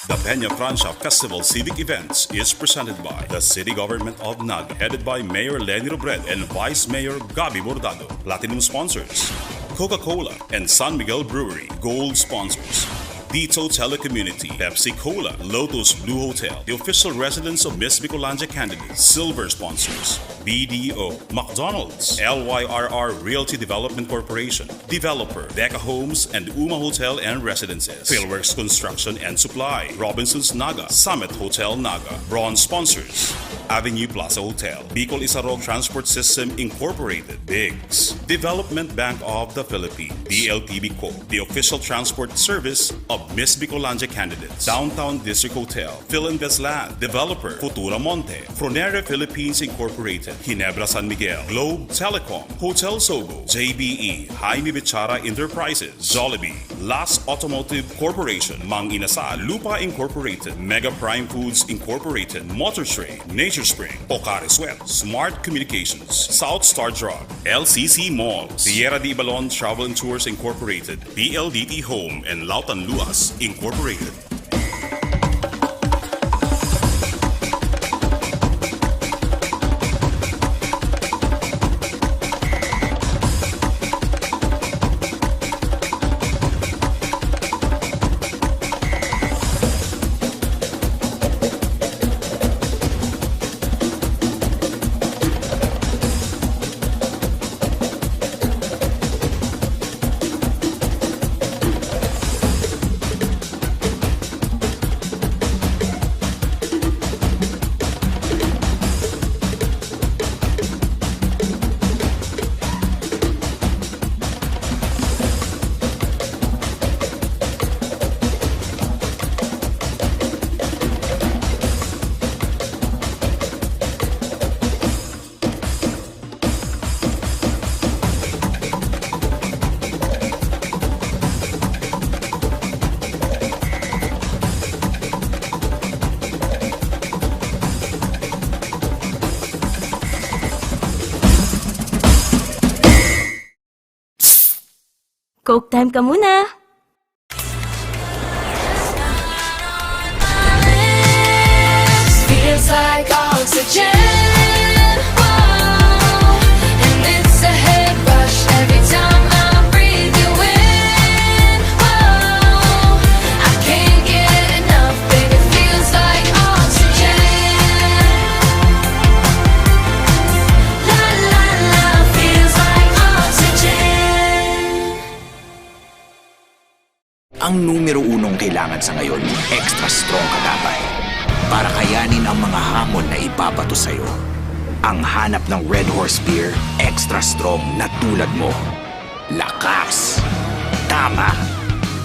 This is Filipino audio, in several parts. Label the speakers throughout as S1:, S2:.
S1: The Peña Francia Festival Civic Events is presented by the City Government of Naga, headed by Mayor Lenny Robredo and Vice Mayor Gabi Bordado. Platinum sponsors, Coca-Cola and San Miguel Brewery. Gold sponsors, Dito Telecommunity, Pepsi Cola, Lotus Blue Hotel, the official residence of Miss Bicolanja candidate. Silver sponsors, BDO, McDonald's, LYRR Realty Development Corporation, Developer, Deca Homes and Uma Hotel and Residences, Philworks Construction and Supply, Robinson's Naga, Summit Hotel Naga. Bronze sponsors, Avenue Plaza Hotel, Bicol Isarog Transport System Incorporated, Biggs, Development Bank of the Philippines, DLTV Co., the official transport service of Miss Bicolanja candidates, Downtown District Hotel, Philinvest Land, Developer, Futura Monte, Fronera Philippines Incorporated, Ginebra San Miguel, Globe Telecom, Hotel Sogo, JBE, Jaime Bichara Enterprises, Jollibee, Las Automotive Corporation, Mang Inasal, Lupa Incorporated, Mega Prime Foods Incorporated, Motor Trade, Nature Spring, Pocari Sweat, Smart Communications, South Star Drug, LCC Malls, Sierra de Ibalon Travel and Tours Incorporated, PLDT Home, and Lautan Luas Incorporated.
S2: Coke time ka muna!
S3: Feels like oxygen, whoa. And it's a head rush every time I breathe you in, whoa. I can't get enough, baby, feels like oxygen. La la la, feels like oxygen.
S4: Ang numero unong kailangan sa ngayon, extra strong ka dapat. Para kayanin ang mga hamon na ibabato sa'yo. Ang hanap ng Red Horse Beer, extra strong na tulad mo. Lakas. Tama.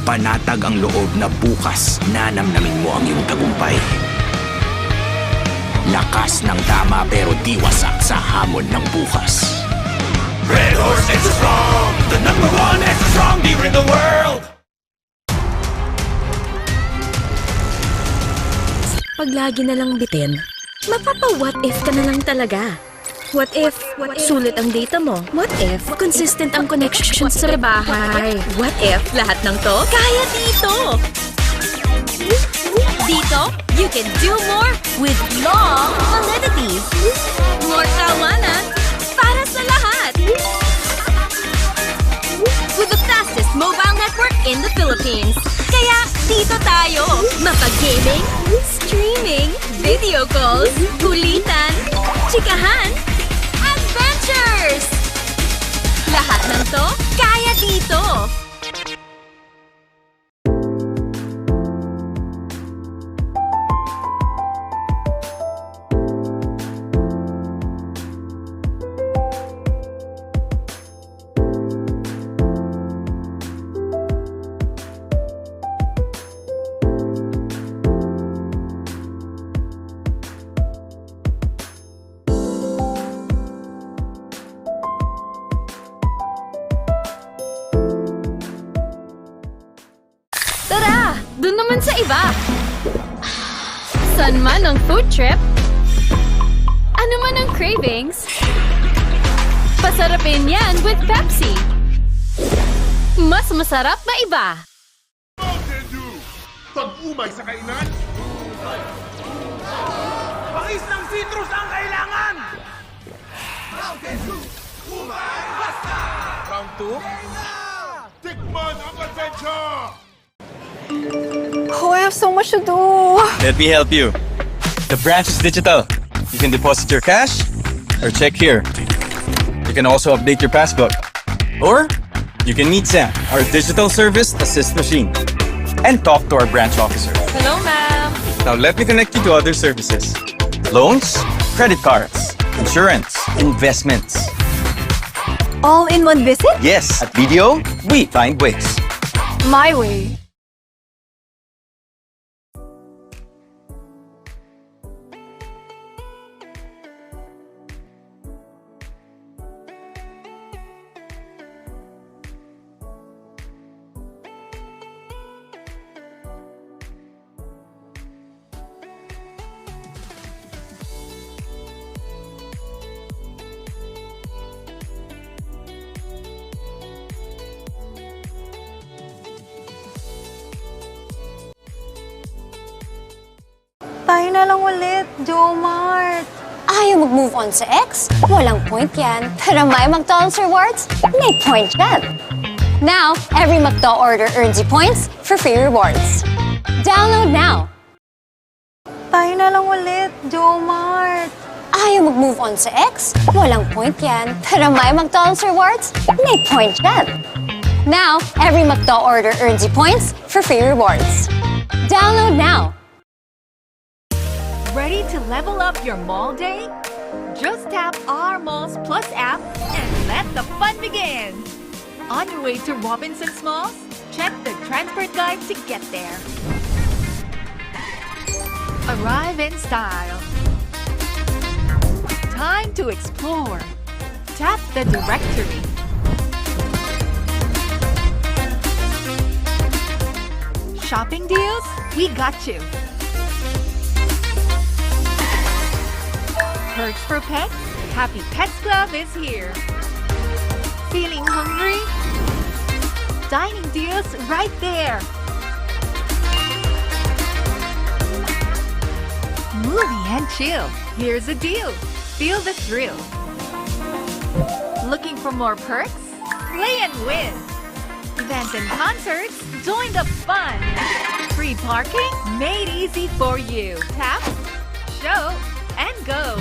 S4: Panatag ang loob na bukas nanamnamin mo ang iyong tagumpay. Lakas ng tama pero di wasak sa hamon ng bukas.
S5: Red Horse Extra Strong, the number one extra strong beer in the world.
S2: Pag lagi na lang bitin, mapapa-what if ka na lang talaga. What if sulit ang data mo? What if consistent ang connections sa bahay? What if lahat ng to kaya dito? Dito, you can do more with long validity. More tawanan para sa lahat. With the fastest mobile network in the Philippines. Kaya dito tayo, mapag-gaming, streaming, video calls, kulitan, chikahan, adventures! Lahat ng to, kaya dito! Tara! Doon naman sa iba! San man ang food trip? Ano man ang cravings? Pasarapin yan with Pepsi! Mas masarap na iba!
S6: pag-umay sa kainan? Pangis ng citrus ang kailangan! Round 2, umay! Basta! Round 2? Tikman ang adventure!
S7: Oh, I have so much to do.
S8: Let me help you. The branch is digital. You can deposit your cash or check here. You can also update your passbook. Or you can meet Sam, our digital service assist machine, and talk to our branch officer.
S7: Hello, ma'am.
S8: Now let me connect you to other services. Loans, credit cards, insurance, investments.
S7: All in one visit?
S8: Yes, at BDO, we find ways.
S7: My way. Tayo na lang ulit, Jomart.
S9: Ayaw mag-move on sa ex? Walang point yan. Pero may McDonald's rewards? May point yan. Now, every McDo order earns you points for free rewards. Download now.
S7: Tayo na lang ulit, Jomart.
S9: Ayaw mag-move on sa ex? Walang point yan. Pero may McDonald's rewards? May point yan. Now, every McDo order earns you points for free rewards. Download now.
S10: Ready to level up your mall day? Just tap our Malls Plus app and let the fun begin. On your way to Robinson's Malls? Check the transport guide to get there. Arrive in style. Time to explore. Tap the directory. Shopping deals? We got you. Perks for pets? Happy Pets Club is here. Feeling hungry? Dining deals right there. Movie and chill. Here's a deal. Feel the thrill. Looking for more perks? Play and win. Events and concerts? Join the fun. Free parking? Made easy for you. Tap, show, and go.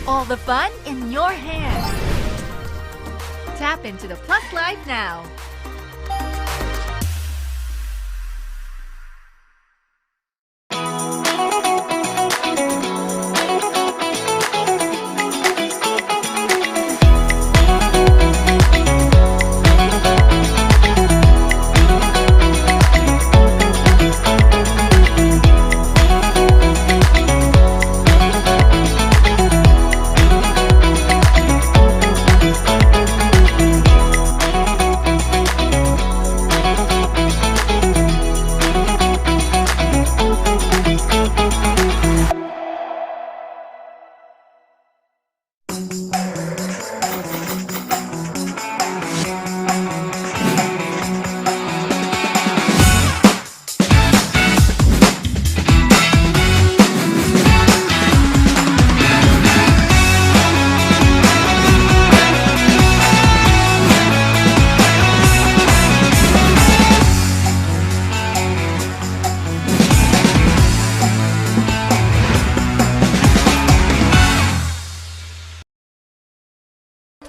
S10: All the fun in your hand. Tap into the Plus Life now.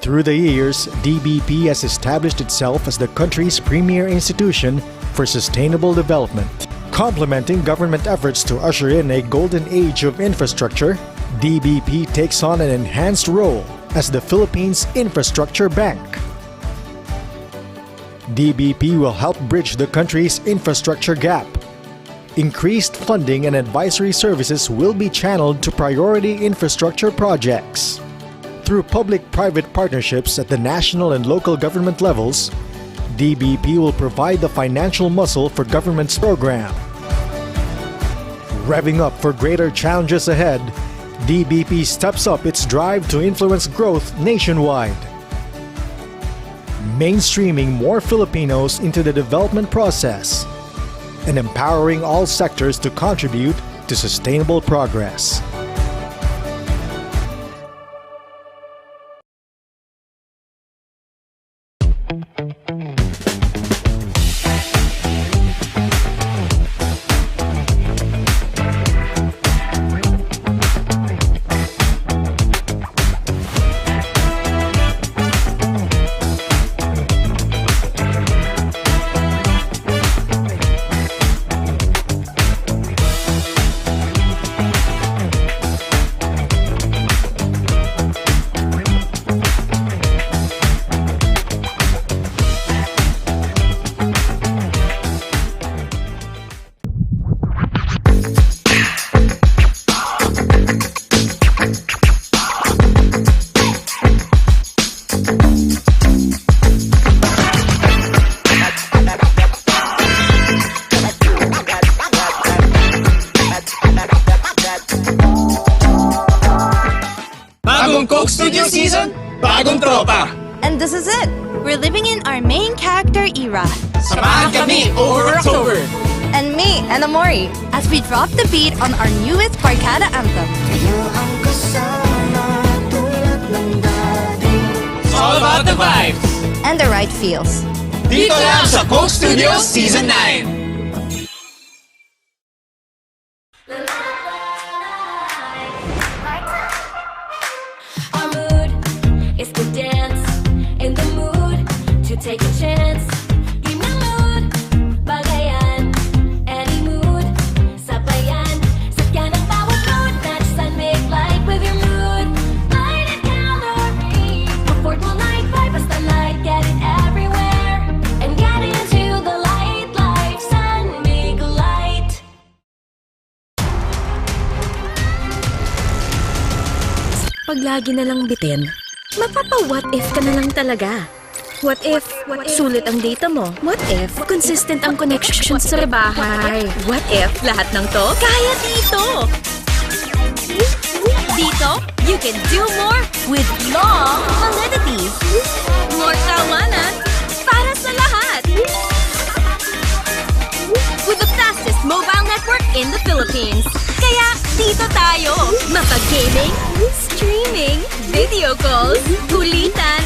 S11: Through the years, DBP has established itself as the country's premier institution for sustainable development. Complementing government efforts to usher in a golden age of infrastructure, DBP takes on an enhanced role as the Philippines Infrastructure Bank. DBP will help bridge the country's infrastructure gap. Increased funding and advisory services will be channeled to priority infrastructure projects. Through public-private partnerships at the national and local government levels, DBP will provide the financial muscle for government's program. Revving up for greater challenges ahead, DBP steps up its drive to influence growth nationwide. Mainstreaming more Filipinos into the development process. and empowering all sectors to contribute to sustainable progress.
S8: Bagong Coke Studio season, bagong tropa.
S7: And this is it. We're living in our main character era.
S8: Samahan kami over October.
S7: And me, Anna Mori, as we drop the beat on our newest Barkada anthem.
S8: It's all about the vibes.
S7: And the right feels.
S8: Dito lang sa Coke Studio Season 9.
S3: Our mood is to dance, in the mood to take a chance. Give me mood, bagayan, any mood, sabayan. Sakyan ang bawat mood, match and make light with your mood. Light and calories, affordable night vibe, basta light, get it everywhere. And get into the light life, sun, make light.
S2: Pag lagi na lang bitin, mapapa-what if ka na lang talaga. What if sulit ang data mo? What if consistent ang connections sa bahay? What if lahat ng to kaya dito? Dito, you can do more with long validity. More tawanan para sa lahat. With the fastest mobile network in the Philippines. Kaya dito tayo, mapag-gaming, streaming, video calls, kulitan,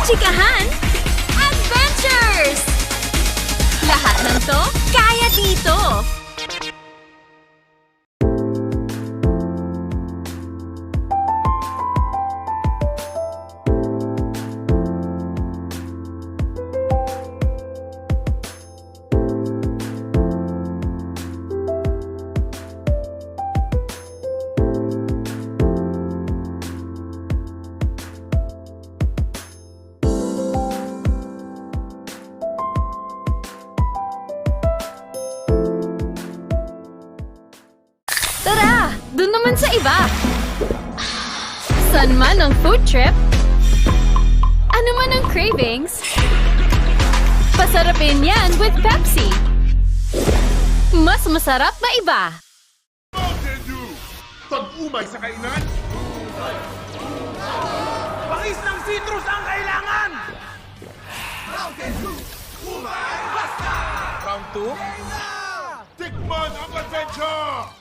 S2: chikahan, adventures! Lahat ng to, kaya dito! Tara! Doon naman sa iba! San man ang food trip? Ano man ang cravings? Pasarapin yan with Pepsi! Mas masarap na iba!
S6: Mountain Dew! Pag-umay sa kainan! Pangis ng citrus ang kailangan! Mountain Dew! Umay! Basta! Round 2? Tikman ang adventure!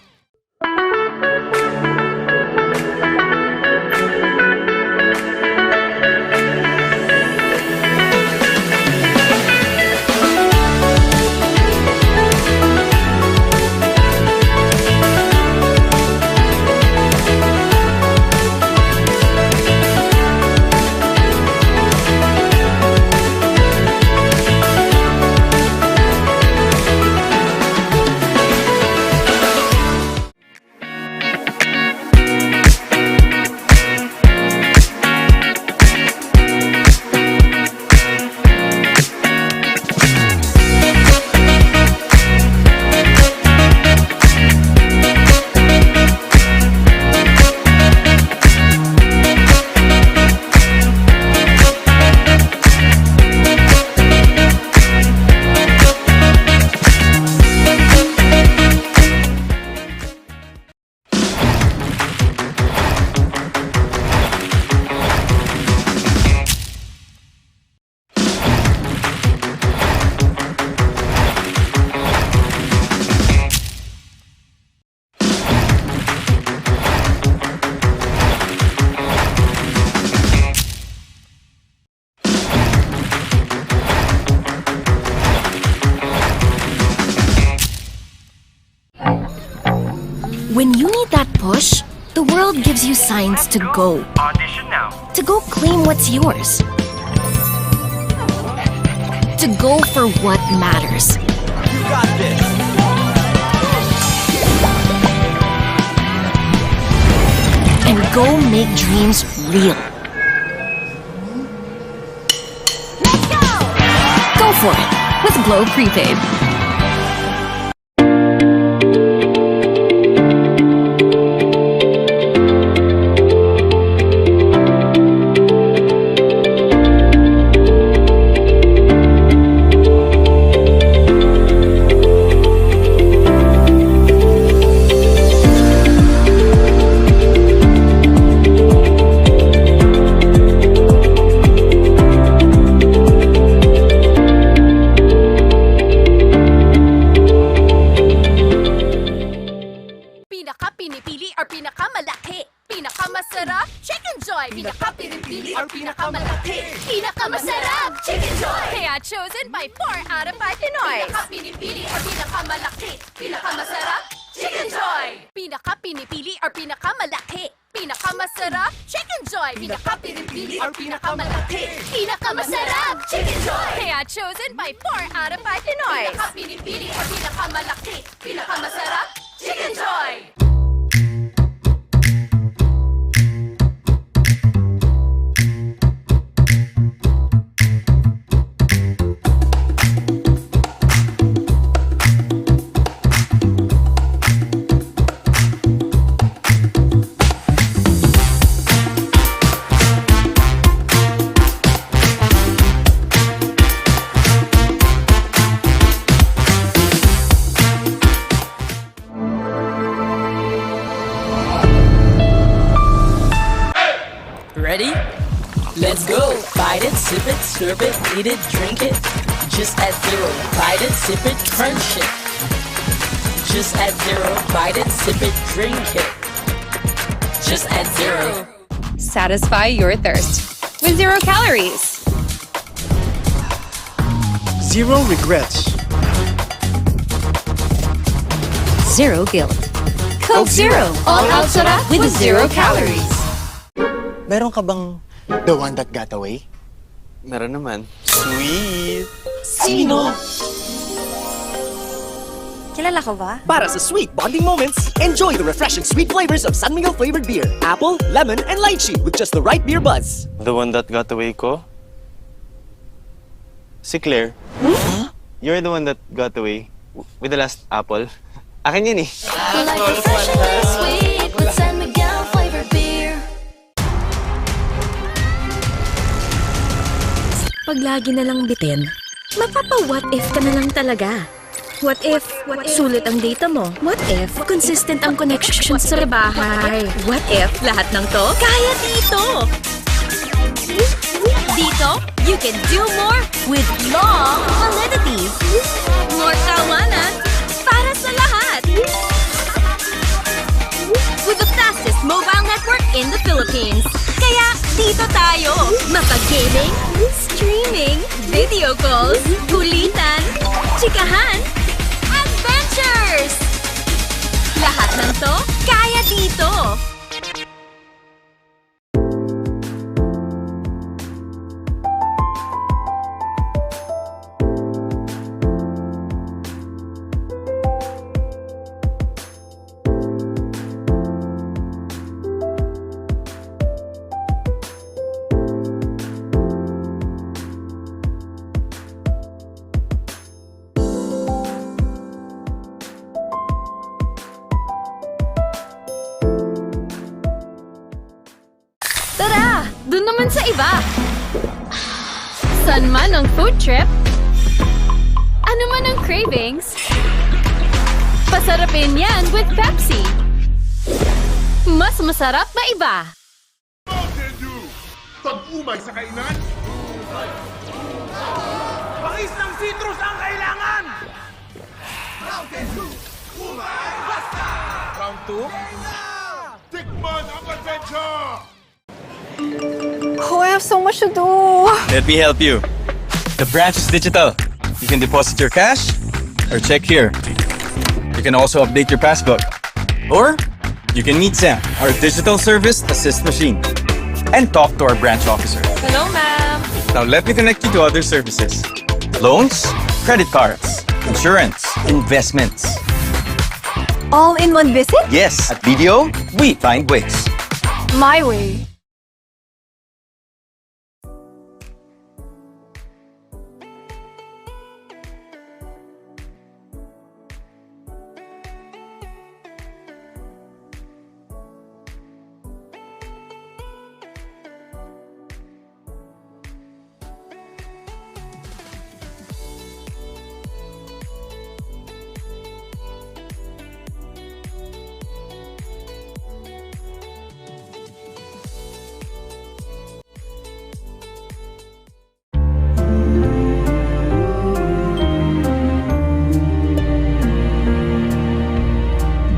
S2: The world gives you signs to go.
S5: Audition now.
S2: To go claim what's yours. To go for what matters.
S5: You got this.
S2: And go make dreams real.
S9: Let's go!
S2: Go for it with Glow Prepaid.
S10: Pinaka-pinipili or pinakamalaki? Pinakamasarap? Chicken Joy! Pinaka-pinipili or pinakamalaki? Pinakamasarap! Chicken Joy! Kaya chosen by 4 out of 5 Pinoy! Pinaka-pinipili or pinakamalaki? Pinakamasarap? Chicken Joy! Pinaka-pinipili or pinakamalaki? Pinakamasarap? Chicken Joy! Pinaka-pinipili or pinakamalaki? Pinakamasarap! Chicken Joy! Kaya chosen by 4 out of 5 Pinoy! Pinaka-pinipili or pinakamalaki? Pinakamasarap? Chicken Joy!
S12: Ready? Let's go! Bite it, sip it, serve it, eat it, drink it. Just add zero. Bite it, sip it, crunch it. Just add zero. Bite it, sip it, drink it. Just add zero.
S7: Satisfy your thirst with 0 calories.
S11: Zero regrets.
S7: 0 guilt. Coke Zero. All out sarap with 0 calories.
S13: Meron ka bang the one that got away?
S8: Meron naman. Sweet!
S13: Sino?
S7: Kilala ko ba?
S12: Para sa sweet bonding moments, enjoy the refreshing sweet flavors of San Miguel flavored beer. Apple, lemon, and lychee with just the right beer buzz.
S8: The one that got away ko? Si Claire. You're the one that got away with the last apple. Akin yun eh.
S3: Like refreshingly sweet with San Miguel flavored beer.
S2: Pag lagi na lang bitin, mapapa-what if ka na lang talaga. What if sulit ang data mo? What if consistent ang connections sa bahay? What if lahat ng to kaya dito? Dito, you can do more with long validity. More kawanan para sa lahat. With the fastest mobile network in the Philippines. Kaya dito tayo, mapag-gaming, streaming, video calls, kulitan, chikahan, adventures! Lahat ng to, kaya dito!
S10: Tara! Dun naman sa iba! San man ang food trip? Ano man ang cravings? Pasarapin yan with Pepsi! Mas masarap na iba!
S6: Mountain Dew! Pag-umay sa kainan! Pangis ng citrus ang kailangan! Mountain Dew! Umay! Basta! Round 2? Tikman ang adventure!
S7: Oh, I have so much to do.
S8: Let me help you. The branch is digital. You can deposit your cash or check here. You can also update your passbook. Or You can meet Sam, our digital service assist machine, and talk to our branch officer.
S10: Hello, ma'am.
S8: Now let me connect you to other services. Loans, credit cards, insurance, investments.
S10: All in one visit?
S8: Yes, at BDO, we find ways.
S10: My way.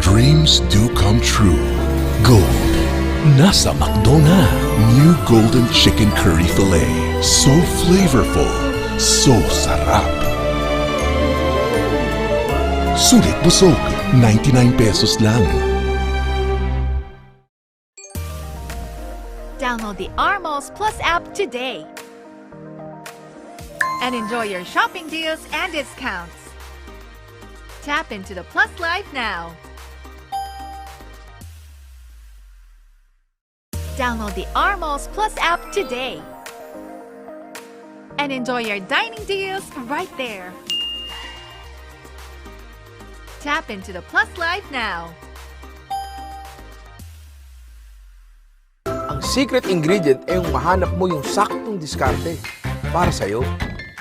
S6: Dreams do come true. Gold. Nasa McDona. New Golden Chicken Curry Filet. So flavorful. So sarap. Sulit busog. 99 pesos lang.
S10: Download the Armos Plus app today and enjoy your shopping deals and discounts. Tap into the Plus Life now. Download the Armos Plus app today and enjoy your dining deals right there. Tap into the Plus Life now.
S14: Ang secret ingredient ay yung mahanap mo yung saktong diskarte para sa'yo.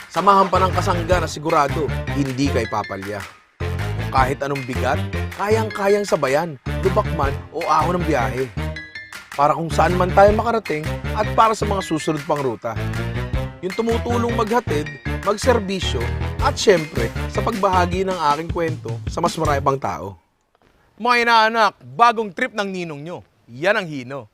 S14: Samahan pa ng kasangga na sigurado hindi ka ipapalya. Kung kahit anong bigat, kayang-kayang sabayan, lubak man o ahon ng biyahe. Para kung saan man tayo makarating at para sa mga susunod pang ruta. Yung tumutulong maghatid, magserbisyo at syempre sa pagbahagi ng aking kwento sa mas marami pang tao. Mga inaanak, bagong trip ng ninong nyo. Yan ang hino.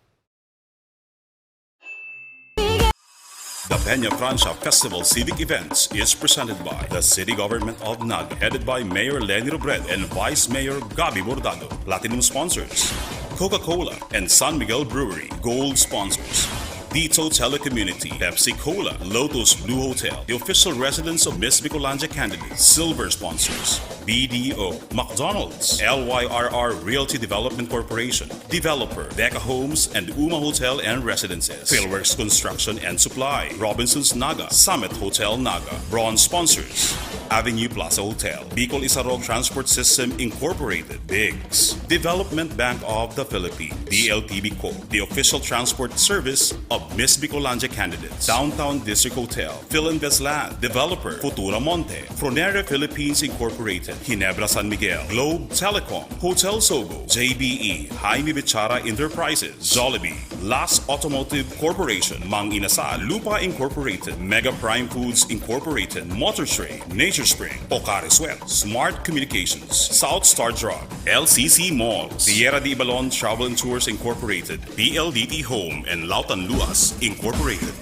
S1: The Peña Francia Festival Civic Events is presented by the City Government of Naga, headed by Mayor Lenny Robredo and Vice Mayor Gabi Bordado. Platinum sponsors, Coca-Cola and San Miguel Brewery. Gold sponsors, Dito Telecommunity, Pepsi Cola, Lotus Blue Hotel, the official residence of Miss Bicolandia candidates. Silver sponsors, BDO, McDonald's, LYRR Realty Development Corporation, Developer, Deca Homes and Uma Hotel and Residences, Philworks Construction and Supply, Robinson's Naga, Summit Hotel Naga. Bronze sponsors, Avenue Plaza Hotel, Bicol Isarog Transport System Incorporated, Biggs, Development Bank of the Philippines, DLTV Co., the official transport service of Miss Bicolandia candidates, Downtown District Hotel, Philinvest Land, Developer, Futura Monte, Fronera Philippines Incorporated, Ginebra San Miguel, Globe Telecom, Hotel Sogo, JBE, Jaime Bichara Enterprises, Jollibee, Las Automotive Corporation, Mang Inasal, Lupa Incorporated, Mega Prime Foods Incorporated, Motor Trade, Nature Spring, Pocari Sweat, Smart Communications, South Star Drug, LCC Malls, Sierra de Ibalon Travel and Tours Incorporated, PLDT Home and Lautan Luas Incorporated.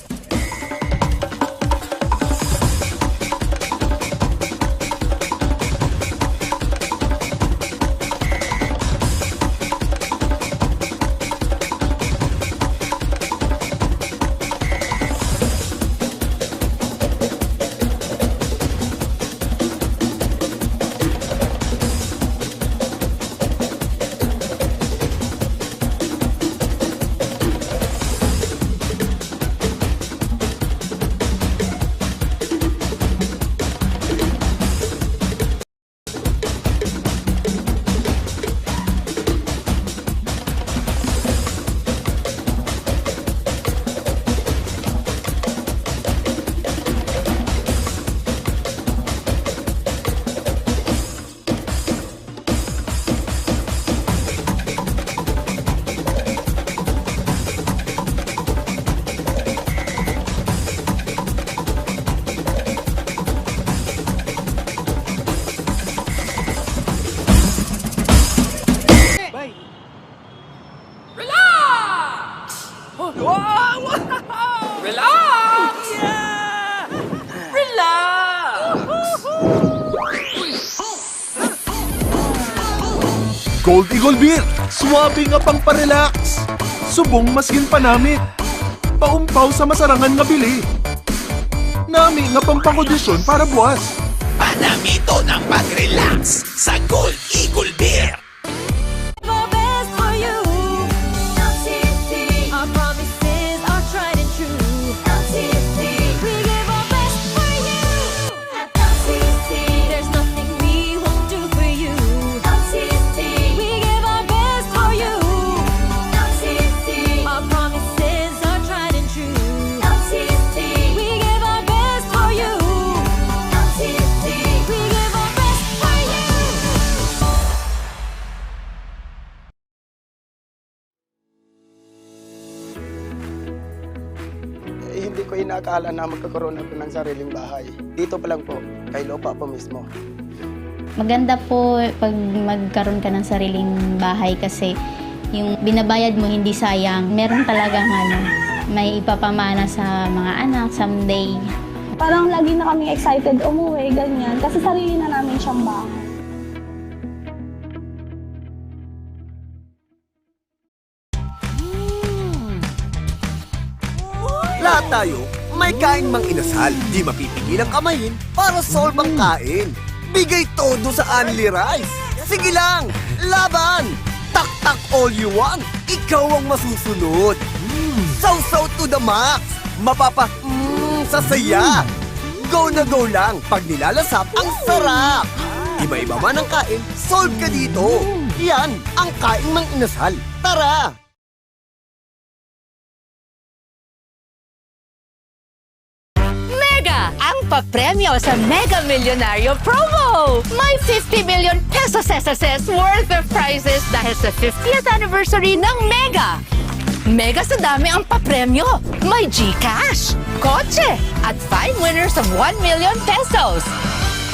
S6: Gold Eagle Beer.
S5: Swabe nga pang parelax. Subong masgin panamit. Paumpaw sa masarangan nga bili. Nami nga pang pakondisyon para buwas.
S4: Panamito ng pag-relax sa Gold Eagle Beer.
S3: The best for you. LTC. Our promises are tried and true. LTC. We give our best for you. At LTC. There's nothing we won't do for you. LTC. We give our best for you. LTC. Our promises are tried and true. LTC. We give our best for you. LTC. We give our best for you.
S13: Hindi ko inakala na magkakaroon ako ng sariling bahay. Dito pa lang po, kay Lopa po mismo.
S15: Maganda po pag magkaroon ka ng sariling bahay kasi yung binabayad mo hindi sayang. Meron talagang may ipapamana sa mga anak someday.
S16: Parang lagi na kami excited umuwi, ganyan. Kasi sarili na namin siyang bahay.
S17: Lahat tayo, may kain mang inasal. Di mapipigil ang kamayin para solve ang kain. Bigay todo sa Only Rice. Sige lang, laban! Tak-tak all you want. Ikaw ang masusunod. Sausaw to the max. Sasaya. Go na go lang. Pag nilalasap, ang sarap. Iba-iba man ang kain, solve ka dito. Yan, ang kain mang inasal. Tara!
S10: Mega! Ang papremyo sa Mega Millionario Promo! May 50 million pesos SSS worth of prizes dahil sa 50th anniversary ng Mega! Mega sa dami ang papremyo! May GCash, kotse, at 5 winners of 1 million pesos!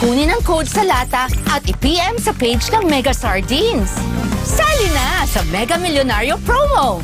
S10: Kunin ang code sa lata at i-PM sa page ng Mega Sardines! Sali na sa Mega Millionario Promo!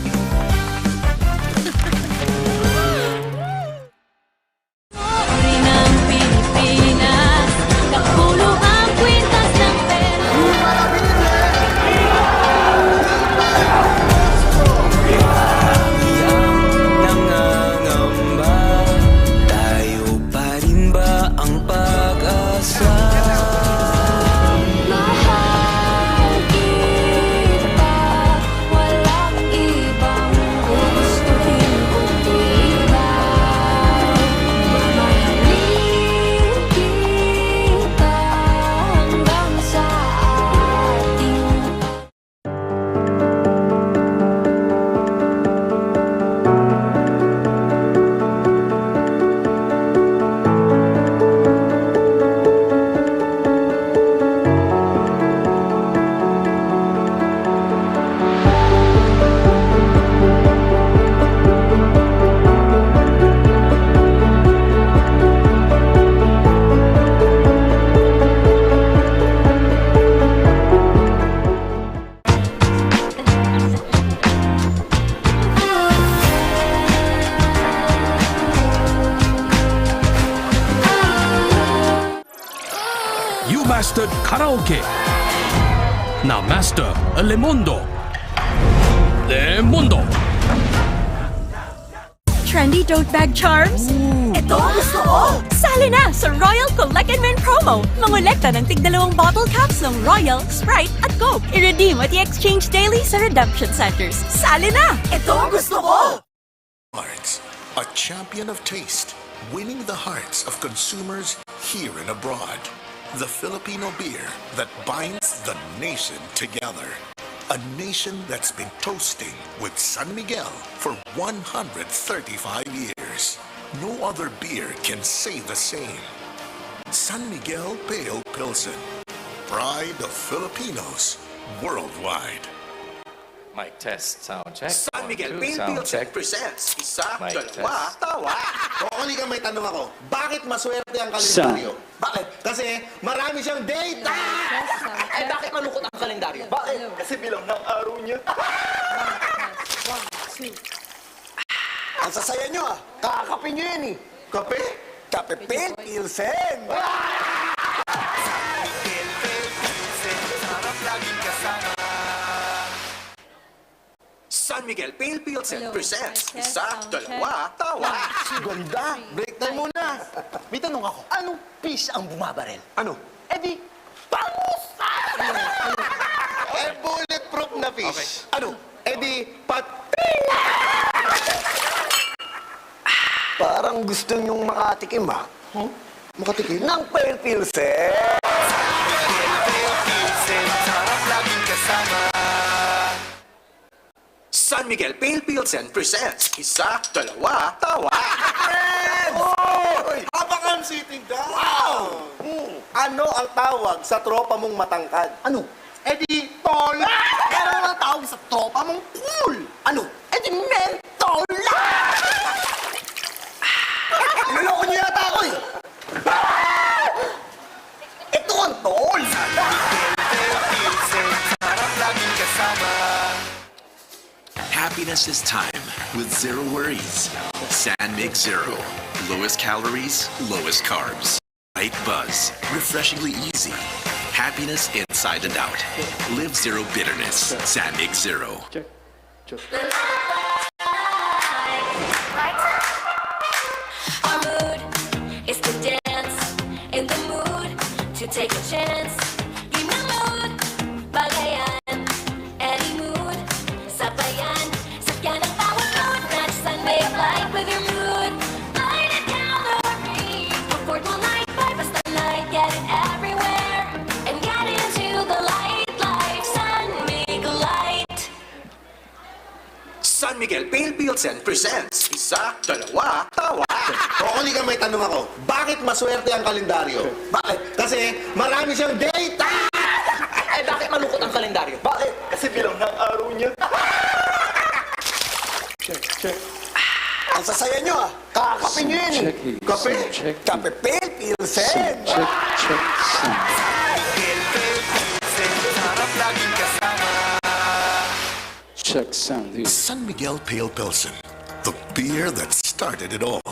S5: Mastered karaoke. Now master a Lemondo. Lemondo.
S18: Trendy tote bag charms? Ito ang gusto ko! Sali na sa Royal Collect and Win promo! Mangolekta ng tig-2 bottle caps ng Royal, Sprite at Coke. I-redeem at i-exchange daily sa redemption centers. Sali na! Ito ang gusto ko!
S19: Hearts, a champion of taste, winning the hearts of consumers here and abroad. The Filipino beer that binds the nation together. A nation that's been toasting with San Miguel for 135 years. No other beer can say the same. San Miguel Pale Pilsen. Pride of Filipinos worldwide.
S20: Mic test, sound check.
S17: San Miguel
S20: One, two,
S17: Pale
S20: sound
S17: Pilsen
S20: check.
S17: presents isa,
S20: Mic
S17: dalawa,
S20: test.
S17: tawa.
S21: O, halika, may tanong ako. Bakit maswerte ang kalendaryo? Bakit? Kasi marami siyang date!
S17: Ay, bakit malungkot ang kalendaryo? Bakit? Kasi bilang ng araw niya. Ang sasaya niyo ah. Kakakape niyo yan eh. Kape? Kape Pale Pilsen!
S4: San Miguel Pale Pilsen presents Isa, Dalawa, Tawa.
S17: Ganda! Break time muna! May tanong ako, anong fish ang bumabaril? Ano? Eh di, pamusa! Bulletproof na fish. Ano? Eh di, patila! Parang gusto niyong makatikim ba? Makatikim? Ng Pale Pilsen! Pale Pilsen, sarap laging kasama.
S4: San Miguel Pale Pilsen presents Isa, Dalawa, Tawa.
S21: Oy! Habang I'm sitting down! Wow! Ano ang tawag sa tropa mong matangkad?
S17: Ano?
S21: Eh di, tola!
S17: Ano ang tawag sa tropa mong cool? Ano? Eh di mentola! Niloko niyo yata ako eh! Ito ang tol!
S4: Sarap laging kasama. Happiness is time with zero worries. San Mig Zero. Lowest calories, lowest carbs. Light buzz. Refreshingly easy. Happiness inside and out. Live zero bitterness. San Mig Zero.
S3: Our mood is to dance, in the mood to take a chance. Give me mood, bagayan, any mood, sabayan, sakyan ang bawat mood. Match San Mig light with your mood, light and calorie. Comfort will night, basta night, get it everywhere, and get into the light life. San Mig light.
S4: San Miguel Pale Pilsen presents Isa, Dalawa, Tawa.
S21: Only ka may tanong ako, bakit maswerte ang kalendaryo? Bakit? Kasi marami siyang data!
S17: Eh bakit malungkot ang kalendaryo?
S21: Bakit? Kasi bilang ng araw niya.
S17: Ang sasaya nyo ah! Kakape nyo yan eh! Kape? Kape Pale Pilsen!
S4: Sarap laging kasama.
S19: Check sound. San Miguel Pale Pilsen, the beer that started it all.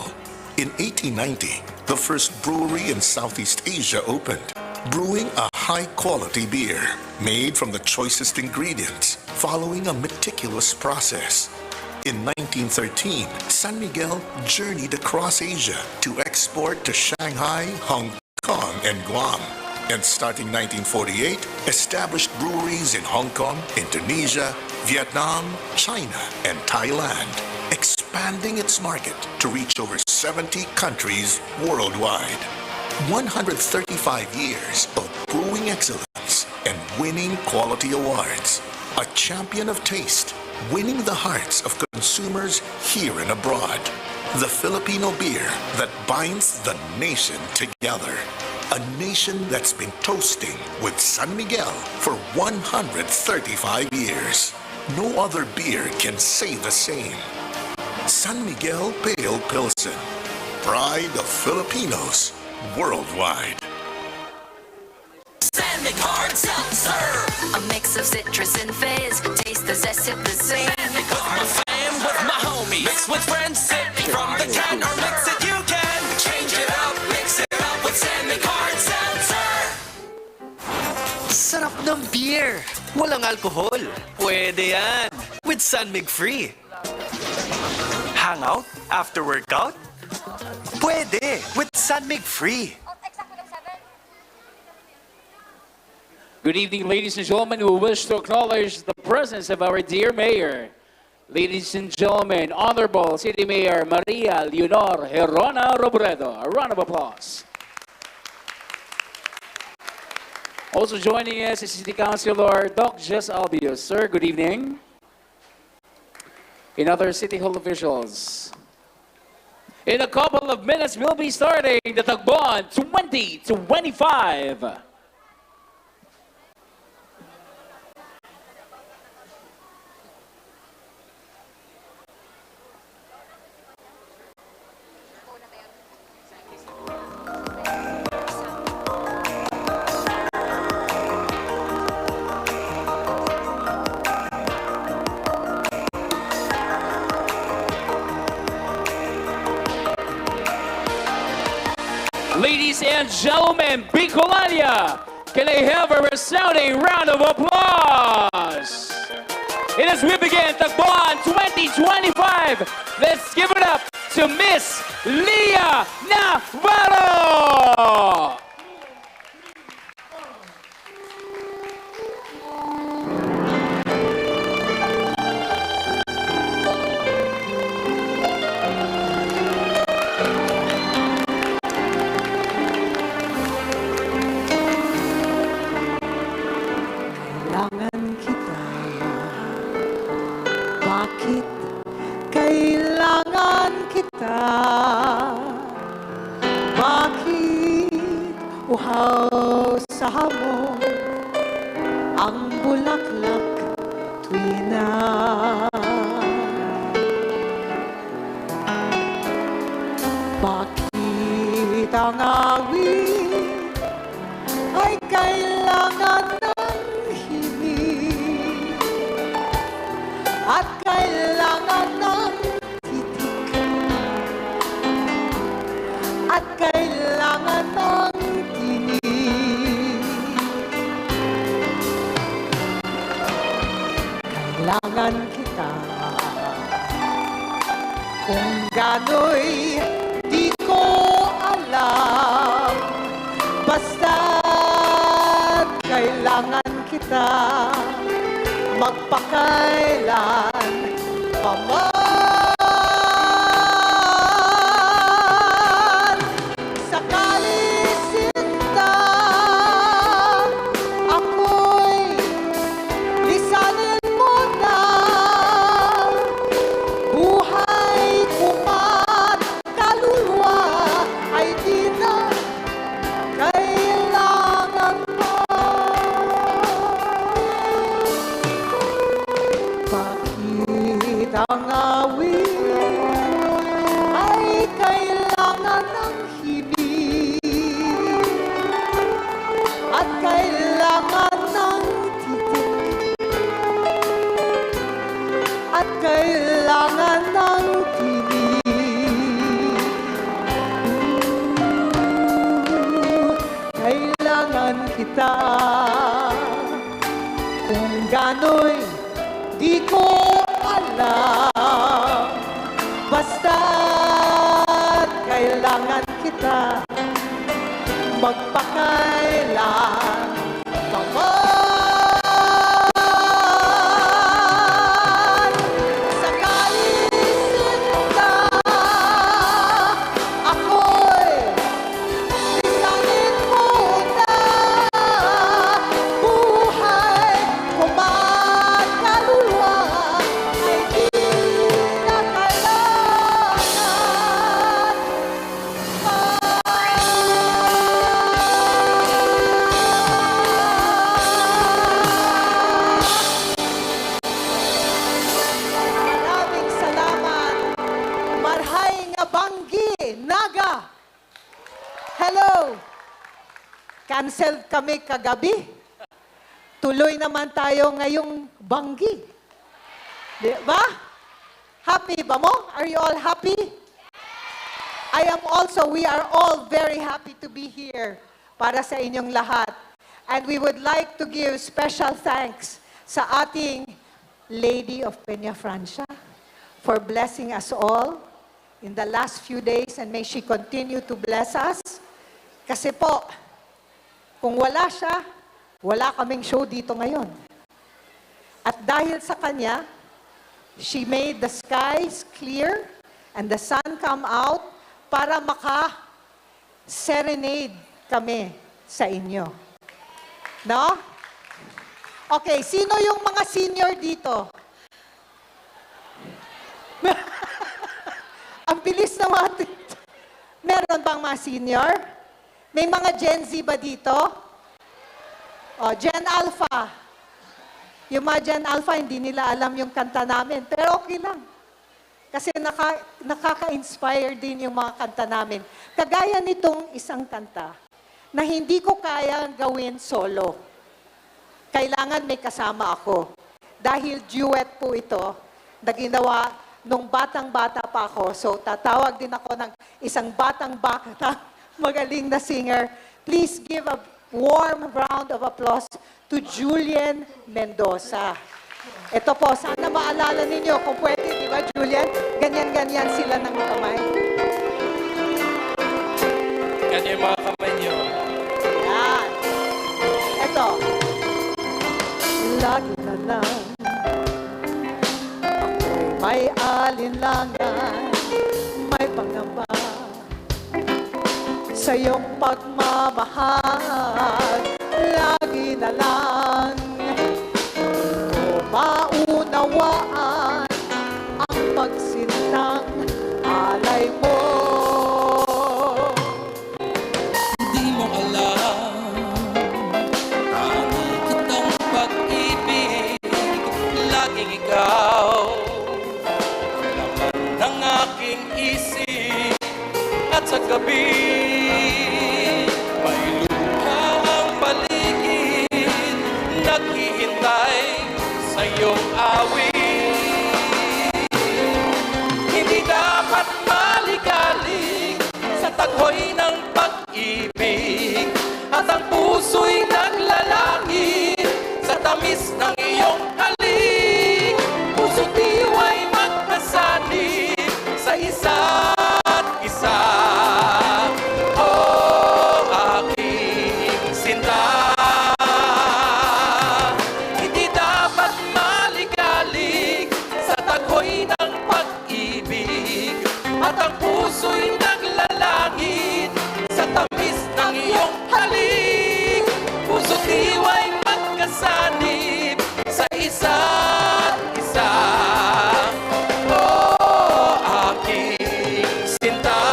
S19: In 1890, the first brewery in Southeast Asia opened, brewing a high-quality beer made from the choicest ingredients, following a meticulous process. In 1913, San Miguel journeyed across Asia to export to Shanghai, Hong Kong, and Guam. And starting 1948, established breweries in Hong Kong, Indonesia, Vietnam, China, and Thailand, expanding its market to reach over 70 countries worldwide. 135 years of brewing excellence and winning quality awards. A champion of taste, winning the hearts of consumers here and abroad. The Filipino beer that binds the nation together. A nation that's been toasting with San Miguel for 135 years. No other beer can say the same. San Miguel Pale Pilsen, pride of Filipinos worldwide.
S3: San Mig Hard Seltzer, a mix of citrus and fizz. Taste the zest of the same.
S9: With my fam, with my homies, mix with friends, sip from the can or mix it. You can change it up, mix it up with San Mig Hard Seltzer.
S22: Sarap ng beer. Walang alcohol. Pwede yan. With San Mig Free. Hangout after workout? Pwede. With San Mig Free.
S23: Good evening, ladies and gentlemen. We wish to acknowledge the presence of our dear Mayor. Ladies and gentlemen, Honorable City Mayor Maria Leonor Herona Robredo. A round of applause. Also joining us is City Councilor Doc Jess Albios. Sir, good evening. And other City Hall officials. In a couple of minutes, we'll be starting the Tagbon 2025. Ladies and gentlemen, Bicolania, can I have a resounding round of applause? it is we begin Tagpuan 2025. Let's give it up to Miss Leah Navarro.
S2: Kailangan kita. Bakit kailangan kita? Bakit uhaw sa hamon ang bulaklak tuwi na? Bakit ang awit ay kailangan ng himig at kailangan ng titik at kailangan ng tinig. Kailangan kita kung gano'y di ko alam, basta't kailangan kita magpakailan paman. Sakali sinta ako'y lisanin mo na, buhay kumat kaluluwa ay di na kailangan mo. Bakit ang awit ay kailangan ng himig at kailangan ng titik at kailangan ng tinig? Kailangan kita kung gano'y di ko alam, basta't kailangan kita magpakailan paman. Sakali sinta ako'y lisanin mo na, buhay kumat kaluluwa ay di na kailangan. Maraming salamat. Marhay nga Banggi, Naga. Hello. Cancel kami kagabi. Tuloy naman tayo ngayong Banggi. Di ba? Happy ba mo? Are you all happy? We are all very happy to be here para sa inyong lahat. And we would like to give special thanks sa ating Lady of Peña Francia for blessing us all in the last few days, and may she continue to bless us. Kasi po, kung wala siya, wala kaming show dito ngayon. At dahil sa kanya, she made the skies clear and the sun come out para maka-serenade kami sa inyo. No? Okay, sino yung mga senior dito? Ang bilis na mga... Meron bang mga senior? May mga Gen Z ba dito? O, Gen Alpha. Yung mga Gen Alpha, hindi nila alam yung kanta namin. Pero okay lang. Kasi nakaka-inspire din yung mga kanta namin. Kagaya nitong isang kanta na hindi ko kaya gawin solo. Kailangan may kasama ako. Dahil duet po ito na ginawa nung batang-bata pa ako. So tatawag din ako ng isang batang-bata, magaling na singer. Please give a warm round of applause to Julian Mendoza. Ito po, sana maalala ninyo kung pwede, di ba, Julian? Ganyan-ganyan sila ng kamay.
S20: Ganyan yung mga kamay niyo.
S2: Yan. Ito. Lagi na lang ako'y may alinlangan, may pangamba sa iyong pagmamahal. Lagi na lang ko maunawaan ang pagsintang alay mo.
S9: Di mo alam ang kitang pag-ibig, laging ikaw laman ng aking isip. At sa gabi may luha ang paligid, naghihintay sa iyong awit. Hindi dapat maligalig sa taghoy ng pag-ibig, at ang puso'y naglalangit sa tamis ng iyong halik. Puso't diwa'y magkasanib sa isa't isa. Oh, aking sinta, hindi dapat maligalig sa taghoy ng pag-ibig, at ang puso'y naglalangit sa tamis ng iyong halik. Puso't diwa'y magkasanib sa isa't isa. Oh, aking sinta,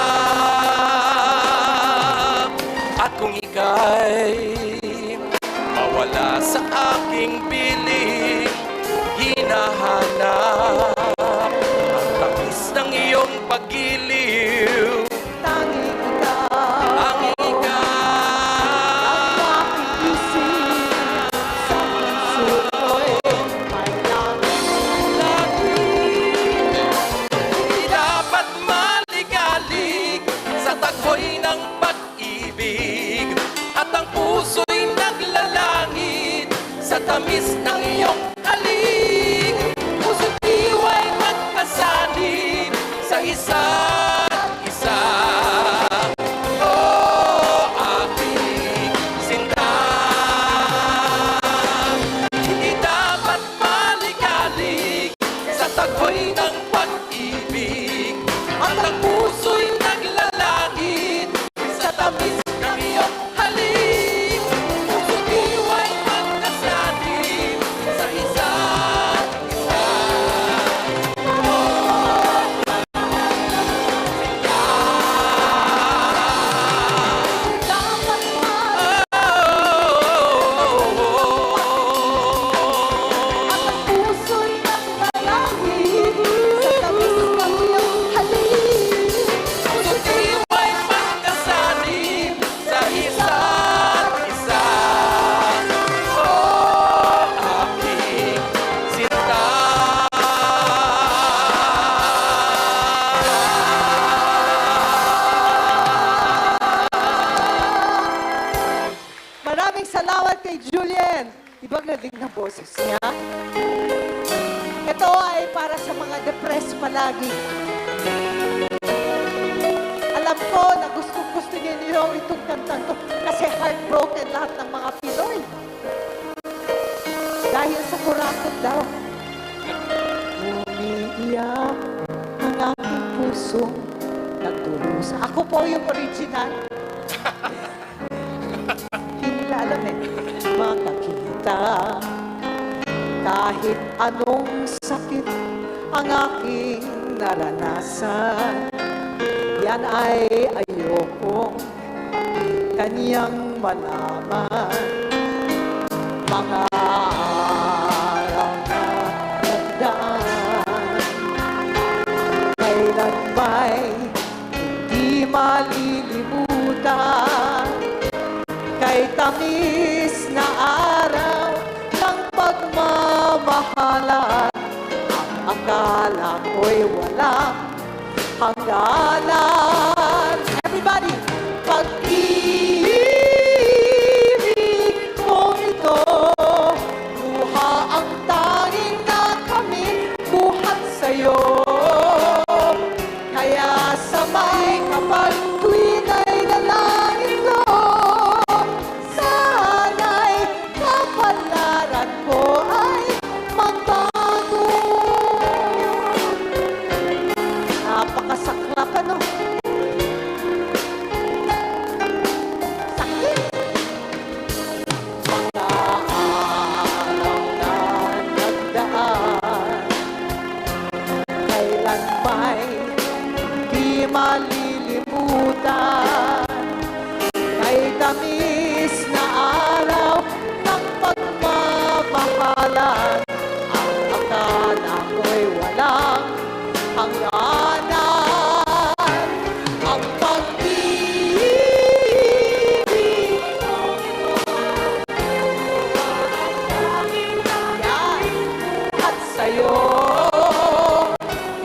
S9: at kung ika'y mawala sa aking piling, hinahanap ang tamis ng iyong pag-iliw.
S2: Tanging ikaw
S9: Ang ikaw,
S2: sa puso'y may
S9: hindi dapat maligalig sa taghoy ng pag-ibig, at ang puso'y naglalangit sa tamis ng iyong halik. Puso't diwa'y magkasanib sa isa't isa. Oh, aking sinta, hindi dapat maligalig sa taghoy ng pag-ibig, at ang puso'y naglalangit sa tamis ng iyong halik. Puso't diwa'y magkasanib sa isa't isa.
S2: puso'y naglalangit sa tamis ng iyong halik.
S9: Puso't diwa'y magkasanib sa isa't isa. Oh, aking sinta.
S2: Maraming salamat kay Julian. Diba galing na boses niya? Ito ay para sa mga depressed palagi. Alam ko na gusto niyo itong kantang to kasi heartbroken lahat ng mga Pinoy. Dahil sa kurakot daw. Umiiyak ang aking puso nagdurusa. Ako po yung original. Hindi nila alam eh. Makakita kahit anong sakit ang aking naranasan. Yan ay ayokong kaniyang malaman. Mga araw na nagdaan, kailan ba'y hindi malilimutan? Kay tamis na araw ng pagmamahalan, ang akala ko'y walang hangganan. Everybody! Pag-ibig ko ito, luha ang tanging na kailanmay di malilimutan. Kay tamis na araw ng pagmamahalan, ang akala ko'y walang hangganan. Ang pag-ibig mo at sa'yo.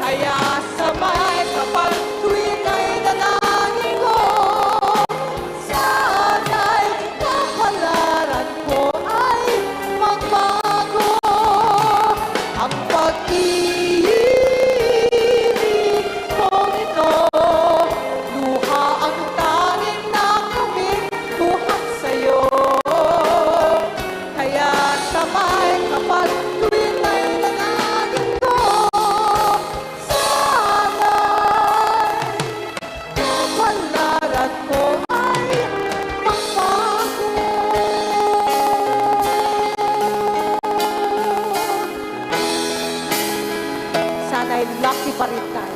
S2: Kaya sabay kapag tuwing ay nanangin ko, sana'y kapalaran ko ay magbago. Ang pag-ibig kong ito, luha ang tanging nakamit buhat sa'yo. Kaya sabay kapag tuwing ay nanangin ko, sana'y kapalaran ko ay magbago. Sana'y lucky pa rin tayo.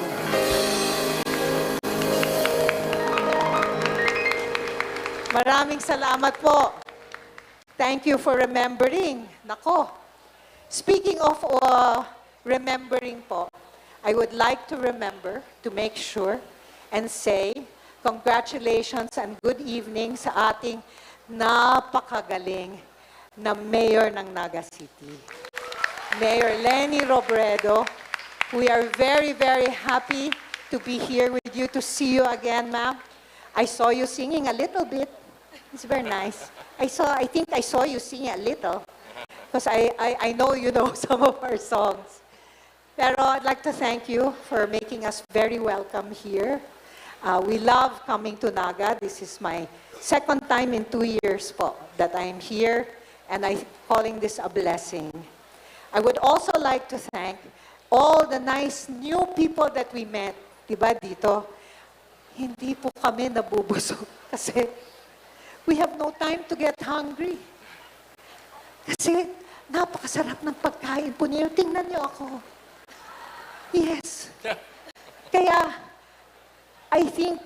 S2: Maraming salamat po. Thank you for remembering. Nako. Speaking of remembering po, I would like to remember to make sure and say congratulations and good evening sa ating napakagaling na mayor ng Naga City. Mayor Leni Robredo, we are very, very happy to be here with you, to see you again, ma'am. I saw you singing a little bit. It's very nice. I think I saw you singing a little, because I know you know some of our songs. Pero I'd like to thank you for making us very welcome here. We love coming to Naga. This is my second time in 2 years po that I'm here, and I'm calling this a blessing. I would also like to thank all the nice new people that we met, diba dito? Hindi po kami nabubusog kasi we have no time to get hungry. Kasi napakasarap ng pagkain po niyo. Tingnan niyo ako. Yes. Kaya, I think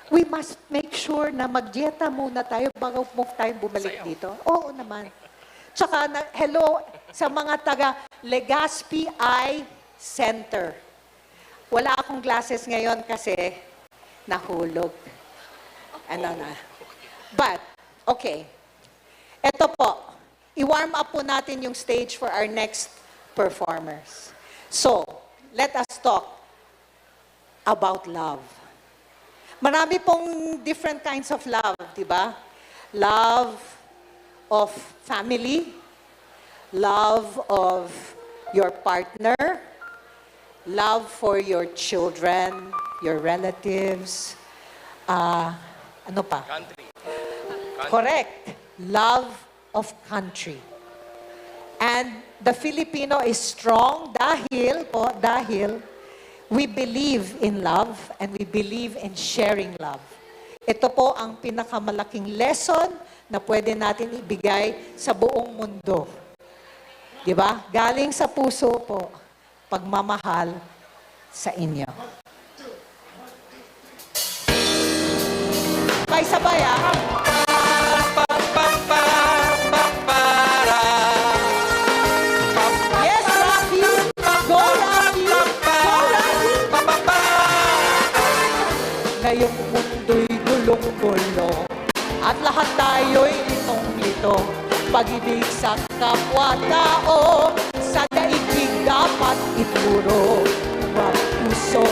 S2: we must make sure na mag-dieta muna tayo bago po tayo bumalik dito. Oo naman. Tsaka, hello sa mga taga Legazpi Eye Center. Wala akong glasses ngayon kasi nahulog. Ano na. But, okay. Ito po, i-warm up po natin yung stage for our next performers. So, let us talk about love. Marami pong different kinds of love, di ba? Love of family, love of your partner, love for your children, your relatives, ano pa?
S20: Country.
S2: Correct. Love of country. And the Filipino is strong dahil we believe in love and we believe in sharing love. Ito po ang pinakamalaking lesson na pwede natin ibigay sa buong mundo. Di ba? Galing sa puso po, pagmamahal sa inyo. Sabay-sabay Yes, Rocky! Go, Rocky! Go, Rocky! Ngayong mundo'y gulong-gulong at lahat tayo'y litong-lito. Pag-ibig sa kapwa-tao, sa daigdig dapat ituro. Ang puso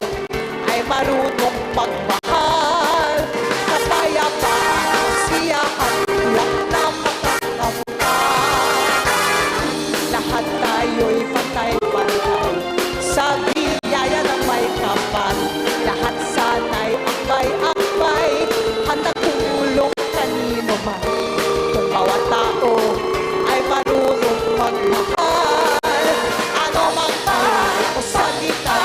S2: ay marunong pagmahal, kapayapaan, siyahan, tulak na makakabutan. Lahat tayo'y pantay-pantay, sa biyaya ng may kapal. Lahat sana'y akbay-akbay, handa tumulong kanino man. Kung bawat tao ay marunong magmahal, ano mang tao o salita,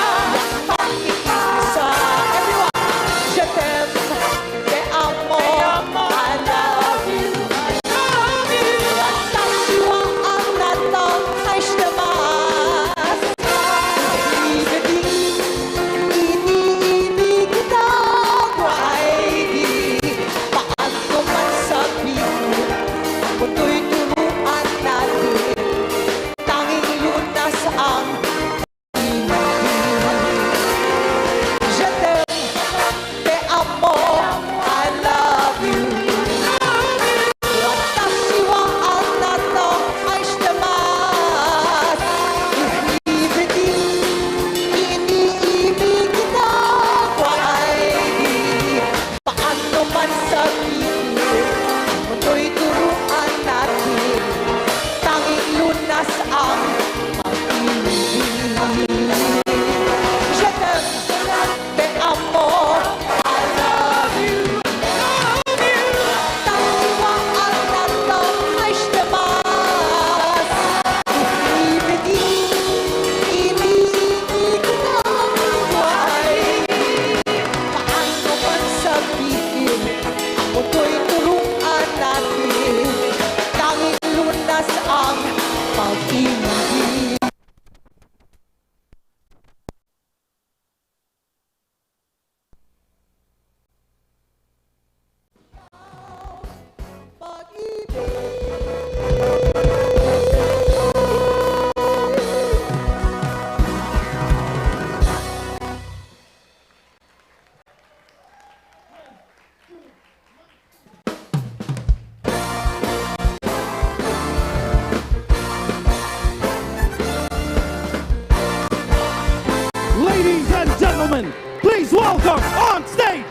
S5: Ladies and gentlemen, please welcome on stage,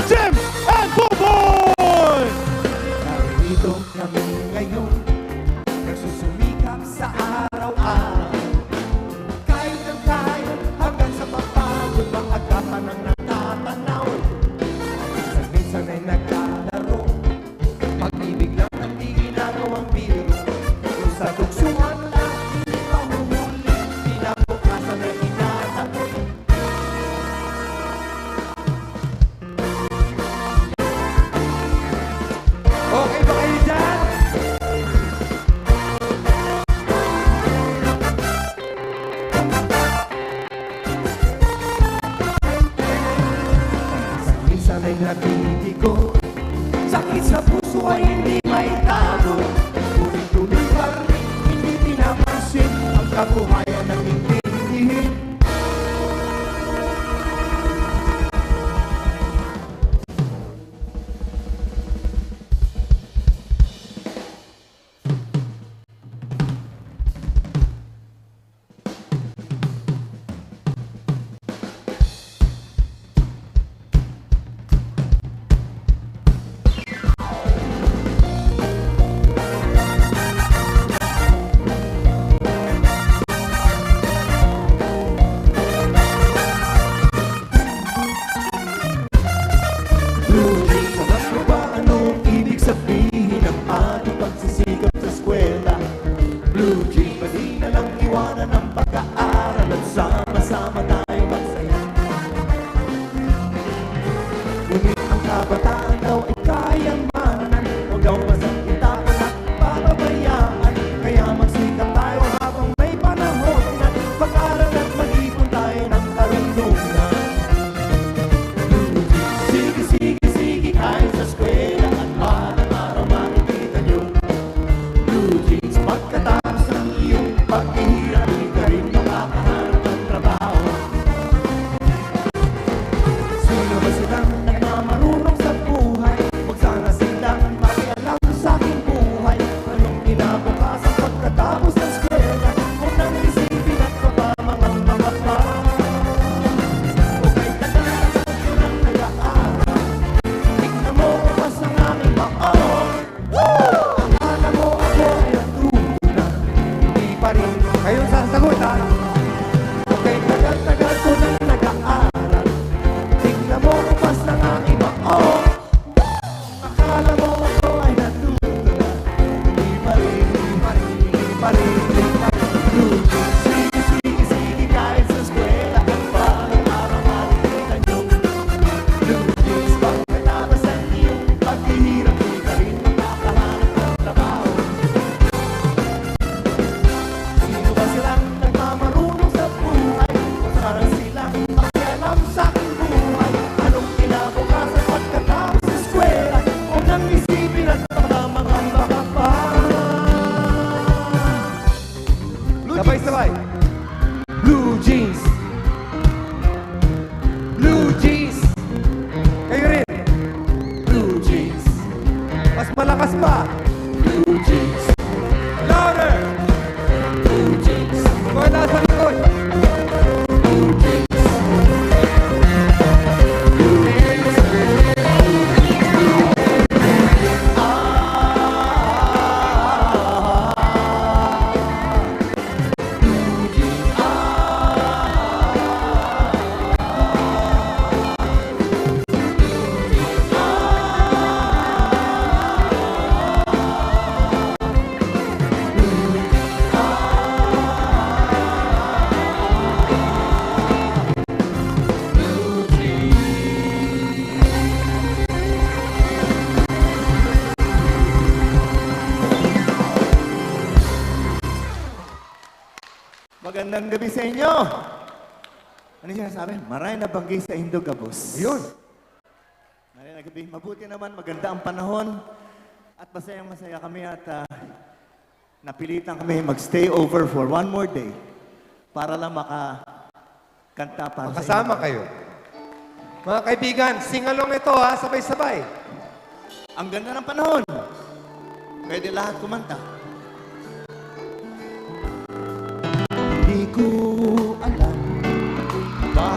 S5: Jim and Boboy!
S7: Narito kami ngayon, nagsusumikap sa araw-araw. Kahit ang kaya hanggang sa mapagod, ang agapan ang natatanaw. Minsan ay naglalaro, pag-ibig lang ang di ginagawang biro. Kung sa tuksuhan lang, hindi mahuhuli, pinabukasan ay inatabi. Okay ba kayo dyan? Minsan ay nabibigko, sakit sa puso ay hindi maitago. Tuloy-tuloy pa rin, hindi pinapansin ang kabuhayan ng intindihin. Alam mo ba anong ibig sabihin ng ating pagsisikap sa eskwela? Blue jeans, pwede na lang iwanan ang pag-aaral at sama-sama tayo magsaya. Ngunit ang kabataan daw ay kayang manan, huwag daw masakitaan at papabayaan. Kaya magsikap tayo habang may panahon na pag-aral at mag-ipon tayo ng karunungan. Sige, sige, sige, kahit sa eskwela at balang araw makikita nyo. Blue jeans, pagkatapos ng iyong paghihirap, di ka rin makakahanap ng trabaho. Sino ba silang nagmamarunong sa buhay? Huwag sana silang makialam sa aking buhay. Anong kinabukasan pagkatapos ng eskwela? Kung nang isipin at kapamangang mga pa. Okay, tagal-tagal ko nang nag-aaral. Tignan mo mas ang aming maon. Akala mo ako ay natuna, hindi pa rin kayo sasagutan. Okay, tagal-tagal ko nang nag-aaral. Tignan mo mas ang aming maon. Akala mo ako ay natuna, hindi pa rin, hindi pa rin, hindi pa rin, hindi pa rin. Sige, sige, sige, kahit sa eskwela at balang araw makikita nyo. Blue jeans, pagkatapos ang iyong paghihirap, di ka rin makakahanap ng trabaho. Sino ba silang nagmamarunong sa buhay? O sana silang makialam sa aking buhay? Anong kinabukasan pagkatapos sa eskwela? Huwag nang isipin at pagkamangang baka pa. Sabay-sabay. Blue jeans. Blue jeans. Kayo rin. Blue jeans. Mas malakas pa. Blue jeans. Louder. Blue jeans. Kung nasa likod. Blue jeans. Blue jeans. Magandang gabi sa inyo. Ano siya sabi? Maray na banggi sa Indogabos. Yun. Maray na gabi. Mabuti naman, maganda ang panahon. At masayang-masaya kami at napilitan kami mag-stay over for one more day para lang makakanta para
S11: Makasama kayo. Mga kaibigan, sing-along ito ha, sabay-sabay.
S7: Ang ganda ng panahon. Pwede lahat kumanta. Hindi ko alam bakit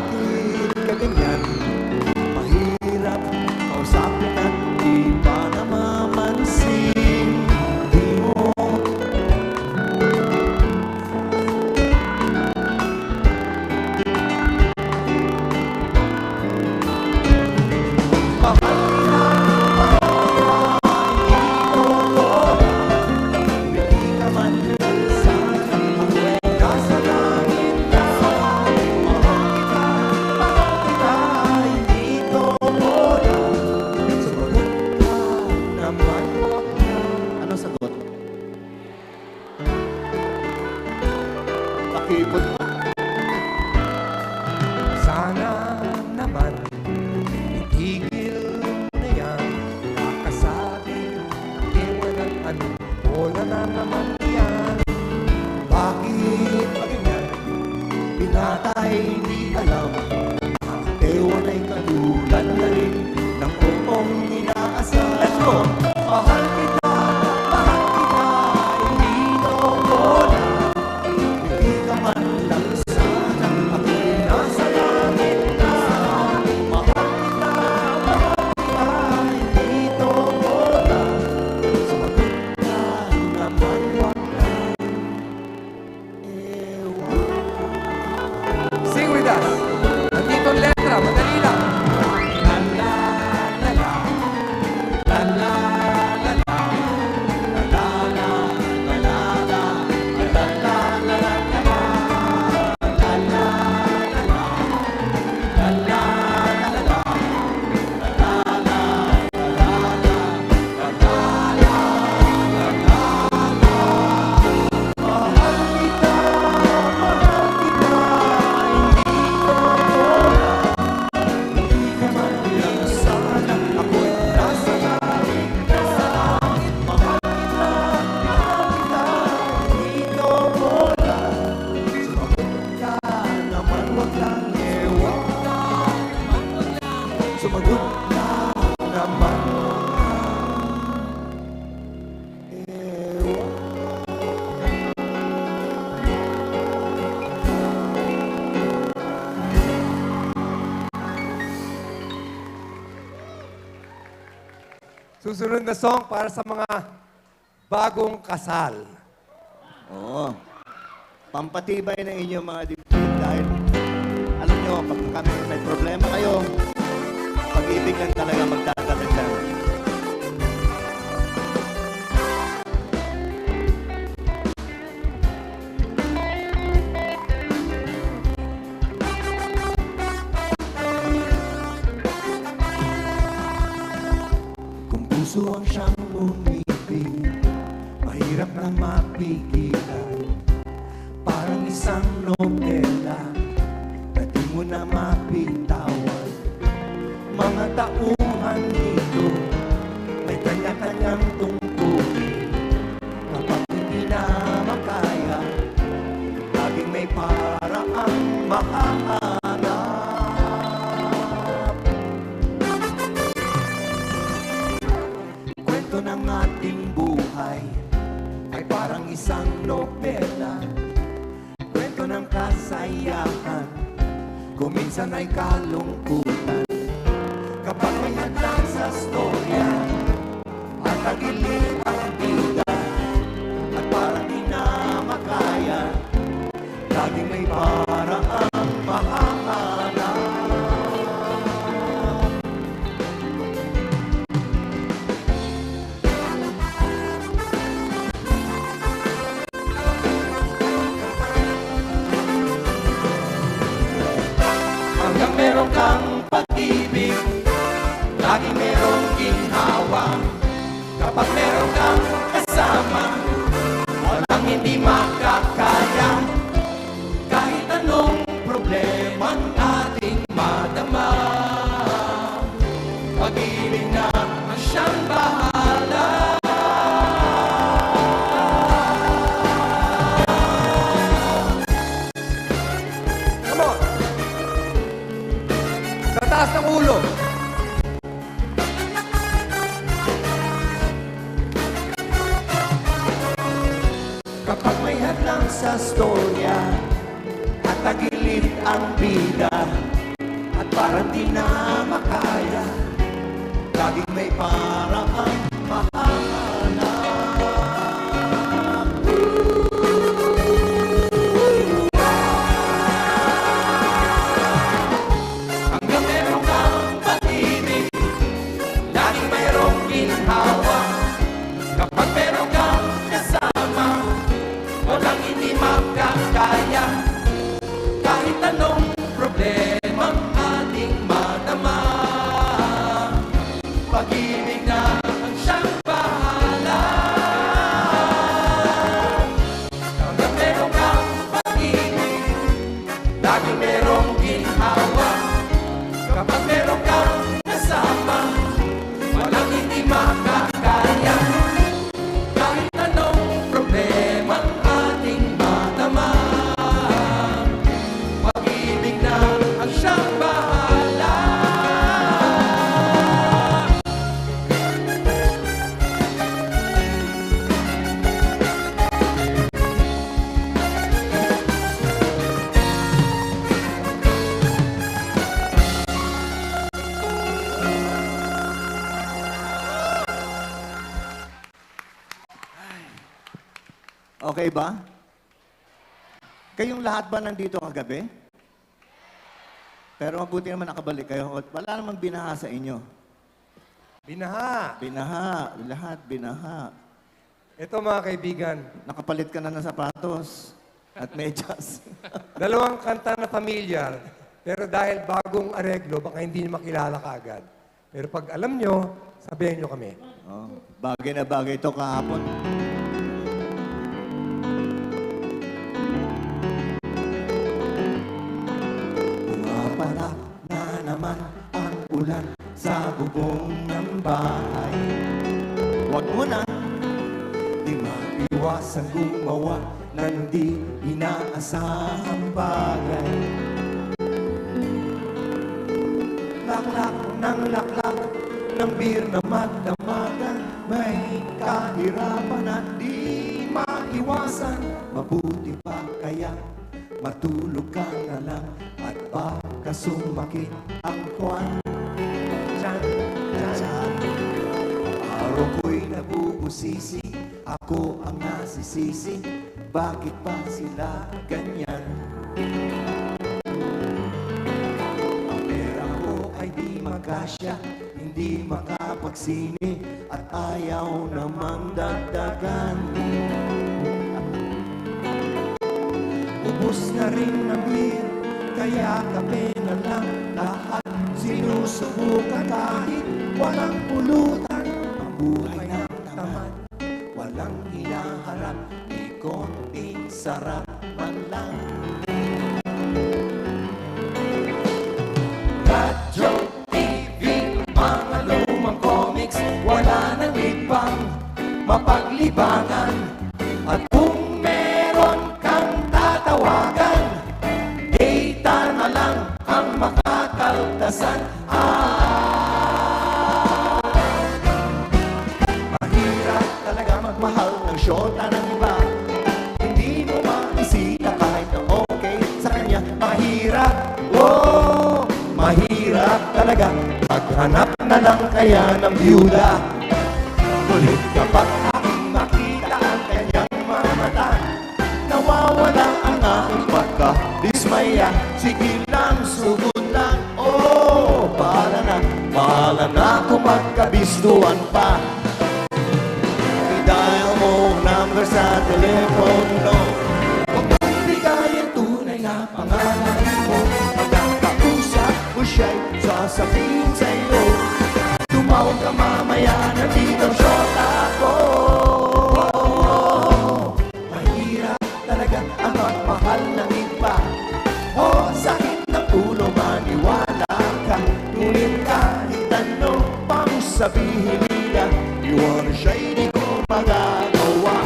S7: sumagot na naman.
S11: Susunod na song para sa mga bagong kasal.
S7: Oo. Pampatibay na inyong mga dibdib dahil alam nyo, pag kami may problema kayo, pag-ibig lang talaga magdadala dyan. Kung puso ang siyang umibig, mahirap na mapigilan. Parang isang nobela na di mo na mapitawan. Mga tauhan dito may kanya-kanyang tungkulin. Kapag hindi na makaya, laging may paraang makahanap. Kwento ng ating buhay ay parang isang nobela. Kwento ng kasayahan, kuminsan ay kalungkutan. Kapag may hadlang sa storya, at tagilid ang bida, at parang di na makaya, laging may paraang makahanap. Hanggang meron kang pag-ibig, laging merong ginhawa. Kapag meron kang kasama, walang hindi makakaya. Kahit anong problema ang ating madama, pag-ibig na ang siyang bahala. Come on! Sa taas ng ulo. Kapag may hadlang sa storya at tagilid ang bida, at parang di na makaya, laging may paraang mahanap. Hanggang meron kang pag-ibig, laging mayroong ginhawa. Kapag meron kang kasama, walang hindi makakaya. Kahit anong problema ang ating madama, pag-ibig na ang siyang bahala. Hanggang meron kang pag-ibig, lagi merong ginhawa. Kapag meron kang kasama, walang hindi makakaya. Kahit anong problema ang ating madama, pag-ibig na ang siyang bahala. Okay ba? Kayong lahat ba nandito kagabi? Pero mabuti naman nakabalik kayo. Wala namang binaha sa inyo.
S11: Binaha.
S7: Binaha. Lahat binaha.
S11: Ito mga kaibigan.
S7: Nakapalit ka na ng sapatos at medyas.
S11: Dalawang kanta na pamilyar, pero dahil bagong areglo, baka hindi nyo makilala kaagad. Pero pag alam nyo, sabihin nyo kami.
S7: Oh, bagay na bagay ito kahapon. Pumapalak na naman ang ulan sa bubong ng bahay. Huwag mo na di maiwasang gumawa ng di inaasahang bagay. laklak ng laklak ng beer na magdamagan. May kahirapan at di maiwasan. Mabuti pa kaya matulog ka na lang at baka sumakit ang kwan. Diyan, diyan. Araw ko'y nabubusisi, ako ang nasisisi. Bakit ba sila ganyan? Ang pera ko ay di magkasya, hindi makapagsini at ayaw namang dagdagan. Ubus na rin ang beer, kaya kape na lang lahat. Sinusubukan kahit walang pulutan. Ang buhay ng tamad, walang hinaharap, di konting sarap man lang. Radyo, TV, mga lumang comics, wala nang ibang mapaglibangan. At kung meron kang tatawagan, data na lang ang makakaltasan. Mahirap talaga magmahal ng syota ng iba. Hindi mo maisita kahit na okay sa kanya. Mahirap, oh, mahirap talaga maghanap na lang kaya ng byuda. Ngunit kapag aking makita ang kanyang mga mata, nawawala ang aking pagka-dismaya. Sige lang, sugod lang, oh, bahala na kung magkabistuan pa. I-dial mo ang number sa telepono. Huwag mong bigay ang tunay na pangalan mo. Pagkakausap mo siya'y sasabihin sa'yo, tumawag ka mamaya, nandito ang syota ko. Mahirap talaga ang magmahal ng iba. O sakit ng ulo, maniwala ka. Ngunit kahit ano pang sabihin nila, iwan siya'y di ko magagawa.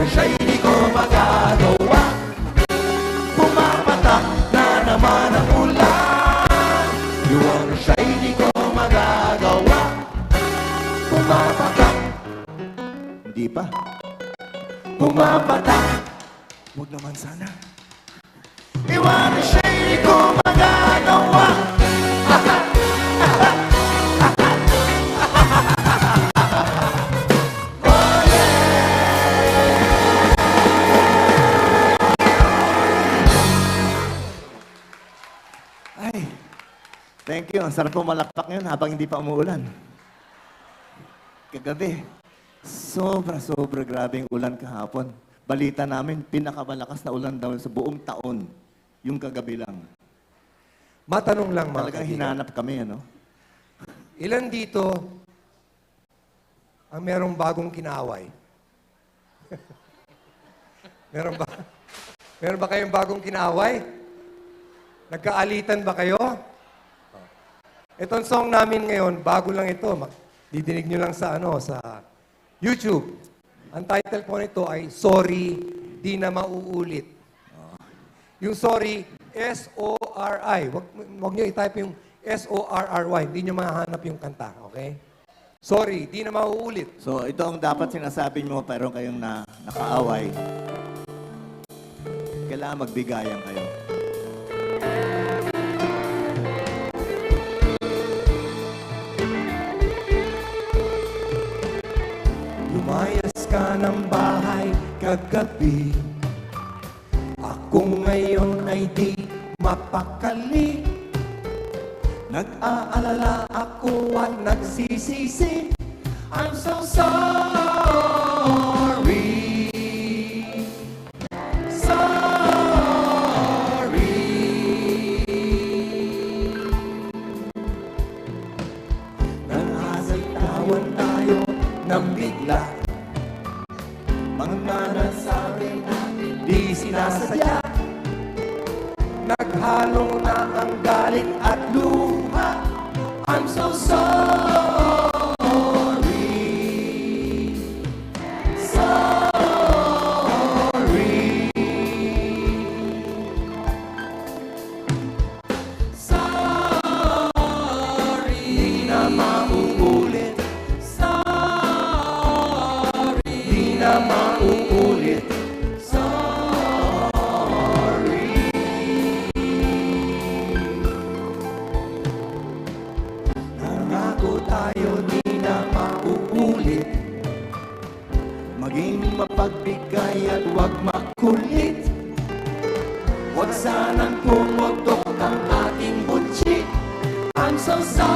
S7: Siya'y di ko magagawa. Pumapatak na naman ang ulan. Yun siya'y di ko magagawa. Pumapatak. Hindi pa. Pumapatak. Huwag naman sana. Iwan siya'y di ko magagawa. Thank you. Ang sarap po malakpak ngayon habang hindi pa umuulan. Kagabi, sobra grabing ulan kahapon. Balita namin, pinakamalakas na ulan daw sa buong taon. Yung kagabi lang.
S11: Matanong lang, mga
S7: Talagang
S11: kaibigan.
S7: hinanap kami, ano?
S11: Ilan dito ang merong bagong kinaaway? Meron ba kayong bagong kinaaway? Nagkaalitan ba kayo? Itong song namin ngayon, bago lang ito. Didinig nyo lang sa YouTube. Ang title po nito ay Sorry, Di Na Mauulit. Yung sorry, S-O-R-I. Huwag nyo i-type yung S-O-R-R-Y. Hindi nyo mahanap yung kanta, okay? Sorry, di na mauulit.
S7: So, ito ang dapat sinasabi mo, pero kayong nakaaway. Kailangan magbigayan kayo.
S11: Lumayas ka ng bahay kagabi. Ako ngayon ay di mapakali. Nag-aalala ako at nagsisisi. I'm so sorry. Sorry. ng bigla. Mga nasabi natin di sinasadya. Naghalo na ang galit at luha. I'm so sorry. Di na mauulit. Di na mauulit. Nangako tayo di na mauulit. Maging mapagbigay at huwag makulit. Huwag sanang pumutok ang ating butsi. I'm so sorry.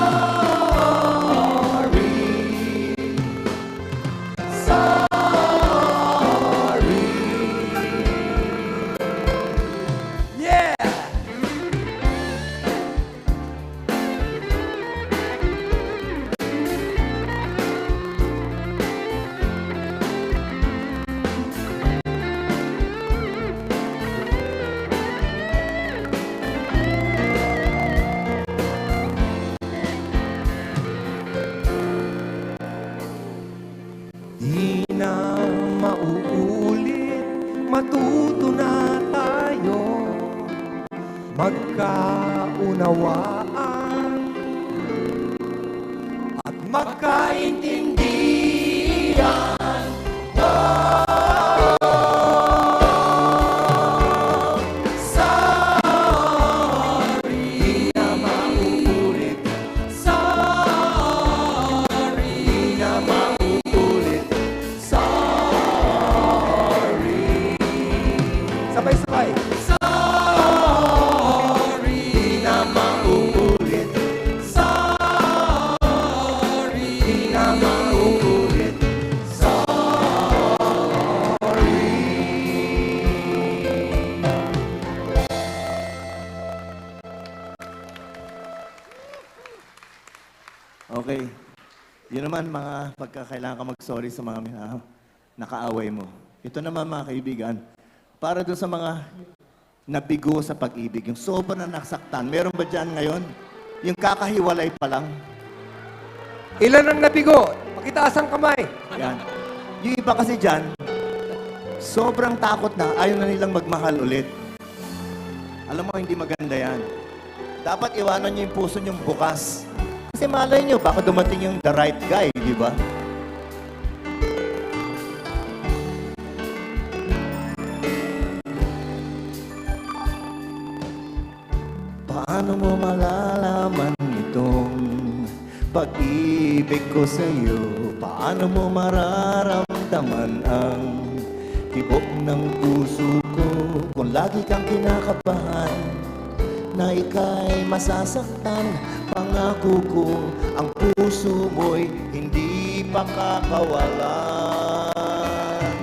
S11: Sorry. Yeah! Di na mauulit, matuto na tayo magkaunawaan at magkaintindihan. Sorry, di na mauulit. Sorry, di na mauulit. Sorry. Sabay-sabay. Sorry, di na mauulit. Sorry, di na mauulit.
S21: Okay. Yun naman mga pagkakailangan ka mag-sorry sa mga nakaaway mo. Ito naman mga kaibigan, para doon sa mga nabigo sa pag-ibig, yung sobrang na nasaktan. Meron ba dyan ngayon? Yung kakahiwalay pa lang.
S11: Ilan ang nabigo? Pakitaas ang kamay.
S21: Yan. Yung iba kasi dyan, sobrang takot na, ayaw na nilang magmahal ulit. Alam mo, hindi maganda yan. Dapat iwanan nyo yung puso nyong bukas. Kasi malay nyo, baka dumating yung the right guy, di ba? Paano mo malalaman itong pag-ibig ko sa'yo? Paano mo mararamdaman ang tibok ng puso ko? Kung lagi kang kinakabahan na ika'y masasaktan, pangako ko ang puso mo'y hindi makakawalan.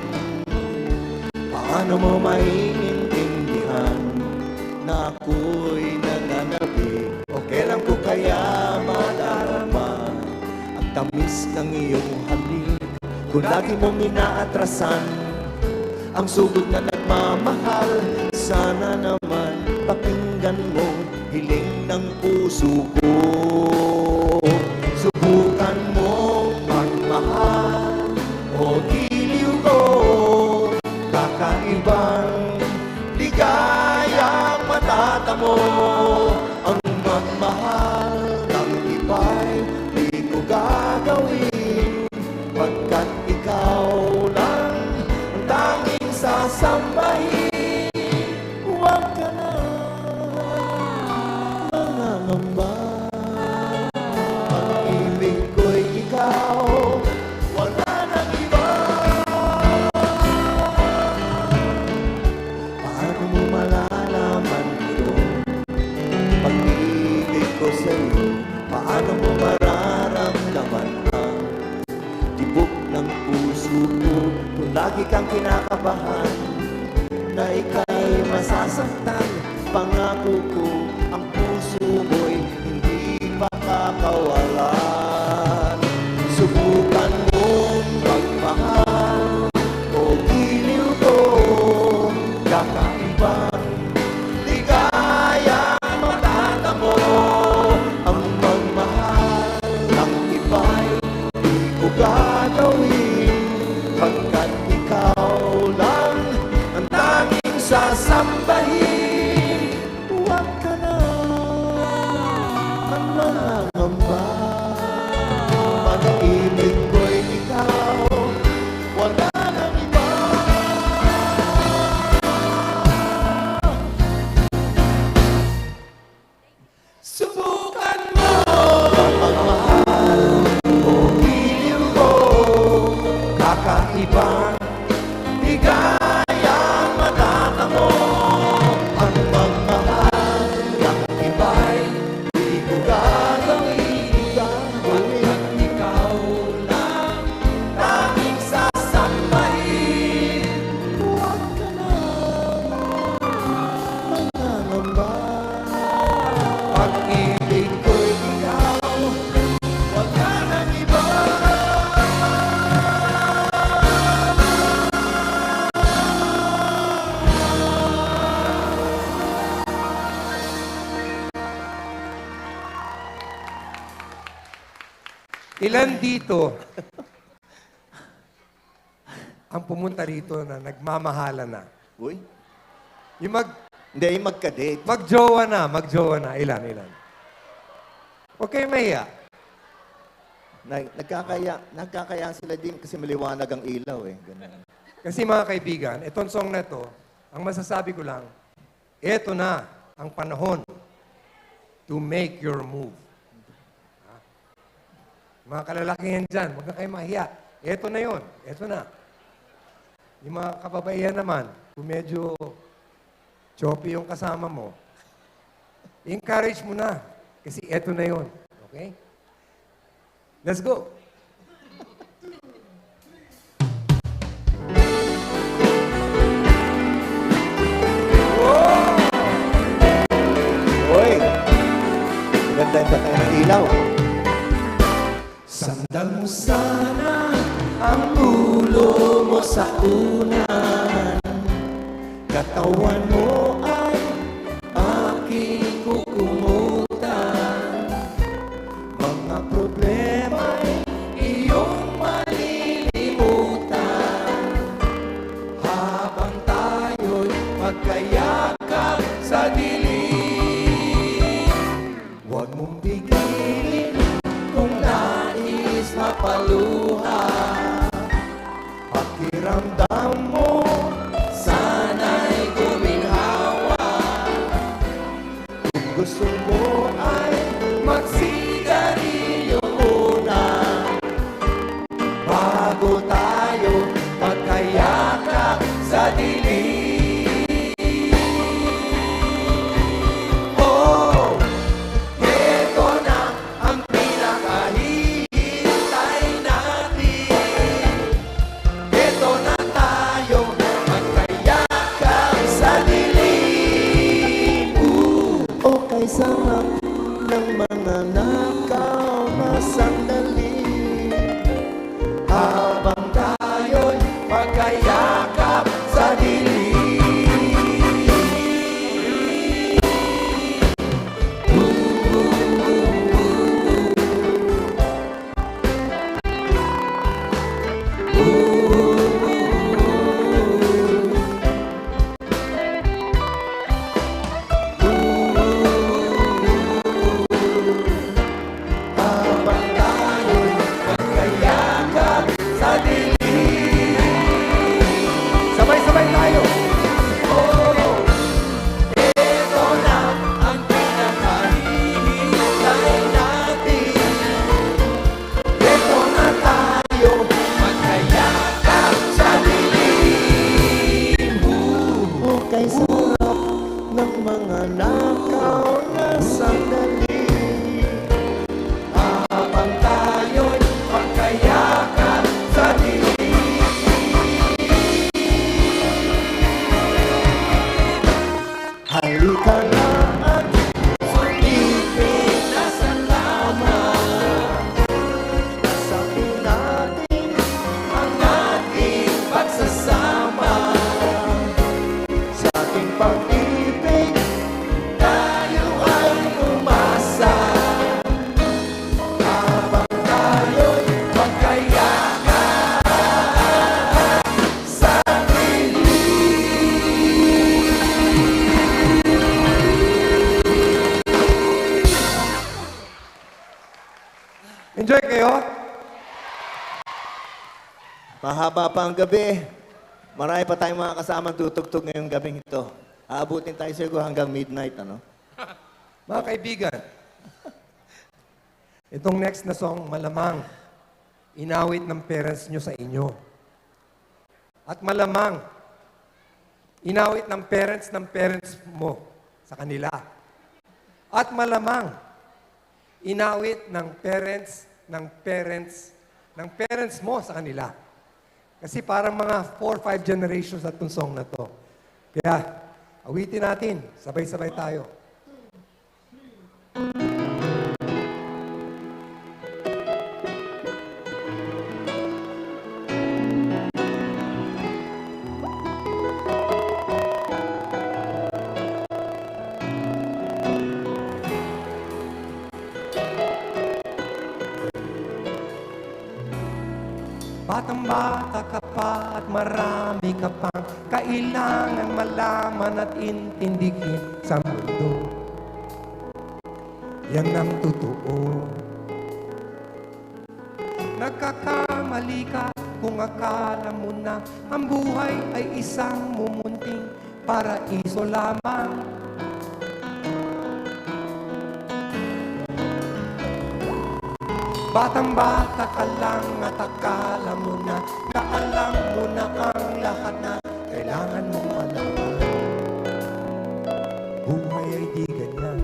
S21: Paano mo maiintindihan na ako'y nananabik? O kailan ko kaya madarama ang tamis ng iyong halik? Kung lagi mong inaatrasan ang sugod na nagmamahal, sana naman pakinggan mo hiling ng puso ko. Subukan mo magmahal o giliw ko, kakaibang ligayang matatamo. Ang magmahal ng iba'y di ko gagawin, pagkat ikaw lang ang tanging sasambahin. Huwag ka na mangangamba, pag-ibig ko'y ikaw, wala nang iba. Paano mo malalaman ito, pag-ibig ko sa'yo? Paano mo mararamdaman ang tibok ng puso ko? Kung lagi kang kinakabahan na ika'y masasaktan, pangako ko ang puso mo'y hindi makakawalan. Subukan mong
S11: Ilan dito ang pumunta rito na nagmamahala na?
S21: Uy,
S11: Yung
S21: hindi, yung magka-date.
S11: magjowa na. Ilan? Huwag kayo mahiya.
S21: Nagkakaya sila din kasi maliwanag ang ilaw eh. Ganun.
S11: Kasi mga kaibigan, itong song na to, ang masasabi ko lang, eto na ang panahon to make your move. Mga kalalakihan dyan, huwag na kayo mahiya. Eto na yon, eto na. Yung mga kababaihan naman, kung medyo choppy yung kasama mo, encourage mo na. Kasi eto na yon. Okay? Let's go.
S21: Uy, maganda yung patay ng ilaw.
S7: Sandal mo sana ang ulo mo sa unan. Katawan mo ay aking kukumutan. Mga problema'y iyong malilimutan. Habang tayo'y magkayakap sa dilim. Huwag mong pigilin kung nais mapaluha. Pakiramdam mo, sana'y guminhawa. Kung gusto mo ay magsigarilyo muna. Bago tayo magkayakap sa dilim. Oh, ito na ang pinakahihintay natin. Ito na tayo magkayakap sa dilim. O kay sarap ng mga nakaw na sandali. Habang tayo'y magkayakap sa dilim. Habang tayo'y magkayakap sa dilim. Sabay-sabay tayo. Oh, ito na ang pinakahihintay natin. Ito na tayo magkayakap sa dilim. Kay sarap ng mga nakaw na sandali. Habang tayo'y magkayakap sa dilim. Halika na at sumipit na salamat. Nasapin natin ang ating pagsasama. Sa ating pag-ibig, tayo ay umasa. Habang tayo'y magkayakap sa dilim.
S11: Enjoy kayo?
S21: Mahaba pa ang gabi. Marami pa tayong mga kasamang tutugtog ngayong gabing ito. Aabutin tayo siguro hanggang midnight, ano?
S11: Mga kaibigan, itong next na song, malamang, inawit ng parents nyo sa inyo. At malamang, inawit ng parents mo sa kanila. At malamang, inawit ng parents mo sa kanila. Kasi parang mga 4-5 generations at itong song na to. Kaya, awitin natin. Sabay-sabay tayo. Batang-bata ka pa at marami ka pang kailangan malaman at intindihin sa mundo. Yan ang totoo. Nagkakamali ka kung akala mo na ang buhay ay isang mumunting paraiso lamang. Batang-bata ka lang at akala mo na alam mo na ang lahat na kailangan mong malaman. Buhay ay di ganyan.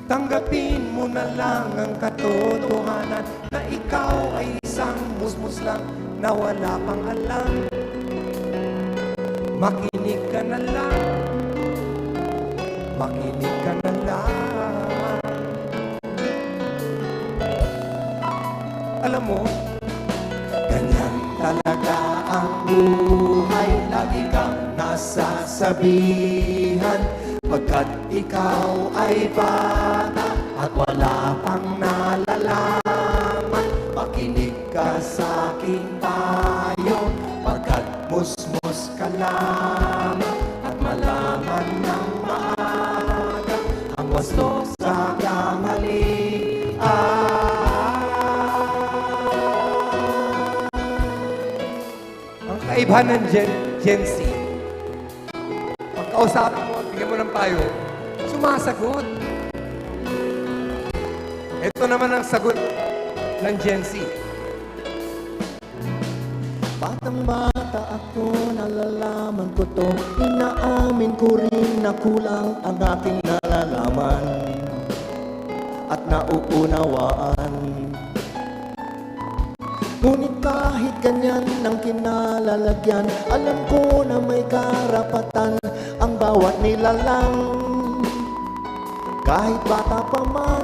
S11: Tanggapin mo na lang ang katotohanan na ikaw ay isang musmus lang na wala pang alam. Makinig ka na lang. Makinig ka na lang. Alam mo, ganyan talaga ang buhay. Lagi kang nasasabihan pagkat ikaw ay bata at wala pang nalalaman. Makinig ka sa aking payo pagkat musmus ka lamang at malaman ng maaga ang wasto sa kamalian. Kaibahan ng Gen Z. Pagkausapin mo, bigyan mo ng payo, sumasagot. Ito naman ang sagot ng Gen Z.
S21: Batang-bata ako, nalalaman ko to. Inaamin ko rin na kulang ang aking nalalaman at nauunawaan. Ngunit kahit ganyan ang kinalalagyan, alam ko na may karapatan ang bawat nilalang. Kahit bata pa man,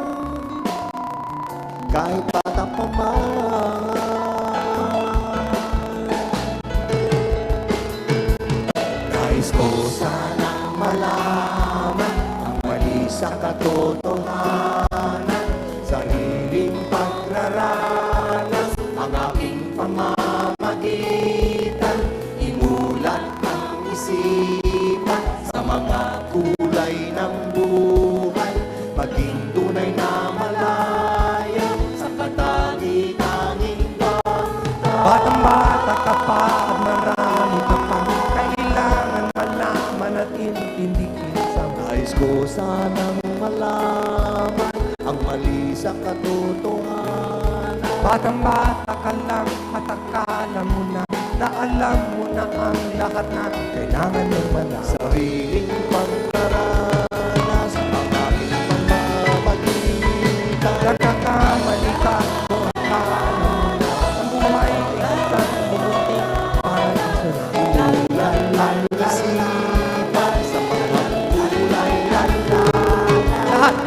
S21: kahit bata pa man. Nais ko sanang malaman ang mali sa katotohanan, sariling pagraranas, ang aking pamamagitan, imulat ang isipan sa mga kulay ng buhay, maging tunay na malaya sa katangi-tanging bata.
S11: Batang-bata ka pa at marami ka pang kailangan malaman at intindihin sa
S21: Nais ko sanang malaman ang mali sa katotohanan.
S11: Batang-bata ka lang at akala mo na alam mo na ang lahat na kailangan mong malaman.
S21: Sariling pagkaranas, ang aking pamamagitan.
S11: Nagkakamali ka kung akala mo na ang buhay ay isang mumunting paraiso lamang.
S21: Inulan ang isipan sa mga kulay lahat.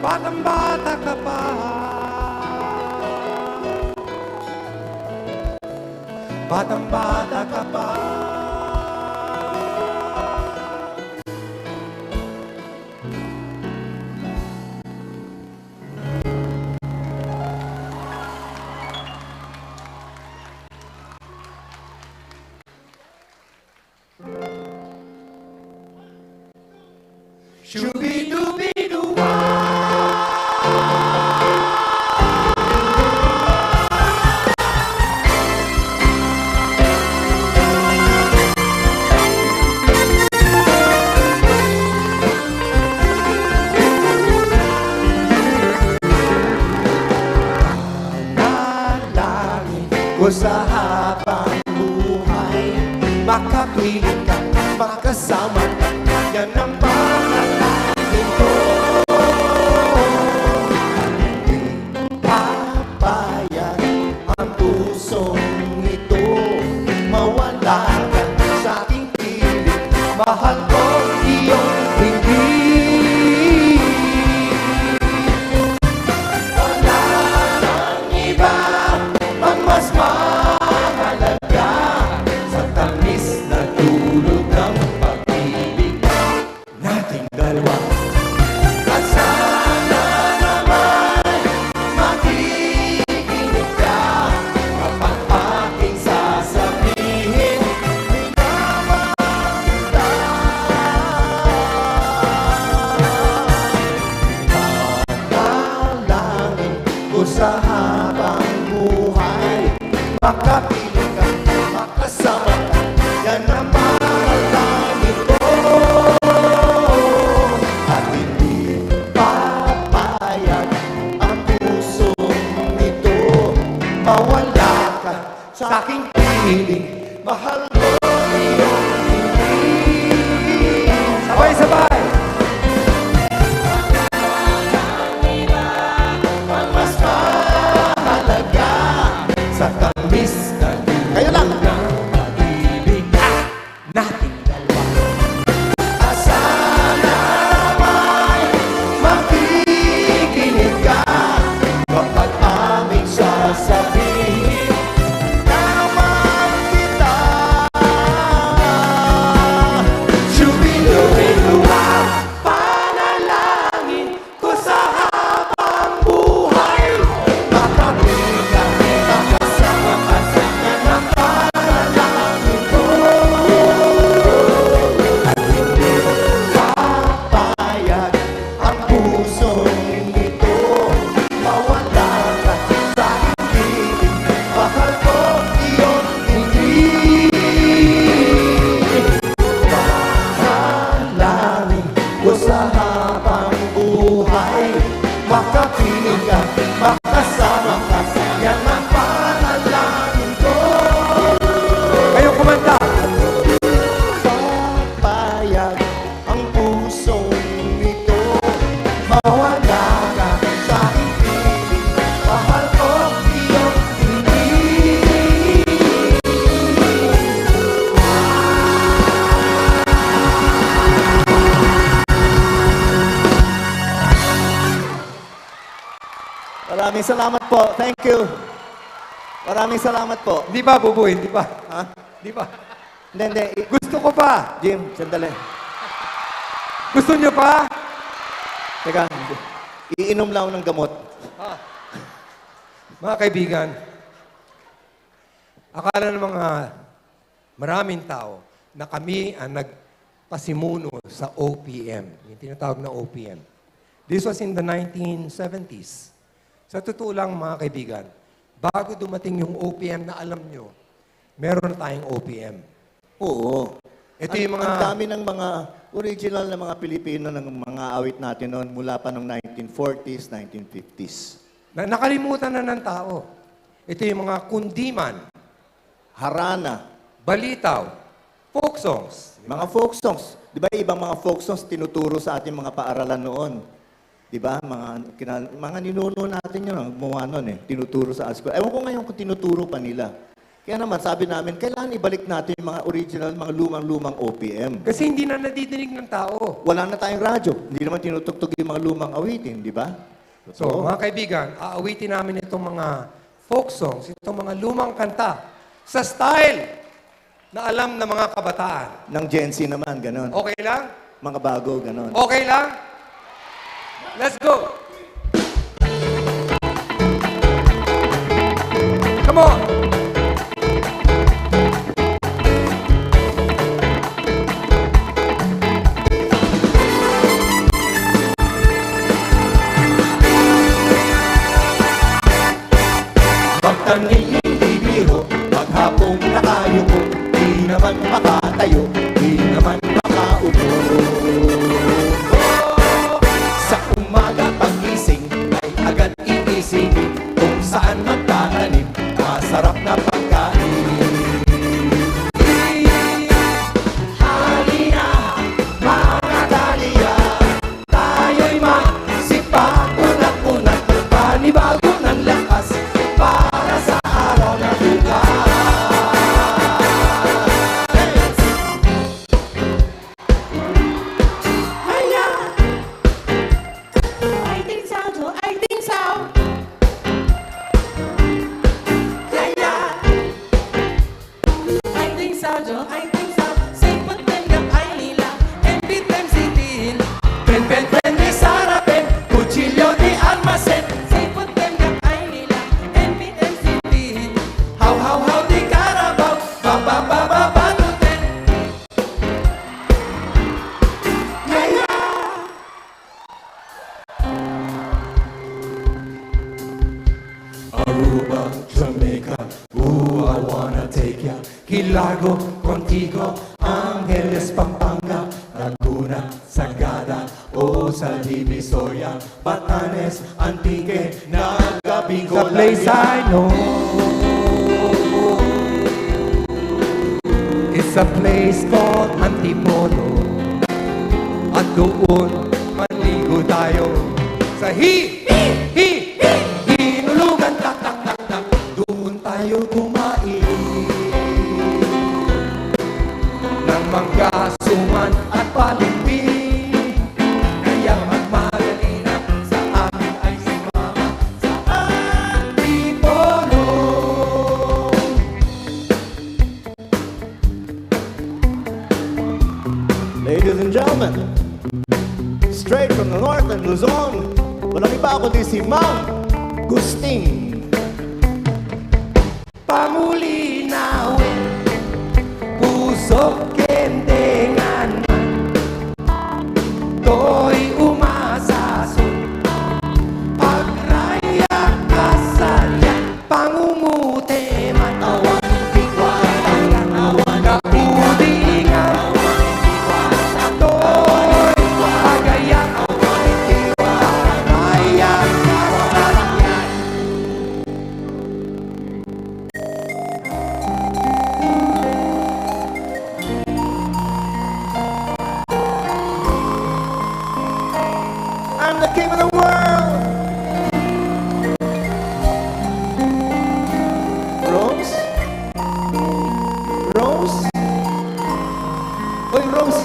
S11: Batang-bata ka pa, batang-bata ka pa.
S21: Ko sa habang buhay, makapiling ka, makasama ka, yan ang panalangin ko. Hindi papayag ang pusong ito, mawala ka sa aking piling, mahal ko iyong hindi. sa habang buhay. Makapiling ka, makasama ka, yan ang panalangin ko. At hindi papayag ang pusong ito. Mawala ka sa aking piling, mahal ko iyong hindi. Sabay-sabay! Ang mas mahalaga sa tamis na kayo lang ng pag-ibig nating dalawa. Sana may makikinig ka kapag aming sasabihin naman kita. Shubilubiluwa, panalangin ko sa habang buhay. Makapiling ka, makasama ka sa yan ang panalangin ko. At hindi papayag ang pusong ito. Mawala ka sa piling, mahal ko iyong hindi. Panalangin ko sa habang buhay. Makapiling ka, makasama ka sa yan ang panalangin ko. Kayo kumanta. Papayag ang pusong ito. Mawala ka sa piling, mahal ko iyong hindi. Maraming salamat po. Thank you. Maraming salamat po.
S11: Di ba, Buboy? Di ba?
S21: Ha?
S11: Di ba?
S21: Hindi.
S11: Gusto ko pa.
S21: Jim, sandali.
S11: Gusto nyo pa?
S21: Teka, iinom lang ako ng gamot.
S11: Mga kaibigan, akala ng mga maraming tao na kami ang nagpasimuno sa OPM, yung tinatawag na OPM. This was in the 1970s. Sa totoo lang, mga kaibigan, bago dumating yung OPM na alam nyo, meron na tayong OPM.
S21: Oo.
S11: Ito yung mga...
S21: Ang dami ng mga original na mga Pilipino ng mga awit natin noon mula pa noong 1940s, 1950s.
S11: nakalimutan na ng tao. Ito yung mga kundiman,
S21: Harana,
S11: balitaw, folk songs.
S21: mga folk songs. Di ba ibang mga folk songs tinuturo sa ating mga paaralan noon? Di ba? Mga ninuno natin yun, gumawa noon eh. Tinuturo sa school. Ewan ko ngayon kung tinuturo pa nila. Kaya naman, sabi namin, kailangan ibalik natin yung mga original, mga lumang-lumang OPM.
S11: Kasi hindi na nadidinig ng tao.
S21: Wala na tayong radyo. Hindi naman tinutugtog yung mga lumang awitin, di ba?
S11: So, mga kaibigan, aawitin namin itong mga folk songs, itong mga lumang kanta, sa style na alam ng mga kabataan.
S21: Ng Gen Z naman, ganon.
S11: Okay lang?
S21: Mga bago, ganon.
S11: Okay lang? Let's go! Come on!
S21: Pagtanim hindi biro, maghapong nakayuko, di naman makatayo, di naman makaupo. Sa umaga pagising, ay agad iisipin kung saan magtatanim, masarap na
S11: Antioquia, Quilago, Contigo, Angeles, Pampanga, Laguna, Sagada, o sa Divisoria, Batanes, Antique, Naga, Bingo, the place I know. It's a place called Antipolo. At doon, maligo tayo sa hinulugan, tak, tak, tak, tak. Doon tayo kumain ng mangga, suman at palimping. Kaya magmadali na sa amin ay sumama sa Antipolo.
S21: Ladies and gentlemen, straight from the north and Luzon, walang iba kundi si Mang Gusting.
S11: Pamulinawin, pusok kendengan, to'y umasasun, pagraya kasaya, pangungute, matawan, tikwatan, kapudingan, to'y pagayak, raya kasaya.
S21: I'm the king of the world. Rose? Rose? Uy, Rose!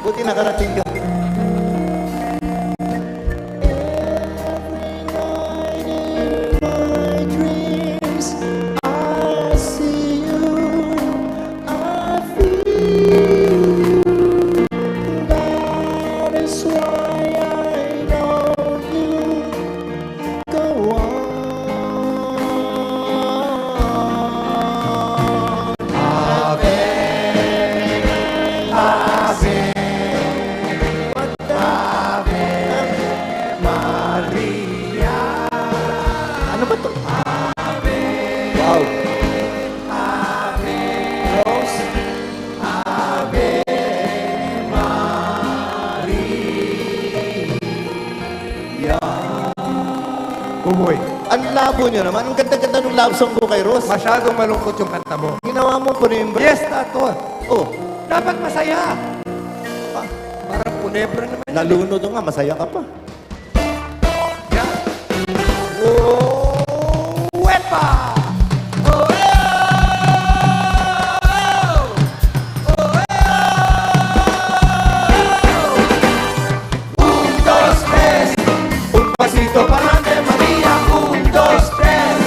S21: Buti nakarating ka. Ano ba to? Wow. Rose. Maria.
S11: Buboy.
S21: Ang labo nyo naman. Ang ganda-ganda ng love song ko kay Rose.
S11: Masyadong malungkot yung kanta mo.
S21: Ginawa mo po rin.
S11: Yes, Tato.
S21: Oh.
S11: Dapat masaya. Parang punebra naman.
S21: Nalunod nga. Masaya ka pa.
S11: Wepa! Un, dos, tres. Un pasito para adelante, María. Un, dos, tres.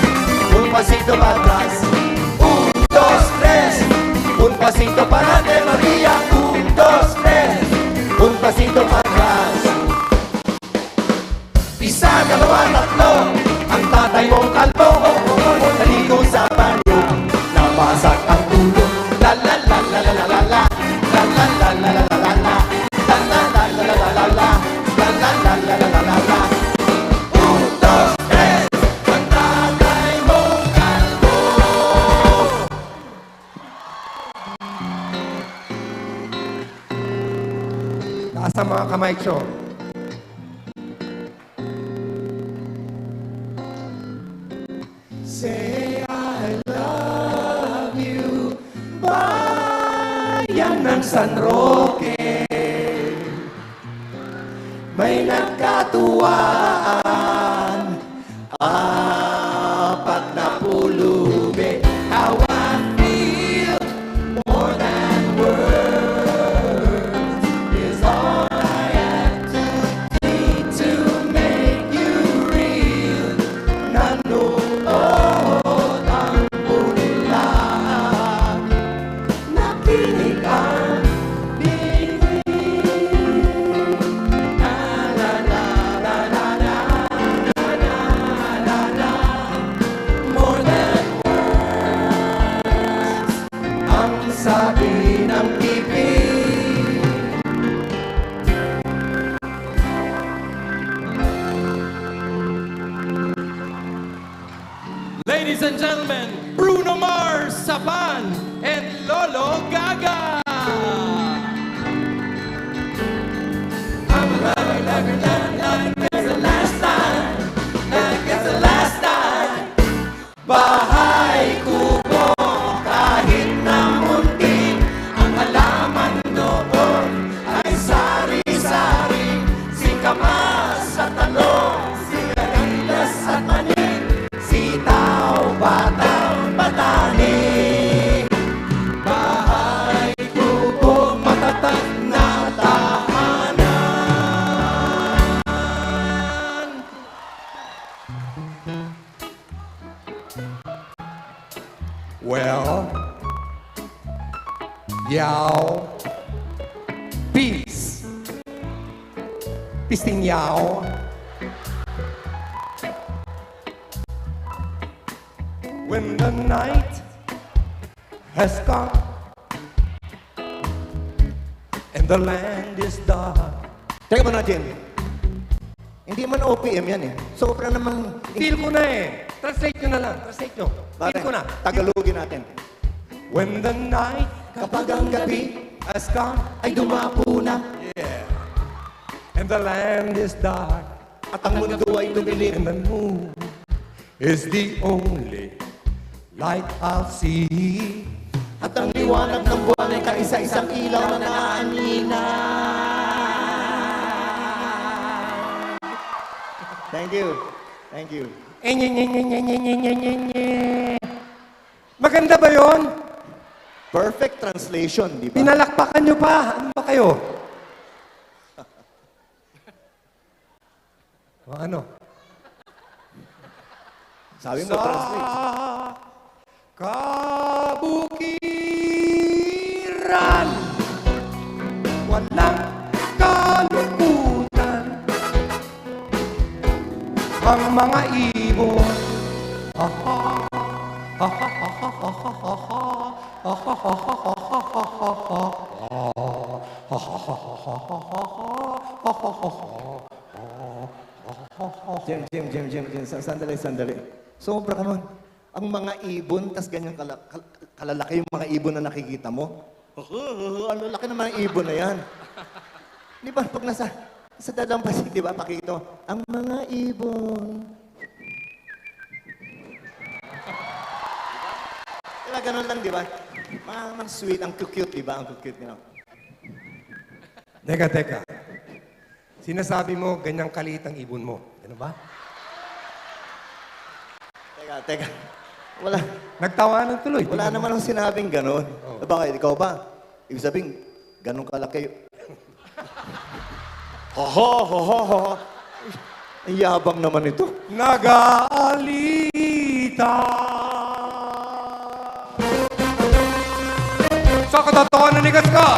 S11: Un pasito para atrás. Un, dos, tres. Un pasito para adelante, María. Un, dos, tres. Un pasito para atrás. Isa, dalawa, tatlo. Ang tatay mong kalbo, naligo sa banyo, nabasag ang ulo. La la la la la la la la, la la la la la la la la, la la la la la la la la, la la la la la la la la. Un, dos, tres, ang tatay mong kalbo. Taas ang mga kamay ko. Say I love you, bayan ng San Roque. May nagkatuwaan, apat na pulubi. How I feel more than words is all I have to need to make you real. Nanonood ang bulan, nakinig ang bibig. La la la la la la, la la la la. More than words, ang sabi ng bibig.
S8: Ladies and gentlemen, Bruno Mars! Sapan and Lolo Gaga.
S7: Bahay kubo kahit na munti ang halaman doon ay sari-sari, si kamas at talong, si karilas at manin, sitaw, batang, batani. Bahay kubo matatag na tahanan.
S11: Well, yaw, peace, pisting yaw. When the night has come and the land is dark.
S21: Teka muna, Jen. Hindi man OPM yan eh. Sobra namang...
S11: Feel ko na eh. Translate nyo na lang. Translate nyo. Feel ko na.
S21: Tagalogin natin.
S11: When the night,
S21: Kapag ang gabi
S11: has come,
S21: ay dumapo na
S11: yeah, and the land is dark,
S21: at ang mundo ay tumilim,
S11: and the moon is the only light I'll see.
S21: at ang liwanag ng buwan ay kaisa-isang ilaw na naaanina. Thank you. Thank you.
S11: Maganda ba yon?
S21: Perfect translation, di ba?
S11: Pinalakpakan nyo pa. Ano ba kayo? O ano?
S21: Sabi mo, translate.
S11: Kabukiran, walang kalungkutan, ang mga ibon.
S21: Jim, sandali. Sobra ka nun. Ang mga ibon, tas ganyan kalalaki yung mga ibon na nakikita mo. Ang lalaki ng mga ibon na yan. Di ba, pag nasa dalampasig, di ba, pakito, ang mga ibon. Di ba, ganun lang, di ba? Mga sweet, ang cute, di ba? Ang cute nila.
S11: Teka. Sinasabi mo, ganyang kaliit ang ibon mo. Ano ba?
S21: Teka. Wala.
S11: Nagtawanan tuloy.
S21: Wala naman ang sinabing ganun. Bakit? Ikaw ba? Ibig sabihin, ganun kalaki. Ho. Ang yabang naman ito.
S11: Nag-aalita sa katotohanan ni Gaska.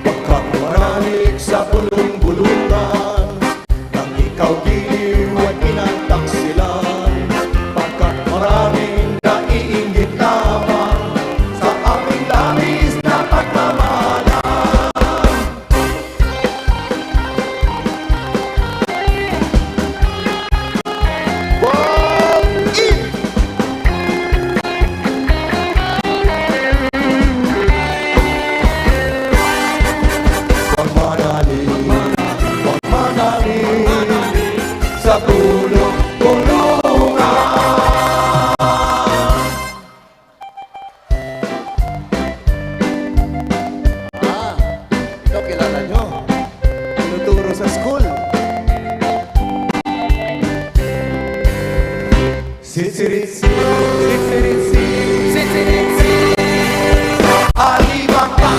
S21: Pagkamaranig sa bulong-bulungan, nang ikaw giliw ay pinagtaksilan. Pagkat maraming naiinggit lamang sa aming labis na pagmamahalan. Boom-in! Pagmanalig sa tulong-tulungan. Ito kilala nyo. Tinuturo sa school. Sitsiritsi, alibang ka.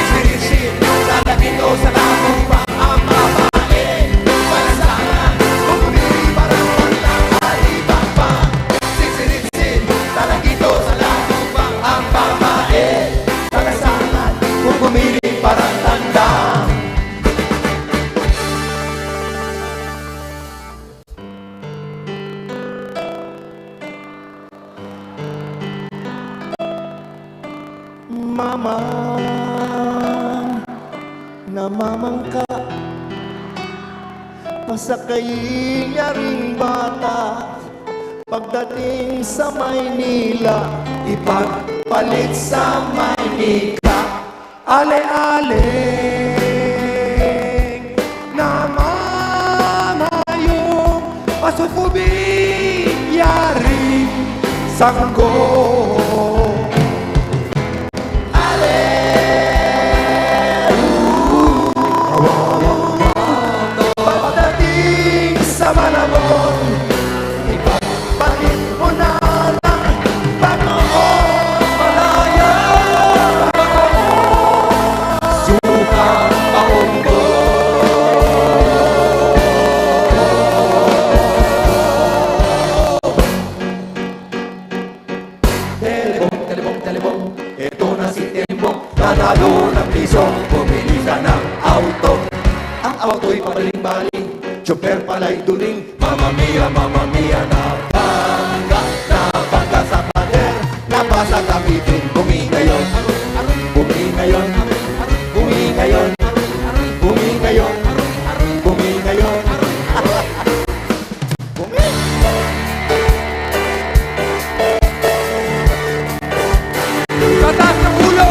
S21: Sitsiritsi, lalagin ko sa labong pa ang babae. Malasangan, bumili parang pantang alibang pa. Sitsiritsi, lalagin ko sa labong pa ang babae. Malasangan, bumili parang tandang. Mama, namamangka masakay yaring bata. Pagdating sa Maynila, ipagpalit sa Maynila. Ale-aling namamayong masukubing yaring sanggo. Pagdating sa Malabon, ipagpalit mo na lang Panginoon malaya. Sukang paunggo. Telebong, ito na si Tembong, nanalo ng piso, bumili ka ng auto. Ang auto'y pabaling-baling, tsuper pala'y duling. Mamma mia, nabangga sa pader. Nabasa kapitin, bumingayon, bumingayon, bumingayon, bumingayon, bumingayon.
S11: Tatas ng ulo!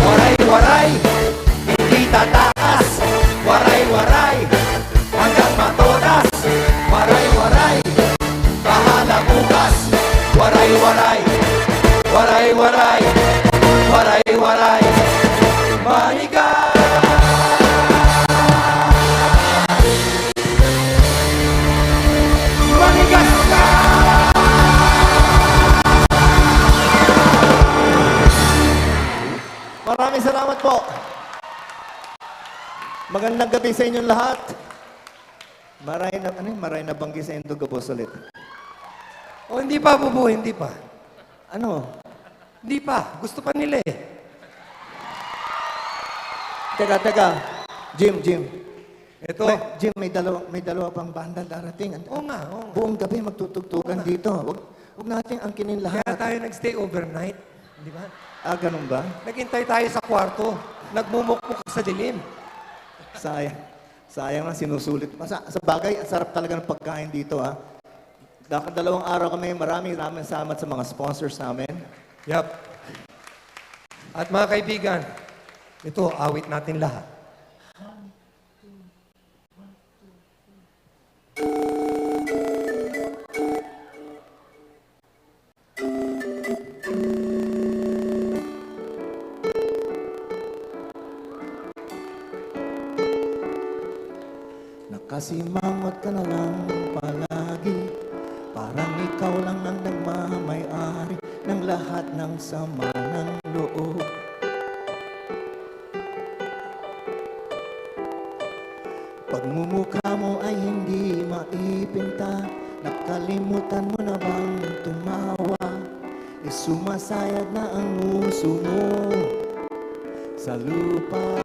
S11: Waray-waray, hindi tataas. Waray-waray, hanggang matodas. Waray-waray, bahala bukas. Waray-waray, waray-waray, waray-waray, manigas. Manigas ka! Maraming salamat po. Magandang gabi sa inyong lahat. Maray na banggi sa inyong gabos ulit. O hindi pa, Bubu, hindi pa.
S21: Ano?
S11: Hindi pa. Gusto pa nila eh.
S21: Teka. Jim.
S11: Ito.
S21: Jim, may dalawa pang banda darating.
S11: Oo nga, oo nga.
S21: Buong gabi magtutugtugan dito. Wag natin angkinin lahat.
S11: Kaya tayo nagstay overnight. Di ba?
S21: Ah, ganun ba?
S11: Naghintay tayo sa kwarto. Nagmumukmuk sa dilim.
S21: Sayang na sinusulit. Sa bagay, ang sarap talaga ng pagkain dito, ha? Dalawang araw kami, maraming salamat sa mga sponsors namin.
S11: Yup. At mga kaibigan, ito, awit natin lahat.
S21: Nakasimangot ka na lang palagi, parang ikaw lang ang nagmamay-ari ng lahat ng sama ng loob. Pagmumukha mo ay hindi maipinta, nakalimutan mo na bang tumawa? Sumasayad na ang nguso mo sa lupa.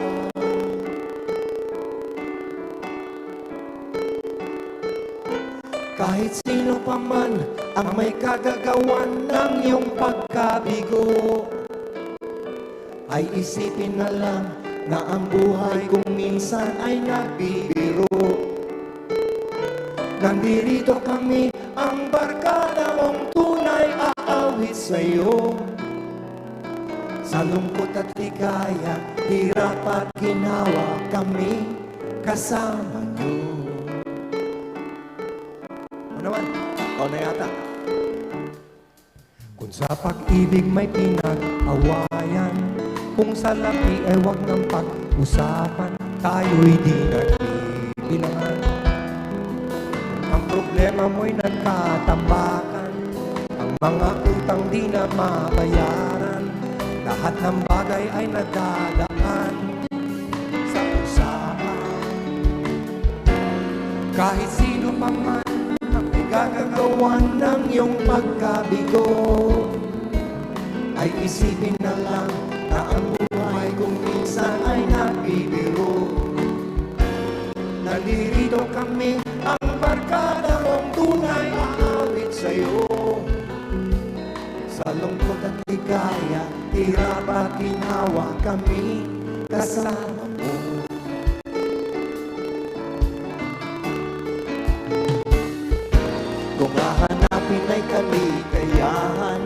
S21: Kahit sino pa man ang may kagagawan ng iyong pagkabigo, ay isipin na lang na ang buhay kung minsan ay nagbibiro. Nandirito kami, ang barkada mong tunay aawit sa'yo. Sa lungkot at ligaya, hirap at ginawa kami kasama niyo. Naman. Ikaw na yata.
S11: Kung sa pag-ibig may pinag-awayan, kung sa lapi ay wag ng pag-usapan, tayo'y di nagbibilangan. Ang problema mo'y nagkatambakan, ang mga utang di na mabayaran, lahat ng bagay ay nadadaan sa usapan. Kahit sino pa man gagagawan ng iyong pagkabigo, ay isipin na lang na ang buhay kung minsan
S21: lungkot at ligaya, hirap at ginawa kami kasama mo. Kung hahanapin ay kaligayahan,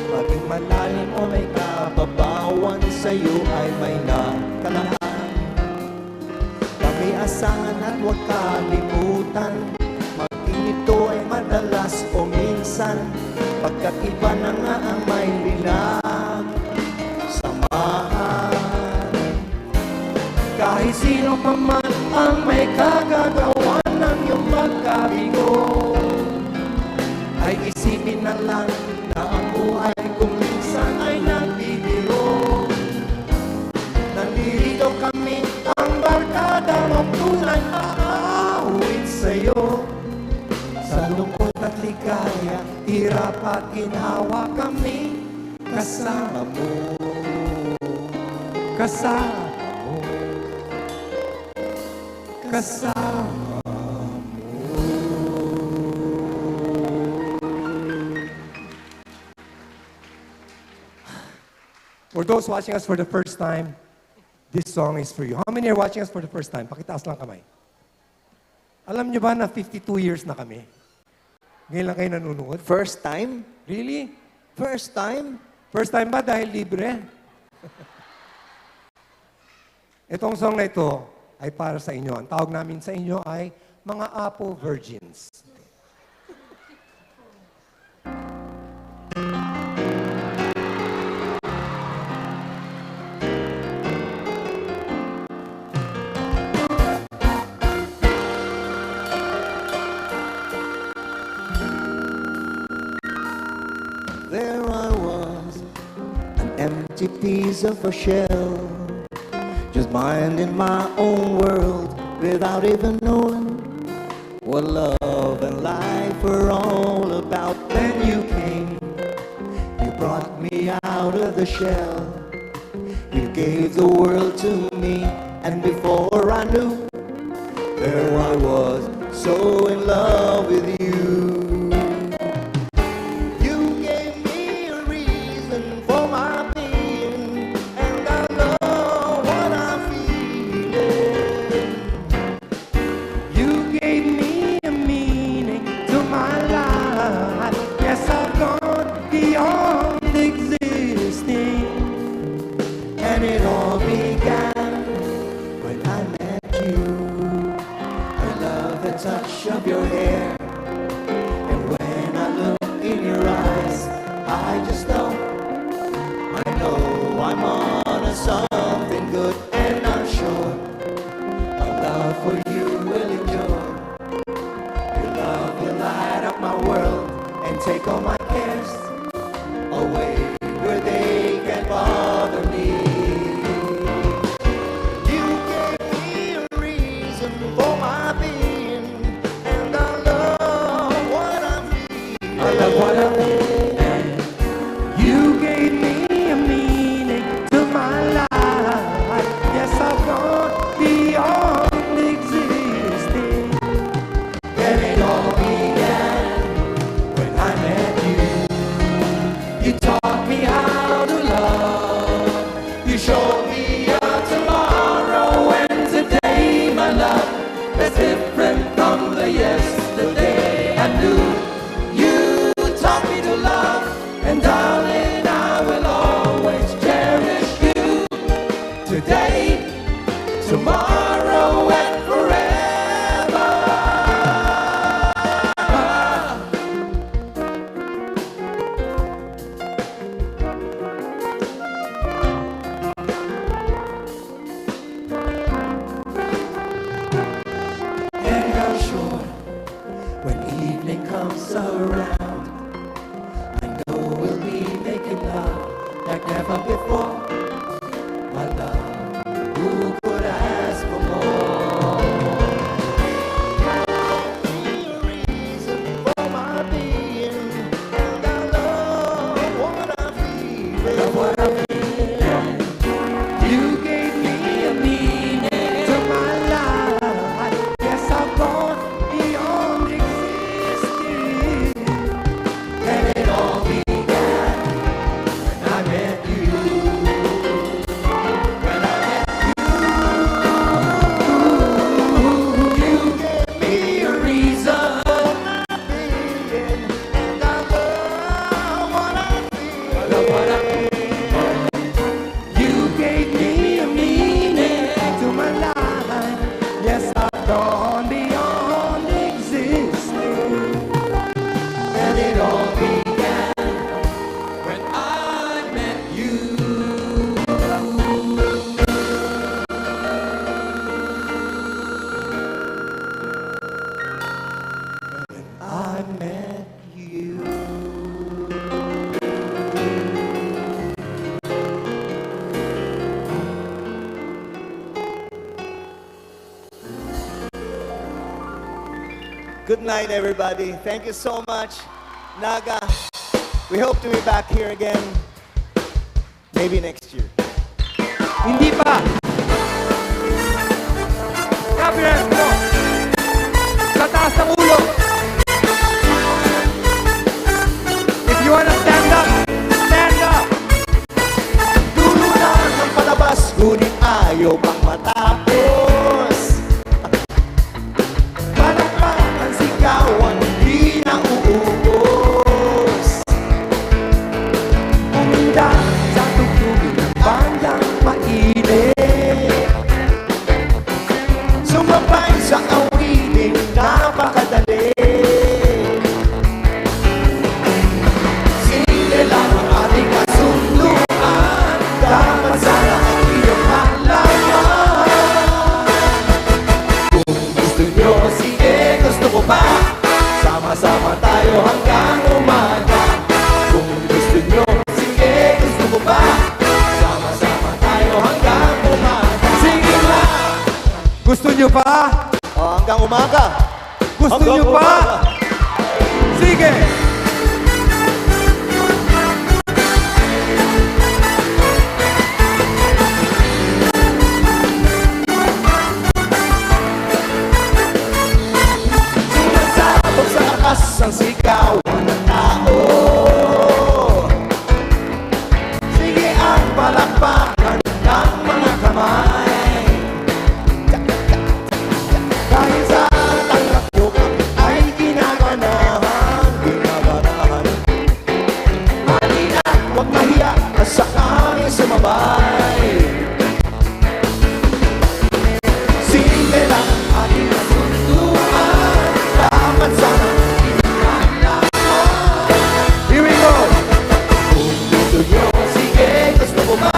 S21: maging malalim o may kababawan, sa'yo ay may nakalaan. Kami asahan at huwag kalimutan, maging ito ay madalas o minsan, pagkat iba na nga ang may samahan. Kahit sino pa man ang may kagagawa ng iyong magkabigo, ay isipin na lang na ang buhay kung minsan ay nagbibiro. Nandito kami ang barkada mong tunay aawit sa'yo. Sa lungkot at ligaya, hirap at ginhawa kami kasama mo. Kasama mo. Kasama. For those watching us for the first time, this song is for you. How many are watching us for the first time? Pakitaas lang kamay. Alam niyo ba na 52 years na kami? Ngayon lang kayo nanonood?
S17: First time?
S21: Really?
S17: First time?
S21: First time ba dahil libre? Itong song na ito ay para sa inyo. Ang tawag namin sa inyo ay mga Apo Virgins. There I was, an empty piece of a shell, just minding my own world without even knowing what love and life were all about. Then you came, you brought me out of the shell, you gave the world to me, and before I knew, there I was, so in love with you. Touch of your hair, and when I look in your eyes, I just know I'm on to something good, and I'm sure a love for you will endure. Your love will light up my world and take all my cares away where they can bother me. You gave me a reason for my being. You gave me a meaning to my life. Yes, I've gone beyond existing. And it all began when I met you. You taught me how to love. You showed me a tomorrow, and today, my love, is different from the yesterday I knew. And darling, I will always cherish you. Today, tomorrow, and forever. And I'm sure when evening comes around, we'll be
S7: You gave me a meaning to my life. Yes, I've gone beyond existing. And it all began when I met you. I met you.
S17: Good night, everybody. Thank you so much, Naga. We hope to be back here again, maybe next year.
S11: Hindi pa! Gabriel, mo! Sa taas ng ulo! If you wanna stand up, stand up!
S17: Dulo na ng palabas, ngunit ayaw pang matapos. Palakpakan, sigawan, di na uubos.
S7: Uminda sa tugtugin ng bandang mainit.
S17: Sumabay sa awiting napakadali. Sine lang ang ating kasunduan, dapat sana ang iyong malaman. Kung gusto nyo, sige, gusto ko pa, sama-sama tayo hanggang umaga. Kung gusto nyo, sige, gusto ko pa, sama-sama tayo hanggang umaga. Sige na!
S11: Gusto nyo pa?
S17: Hanggang umaga.
S11: Gusto
S17: Hanggang
S11: nyo pa?
S17: umaga.
S11: Sige!
S17: Sinasabog sa lakas ang sigawan ng tao. Sige ang palakpakan ng mga kamay. Dahil sa tanggap nyo kami ay ginaganahan, ginaganahan. Halina, huwag mahiya, sa kami sumabay. Sige lang ang ating kasunduan, dapat sana
S11: Here we go!
S17: kung gusto nyo, sige, gusto ko ba?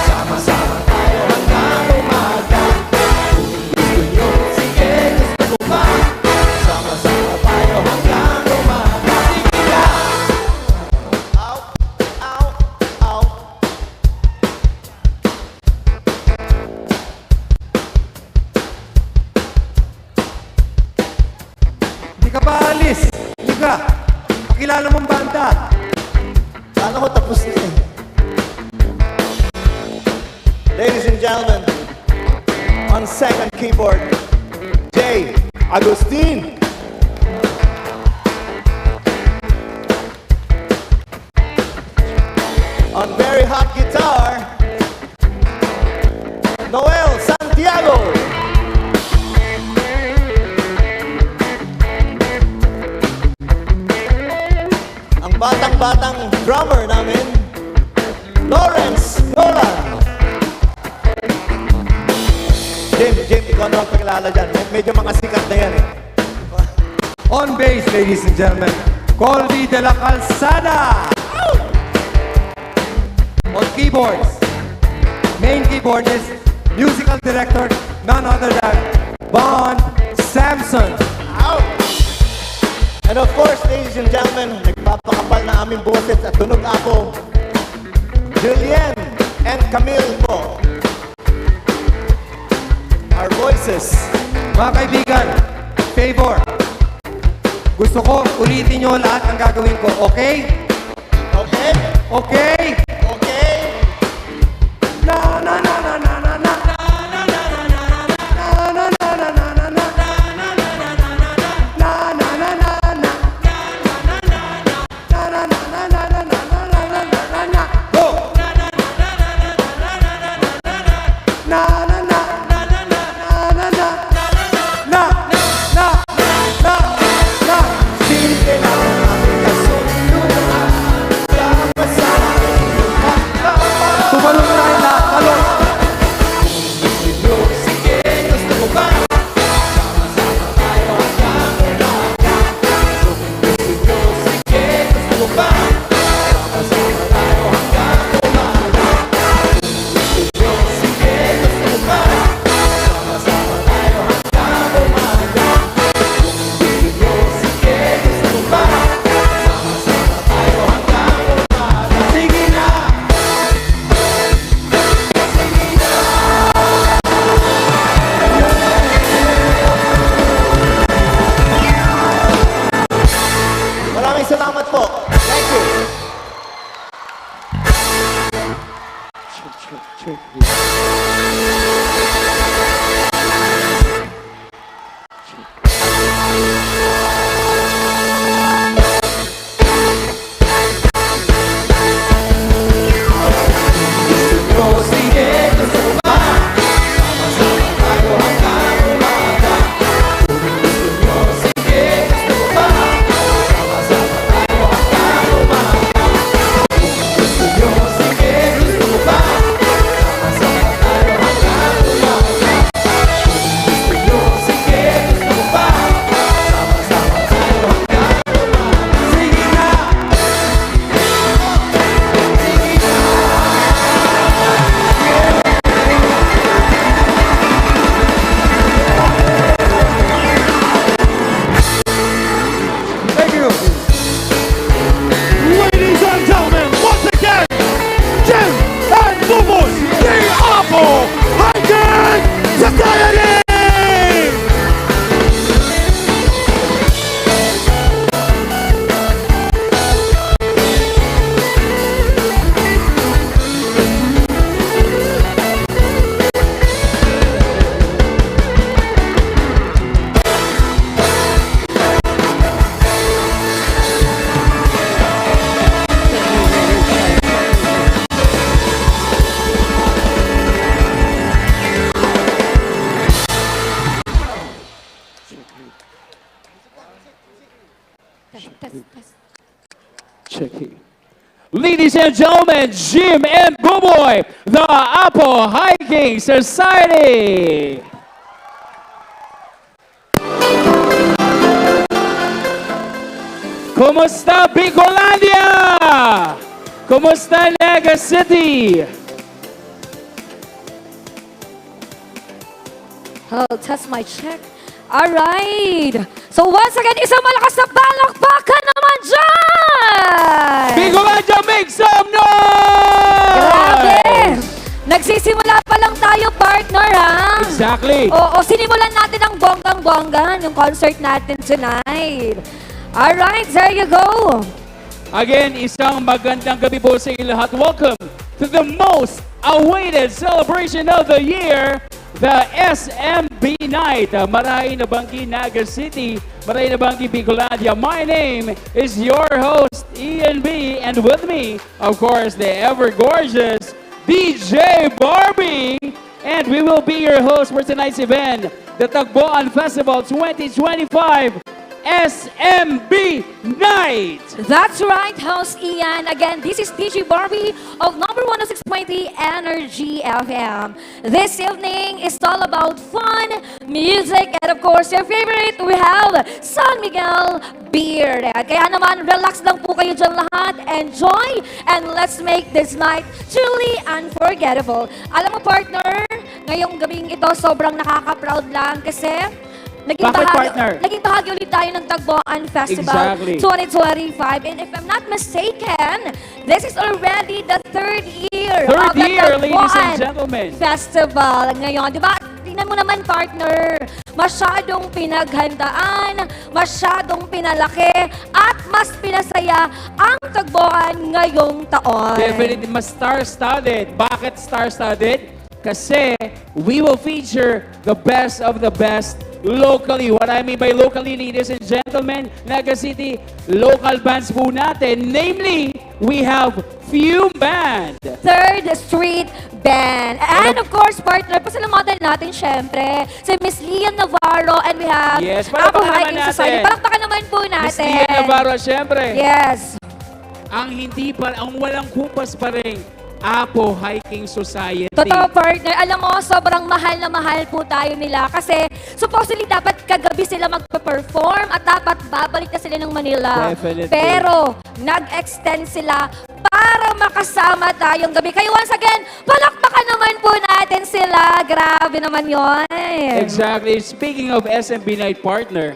S17: Sama-sama tayo hanggang umaga. Kung gusto nyo, sige, gusto ko ba? Sama-sama tayo hanggang umaga. Sige na! Ow, ow, ow.
S11: Hindi ka pa alis! Hindi ka! Pakilala mong banda!
S17: Sana ko tapos na eh. Ladies and gentlemen, on second keyboard, Jay Agustin. On very hot guitar, Noel Santiago. Ang batang-batang drummer namin, Lawrence Nola. Jim, ikaw na magpakilala dyan. Medyo mga sikat na yan eh.
S11: On bass, ladies and gentlemen, Colby de la Calzada! On keyboards, main keyboardist, musical director, none other than Bon Samson.
S17: And of course, ladies and gentlemen, nagpapakapal na aming boses at tunog ako, Julien and Camille po. Our voices.
S11: Mga kaibigan, favor. Gusto ko, ulitin nyo lahat ang gagawin ko, okay?
S17: Okay?
S11: Okay?
S17: Okay?
S11: Na na na na na na na na na na na na na na na
S17: Sige lang ang ating kasunduan, dapat sana
S11: Thank you.
S7: Ladies and gentlemen, once again, Jim and Buboy, the Apple Hiking Society!
S23: Checking. Ladies and gentlemen, Jim and Buboy, the Apple Hiking Society. Kumusta Bicolandia? Kumusta Naga City?
S1: I'll test my check. Alright. So once again, isang malakas na palakpakan naman dyan!
S23: Bicolandia, make some noise!
S1: Grabe! Nagsisimula pa lang tayo, partner, ha?
S23: Exactly.
S1: Oo, sinimulan natin ang bonggang-bonggan, yung concert natin tonight. Alright, there you go.
S23: Again, isang magandang gabi po sa inyo lahat. Welcome to the most awaited celebration of the year, the SMB Night. Marahin na Banggi, Naga City, Marahin na Banggi, Bicolandia. My name is your host, Ian B. And with me, of course, the ever-gorgeous DJ Barbie. And we will be your host for tonight's event, the Tagboan Festival 2025. SMB Night!
S1: That's right, host Ian. Again, this is DJ Barbie of number 106.3 Energy FM. This evening is all about fun, music, and of course, your favorite, we have San Miguel Beer. Kaya naman, relax lang po kayo dyan lahat. Enjoy, and let's make this night truly unforgettable. Alam mo, partner, ngayong gabing ito, sobrang nakaka-proud lang kasi
S23: Bakit, partner?
S1: Naging bahagi ulit tayo ng Tagboan Festival
S23: Exactly.
S1: 2025. And if I'm not mistaken, this is already the third year
S23: Third
S1: of the
S23: year, ladies and
S1: Tagboan
S23: gentlemen.
S1: Festival. Ngayon, di ba? Tingnan mo naman, partner. Masyadong pinaghandaan, masyadong pinalaki, at mas pinasaya ang Tagboan ngayong taon.
S23: Definitely mas star-studded. Bakit star-studded? Kasi we will feature the best of the best locally. What I mean by locally, ladies and gentlemen, Naga City, local bands po natin. Namely, we have Fume Band.
S1: Third Street Band. And of course, partner, pasalamatan natin syempre si Miss Lian Navarro, and we have
S23: Yes,
S1: Apple
S23: palakpakan
S1: Hiking
S23: naman
S1: Society.
S23: natin.
S1: Palakpakan naman po natin.
S23: Miss Lian Navarro, syempre.
S1: Yes.
S23: Ang walang kupas pa rin, Apple Hiking Society.
S1: Totoo, partner. Alam mo, sobrang mahal na mahal po tayo nila kasi supposedly dapat kagabi sila magpa-perform at dapat babalik na sila ng Manila.
S23: Definitely.
S1: Pero nag-extend sila para makasama tayong gabi. Kaya once again, palakpakan naman po natin sila. Grabe naman yon.
S23: Exactly. Speaking of SMB Night, partner,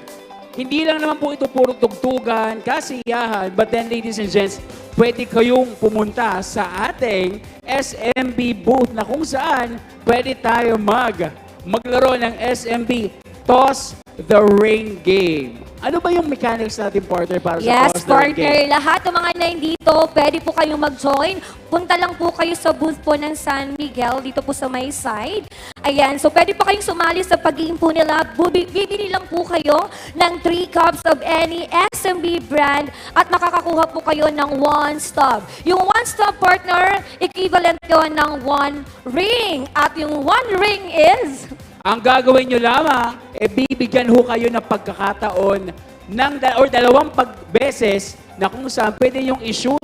S23: hindi lang naman po ito puro tugtugan, kasiyahan, but then, ladies and gents, pwede kayong pumunta sa ating SMB booth na kung saan pwede tayo maglaro ng SMB Toss the ring game. Ano ba yung mechanics natin, partner, para sa
S1: Yes,
S23: Toss the Ring
S1: partner.
S23: game?
S1: Lahat ng mga nandito, pwede po kayong mag-join. Punta lang po kayo sa booth po ng San Miguel, dito po sa may side. Ayan, so pwede po kayong sumali sa pag-game po nila. Bibili lang po kayo ng 3 cups of any SMB brand at makakakuha po kayo ng 1 stub. Yung 1 stub, partner, equivalent yun ng 1 ring. At yung 1 ring is...
S23: Ang gagawin nyo lamang, bibigyan ho kayo ng pagkakataon ng dalawang beses na kung saan pwede yung i-shoot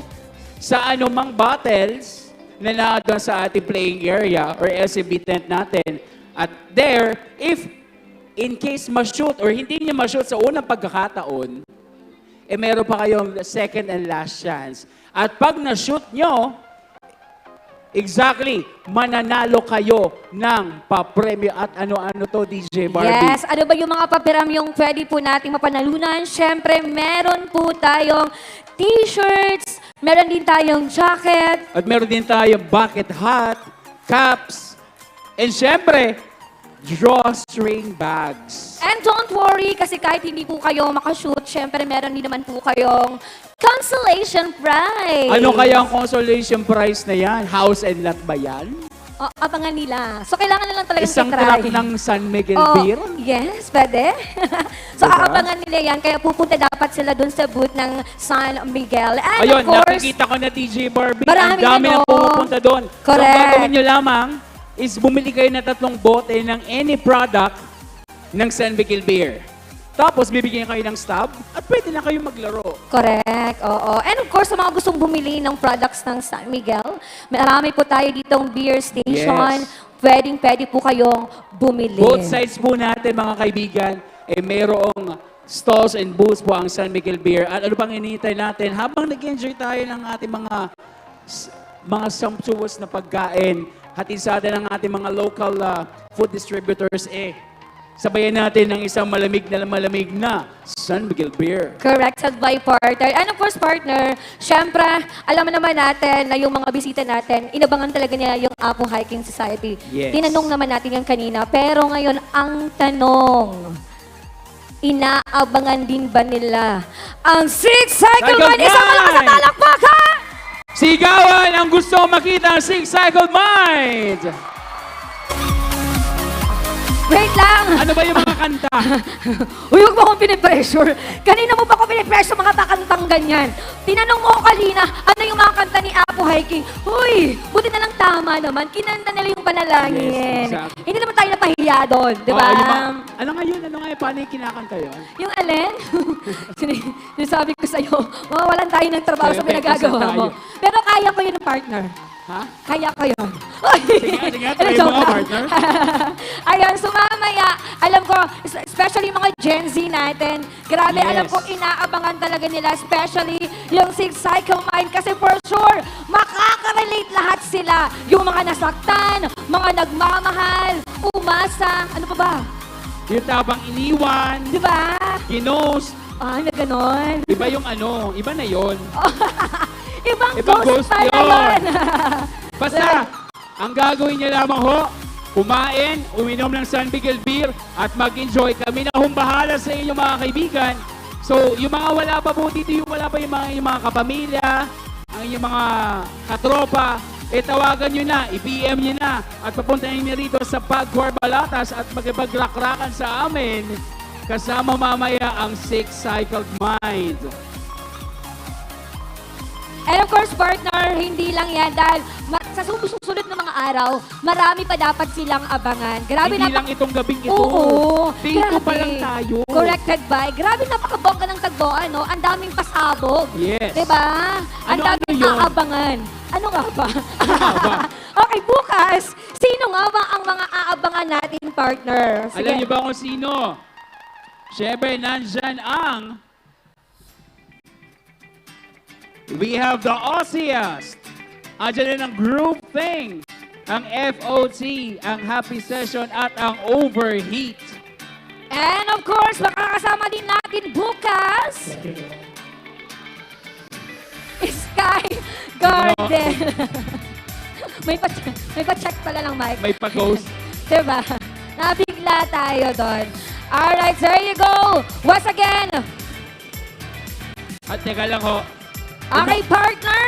S23: sa anumang bottles na nandun sa ating playing area or SMB tent natin. At there, if in case ma-shoot or hindi niya ma-shoot sa unang pagkakataon, meron pa kayong second and last chance. At pag na-shoot nyo, exactly, mananalo kayo ng papremyo at ano-ano to, DJ Barbie.
S1: Yes, ano ba yung mga papiramyong pwede po nating mapanalunan? Siyempre, meron po tayong t-shirts, meron din tayong jacket,
S23: At meron din tayong bucket hat, caps, and syempre, drawstring bags.
S1: and don't worry, kasi kahit hindi po kayo makashoot, siyempre meron din naman po kayong consolation prize.
S23: Ano kaya ang consolation prize na yan? House and lot ba yan?
S1: O, abangan nila. So, kailangan na lang talagang
S23: Isang
S1: i-try.
S23: truck ng San Miguel
S1: Oh,
S23: Beer?
S1: yes, pwede. So,
S23: Diba?
S1: aabangan nila yan. Kaya pupunta dapat sila dun sa booth ng San Miguel. And
S23: Ayun,
S1: of course,
S23: nakikita ko na DJ Barbie.
S1: Maraming
S23: Ang dami
S1: ano.
S23: na pumupunta doon. So, ang
S1: Correct.
S23: gagawin nyo lamang is bumili kayo ng 3 bote ng any product ng San Miguel Beer. Tapos, bibigyan kayo ng stub at pwede na kayo maglaro.
S1: correct, oo. And of course, sa mga gustong bumili ng products ng San Miguel, marami po tayo ditong beer station.
S23: Yes.
S1: Pwede po kayong bumili.
S23: Both sides po natin, mga kaibigan, mayroong stalls and booths po ang San Miguel Beer. At ano pang hinihintay natin habang nag-enjoy tayo ng ating mga sumptuous na pagkain, hatid sa atin ng ating mga local food distributors, sabayan natin ng isang malamig na San Miguel Beer.
S1: Corrected by partner. And of course, partner, syempre, alam naman natin na yung mga bisita natin, inabangan talaga niya yung Apo Hiking Society.
S23: Yes.
S1: Tinanong naman natin yan kanina. Pero ngayon, ang tanong, inaabangan din ba nila ang Six Cycle Mind? Isang malakas na talakpakan!
S23: Sigawan ang gusto makita ang Six Cycle Mind!
S1: Wait lang!
S23: Ano ba yung mga kanta?
S1: Uy, huwag mo akong pinipressure. Kanina mo pa ako pinipressure mga kakantang ganyan. Tinanong mo ko kanina, ano yung mga kanta ni Apo Hiking? Uy, buti na lang tama naman. Kinanta nila yung panalangin.
S23: Yes, exactly.
S1: Hindi naman tayo napahiya doon, di ba?
S23: Ano nga yun? Paano yung kinakanta yun?
S1: Yung alin? Sinasabi ko sa'yo, mawawalan tayo ng trabaho sa pinagagawa mo. Pero kaya ko yun, partner.
S23: Ha?
S1: Kaya ko yun.
S23: Sige, try mo nga, partner.
S1: Ayan, so mamaya, alam ko, especially mga Gen Z natin, grabe,
S23: Yes.
S1: alam ko, inaabangan talaga nila, especially yung Six Cycle Mind, kasi for sure, makaka-relate lahat sila. Yung mga nasaktan, mga nagmamahal, umasa, ano pa ba?
S23: Yung tabang iniwan,
S1: Di ba?
S23: ginost,
S1: Ah, na ganon.
S23: iba yung iba na yon.
S1: Ibang
S23: Ibang
S1: ghost
S23: ghost
S1: pala
S23: yun.
S1: yun.
S23: Basta, ang gagawin niya lamang ho, kumain, uminom ng San Miguel Beer, at mag-enjoy. Kami na bahala sa inyo mga kaibigan. So, yung mga wala pa po dito, yung wala pa yung mga kapamilya, ang inyong mga katropa, tawagan nyo na, i-PM nyo na, at papuntahin nyo rito sa Pagwar Balatas at magpaglakrakan sa amin, kasama mamaya ang Six Cycle Mind.
S1: And of course, partner, hindi lang yan dahil sa susunod na mga araw, marami pa dapat silang abangan. Grabe
S23: Hindi lang itong gabing ito.
S1: Oo.
S23: Dito pa
S1: grabe.
S23: lang tayo.
S1: Corrected by. Grabe, napakabongga ng tagboan, no? Ang daming pasabog.
S23: Yes.
S1: Diba? Ang
S23: Ano
S1: daming
S23: yun?
S1: aabangan. Ano nga ba? Okay, bukas, sino nga ba ang mga aabangan natin, partner?
S23: Alam niyo ba kung sino? Siyempre, nandyan ang... We have the Aussiest. Andyan din ang Group Thing, ang FOT, ang Happy Session, at ang Overheat.
S1: And of course, makakasama din natin bukas, Sky Garden. may pa-check pala ng mic.
S23: May pa-ghost.
S1: Diba? Nabigla tayo doon. Alright, there you go. Once again,
S23: At teka lang ho.
S1: okay, partner.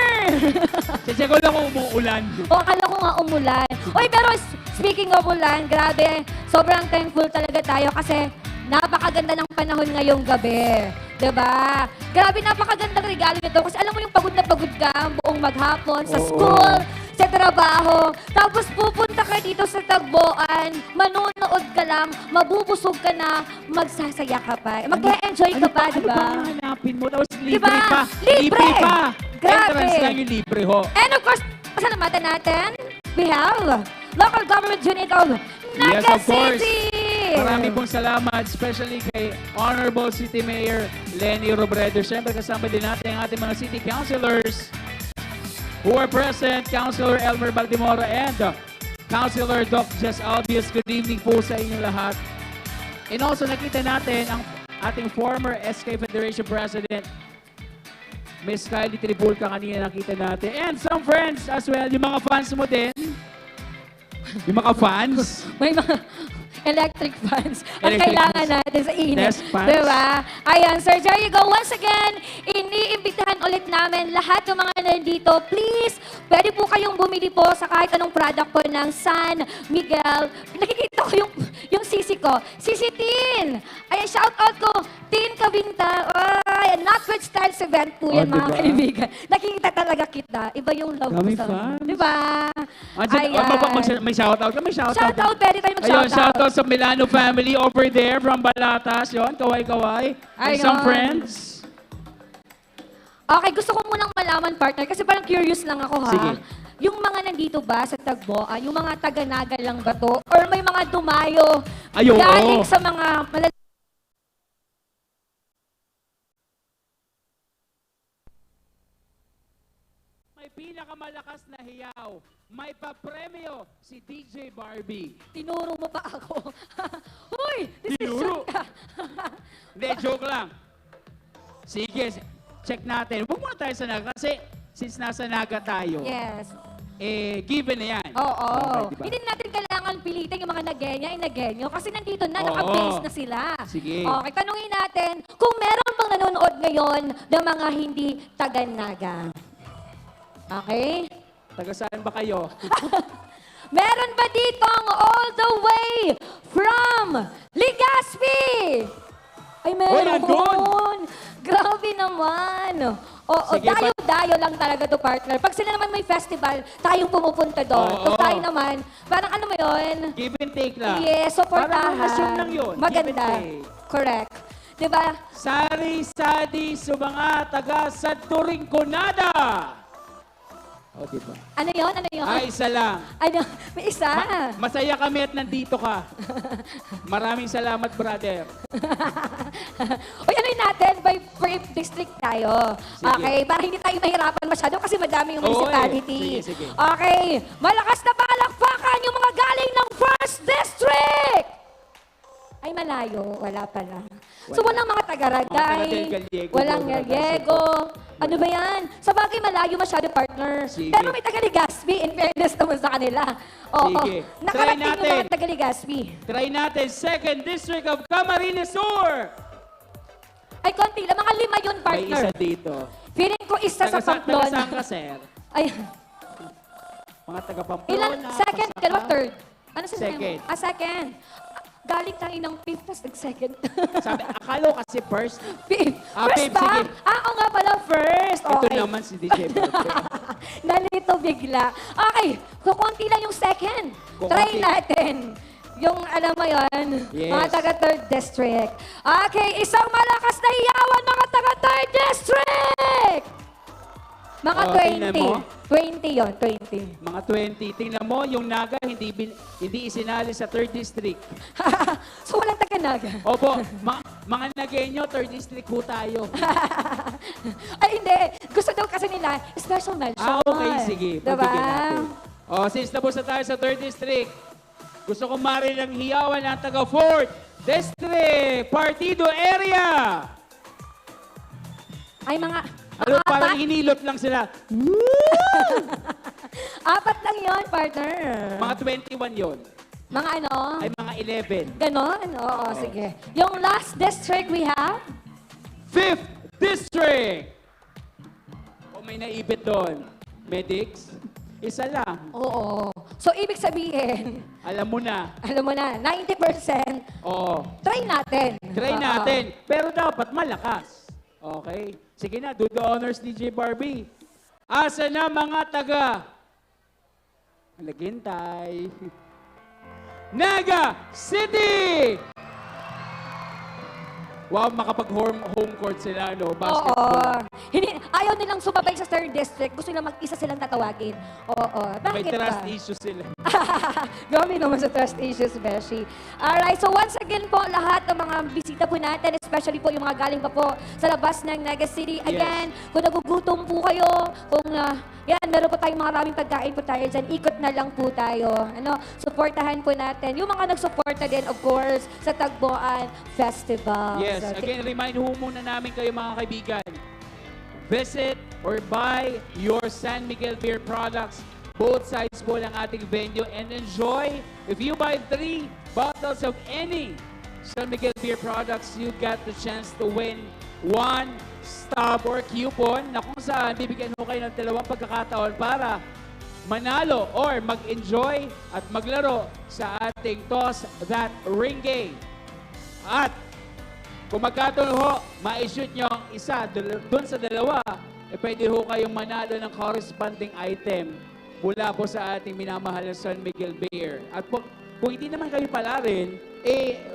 S23: Kasi ko lang kung umuulan.
S1: O, akala ko nga umulan. Uy, pero speaking of ulan, grabe, sobrang thankful talaga tayo kasi napakaganda ng panahon ngayong gabi. Diba? Grabe, napakagandang regalo nito kasi alam mo yung pagod na pagod ka buong maghapon sa school, sa trabaho. Tapos pupunta ka dito sa Tagboan, manonood ka lang, mabubusog ka na, magsasaya ka pa. Mag-enjoy ka pa, diba?
S23: Ano pa hanapin mo? Tapos libre
S1: Diba?
S23: pa.
S1: Libre!
S23: pa.
S1: Grabe.
S23: Entrance lang yung libre ho.
S1: And of course, pasalamatan natin, we have local government unit of
S23: Yes,
S1: Naga
S23: of course.
S1: City.
S23: Marami pong salamat, especially kay Honorable City Mayor Lenny Robredo. Siyempre kasama din natin ang ating mga city councilors who are present, Councilor Elmer Baldemora and Councilor Doc Jess Albius. Good evening po sa inyong lahat. And also nakita natin ang ating former SK Federation President, Miss Kylie Tribulca, kanina nakita natin. And some friends as well, yung mga fans mo din. Yung mga fans.
S1: May mga electric fans ang
S23: Electric
S1: kailangan
S23: fans.
S1: natin sa init.
S23: Desk fans.
S1: Diba? Ayan, sir, there you go. Once again, iniimbitahan ulit namin lahat ng mga nandito. Please, pwede po kayong bumili po sa kahit anong product po ng San Miguel. Nakikita ko yung sisi ko. Sisi Tin! Ayan, shout out ko. Tin Kabinta. Ay, Not With Styles event po yan, mga
S23: diba?
S1: kaibigan. Nakikita talaga kita. Iba yung love
S23: Kami
S1: ko sa...
S23: fans.
S1: Diba?
S23: May shoutout ka? May shoutout.
S1: Shout out, pwede tayo
S23: Ayun,
S1: mag-shout out.
S23: shoutout sa Milano family over there from Balatas. Yun, kaway-kaway. And
S1: Ayun.
S23: some friends.
S1: Okay, gusto ko munang malaman, partner, kasi parang curious lang ako, ha?
S23: Sige.
S1: Yung mga nandito ba sa Tagbo, yung mga taga-Naga lang ba to? Or may mga dumayo
S23: Ay, oo.
S1: galing sa mga
S23: May pinakamalakas na hiyaw. May papremyo si DJ Barbie.
S1: Tinuro mo pa ako. Hoy!
S23: Tinuro?
S1: decision ka.
S23: Hindi, joke lang. Sige, check natin. Huwag muna tayo sa Naga kasi since nasa Naga tayo,
S1: Yes.
S23: given na yan.
S1: Oo.
S23: Okay, diba?
S1: Hindi natin kailangan pilitin yung mga nagenya ay nagenyo kasi nandito na,
S23: Oo.
S1: naka-base na sila.
S23: Sige.
S1: Okay, tanungin natin kung meron bang nanonood ngayon ng mga hindi taga-Naga. Okay?
S23: Taga saan ba kayo?
S1: Meron ba ditong all the way from Legazpi? Ay, meron.
S23: nandun.
S1: Grabe naman. Oo,
S23: Sige,
S1: dayo-dayo lang talaga to, partner. Pag sila naman may festival, tayong pumupunta doon.
S23: Oo.
S1: Kung tayo naman, parang ano mo yun?
S23: Give and take lang.
S1: Yes, supportahan.
S23: Parang relasyon lang yun.
S1: Maganda.
S23: Give and take.
S1: Correct. Diba?
S23: Sari-sadi sa mga taga Santo Rinconada. O, diba?
S1: Ano yun? Ano yun?
S23: Ay, isa lang.
S1: Ano? May isa.
S23: Masaya kami at nandito ka. Maraming salamat, brother.
S1: Uy, ano yun natin? By district tayo.
S23: Sige.
S1: Okay, para hindi tayo mahirapan masyado kasi madami yung
S23: Oo,
S1: municipality.
S23: Sige, sige.
S1: Okay, malakas na palakpakan yung mga galing ng First District! Ay, malayo. Wala pala. So, walang mga taga-Ragay.
S23: Mga taga-Gallego,
S1: Walang Gallego. Ano ba yan? Sa bagay, malayo masyado, partner.
S23: Sige.
S1: Pero may taga-Legazpi, in fairness naman sa kanila. Oo.
S23: Sige. Try
S1: Nakarating yung
S23: natin.
S1: mga taga-Legazpi.
S23: Try natin, 2nd District of Camarines Sur.
S1: Ay, konti lang. Mga 5 yun,
S23: May
S1: partner.
S23: isa dito.
S1: Feeling ko isa sa
S23: Taga
S1: Pamplona.
S23: saan ka, sir?
S1: Ay,
S23: Mga taga Pamplona.
S1: ilan? Second,
S23: Pasaka.
S1: dalawa, third. Ano sa
S23: Second.
S1: second. Galing tayo ng fifth, tapos nag-second.
S23: Sabi, akala ko kasi first.
S1: Fifth.
S23: Ah,
S1: First
S23: fifth,
S1: ba?
S23: sige.
S1: Oo nga pala, first.
S23: Ito
S1: Okay.
S23: naman si DJ Barbie.
S1: Nalito bigla. Okay, kukunti lang yung second.
S23: Kukunti.
S1: Try natin. Yung, alam mo yun,
S23: Yes.
S1: mga taga third district. Okay, isang malakas na hiyawan, mga taga third district! Mga
S23: Oh, tingnan
S1: 20.
S23: mo.
S1: 20 yun, 20.
S23: Mga 20. Tingnan mo, yung Naga hindi isinali sa 3rd District.
S1: So, walang taga-Naga.
S23: Opo, mga Nagenyo, 3rd District ho tayo.
S1: Ay, hindi. Gusto daw kasi nila, special mention.
S23: Ah, okay, sige.
S1: Diba?
S23: Pagbigyan natin. Since tapos na tayo sa 3rd District, gusto kong marinig ang hiyawan ng taga 4th District, Partido Area.
S1: Ay, mga
S23: Ano,
S1: apat?
S23: parang inilot lang sila.
S1: Apat lang yon, partner.
S23: Mga 21 yon.
S1: Mga ano?
S23: Ay mga 11.
S1: Ganon? Oo, sige. Yung last district we have?
S23: 5th District! O may naipit doon. Medics? Isa lang.
S1: Oo. So, ibig sabihin,
S23: Alam mo na.
S1: alam mo na, 90%,
S23: Oo.
S1: try natin.
S23: Try
S1: Oo.
S23: natin. Pero dapat malakas. Okay? Sige na, do the honors, DJ Barbie. Asa na mga taga? Naghintay. Naga City! Wow, makapag-home court sila, no? Basketball.
S1: Ayaw nilang sumabay sa third district. Gusto nilang mag-isa silang tatawagin. Oo.
S23: May
S1: Bakit
S23: trust
S1: ba?
S23: issues sila.
S1: Grabe naman sa trust issues, Beshi. Alright, so once again po, lahat ng mga bisita po natin, especially po yung mga galing pa po sa labas ng Naga City. Again, kung nagugutom po kayo, kung yan, meron po tayong maraming pagkain po tayo dyan, ikot na lang po tayo. Supportahan po natin. Yung mga nagsuporta din, of course, sa Tagboan Festival.
S23: Yes,
S1: So,
S23: again, remind ho muna namin kayo mga kaibigan. Visit or buy your San Miguel Beer products. Both sides po ng ating venue and enjoy. If you buy 3 bottles of any San Miguel Beer products, you got the chance to win 1 stop or coupon na kung saan bibigyan ho kayo ng 2 pagkakataon para manalo or mag-enjoy at maglaro sa ating Toss That Ring Game. At kung magkataon ho, ma-shoot nyo ang isa dun sa 2, pwede ho kayong manalo ng corresponding item mula po sa ating minamahal na San Miguel Beer. At kung hindi naman kayo pala rin,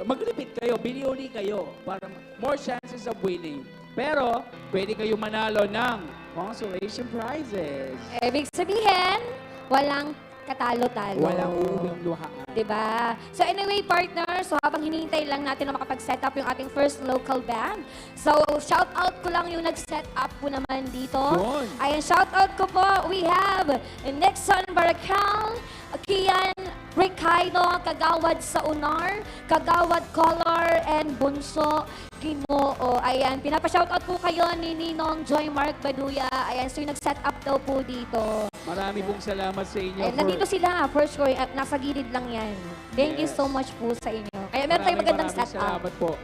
S23: mag-repeat kayo, bili-uli kayo para more chances of winning. Pero, pwede kayo manalo ng consolation prizes.
S1: Ibig sabihin, walang katalo-talo.
S23: Walang uuwing luhaan.
S1: Diba? So anyway, partners, so habang hinihintay lang natin na makapag-set up yung ating first local band. So shout out ko lang yung nag-set up po naman dito.
S23: Yun.
S1: Ayan, shout out ko po. We have Nixon Baracal, Kian Ricardo, Kagawad sa Unar, Kagawad Color, and Bunso Ginoo. Ayan, pinapa-shoutout po kayo ni Ninong Joy Mark Baduya. Ayan, so yung nag-set up daw po dito.
S23: Marami pong salamat sa inyo.
S1: Ayan, nandito sila, first row, at nasa gilid lang yan. Thank you so much po sa inyo. Kaya meron tayong magandang set up.
S23: Salamat po.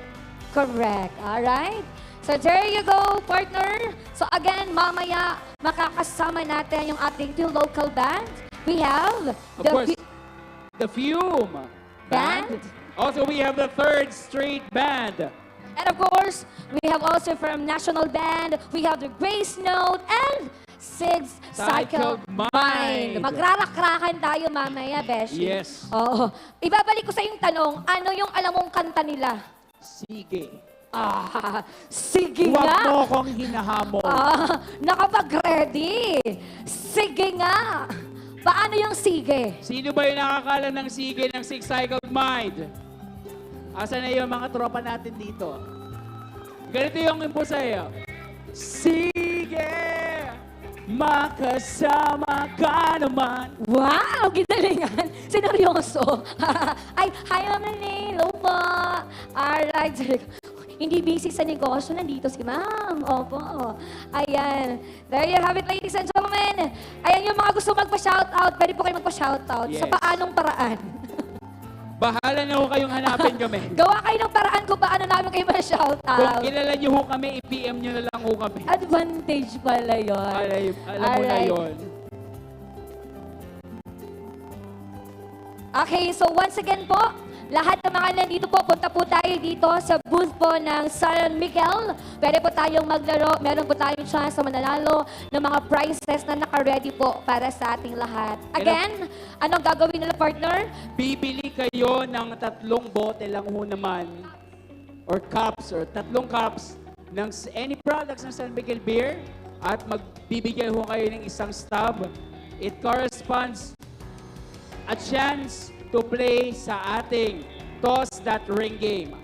S1: Correct. Alright? So there you go, partner. So again, mamaya makakasama natin yung ating 2 local band. We have
S23: Of course, the Fume
S1: Band.
S23: Also, we have the 3rd Street Band.
S1: And of course, we have also from National Band, we have the Grace Note and Sid's Cycle Mind. Magrarak-rakan tayo mamaya, Beshi.
S23: Yes.
S1: Oo. Ibabalik ko sa yung tanong, ano yung alam mong kanta nila?
S23: Sige.
S1: Sige
S23: Huwag
S1: nga.
S23: mo akong hinahamon.
S1: Nakapag-ready. Sige nga. Paano yung sige?
S23: Sino ba yung nakakala ng sige ng Six Cycle Mind? Asa na yung mga tropa natin dito? Ganito yung impo sa'yo. Sige! Makasama ka naman.
S1: Wow! Ginalingan. Sineryoso. Ay, hi, Ma'am Hello po. Alright. Hindi busy sa negosyo. Nandito si Ma'am. Opo. Ayan. There you have it, ladies and gentlemen. Ayan yung mga gusto magpa-shoutout. Pwede po kayo magpa-shoutout.
S23: Yes.
S1: Sa paanong paraan?
S23: Bahala na ho kayong hanapin kami.
S1: Gawa kayo ng paraan kung paano namin kayo
S23: Kung
S1: ma-shoutout.
S23: kilala niyo ho kami, i-PM niyo na lang ho kami.
S1: Advantage pala yun.
S23: Alam mo na
S1: Alright.
S23: yun.
S1: Okay, so once again po, lahat ng mga nandito po, punta po tayo dito sa booth po ng San Miguel. Pwede po tayong maglaro. Meron po tayong chance na mananalo ng mga prizes na naka-ready po para sa ating lahat. Again, anong gagawin nila, partner?
S23: Bibili kayo ng 3 bote lang ho naman or cups or 3 cups ng any products ng San Miguel Beer at magbibigay ho kayo ng isang stub. It corresponds a chance to play sa ating Toss That Ring Game.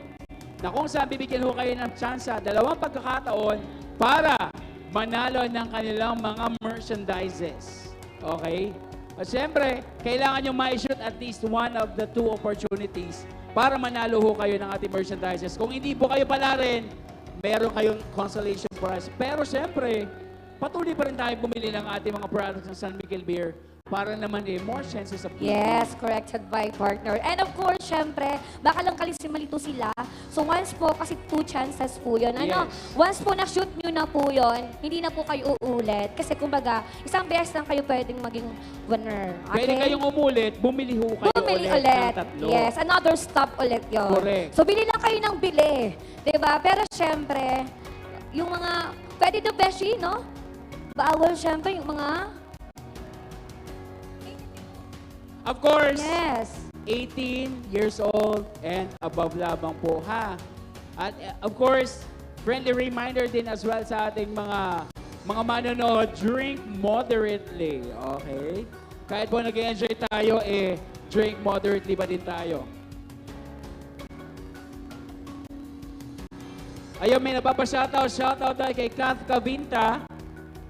S23: Na kung saan bibigyan ho kayo ng chance sa 2 pagkakataon para manalo ng kanilang mga merchandises. Okay? At syempre, kailangan nyo ma-shoot at least one of the 2 opportunities para manalo ho kayo ng ating merchandises. Kung hindi po kayo pala rin, meron kayong consolation prize. Pero syempre, patuloy pa rin tayo bumili ng ating mga products ng San Miguel Beer para naman more chances of
S1: Yes, corrected by partner. And of course, syempre, baka lang malito sila. So once po, kasi 2 chances po yun. Ano,
S23: Yes.
S1: once po na-shoot nyo na po yun, hindi na po kayo uulit. Kasi kumbaga, isang beses lang kayo pwedeng maging winner. Okay?
S23: Pwede kayong umulit, bumili ho kayo
S1: Bumili
S23: ulit
S1: ulit.
S23: ng tatlo.
S1: Yes, another stop ulit yun.
S23: Correct.
S1: So, bili lang kayo ng bili. Diba? Pero syempre, yung mga, pwede the beshi, no? Bawal syempre yung mga,
S23: Of course,
S1: yes.
S23: 18 years old and above lamang po, ha? At of course, friendly reminder din as well sa ating mga manonood, drink moderately, okay? Kahit po nag-enjoy tayo, drink moderately ba din tayo? Ayun, may shoutout tayo kay Kath Cavinta.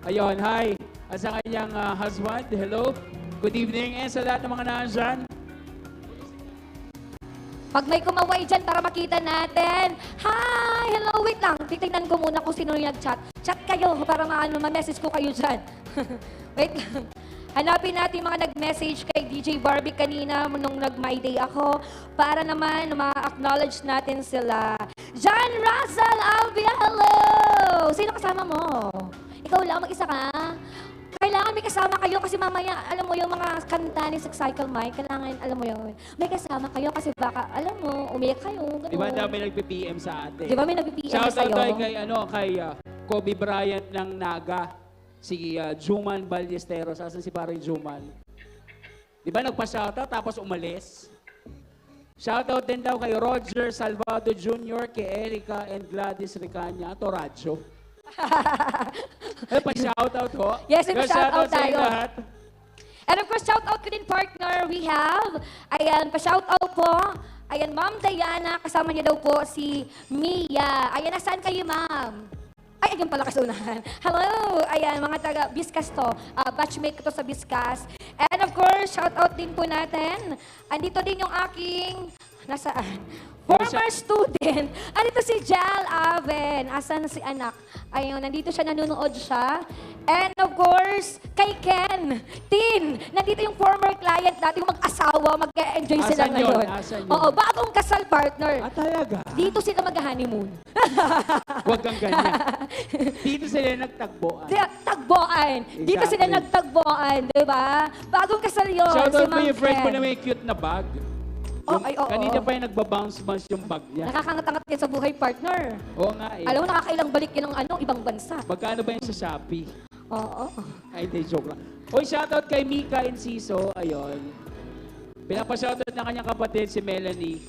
S23: Ayun, hi. At sa kanyang husband, hello. Good evening. And sa lahat ng mga nandyan,
S1: Pag may kumaway dyan para makita natin. Hi! Hello, wait lang. Titignan ko muna kung sino yung nag-chat. Chat kayo para ma-message ko kayo dyan. Wait lang. Hanapin natin mga nag-message kay DJ Barbie kanina nung nag-My Day ako para naman ma-acknowledge natin sila. John Russell Alvia, hello! Sino kasama mo? Ikaw lang, mag-isa ka? Kailangan may kasama kayo kasi mamaya, alam mo yung mga kanta ni Cycle Mike, kailangan, alam mo yun, may kasama kayo kasi baka, alam mo, umiyak kayo, gano'n.
S23: di ba dami nagpi-PM sa atin?
S1: Di ba may nag-PM
S23: Shoutout
S1: sa'yo?
S23: tayo kay Kobe Bryant ng Naga. Si Juman Ballesteros. Asan si parang Juman? Di ba nagpa-shoutout tapos umalis? Shoutout din daw kay Roger Salvado Jr., kay Erica and Gladys Ricanya. Ito, radyo. Pa-shoutout ho.
S1: Yes, may shoutout
S23: sa inyo
S1: tayo.
S23: lahat.
S1: And of course, shoutout ko din partner, we have, ayan, pa-shoutout po, ayan, Ma'am Diana, kasama niya daw po si Mia. Ayan, nasaan kayo, Ma'am? Ay, ayun pala kasunahan. Hello! Ayan, mga taga Biscas to. Batchmate ko to sa Biscas. And of course, shoutout din po natin. Andito din yung aking, nasaan? Former student. Andito si Jal Aven. Asan si anak? Ayun, nandito siya, nanonood siya. And of course, kay Ken. Tin, nandito yung former client natin, yung mag-asawa, mag-enjoy sila
S23: Asan yun?
S1: ngayon.
S23: Asan yun?
S1: Oo, bagong kasal partner.
S23: Talaga?
S1: Dito sila mag-honeymoon.
S23: Huwag kang ganyan. Dito sila nagtagboan.
S1: Tagboan. Dito sila
S23: Exactly.
S1: nagtagboan, di ba? Bagong kasal yun.
S23: Shoutout
S1: si
S23: mo
S1: Ma'am
S23: yung friend mo
S1: Ken.
S23: na may cute na bag.
S1: Oh, ay, oo.
S23: Kanina pa yung nagbabounce-bounce yung bag niya.
S1: Nakakangat-angat yan sa buhay, partner.
S23: Oo nga eh.
S1: Alam mo, nakakailang balik yun ng ibang bansa.
S23: Magkano ba yung sa Shopee?
S1: Oo.
S23: Ay, hindi, joke lang. Uy, shoutout kay Mika Enciso. Ayun. Pinapa-shoutout ng kanyang kapatid, si Melanie.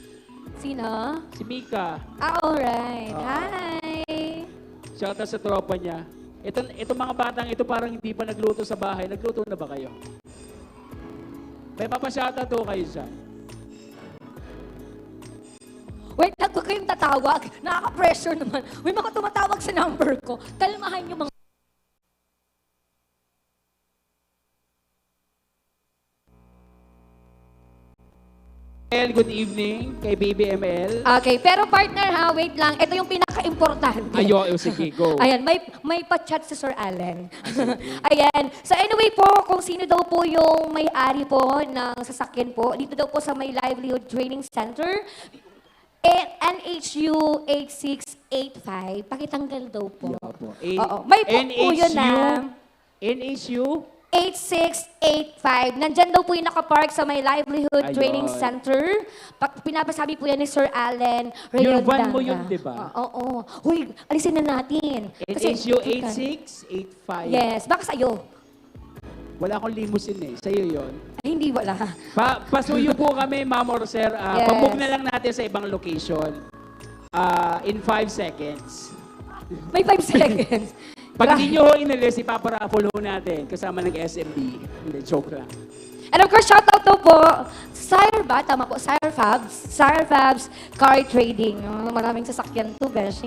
S1: Sino?
S23: Si Mika.
S1: Alright.
S23: Oo.
S1: Hi!
S23: Shoutout sa tropa niya. Ito mga batang ito parang hindi pa nagluto sa bahay. Nagluto na ba kayo? May papashoutout to kayo dyan.
S1: Wait, huwag kayong tatawag. Nakaka-pressure naman. May mga tumatawag sa number ko. Kalmahan yung mga...
S23: Good evening kay Baby ML.
S1: Okay, pero partner ha, wait lang. Ito yung pinaka-importante.
S23: Ayo, sige, go.
S1: Ayan, may pa-chat si Sir Allen. Ayan. So anyway po, kung sino daw po yung may-ari po ng sasakyan po, dito daw po sa may Livelihood Training Center, NHU 8685, pakitanggal daw po. Oo. May book po yun na.
S23: NHU?
S1: 8685. Nandyan daw po yung nakapark sa may Livelihood
S23: Ayun.
S1: Training Center. Pinapasabi po yan ni Sir Allen
S23: Yung
S1: Rayondanga.
S23: van mo yun, di ba?
S1: Oo. Huy, alisin na natin.
S23: NHU 8685.
S1: Yes, baka sa'yo.
S23: Wala akong limousine eh. Sa'yo yun.
S1: Ay, hindi, wala.
S23: Pasuyo po kami, ma'am or sir.
S1: Yes.
S23: Pamove na lang natin sa ibang location. In 5 seconds.
S1: May 5 seconds.
S23: Pag hindi nyo ho inalis, ipaparaffle ho natin kasama ng SMB. Hindi, joke lang.
S1: And of course, shoutout daw po, Sire ba? Tama po, Sire Fabs. Sire Fabs Car Trading. Maraming sasakyan to, Beshi.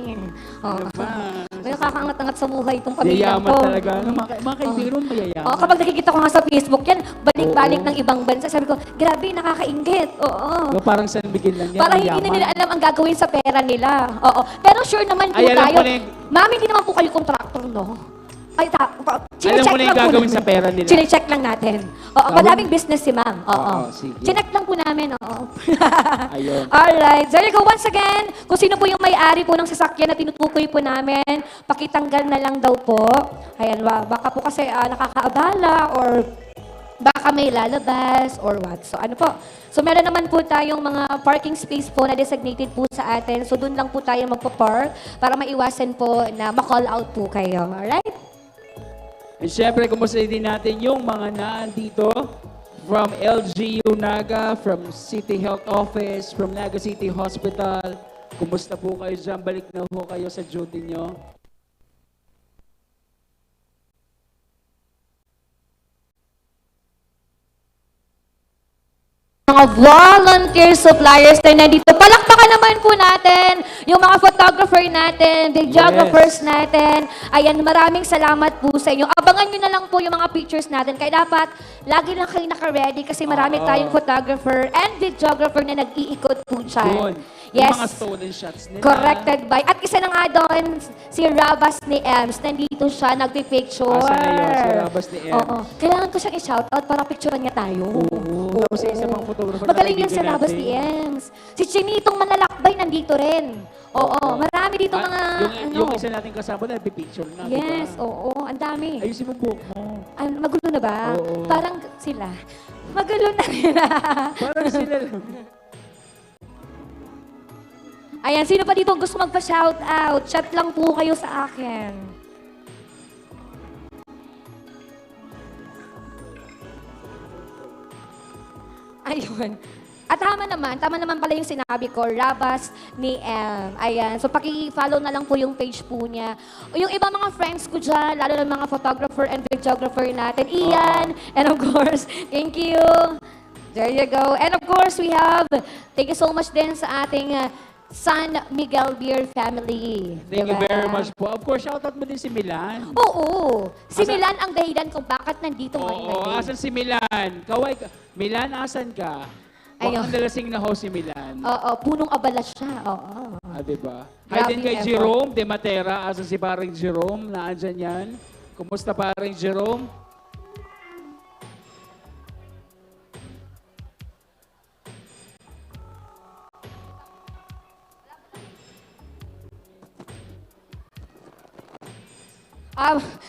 S1: May nakakaangat-angat sa buhay itong pamilya
S23: Yayaman
S1: ko.
S23: talaga. Mga kaibigan, mayayaman.
S1: Oo, kapag nakikita ko nga sa Facebook yan, balik-balik ng ibang bansa. Sabi ko, grabe, nakakaingit. Oo.
S23: Parang sanbigin lang yan.
S1: Parang
S23: ang
S1: hindi na
S23: yaman.
S1: nila alam ang gagawin sa pera nila. Oo. Pero sure naman po
S23: Ay, alam
S1: tayo.
S23: ko na
S1: Ma'am, hindi naman po kayo contractor, no?
S23: Alam mo na yung gagawin sa pera nila.
S1: Chine-check lang natin. Oo, madaming business si ma'am. Oo.
S23: sige.
S1: Chinek lang po namin, oo.
S23: Ayun.
S1: Alright. There you go. Once again, kung sino po yung may-ari po ng sasakyan na tinutukoy po namin, pakitanggal na lang daw po. Ayan, baka po kasi nakakaabala or baka may lalabas or what. So ano po? So meron naman po tayong mga parking space po na designated po sa atin. So doon lang po tayo magpa-park para maiwasan po na ma-call out po kayo. Alright?
S23: And syempre, kumusta din natin yung mga naandito from LGU Naga, from City Health Office, from Naga City Hospital. Kumusta po kayo dyan? Balik na po kayo sa duty nyo.
S1: Mga volunteer suppliers na nandito. Palakpakan naman po natin yung mga photographer natin, videographers natin. Ayan, maraming salamat po sa inyo. Abangan nyo na lang po yung mga pictures natin. Kaya dapat, lagi lang kayo naka-ready kasi marami tayong photographer and videographer na nag-iikot po dyan.
S23: Doon.
S1: Yes.
S23: Yung mga stolen shots nila.
S1: Corrected by. At isa na nga doon, si Rabas ni Ems. Nandito siya, nagpipicture.
S23: Asa na yun? Si Rabas ni Ems.
S1: Oo. Kailangan ko siyang i-shoutout para picturean niya tayo.
S23: Oo. Tapos isa pang photographer na
S1: Magaling yan si
S23: kaibigan
S1: Rabas
S23: natin.
S1: ni Ems. Si Chinitong Manlalakbay nandito rin. Oo. Marami dito mga
S23: Yung isa nating kasama na, nagpipicture na,
S1: Yes,
S23: diba?
S1: oo. Ang dami.
S23: Ayusin mo buhok mo.
S1: Magulo na ba?
S23: Oo.
S1: Parang sila. Magulo na sila.
S23: Parang sila lang.
S1: Ayan, sino pa dito gusto magpa-shoutout? Chat lang po kayo sa akin. Ayun. At tama naman pala yung sinabi ko, Rabas ni M. Ayan, so paki-follow na lang po yung page po niya. Yung ibang mga friends ko dyan, lalo na mga photographer and videographer natin, Ian, and of course, thank you. There you go. And of course, we have, thank you so much din sa ating San Miguel Beer family.
S23: Thank you
S1: Diba?
S23: very much po. Of course, shoutout mo din si Milan.
S1: Oo. Si Milan ang dahilan kung bakit nandito ngayon.
S23: Oo, asan si Milan? Kaway ka. Milan, asan ka?
S1: Ayun.
S23: Mukhang nalasing na ho si Milan.
S1: Oo, punong abala siya. Oo.
S23: Diba? Hi
S1: Grabe
S23: din kay
S1: yung
S23: Jerome de Matera. Asan si paring Jerome? Naandyan yan. Kumusta paring Jerome?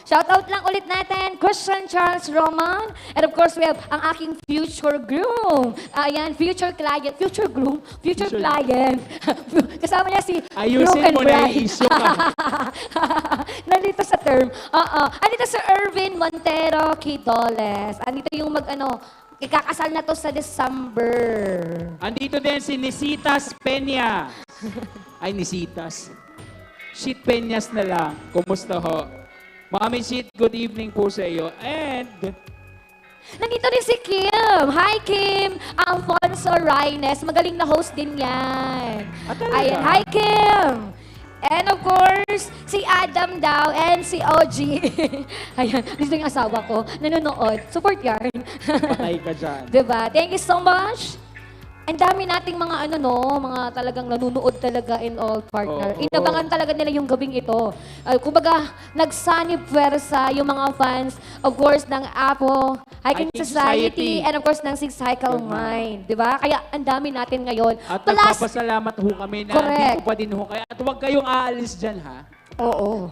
S1: Shoutout lang ulit natin, Christian Charles Roman. And of course, we have ang aking future groom. Ayan, future client, future groom, future client. Kasama niya si
S23: Ayusin
S1: Broken
S23: mo na
S1: Bride.
S23: yung issue ka.
S1: Nandito sa term. Andito si Ervin Montero Quidoles. Andito yung ikakasal na to sa December.
S23: Andito din si Nisitas Peña. Ay, Nisitas. Sheet Peñas na lang. Kumusta ho? Mami Sheet, good evening po sa iyo. And
S1: Nandito rin si Kim. Hi, Kim. Alfonso Reynes. Magaling na host din yan. Ayan. Hi, Kim. And of course, si Adam daw and si OG. Ayan. Gusto yung asawa ko. Nanonood. Support yarn.
S23: patay ka dyan.
S1: Diba? Thank you so much. Ang dami nating mga mga talagang nanunood talaga in all partner.
S23: Oo.
S1: Inabangan talaga nila yung gabing ito. Kumbaga, nagsanib pwersa yung mga fans, of course, ng Apo, Hiking Society, and of course, ng Six Cycle Mind. Di ba? Kaya ang dami natin ngayon.
S23: At
S1: Plus,
S23: nagpapasalamat ho kami na
S1: Correct.
S23: dito pa din ho kayo. At huwag kayong aalis dyan, ha?
S1: oo.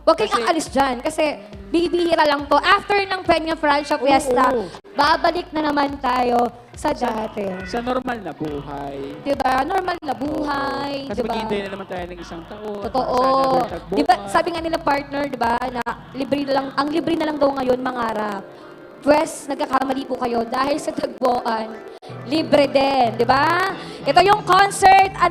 S1: Huwag kayong aalis dyan kasi bibihira lang to. After ng Peña Francia Fiesta, babalik na naman tayo sa dati.
S23: Sa normal na buhay.
S1: Diba? Normal na buhay.
S23: Kasi
S1: diba?
S23: maghihintay na naman tayo ng isang taon.
S1: Totoo.
S23: Sana tagbukas.
S1: Diba, sabi nga nila partner, diba, na ang libre na lang daw ngayon mangarap. Pues, nagkakamali po kayo dahil sa tagbuan, libre din, diba? Ito yung concert at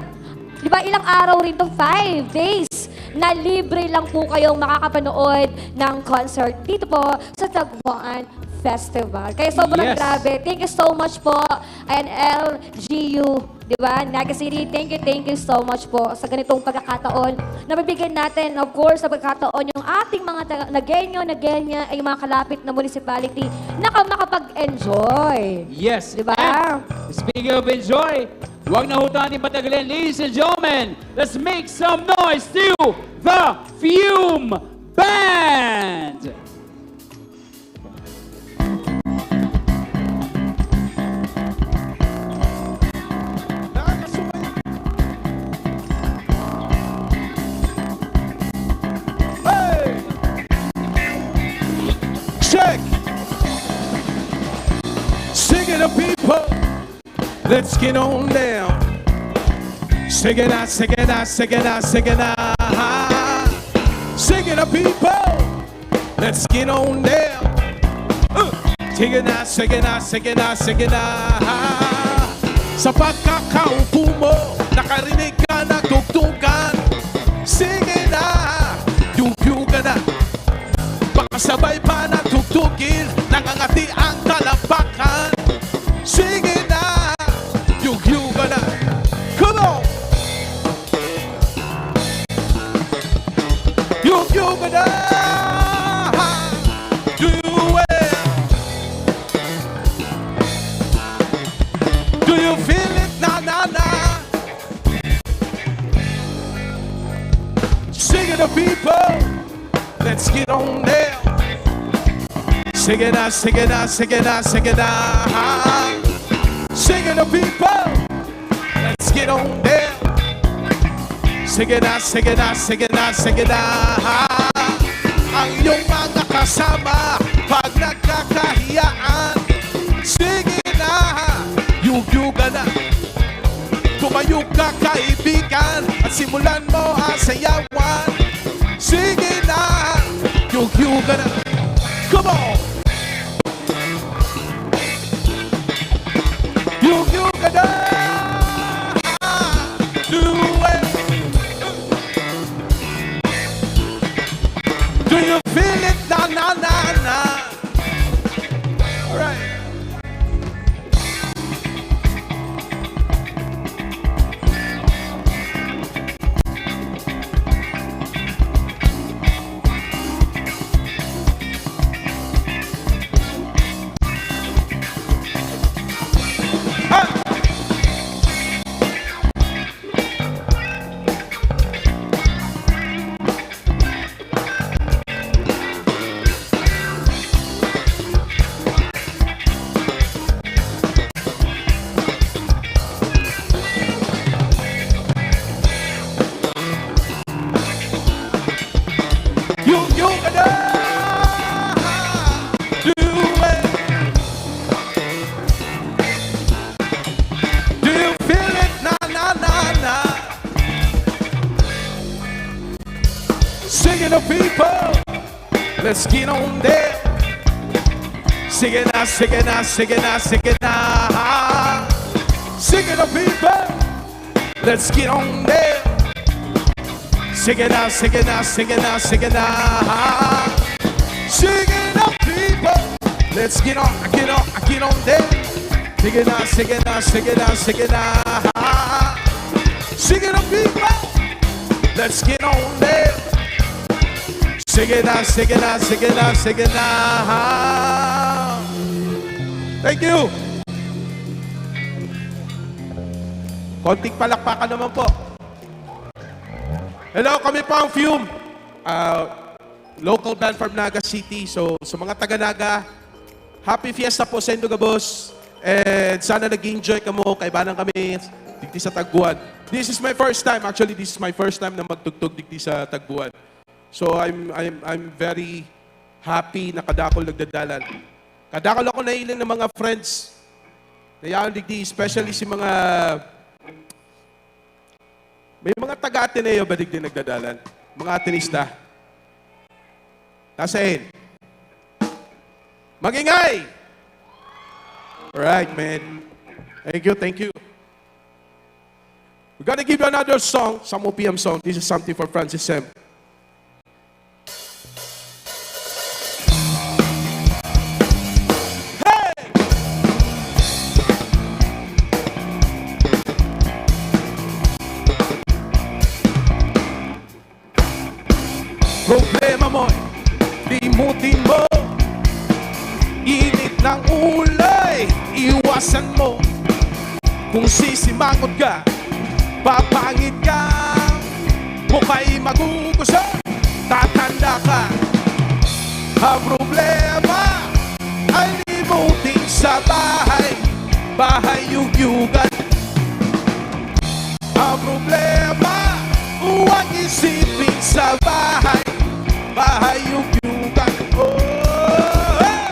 S1: diba, ilang araw rin to, 5 days na libre lang po kayong makakapanood ng concert dito po sa Tagpuan Festival. Kaya sobrang grabe. Thank you so much po. And LGU, di ba? Naga City, thank you so much po sa ganitong pagkakataon na mabigyan natin, of course, sa pagkakataon yung ating mga Nagenya, ay yung mga kalapit na municipality na makapag-enjoy.
S23: Yes.
S1: Di ba?
S23: And speaking of enjoy, huwag na ho natin patagalin. Ladies and gentlemen, let's make some noise to the Fume Band!
S8: Check. Singing to people. Let's get on down. Sing it out, sing it out, sing it out, sing it out. Singing to people. Let's get on down. Sing it out, sing it out, sing it out, sing it out. Sa pagkakaupo mo, nakarinig ka na tugtugan. Sige na, yung ka na. Baka sabay pa na tugtugin, nangangati ang talampakan. Sige na, yung ka na. Come on! Yung ka na. Do it. Do you feel it? Na, na, na. Sing it to people. Let's get on there. Sing it out, sing it out, sing it out, sing it out. Sing it to people. Let's get on there. Sing it out, sing it out, sing it out, sing it out. Ang iyong mga kasama pag nagkakahiyaan. Sige na, yugyuga na. Tumayo ka kaibigan at simulan mo ang sayawan. Sige na, yugyuga na. Come on! Yugyuga na! Do it! Do you feel it? Na, na, na, na. All right. Singing to people, let's get on there. Singing out, singing out, singing out, singing out. Singing to people, let's get on there. Singing out, singing out, singing out, singing out. Singing to people, let's get on there. Singing out, singing out, singing out, singing out. Singing to people, let's get on there. Sing it out, sing it out, sing it out, sing it out. Thank you. Konting palakpakan naman po. Hello, kami po ang Fume. Local band from Naga City. So, sa mga taga-Naga, happy fiesta po sa Indugabos. And sana nag-enjoy ka mo. Kaibanan kami digdi sa Tagbuan. This is my first time. Actually, this is my first time na magtugtog digdi sa Tagbuan. So I'm very happy na kadakol nagdadalan. Kadakol ako nailing ng mga friends. Nayaan digdi, especially si mga may mga taga-Ateneo ba digdi nagdadalan? Mga Atenista. Nasain. Magingay! Alright, man. Thank you. We're gonna give you another song, some OPM song. This is something for Francis Sem. Problema mo'y limutin mo. Init ng ulay, iwasan mo. Kung sisimangot ka, papangit ka. Mukha'y magugusan, tatanda ka. Ang problema ay limutin sa bahay, bahay yugyugan. Ang problema, huwag isipin sa bahay, bahay yugyugan. Oh, hey!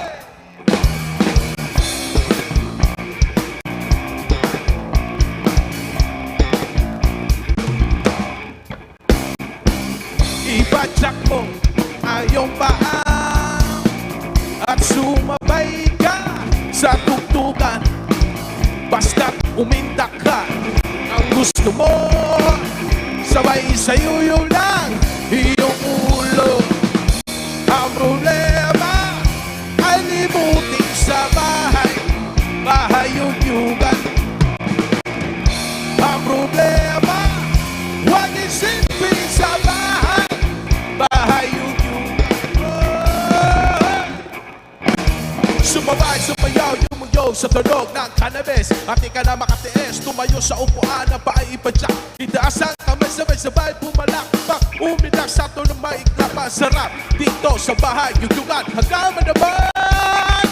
S8: Ipadyak mo ang iyong paa at sumabay ka sa tugtugan. Basta't umindak ka, ang gusto mo sabay sayuyo lang iyong ulo. Ang problema ay limutin sa bahay, bahay yugyugan. Ang problema, huwag isipin sa bahay, bahay yugyugan. Sumabay, sumayaw, yumuyo sa tunog ng cannabis. At di ka na makatiis, tumayo sa upuan na paay ipadyak. Itaas ang kamay, sabay-sabay pumalakpak. Uminak sa tunong maikla, masarap dito sa bahay yugyugan. Hanggang manaman,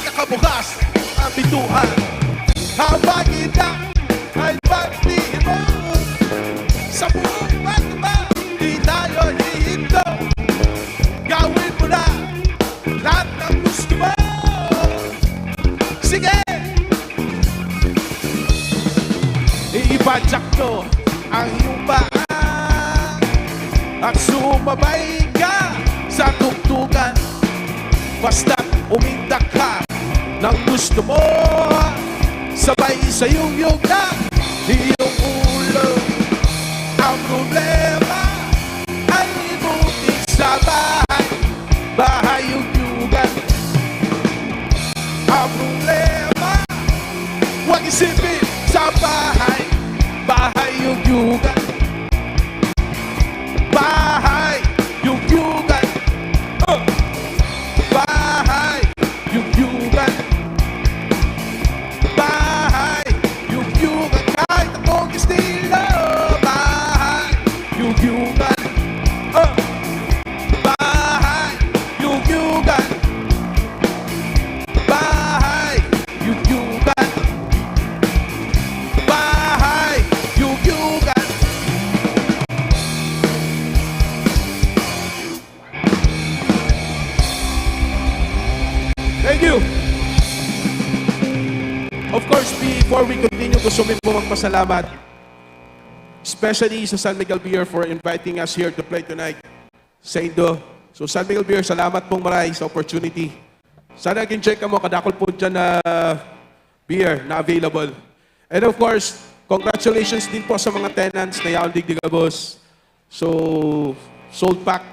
S8: nakabukas ang bituan. Habang inak ay pagdiin mo sa buong ba, di tayo hihinto. Gawin mo na lahat ng gusto mo. Sige! Ipadyak mo ang iyong paa at sumabay ka sa tugtugan. Basta't umindak ka ng gusto mo, sabay sa yugyug na iyong ulo. Ang problema ay limutin sa bahay, bahay yugyugan. Ang problema, huwag isipin sa bahay, bahay yugyugan. Bahay yugyugan. Bahay yugyugan. Bahay yugyugan. Kahit akong estilo, bahay yugyugan. Bahay yugyugan. Bahay yugyugan. Bahay yugyugan. Thank you. Of course, before we continue, gusto mo po magpasalamat, especially sa San Miguel Beer for inviting us here to play tonight sa Indo. So San Miguel Beer, salamat pong maray sa opportunity. Sana nag-enjoy ka mo, kadakol po dyan na beer na available. And of course, congratulations din po sa mga tenants na Yaon Digdigabos. So, sold pack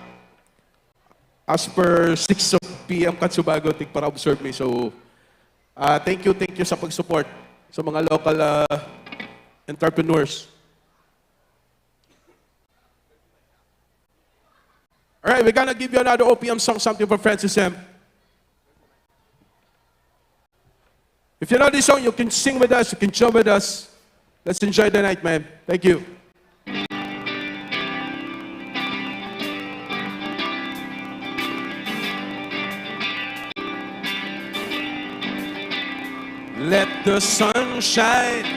S8: as per 6 p.m. Katsubago, para observe me. So, thank you sa pag-support sa mga local entrepreneurs. Alright, we're gonna give you another OPM song, something for Francis M. If you know this song, you can sing with us, you can jump with us. Let's enjoy the night, man. Thank you. Let the sun shine,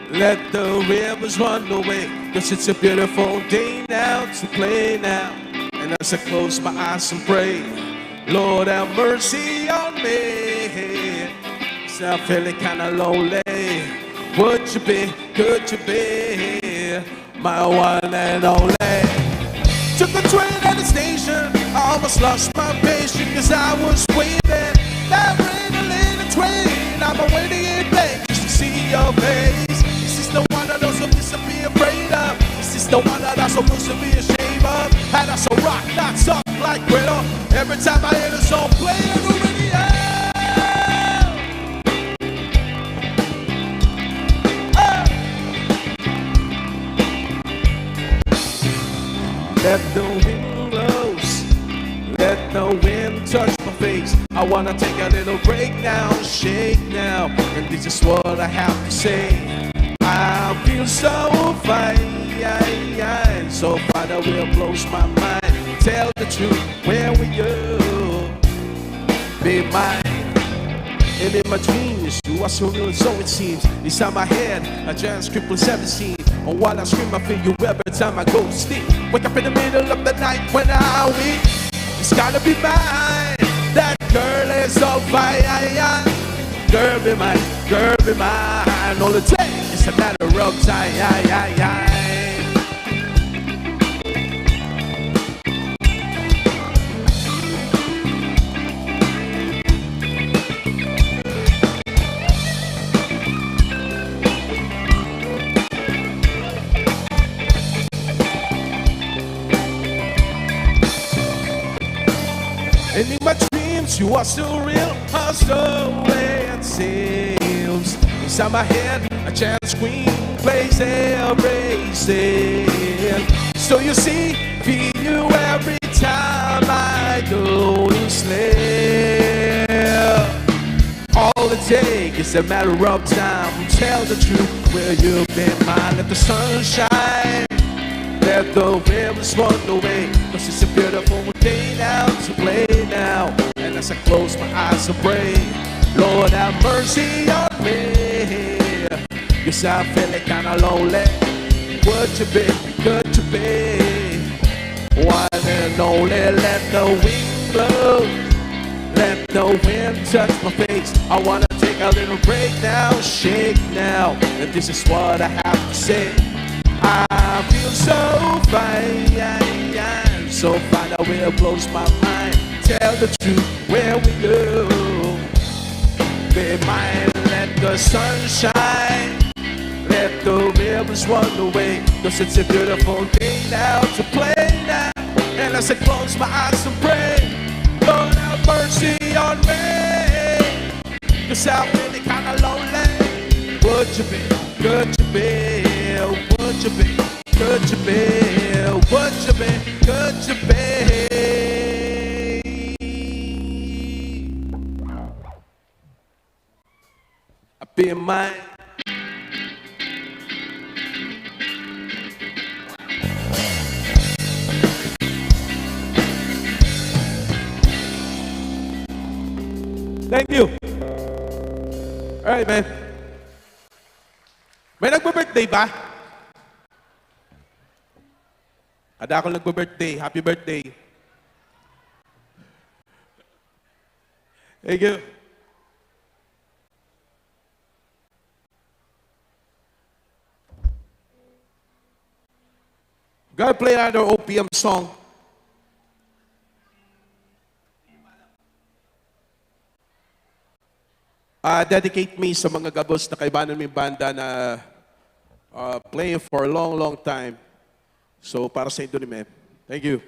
S8: let the rivers run away, 'cause it's a beautiful day now to play now. And as I close my eyes and pray, Lord have mercy on me, 'cause I'm feeling kinda lonely. Would you be, could you be my one and only? Took a train at the station, I almost lost my patience, 'cause I was waiting, that rain-a-little train. I'm waiting in vain just to see your face. This is the one that I'm supposed to be afraid of. This is the one that I'm supposed to be ashamed of. And that's a rock that's up like Riddle. Every time I hear the song play on the radio. Let the wind blows, let the wind touch my face. I wanna take a little break now, shake now, and this is what I have to say. I feel so fine, so far the wind blows my mind. tell the truth, where we go? Be mine. And in my dreams, you are so real and so it seems. Inside my head, a giant script was ever seen. And while I scream, I feel you every time I go to sleep. Wake up in the middle of the night when I weep. It's gotta be mine. That girl is so fine. Girl be mine, girl be mine. All it takes is a matter of time. And in my dreams, you are so real, as the way it seems. Inside my head, a giant screen plays every scene. So you see, feel you every time I go to sleep. All it takes is a matter of time. Tell the truth, where you've been, mine. Let the sun shine. Let the rivers run away, 'cause it's a beautiful day now to play now. And as I close my eyes I pray, Lord have mercy on me. 'Cause I feeling kinda lonely. Would you be, could you be one and only? Let the wind blow, let the wind touch my face. I wanna take a little break now, shake now. And this is what I have to say. I feel so fine, so fine that will blows my mind. Tell the truth, where we go. Be mine, let the sun shine. Let the rivers run away, 'cause it's a beautiful day now to play now. And as I close my eyes and pray, Lord have mercy on me. 'Cause I'm really kinda lonely. Would you be, could you be? Would you be, could you be? Would you be, could you be? I'll be mine. Thank you. All right, man. May nagbe-birthday ba? Ada ako nagbe-birthday. Happy birthday. Thank you. Gotta play another OPM song. Dedicate me sa mga gabos na kaibanan may banda na playing for a long, long time. So, para sa inyo ni Mem. Thank you.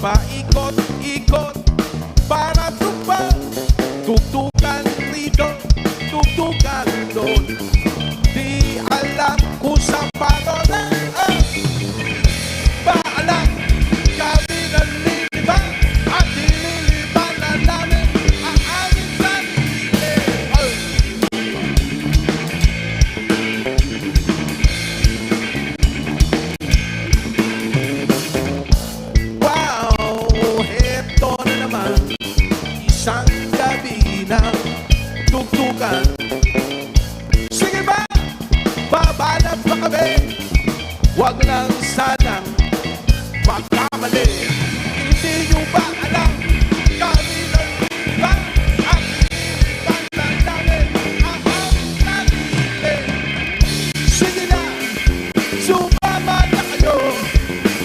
S8: Paikot-ikot para tupa. Tugtugan rito, tugtugan doon. Di alam kung saan parola. Paalam, kami nalilibang at nililiban na namin ang aming sarili. Isang gabi ng tugtugan. Sige ba? Babalap pa kami. Huwag lang sanang magkamali. Hindi nyo ba alam? Kami naliliban at nililiban na namin ang aming sarili. Sige na, sumama na kayo.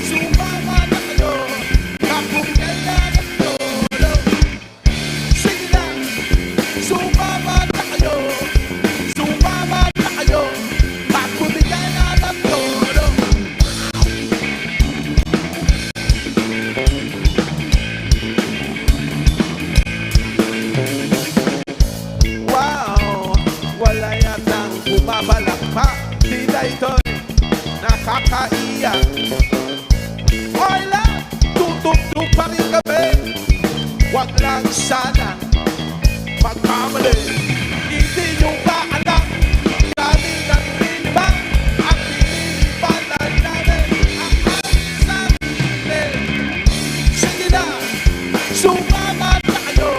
S8: Sumama na kayo. Kapag kailangan sumama na kayo, sumama Wag lang sana magkamali. Hindi nyo ba alam? Kami naglilibang at pinilipanan namin ang aming sarili. Sige na, sumama na kayo.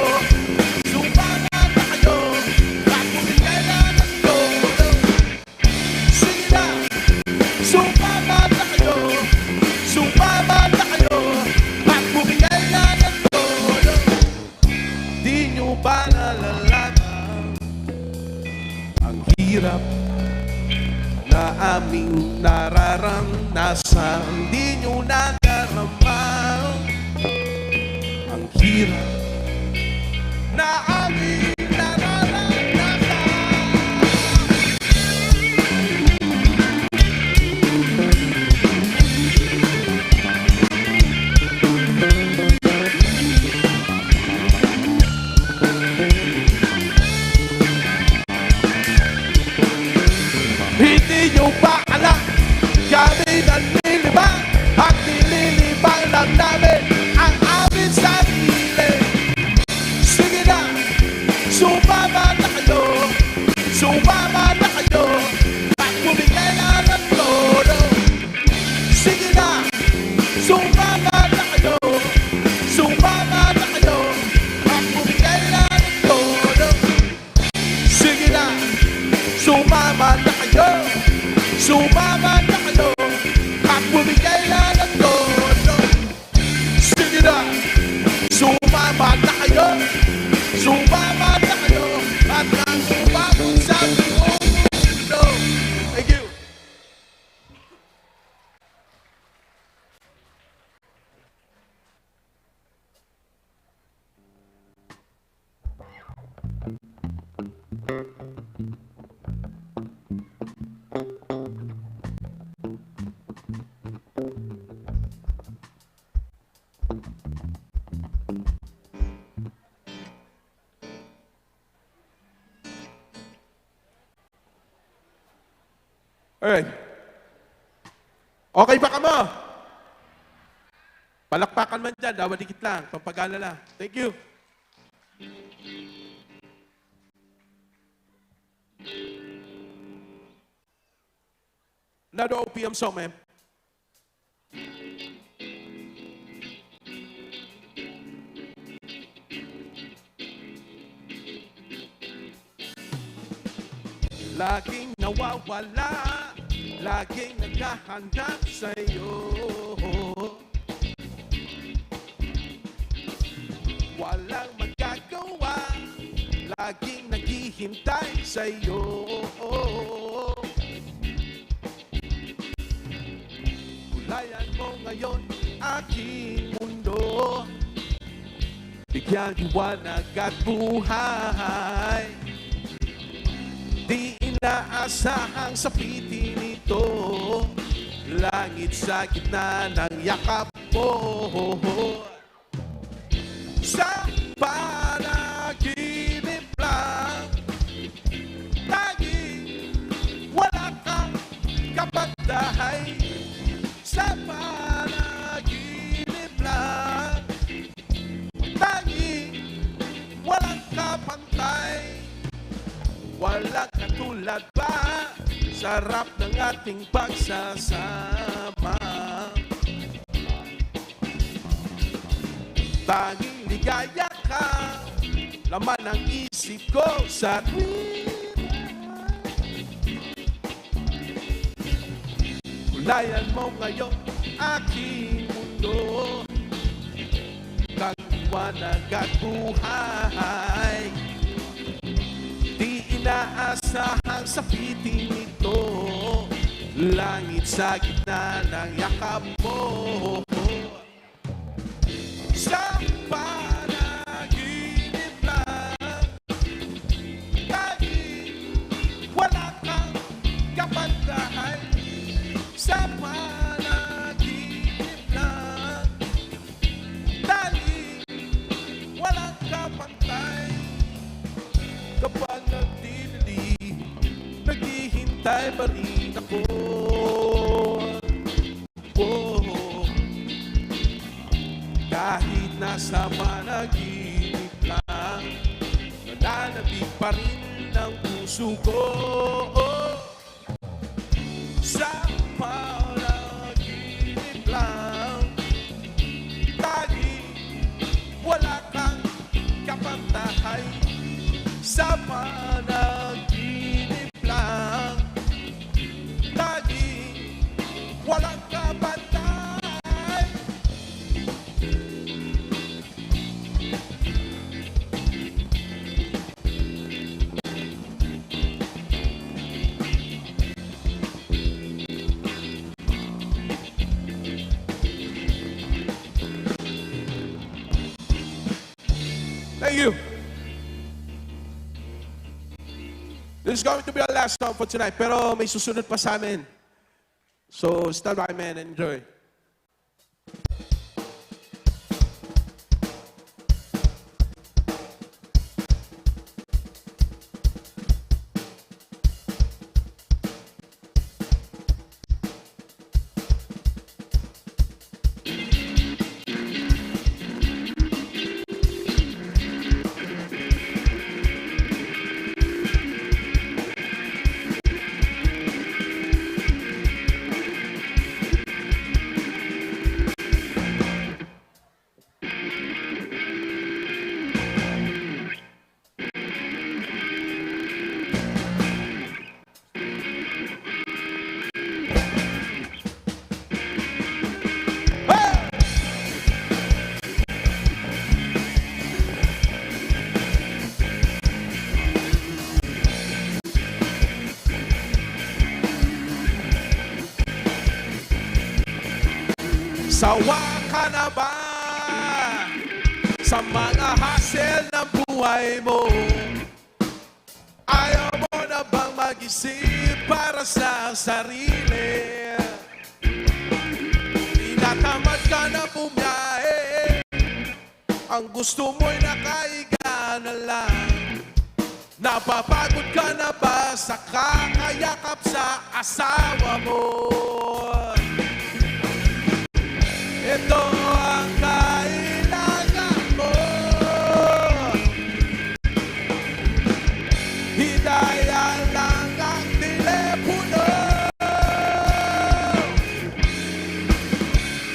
S8: Sumama na kayo. At bumigay na ng todo. Sige na, sumama na kayo. Sumama na kayo. At bumigay na ng todo. Di nyo ba nalalaman ang hirap na aming nararanasan? Di nyo nadarama ang hirap na aming nararanasan. Hindi nyo ba alam? Kami nalilibang at nililibang lang namin ang aming sarili. Sige na, sumama na kayo. Sumama na kayo. At bumigay na ng todo. Sige na, sumama na kayo. Sumama na kayo. At bumigay na ng todo. Sige na, sumama na kayo. Sumama na kayo. At bumigay na ng todo. Sige na, sumama na kayo. Sumama na kayo. At ang umabot sa buong mundo. Thank you. Alright. Okay ba ka mo? Palakpakan man dyan, dawa dikit lang, pampag-alala. Thank you. Another OPM song, man. Laging nawawala, laging naghahanap sa'yo. Walang magagawa, laging naghihintay sa'yo. Kulayan mo ngayon aking mundo, bigyan liwanag at buhay. Di inaasahang sapitin ito, langit sa gitna ng yakap mo. Sa panaginip lang, tanging wala kang kapagdahay. Sa panaginip lang, tanging walang kapantay. Walang katulad pa, sarap ng ating pagsasama. Tanging ligaya ka, laman ang isip ko sa tuwira. Kulayan mo ngayon aking mundo, kang liwanag at buhay. Di inaasahang sapitin ito, langit sa gitna ng yakap mo. Sa panaginip lang, tanging wala kang kapantahan. Sa panaginip lang, tanging walang kapantay. Kapag nagdidilim, naghihintay pa rin ako. Oh, kahit nasa panaginip. pa rin ng puso ko. Sa panaginip lang, tanging wala kang kapantahay. Sa panaginip lang, tanging walang kapantahay. Thank you. This is going to be our last song for tonight, pero may susunod pa sa amin. So, stand by, man, and enjoy. Sawa ka na ba sa mga hassle ng buhay mo? Ayaw mo na bang mag-isip para sa sarili? Tinatamad ka na bumiyahe, ang gusto mo'y nakahiga na lang. Napapagod ka na ba sa kakayakap sa asawa mo? Ito ang kailangan mo. Hidaya lang ang telepono.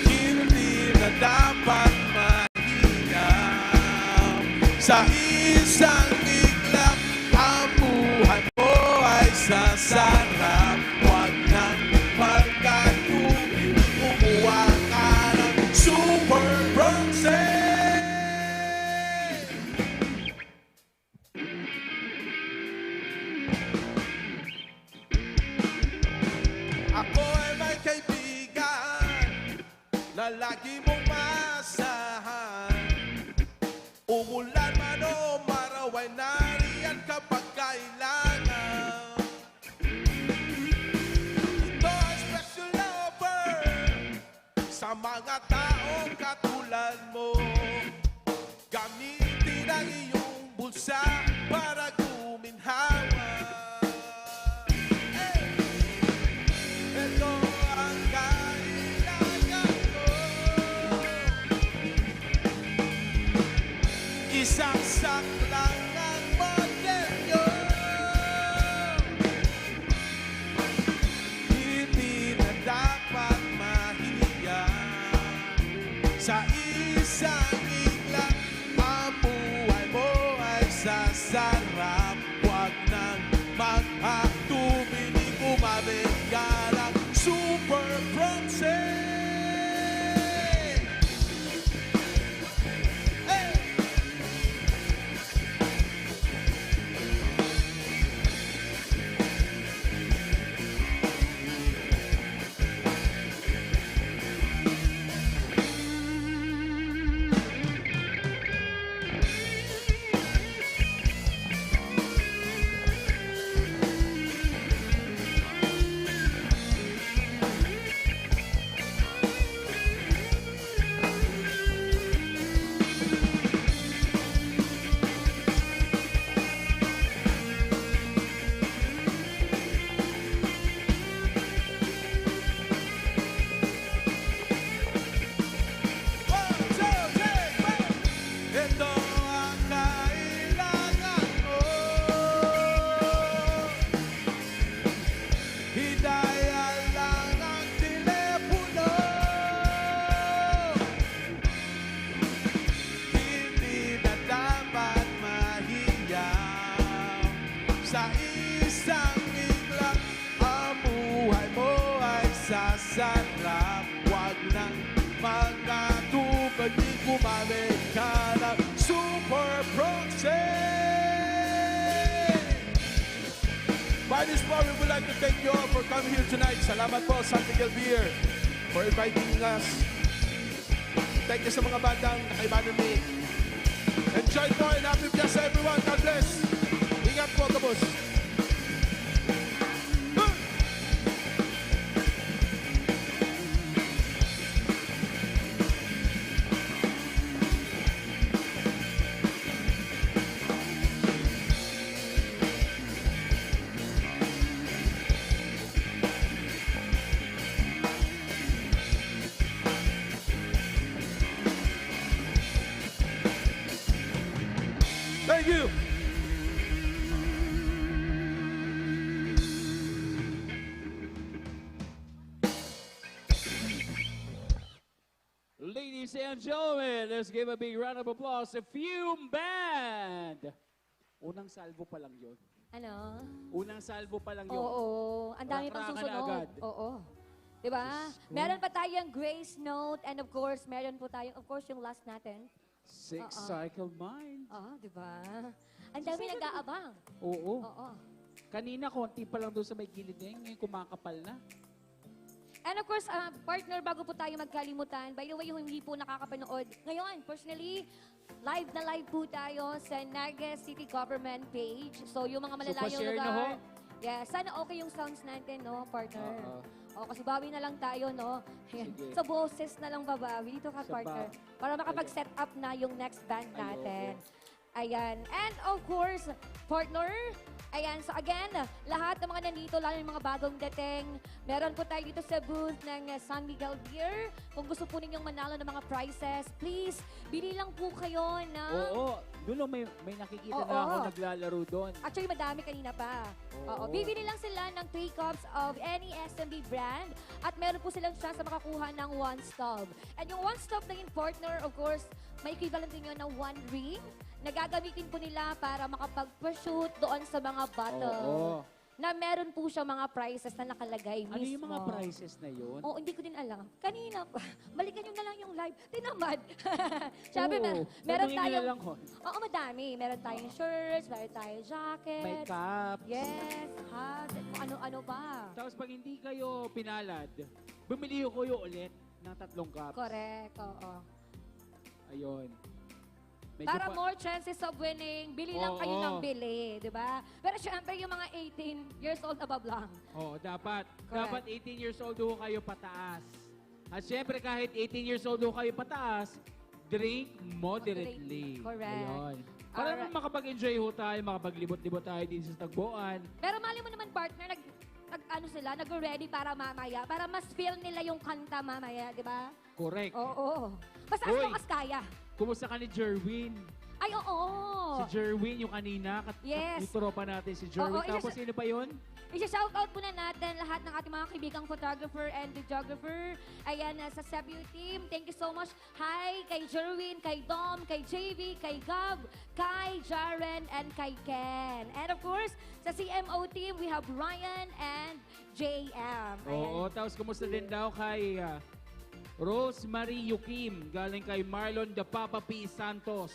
S8: Hindi na dapat mahirap. Sa isang iglap, ang buhay mo ay sasarap. Huwag nang magkatubig, umuha ka ng Super Bronze. Ako ay may kaibigan na lagi mong maasahan. Umulan man o maraw ay nariyan kapag kailangan. Ito ay special lover sa mga taong katulad mo. Gamitin ang iyong bulsa para guminhawa. Ito ang kailangan ko. Isang sak lang ang modelyo. Hindi na dapat mahiya. Sa isang iglap, ang buhay mo ay sasarap. Huwag nang magpatuminig, umabig ka ng Super Bronze. Pagkatupad di gumamit ka ng Super Proxy! By this point, we would like to thank you all for coming here tonight. Salamat po, San Miguel Beer, for inviting us. Thank you sa mga bandang nakaibanan ni. Enjoy po and happy fiesta everyone. God bless. Ingat po, kabus. Thank you.
S23: Ladies and gentlemen, let's give a big round of applause to Fume Band! Unang salvo pa lang yun.
S1: Ano?
S23: Unang salvo pa lang yun.
S1: Oo. Ang dami pang
S23: Rakrakan na
S1: susunod.
S23: agad.
S1: Oo. Diba? Meron pa tayong Grace Note and of course, meron po tayong, of course, yung last natin.
S23: Six
S1: Oo.
S23: Cycle Mind.
S1: Oo, diba? Ang dami nag-aabang.
S23: Oo.
S1: Oo.
S23: Kanina, konti pa lang doon sa may gilid na yun. Ngayon, kumakapal na.
S1: And of course, partner, bago po tayo magkalimutan, by the way, yung hindi po nakakapanood, ngayon, personally, live na live po tayo sa Naga City Government page. So, yung mga malalayong
S23: pa-share na
S1: lugar.
S23: ho.
S1: Yeah, sana okay yung sounds natin, no, partner?
S23: Oo.
S1: O, kasi bawi na lang tayo, no? Ayan.
S23: Sige.
S1: Sa boses na lang babawi. Dito ka,
S23: Sa
S1: partner. Para makapag-set up na yung next band natin. Ayan. And of course, partner, ayan. So again, lahat ng mga nandito, lalo yung mga bagong dating, meron po tayo dito sa booth ng San Miguel Beer. Kung gusto po ninyong manalo ng mga prizes, please, bili lang po kayo na...
S23: Oo. Doon may nakikita
S1: Oo.
S23: na ako naglalaro doon.
S1: Actually, madami kanina pa. Oo. Bibili lang sila ng 3 cups of any SMB brand at meron po silang chance na makakuha ng 1 stub. And yung 1 stub na yung partner, of course, may equivalent din yun ng 1 ring na gagamitin po nila para makapag-shoot doon sa mga bottle.
S23: Oo.
S1: Na meron po siya mga prizes na nakalagay mismo.
S23: Ano yung mga prizes na yun?
S1: Oo, hindi ko din alam. Kanina pa. Balikan nyo na lang yung live. Tinamad. Sabi,
S23: Oo.
S1: meron
S23: Tanungin nyo
S1: tayong...
S23: na lang, ho.
S1: Oo, madami. Meron tayong shirts, meron tayong jackets.
S23: May caps.
S1: Yes, hats, at kung ano-ano pa.
S23: Tapos pag hindi kayo pinalad, bumili ko kayo ulit ng 3 cups.
S1: Correct, oo.
S23: Ayun. Medyo
S1: Para
S23: pa-
S1: more chances of winning, bili lang kayo
S23: Oo.
S1: ng bili, di ba? Pero syempre, yung mga 18 years old above lang.
S23: Oo, dapat.
S1: Correct.
S23: Dapat 18 years old ho kayo pataas. At syempre kahit 18 years old ho kayo pataas, drink moderately.
S1: Correct.
S23: Ayun. Para
S1: Alright.
S20: makapag-enjoy ho tayo, makapaglibot-libot tayo dito sa Tagboan.
S1: Pero mali mo naman, partner, ano sila, nag-ready para mamaya, para mas feel nila yung kanta mamaya, di ba?
S20: Correct.
S1: Oo. Basta as
S20: Uy.
S1: long as kaya.
S20: Kumusta ka ni Jerwin?
S1: Ay, oo.
S20: Si Jerwin, yung kanina,
S1: Yes.
S20: yung tropa natin si Jerwin.
S1: Oo,
S20: Tapos sino pa yun?
S1: Isa-shoutout po na natin lahat ng ating mga kaibigang photographer and videographer. Ayan, sa Cebu team, thank you so much. Hi kay Jerwin, kay Dom, kay JV, kay Gab, kay Jaren, and kay Ken. And of course, sa CMO team, we have Ryan and JM.
S20: Oo, tapos kumusta din daw kay Rosemary Yukim, galing kay Marlon the Papa P. Santos.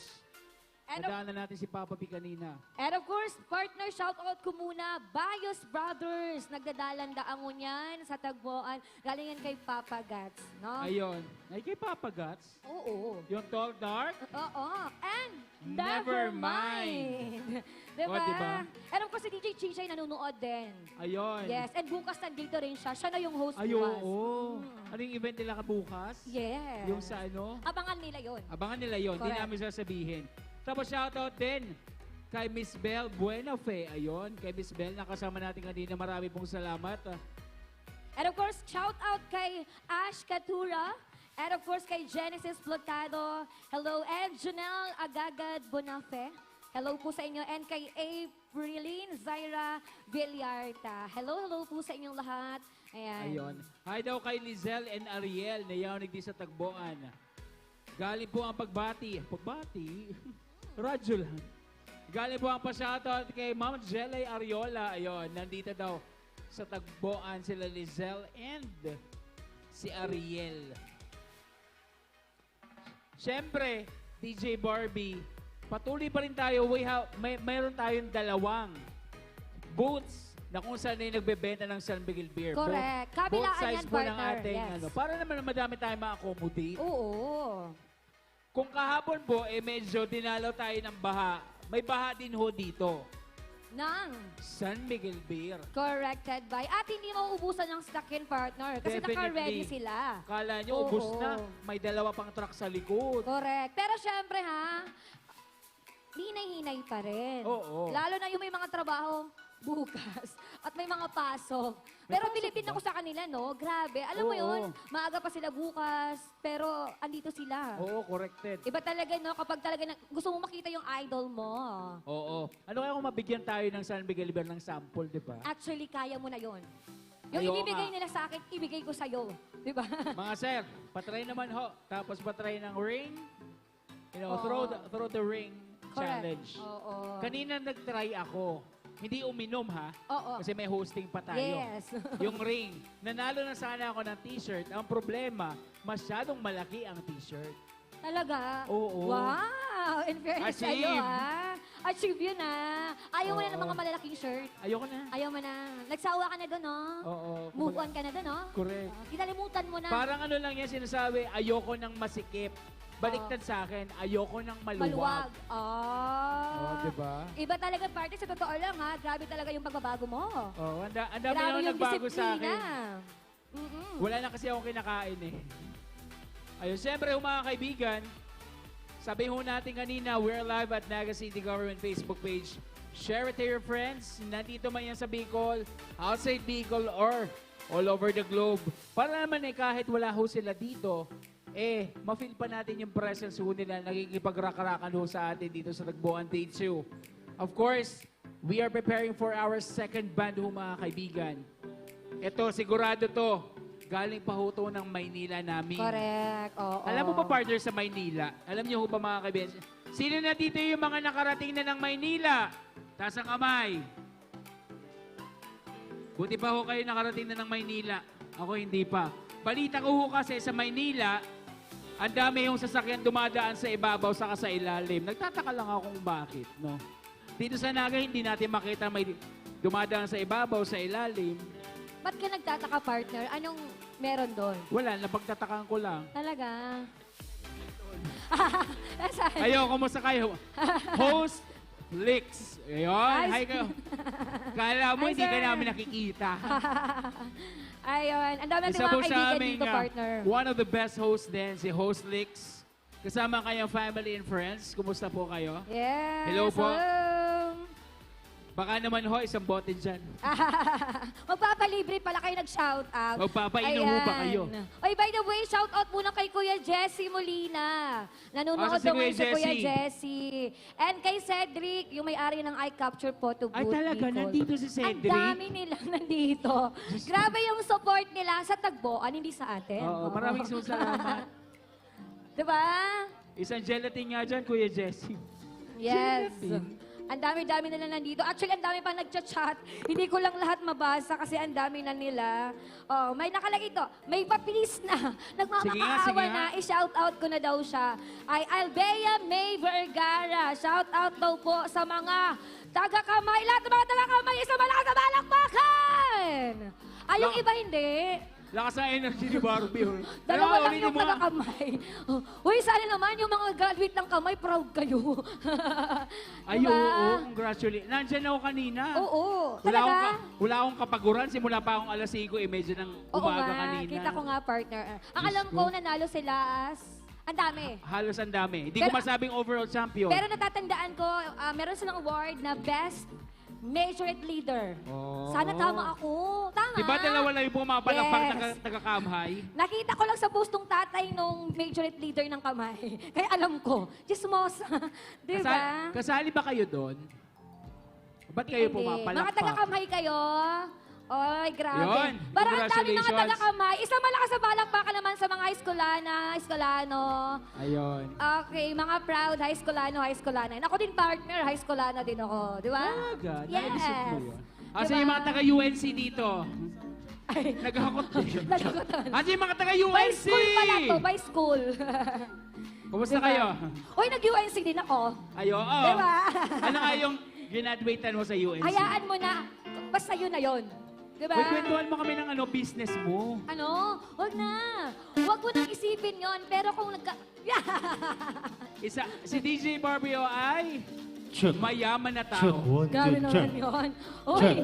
S1: And
S20: Nadaanan natin si Papa P kanina.
S1: And of course, partner, shoutout ko muna, Bayos Brothers. Nagdadalan daangon yan sa Tagboan. Galing yan kay Papa Gats, no?
S20: Ayun. Ay, kay Papa Gats?
S1: Oo.
S20: Yung Tall Dark?
S1: Oo. And
S20: Never
S1: Nevermind. diba?
S20: O, diba?
S1: And of course, si DJ Chichay nanonood din.
S20: Ayun.
S1: Yes. And bukas nandito rin siya. Siya na yung host
S20: Ay,
S1: bukas.
S20: oo. Ano yung event nila kabukas?
S1: Yes.
S20: Yung sa ano?
S1: Abangan nila yon.
S20: Abangan nila yon. Hindi
S1: Correct.
S20: namin sasabihin. Tapos shoutout din kay Miss Belle Buenafe. Ayun, kay Miss Belle, nakasama natin kanina. Marami pong salamat.
S1: And of course, shout out kay Ash Katura. And of course, kay Genesis Flotado. Hello. And Janelle Agagad Bonafe. Hello po sa inyo. And kay Aprilline Zaira Villarta. Hello po sa inyong lahat. Ayan.
S20: Ayun. Hi daw kay Lizelle and Ariel na yaonig din sa Tagboan. Galing po ang pagbati. Pagbati? Radyo lang. Galing po ang pa-shoutout kay Ma'am Jelay Ariola. Ayun, nandito daw sa Tagboan sila Lizelle and si Ariel. Siyempre, DJ Barbie, patuloy pa rin tayo. Mayroon tayong dalawang booths na kung saan ay nagbebenta ng San Miguel Beer.
S1: Correct.
S20: Both
S1: Kabilaan
S20: sides
S1: yan,
S20: po ng
S1: partner.
S20: ating
S1: Yes.
S20: para naman madami tayong ma-accommodate.
S1: Oo.
S20: Kung kahapon po, medyo dinalaw tayo ng baha. May baha din ho dito.
S1: Nang.
S20: San Miguel Beer.
S1: Corrected by. At hindi mauubusan ng stock in, partner. Kasi
S20: Definitely.
S1: naka-ready sila.
S20: Kala nyo,
S1: Oo.
S20: ubos na. May dalawa pang truck sa likod.
S1: Correct. Pero syempre ha, hinay-hinay pa rin.
S20: Oo.
S1: Lalo na yung may mga trabaho bukas at may mga pasok. Pero bilibin ako sa kanila, no? Grabe. Alam mo
S20: Oo.
S1: yun, maaga pa sila bukas, pero andito sila.
S20: Oo, corrected.
S1: Iba talaga, no? Kapag talaga gusto mo makita yung idol mo.
S20: Oo. Ano kaya kung mabigyan tayo ng San Miguel Beer ng sample, di ba?
S1: Actually, kaya mo na yon. Yung
S20: Ayoko
S1: ibibigay
S20: nga.
S1: nila sa akin, ibigay ko sa'yo. Di ba?
S20: Mga sir, patry naman ho. Tapos patry ng ring. You know,
S1: Oo.
S20: throw the ring
S1: Correct.
S20: challenge.
S1: Oo.
S20: Kanina nag-try ako. Hindi uminom ha.
S1: Oo.
S20: Kasi may hosting pa tayo.
S1: Yes.
S20: Yung ring. Nanalo na sana ako ng t-shirt. Ang problema, masyadong malaki ang t-shirt.
S1: Talaga?
S20: Oo.
S1: Wow! In fairness
S20: Achieve.
S1: sa'yo, ha? Achieve yun, ha? Ayaw mo na ng
S20: Oo.
S1: mga malalaking shirt.
S20: Ayoko na.
S1: Ayaw mo na. Nagsawa ka na doon, no?
S20: Oo.
S1: Move on ka na doon, no?
S20: Correct.
S1: Kinalimutan mo na.
S20: Parang ano lang yan sinasabi, ayoko ng masikip. Baliktad sa akin, ayoko ng maluwag.
S1: Maluwag. Ah.
S20: Oh, diba?
S1: Iba talaga, partner. Sa totoo lang, ha? Grabe talaga yung pagbabago mo.
S20: Oh, ang dami na
S1: Grabe yung
S20: nagbago sa
S1: disiplina.
S20: akin.
S1: Mm-mm.
S20: Wala na kasi akong kinakain eh. Ayun, siyempre mga kaibigan, sabi ho natin kanina, we're live at Naga City Government Facebook page. Share it to your friends. Nandito man yan sa Bicol, outside Bicol, or all over the globe. Para naman eh, kahit wala ho sila dito, ma-feel pa natin yung presence ho nila, nakikipag-rakarakan ho sa atin dito sa Tagboan Day 2. Of course, we are preparing for our second band ho mga kaibigan. Ito, sigurado to. Galing pa ho to ng Maynila namin.
S1: Correct. Oo.
S20: Alam mo ba, partner, sa Maynila? Alam niyo ho ba mga kaibigan? Sino na dito yung mga nakarating na ng Maynila? Taas ang kamay. Buti pa ho kayo nakarating na ng Maynila. Ako hindi pa. Balita ko ho kasi sa Maynila, ang dami yung sasakyan dumadaan sa ibabaw saka sa ilalim. Nagtataka lang ako kung bakit, no? Dito sa Naga, hindi natin makita may dumadaan sa ibabaw, sa ilalim.
S1: Ba't ka nagtataka, partner? Anong meron doon?
S20: Wala, napagtatakaan ko lang.
S1: Talaga? Nasaan?
S20: Ayo, kumusta kayo? Host Lix. Ayun, hi kayo. Kala mo,
S1: Hi,
S20: hindi ka
S1: sir.
S20: namin nakikita.
S1: Ayun. Ang dami natin
S20: Isa
S1: mga
S20: po sa
S1: kaibigan
S20: aming,
S1: dito, partner.
S20: one of the best hosts din, si Host Lix. Kasama kayong family and friends. Kumusta po kayo?
S1: Yes.
S20: Hello po.
S1: Hello.
S20: Baka naman ho, isang bote dyan.
S1: Magpapalibre pala kayo nag-shout out.
S20: Magpapainom ho ba kayo?
S1: Oy, by the way, shout out muna kay Kuya Jesse Molina. Nanonood
S20: Asa si
S1: daw
S20: Kuya
S1: ngayon si Kuya
S20: Jesse?
S1: Jesse. And kay Cedric, yung may-ari ng iCapture Photo Booth.
S20: Ay, talaga?
S1: Bicol.
S20: Nandito si Cedric?
S1: Ang dami nilang nandito. Grabe yung support nila sa Tagboan, hindi sa atin.
S20: Oo, maraming salamat.
S1: Diba?
S20: Isang gelatin nga dyan, Kuya Jesse.
S1: Yes.
S20: Gelatin.
S1: Ang dami-dami na nandito. Actually, ang dami pa nagchat-chat. Hindi ko lang lahat mabasa kasi ang dami na nila. Oh, may nakalagay ito. May papilis na. Nagmamakaawa
S20: sige
S1: na.
S20: nga.
S1: I-shout out ko na daw siya. Ay Albea May Vergara. Shout out daw po sa mga taga-kamay. Lahat ng mga taga-kamay. Isang malakas na balakbakan! Ay, yung iba hindi.
S20: Lakas ang energy ni Barbie.
S1: Dalawa lang yung taga-kamay. Uy, sana naman yung mga graduate ng kamay, proud kayo.
S20: Ay,
S1: Diba?
S20: oo, congratulate. Nandyan ako kanina.
S1: Oo,
S20: Wala
S1: talaga?
S20: wala akong kapaguran. Simula pa akong alas 5:30 ng
S1: Oo
S20: umaga
S1: nga,
S20: kanina.
S1: kita ko nga, partner. Ang
S20: Diyos
S1: alam
S20: ko.
S1: ko, nanalo sila as... Ang dami.
S20: Halos ang dami. Hindi ko
S1: Pero-
S20: masabing overall champion.
S1: Pero natatandaan ko, meron silang award na Best Majorette Leader.
S20: Oh.
S1: Sana tama ako. Tama.
S20: Diba dalawa lang yung pumapalakpak
S1: Yes.
S20: na taga-kamhay?
S1: Nakita ko lang sa post ng tatay nung Majorette Leader ng kamay. Kaya alam ko, chismosa. Diba?
S20: Kasali ba kayo doon? Ba't kayo
S1: Hindi.
S20: pumapalakpak?
S1: Mga taga-kamay kayo. Oy, grabe.
S20: Yun.
S1: Parang ang dami mga
S20: Congratulations.
S1: taga-kamay. Isang malakas sa balakbakan naman sa mga Eskolano.
S20: Ayun.
S1: Okay, mga proud high schoolano. Ako din partner, high schoolano din ako. Di ba?
S20: Talaga?
S1: Yes.
S20: Naisip mo yun? Asa
S1: Diba?
S20: yung mga taga-UNC dito? Nagkakot din.
S1: Nagagutan.
S20: Asa yung mga
S1: By
S20: taga-UNC?
S1: school pala to, by school.
S20: Kumusta
S1: Diba?
S20: kayo?
S1: Uy, nag-UNC din ako.
S20: Ayo, oh.
S1: Diba?
S20: Ano nga yung graduatean mo sa UNC?
S1: Hayaan mo na. Basta yun na yun. Diba?
S20: Uy, kwentuhan mo kami ng business mo.
S1: Ano? Wag na. Wag mo nang isipin yon. Pero kung
S20: Si DJ Barbie ay mayaman na tao.
S1: Grabe naman yun. Uy!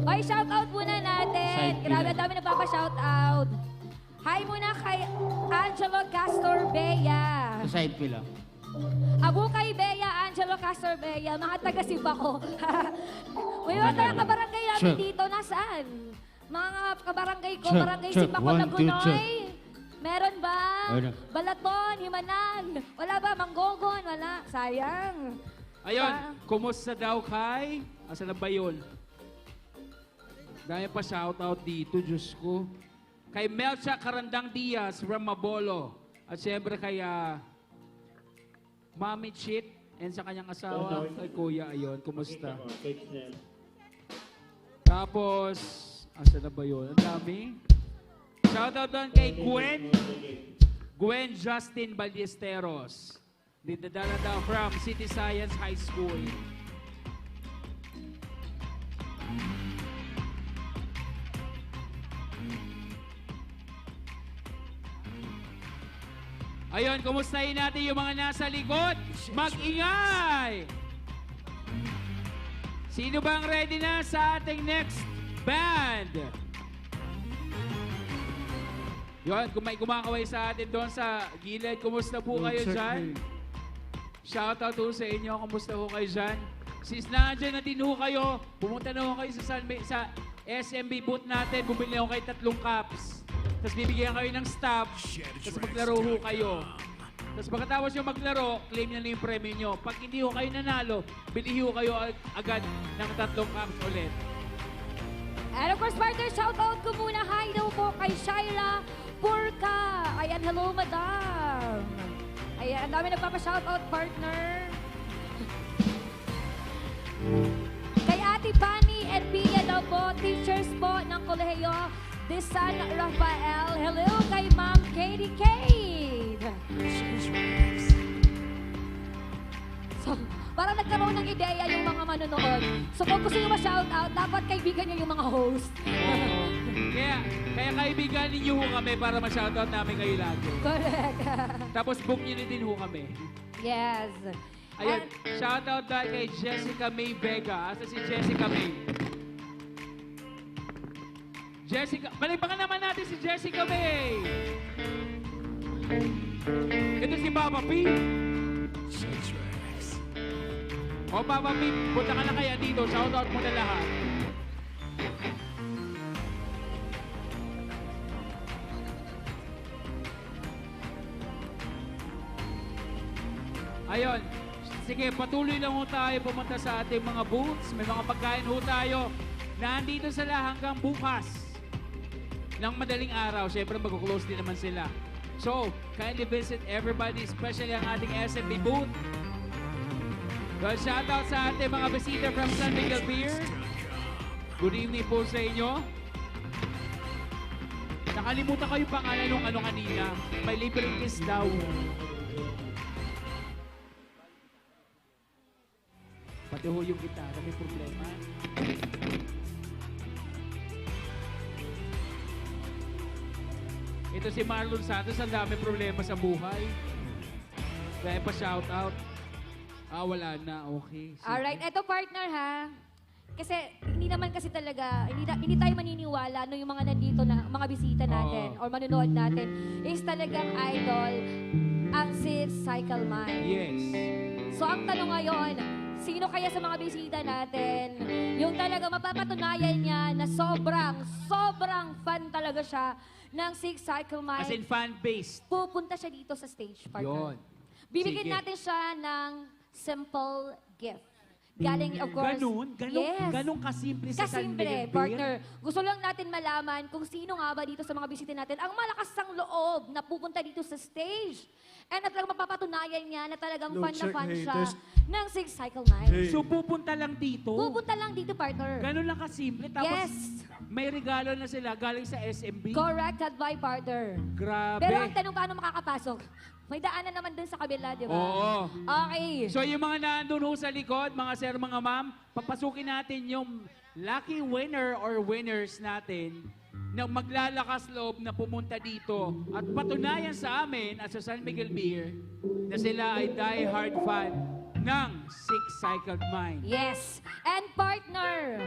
S1: Uy, shoutout muna natin. Grabe, ang dami nagpapa-shoutout. Hi muna kay Angelo Castor Bea.
S20: Sa side ko lang.
S1: Abo kay Bea, Angelo Castor Bea, mga taga Sibaco. May mga kabarangay namin dito, nasaan? Mga kabarangay ko, barangay Sibaco, Lagunoy. Meron ba? Balaton, Himanan. Wala ba? Manggogon, wala. Sayang.
S20: Ayun, kumusta daw kay? Asan na ba yun? Dahil pa shoutout dito, Diyos ko. Kay Melcha Carandang Diaz from Mabolo. At siyempre kay Mami Chit and sa kanyang asawa, kay Kuya. Ayun, kumusta? Tapos, asan na ba yun? Ang dami. Shoutout doon kay Gwen Justin Ballesteros. Dinadala daw from City Science High School. Ayun, kumustahin natin yung mga nasa likod? Mag-ingay! Sino bang ready na sa ating next band? Yun, kung may kumakaway sa atin doon sa gilid, kumusta po kayo dyan? Shoutout po sa inyo, kumusta po kayo dyan? Since nandiyan na din ho kayo, pumunta na ho kayo sa SMB booth natin, bumili ho kayo 3 cups. Tapos bibigyan kayo ng staff, tapos maglaro ho kayo. Tapos pagkatapos yung maglaro, claim nyo na yung premyo nyo. Pag hindi ho kayo nanalo, bili ho kayo agad ng 3 cups ulit.
S1: And of course, partner, shoutout ko muna. Hi daw po kay Shaira Purka. Ayan, hello, madam. Ayan, ang dami nagpapa-shoutout, partner. Kay Ate Pani and Pia daw po, teachers po ng Kolehiyo de San Rafael. Hello kay Ma'am Katie Kate. So, parang nagkaroon ng ideya yung mga manonood. So, kung gusto nyo ma-shoutout, dapat kaibigan nyo yung mga host.
S20: Kaya kaibigan ninyo ho kami para ma-shoutout namin kayo lagi.
S1: Correct.
S20: Tapos book nyo na din ho kami.
S1: Yes.
S20: Ayun, shoutout dahil kay Jessica May Vega. Asa si Jessica May? Jessica, balipakan naman natin si Jessica May. Ito si Papa P. O Papa P, punta ka na kaya dito. Shoutout mo na lahat. Ayun. Sige, patuloy lang ho tayo pumunta sa ating mga booths. May mga pagkain ho tayo. Nandito sila hanggang bukas ng madaling araw. Siyempre, mag-close din naman sila. So, kindly visit everybody, especially ang ating SMB booth. Well, shoutout sa ating mga bisita from San Miguel Pier. Good evening po sa inyo. Nakalimutan ko yung pangalan ng ano kanina. May libreng kiss daw. Pati ho yung gitara, may problema. Ito si Marlon Santos, ang dami problema sa buhay. Kaya pa shoutout. Wala na, okay. Sige.
S1: Alright, eto partner ha. Kasi hindi naman kasi talaga, hindi tayo maniniwala no yung mga nandito na, mga bisita natin or manonood natin is talagang idol ang si Cycle Mind.
S20: Yes.
S1: So ang tanong ngayon, sino kaya sa mga bisita natin yung talaga mapapatunayan niya na sobrang fan talaga siya ng Six Cycle Mind.
S20: As in fan-based.
S1: Pupunta siya dito sa stage, partner.
S20: Yun.
S1: Bibigyan
S20: Sige.
S1: natin siya ng simple gift. Galing, of course.
S20: Ganun kasimple sa San
S1: Kasimple,
S20: Miguel Beer?
S1: partner. Gusto lang natin malaman kung sino nga ba dito sa mga bisita natin ang malakas ang loob na pupunta dito sa stage. And at talagang mapapatunayan niya na talagang fan na fan siya ng Six Cycle Mind.
S20: So pupunta lang dito?
S1: Pupunta lang dito, partner.
S20: Ganun lang kasimple. Tapos
S1: Yes.
S20: may regalo na sila galing sa SMB?
S1: Correct, by partner.
S20: Grabe.
S1: Pero ang tanong, paano makakapasok? May daanan naman dun sa kabila, di ba?
S20: Oo.
S1: Okay.
S20: So yung mga nandun ho sa likod, mga sir, mga ma'am, papasukin natin yung lucky winner or winners natin na maglalakas loob na pumunta dito at patunayan sa amin at sa San Miguel Beer na sila ay die-hard fan ng Six Cycled Mind.
S1: Yes. And partner,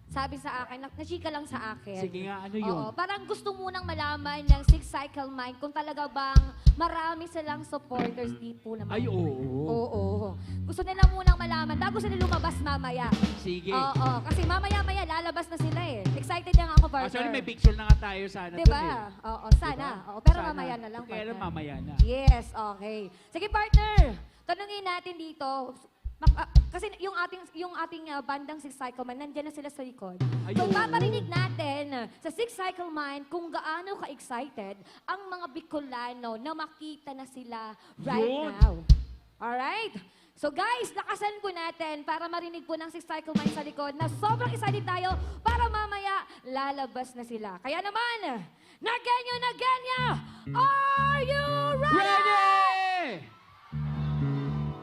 S1: sabi sa akin, nachika lang sa akin.
S20: Sige nga, ano yun?
S1: Oo, parang gusto munang malaman ng Six Cycle Mind kung talaga bang marami silang supporters, di po naman.
S20: Ay, oo.
S1: Oo. Gusto nila munang malaman bago sila lumabas mamaya.
S20: Sige.
S1: Oo, kasi mamaya-maya lalabas na sila eh. Excited na nga ako, partner.
S20: Actually, may picture na nga tayo sana
S1: Diba?
S20: dun eh.
S1: Oo, sana. Oo, pero
S20: Sana.
S1: mamaya na lang,
S20: Kaya lang
S1: partner.
S20: mamaya na.
S1: Yes, okay. Sige, partner. Tanungin natin dito. Kasi yung ating bandang Six Cycle Mind, nandiyan na sila sa likod. So,
S20: Ayun.
S1: paparinig natin sa Six Cycle Mind kung gaano ka-excited ang mga Bicolano na makita na sila right
S20: Yun.
S1: now. Alright? So guys, lakasan po natin para marinig po ng Six Cycle Mind sa likod na sobrang excited tayo para mamaya lalabas na sila. Kaya naman, Nagenya, are you ready?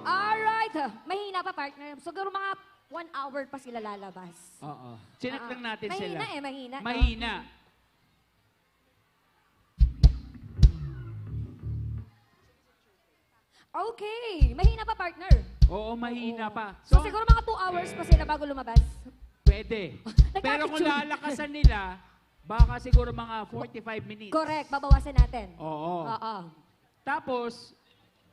S1: Alright. Mahina pa, partner. Siguro mga 1 hour pa sila lalabas.
S20: Oo. Chinek lang natin sila.
S1: Mahina.
S20: Mahina.
S1: Okay. Mahina pa, partner.
S20: Oo, mahina pa.
S1: So, siguro mga 2 hours pa sila bago lumabas.
S20: Pwede. Pero kung
S1: Nag-attitude.
S20: lalakasan nila, baka siguro mga 45 minutes.
S1: Correct. Babawasan natin.
S20: Oo.
S1: Oo.
S20: Tapos,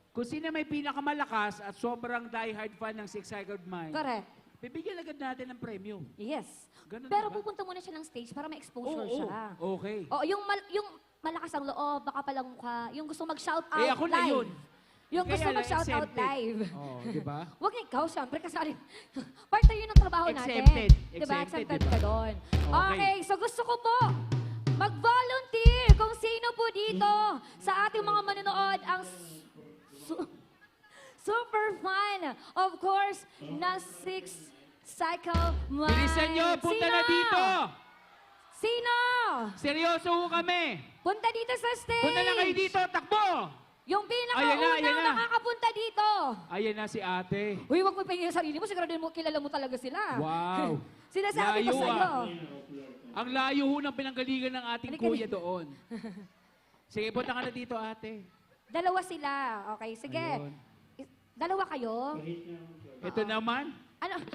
S20: kung sino may pinakamalakas at sobrang die-hard fan ng Six Cycled Mind,
S1: Correct.
S20: bibigyan agad natin ng premium.
S1: Yes.
S20: Ganun,
S1: Pero
S20: diba?
S1: pupunta muna siya ng stage para may exposure
S20: Oo,
S1: siya.
S20: okay.
S1: Oo, yung malakas ang loob, baka palang mukha, yung gusto mag-shout out
S20: Eh, ako na
S1: live.
S20: yun.
S1: Yung
S20: Kaya
S1: gusto
S20: lang,
S1: mag-shout out
S20: exempted.
S1: live.
S20: Oo, di ba?
S1: Huwag na ikaw, syempre, kasi partner yun ang trabaho natin.
S20: Exempted.
S1: Diba?
S20: Exempted,
S1: Exempted
S20: diba?
S1: ka doon.
S20: Okay.
S1: Okay, so gusto ko po mag-volunteer kung sino po dito sa ating mga manonood ang super fan, of course, na Six Cycle Mind.
S20: Bilisan nyo, punta na dito!
S1: Sino?
S20: Seryoso ho kami!
S1: Punta dito sa stage!
S20: Punta na kayo dito, takbo!
S1: Yung
S20: Ayan na, ayan
S1: pinakaunang
S20: na.
S1: nakakapunta dito.
S20: Ayan na si ate.
S1: Uy, wag mo ipahingin sa sarili mo. Siguraduhin mo, kilala mo talaga sila.
S20: Wow.
S1: Sinasabi ko
S20: Layo,
S1: sa'yo.
S20: ah. Ang layo ho ng pinanggalingan ng ating
S1: Halika
S20: kuya
S1: dito.
S20: doon. Sige, punta ka na dito, ate.
S1: Dalawa sila. Okay, sige.
S20: Ayun.
S1: Dalawa kayo?
S20: Ito naman,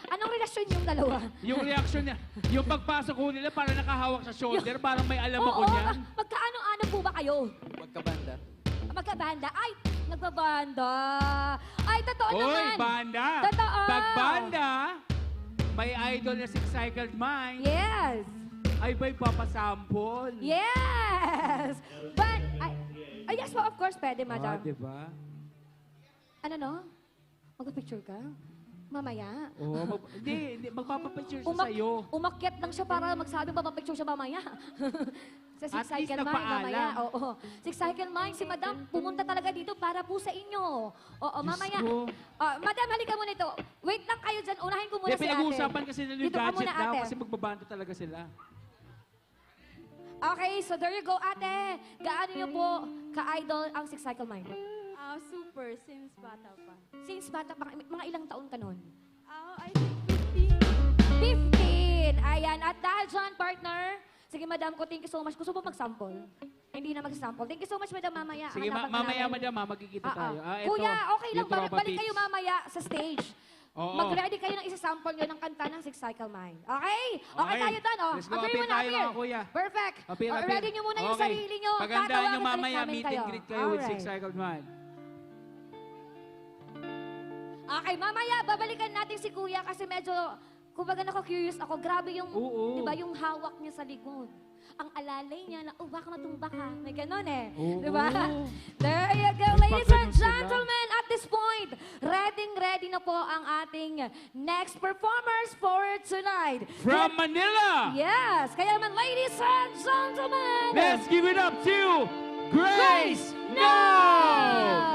S1: Anong relasyon yung dalawa?
S20: yung reaction niya, yung pagpasok ko nila, parang nakahawak sa shoulder, parang may alam ako
S1: Oo,
S20: niyan.
S1: magkaano-ano po ba kayo?
S22: Magkabanda.
S1: Magkabanda? Ay, nagbabanda. Ay, totoo
S20: Oy,
S1: naman.
S20: banda!
S1: Totoo.
S20: Pag banda, may idol na Six Cycled Mind.
S1: Yes.
S20: Ay ba'y papasample?
S1: Yes. But, ay, yes po, of course, pwede, madam.
S20: diba?
S1: Ano no? Magpa-picture ka? Mamaya?
S20: Oo, hindi, magpapapicture siya sa'yo.
S1: Umakyat lang siya para magsabi papapicture siya mamaya. Sa Six
S20: At least
S1: Cycle Mind
S20: nagpaalam.
S1: mamaya. Oo. Six Cycle Mind, si Madam pumunta talaga dito para po sa inyo. Oo, mamaya.
S20: ko.
S1: Madam, halika muna ito. Wait lang kayo dyan. Unahin ko muna
S20: Hindi,
S1: si ate.
S20: pinag-uusapan kasi nila yung
S1: Dito ka
S20: gadget
S1: muna,
S20: daw
S1: ate.
S20: kasi magbabanda talaga sila.
S1: Okay, so there you go, ate. Gaano niyo po ka-idol ang Six Cycle Mind?
S16: Super, since bata pa.
S1: Since bata pa, mga ilang taon ka nun?
S16: I think
S1: 15! Ayan, at dahil dyan, partner, sige, madam ko, thank you so much. Gusto mo mag-sample? Hindi na mag-sample. Thank you so much, madam, mamaya.
S20: Sige,
S1: Hanapan ka
S20: mamaya,
S1: namin.
S20: madam, magkikita
S1: Ah, ah.
S20: tayo. Ito,
S1: Kuya, okay lang,
S20: yung Tropa
S1: balik
S20: Beats.
S1: kayo mamaya sa stage.
S20: Oo.
S1: Mag-ready kayo ng isa-sample nyo ng kanta ng Six Cycle Mind. Okay? Okay
S20: Okay.
S1: tayo doon, oh.
S20: Let's go,
S1: Appear
S20: appear
S1: muna,
S20: tayo,
S1: appear.
S20: mga kuya.
S1: Perfect.
S20: Appear,
S1: Oh,
S20: appear.
S1: ready nyo muna yung
S20: Okay.
S1: sarili nyo.
S20: Pagandaan nyo
S1: Tatawagan ulit
S20: mamaya,
S1: namin
S20: meet and greet kayo with Six
S1: Alright.
S20: Cycled Mind.
S1: Okay, mamaya, babalikan natin si Kuya kasi medyo, kumbaga nako-curious ako. Grabe yung,
S20: Oo.
S1: di ba, yung hawak niya sa likod. Ang alalay niya na, baka matumba ka. May ganun eh.
S20: Oo.
S1: Di ba? There you go,
S20: May
S1: ladies and
S20: pagganon sila.
S1: gentlemen. At this point, ready na po ang ating next performers for tonight.
S20: From Manila!
S1: Yes! Kaya naman, ladies and gentlemen,
S20: Let's give it up to Grace Now!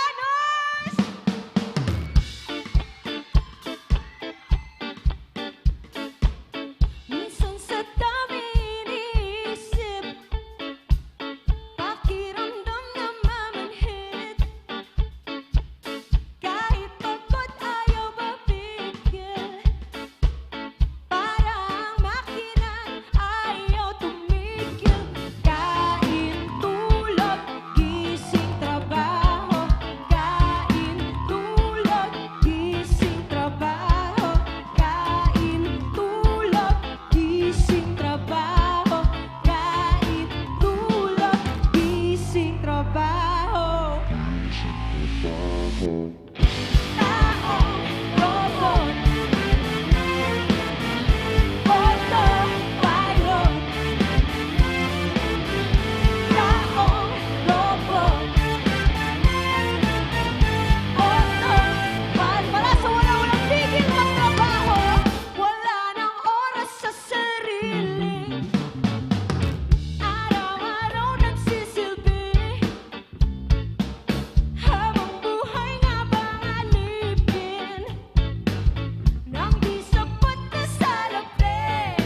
S10: Lanos!
S3: Minsan sa dami iniisip, pakiramdam na mamanhid. Kahit pagod ayaw mapigil, parang makina ayaw tumigil. Kain, tulog, gising, trabaho. Kain, tulog, gising, trabaho. Kain, tulog, gising, trabaho. Kain, tulog, gising, trabaho. Taong robot, autopilot. Taong robot, autopilot. Para sa walang tigil magtrabaho, wala nang oras sa sarili. Araw-araw nagsisilbi, habang buhay nga bang alipin, nang di sapat na salapi.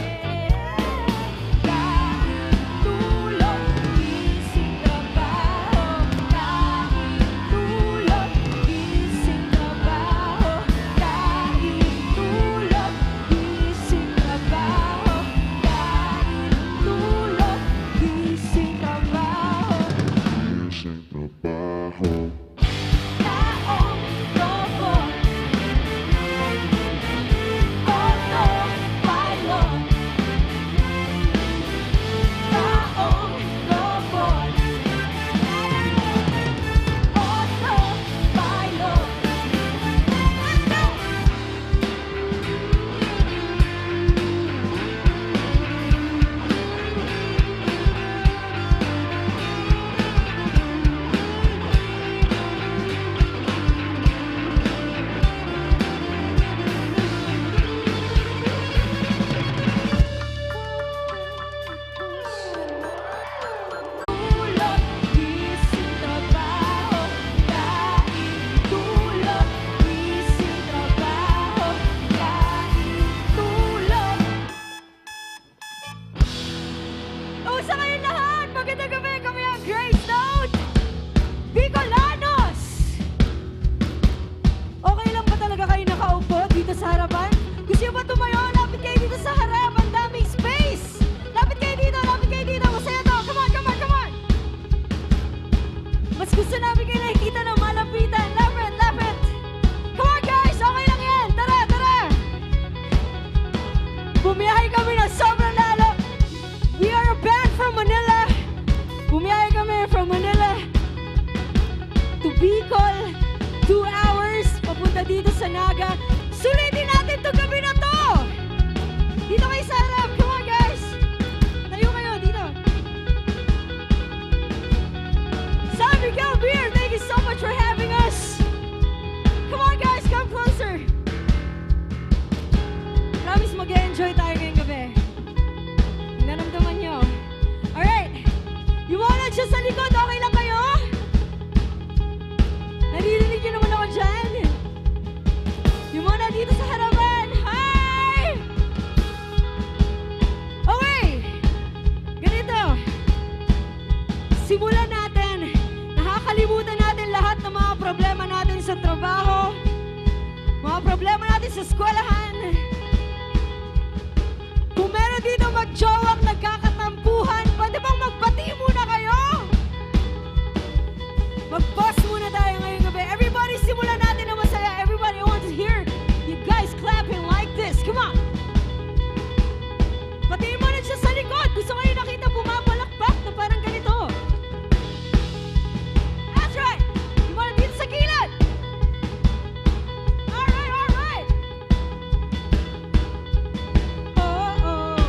S3: Kain, tulog, gising, trabaho. Kain, tulog, gising, trabaho. Kain, tulog, gising, trabaho. Kain, tulog, gising, trabaho. Taong robot, autopilot. Taong robot, autopilot. Tulog, gising, trabaho. Kain, tulog, gising, trabaho. Kain, tulog. Sa ngayon lahat, magandang gabi. Kami ang Grace Note Bicolanos. Okay lang ba talaga kayo nakaupo dito sa harapan? Gusto nyo ba tumayo? Lapit kayo dito sa harap. Ang daming space. Lapit kayo dito, lapit kayo dito. Masaya to. Come on, come on, come on. Mas gusto namin kayo nakikita ng malapitan. Lapit, lapit. Come on guys, okay lang yan. Tara, tara. Bumiyahe kami ng sobrang lalo. We are a band from Manila. Bumiyahe kami from Manila to Bicol. 2 hours. Papunta dito sa Naga. Sulitin natin itong gabi na to. Dito kayo sa harap. Come on guys. Tayo kayo dito. San Miguel Beer, thank you so much for having us. Come on guys, come closer. Promise mag-enjoy tayo ngayong gabi. Naramdaman nyo. Alright. Yung mga nandiyan sa likod, okay lang kayo? Naririnig nyo naman ako dyan. Yung mga nandito sa harapan, hi! Okay. Ganito. Simulan natin. Nakakalimutan natin lahat ng mga problema natin sa trabaho. Mga problema natin sa eskwelahan. Kung meron dito mag-jowang nagkakatampuhan, pwede bang magbati muna kayo? Mag-boss muna tayo ngayong gabi. Everybody, simulan natin na masaya. Everybody, I want to hear you guys clapping like this. Come on! Batiin mo na siya sa likod. Gusto kayo nakita pumapalakpak na parang ganito. That's right! Yung mga dito sa gilid. Alright, alright! Oh, oh.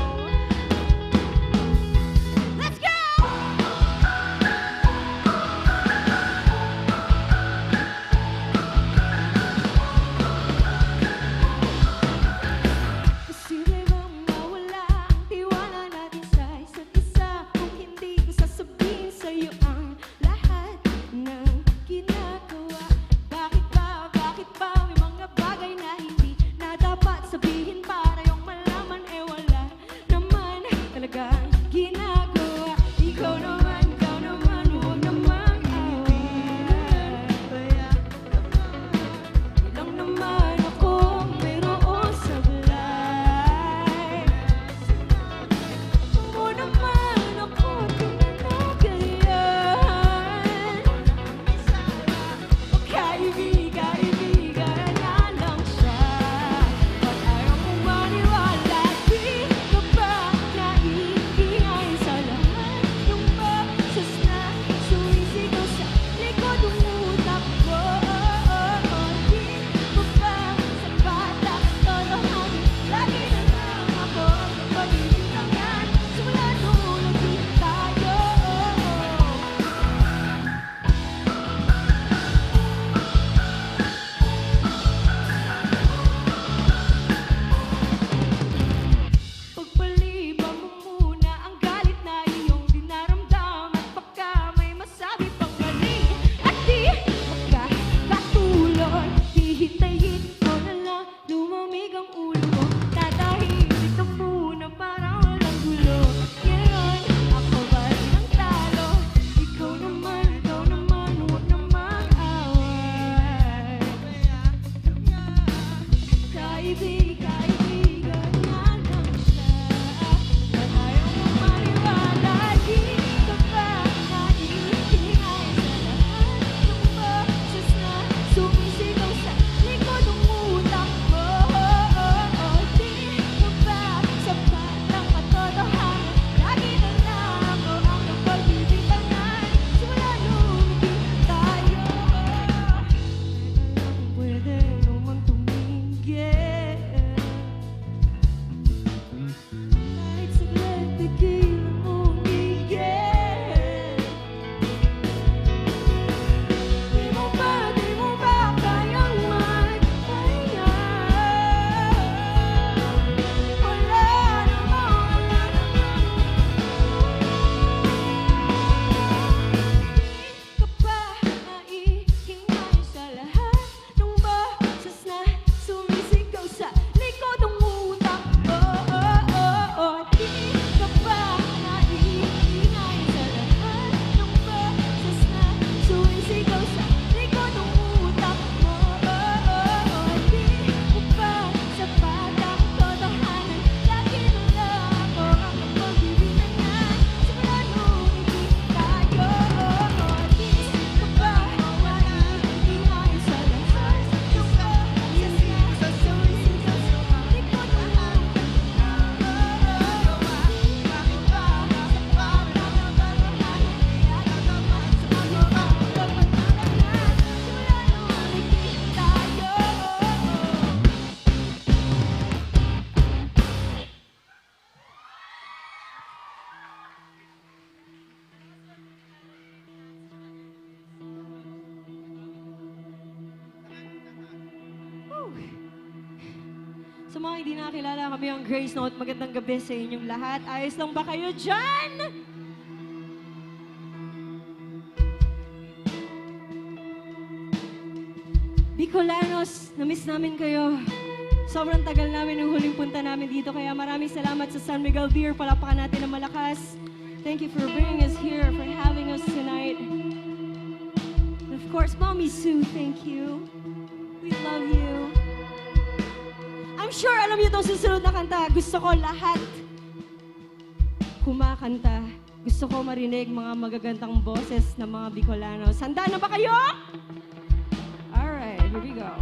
S6: Sa mga hindi nakakilala, kami ang Grace Note. Magandang gabi sa inyong lahat. Ayos lang ba kayo dyan? Bicolanos, na-miss namin kayo. Sobrang tagal namin yung huling punta namin dito. Kaya maraming salamat sa San Miguel Beer. Palapakan natin ng malakas. Thank you for bringing us here, for having us tonight. And of course, Mommy Sue, thank you. We love you. I'm sure alam niyo itong susunod na kanta. Gusto ko lahat kumakanta. Gusto ko marinig mga magagandang boses ng mga Bicolanos. Handa na ba kayo? Alright, here we go.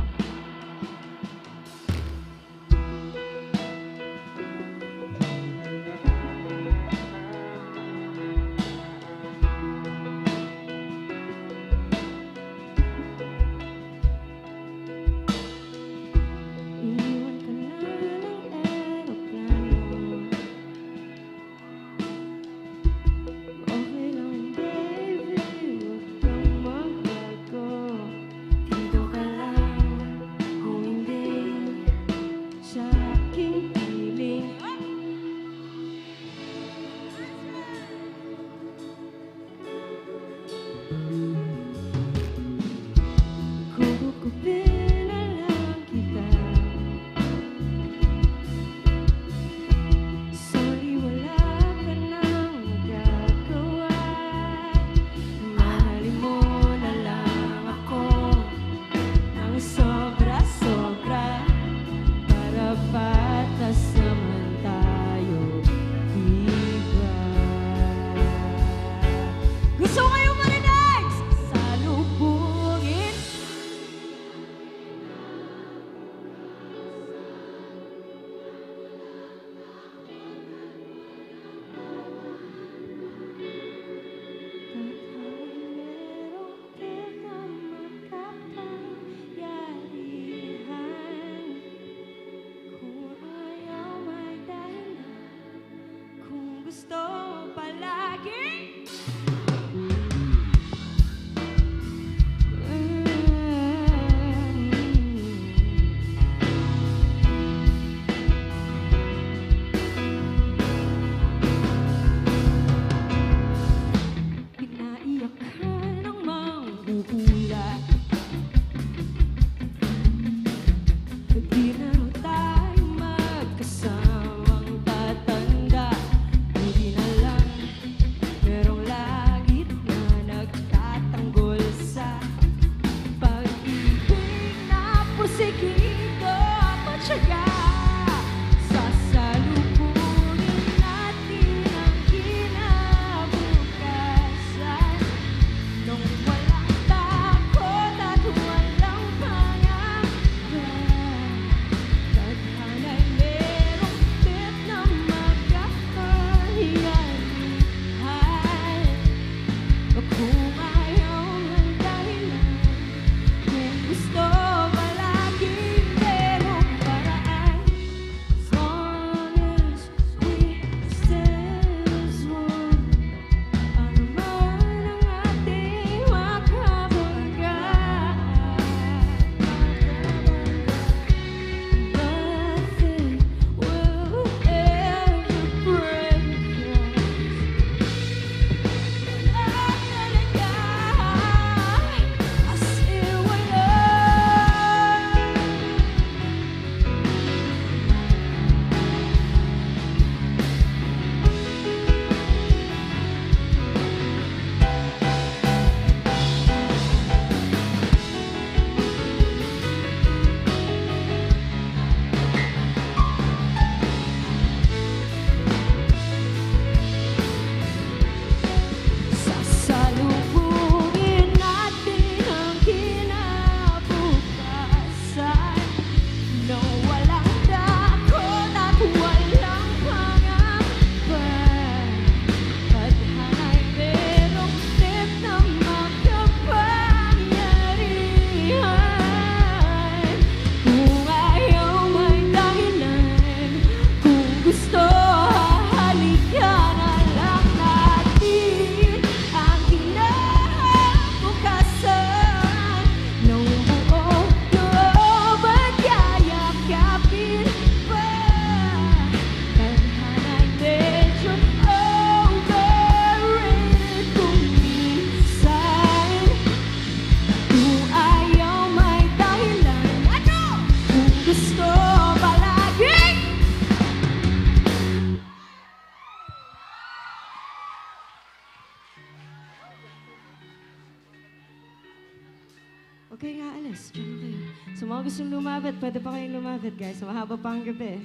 S6: Yes, dyan na kayo. Sa mga gustong lumapit, pwede pa kayong lumapit, guys. Mahaba pa ang gabi.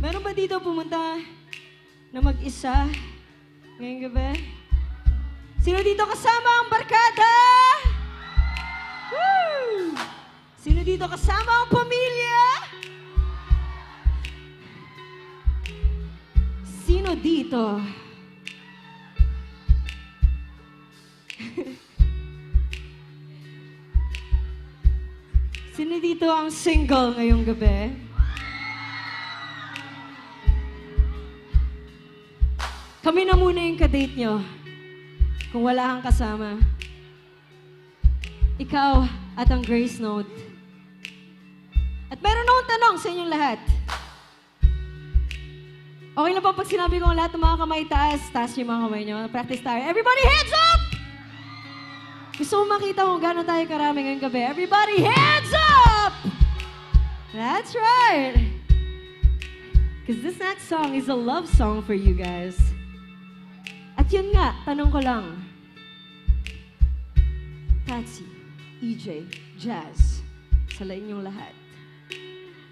S6: Meron ba dito pumunta na mag-isa ngayong gabi? Sino dito kasama ang barkada? Woo! Sino dito kasama ang pamilya? Sino dito? Sino dito ang single ngayong gabi? Kami na muna yung kadate nyo. Kung wala kang kasama. Ikaw at ang Grace Note. At meron akong tanong sa inyong lahat. Okay na po pag sinabi ko ang lahat ng mga kamay taas, taas yung mga kamay nyo. Practice tayo. Everybody hands up! Gusto mo makita kung gano'n tayo karami ngayong gabi. Everybody hands up! That's right! Because this next song is a love song for you guys. At yun nga, tanong ko lang. Patsy, EJ, Jazz, sa inyong lahat.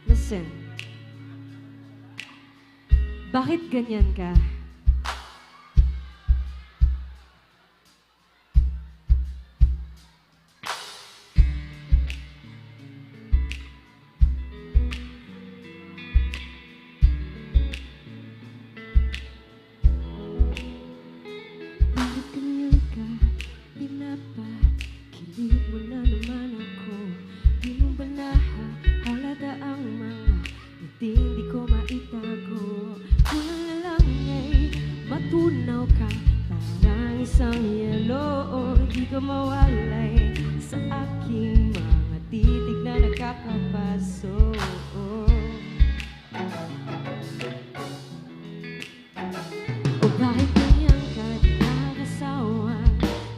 S6: Listen. Bakit ganyan ka? Bakit ganyan ka? Pinapakilig mo na naman ako. Di mo ba nahalata ang mga ngiti hindi ko maitago? Kulang na lang ay matunaw ka. Parang isang yelo, di ka mawalay sa aking mga titig na nakakapaso. O bakit ganyan ka di nakasawa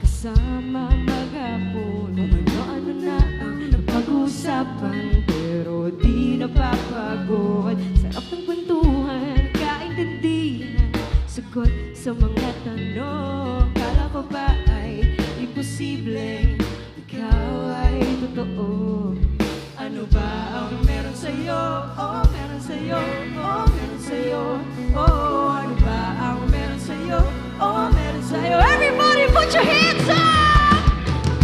S6: kasama maghapon? Ano na ang napag-uusapan pero di napapagod. Sarap ng kwentuhan, kaintindihan, sagot sa mga tanong. Kala ko ba ay imposible, ikaw ay totoo. Ano ba ang meron sa'yo? Oh, meron sa'yo. Oh, meron sa'yo. Oh, ano ba ang meron sa'yo? Oh, meron sa'yo. Everybody put your hands up!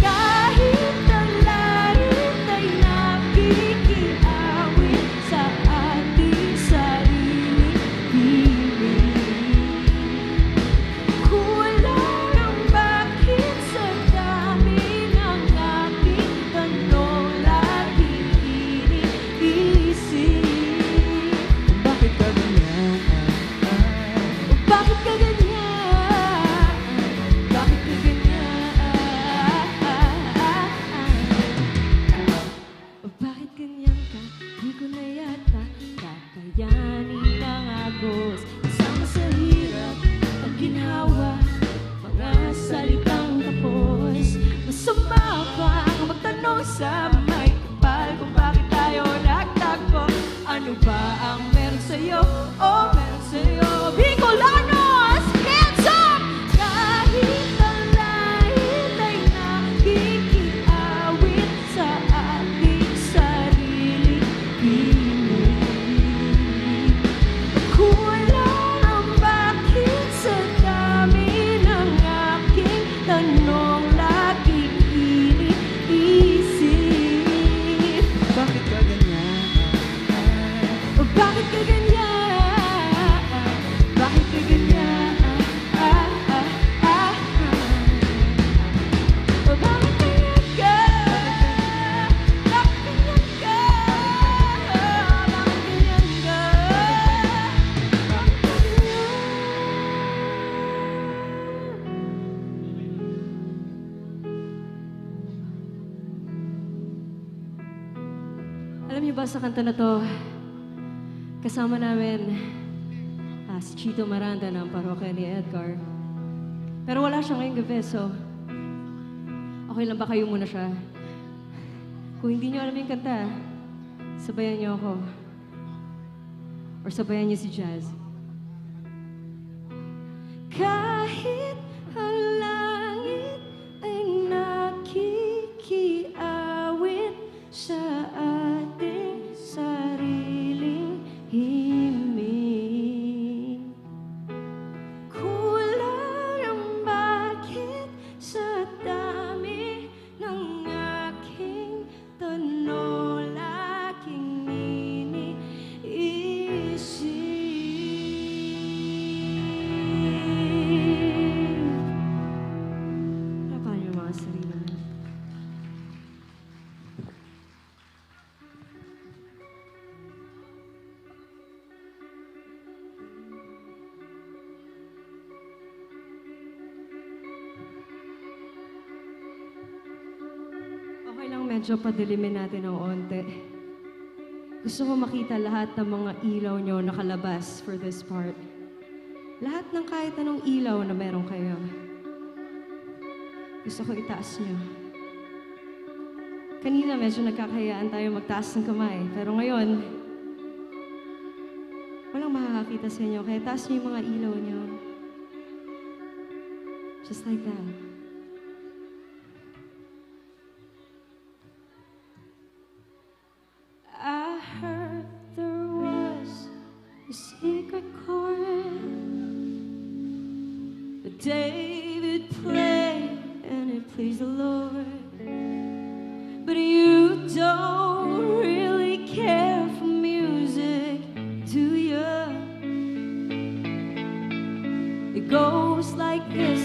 S6: Kahit ang langit ay nakikiawit sa ating sariling piling. Kulang ang bakit sa dami ng aking tanong laging iniisip. Bakit ka ganyan? Bakit ka ganyan? Bakit ka ganyan? Bakit ganyan ka? Di ko na yata kakayanin ang agos. Kasama sa hirap at ginhawa, mga salitang tapos. Masama bang magtanong sa may kapal kung bakit tayo nagtagpo? Ano ba ang meron sa'yo? Oh, meron sa'yo. Bicolanos, hands up! Kahit ang langit ay nakikiawit sa ating sariling piling. Kulang ang bakit sa dami ng aking tanong laging iniisip. Bakit ka ganyan? Bakit ka ganyan? Bakit ka ganyan? Bakit ganyan ka? Bakit ganyan ka? Bakit ganyan ka? Alam niyo ba sa kanta na to, kasama namin si Chito Miranda ng parokya ni Edgar. Pero wala siya ngayong gabi, so okay lang ba kayo muna siya? Kung hindi niyo alam yung kanta, sabayan niyo ako. Or sabayan niyo si Jazz. Kahit ang langit ay nakikita medyo padilimin natin ng onte. Gusto ko makita lahat ng mga ilaw nyo nakalabas for this part. Lahat ng kahit anong ilaw na meron kayo. Gusto ko itaas nyo. Kanina medyo nagkakayaan tayo magtaas ng kamay. Pero ngayon, walang makakakita sa inyo. Kaya taas nyo yung mga ilaw nyo. Just like that. I heard there was a secret chord that David played and it pleased the Lord. But you don't really care for music, do you? It goes like this: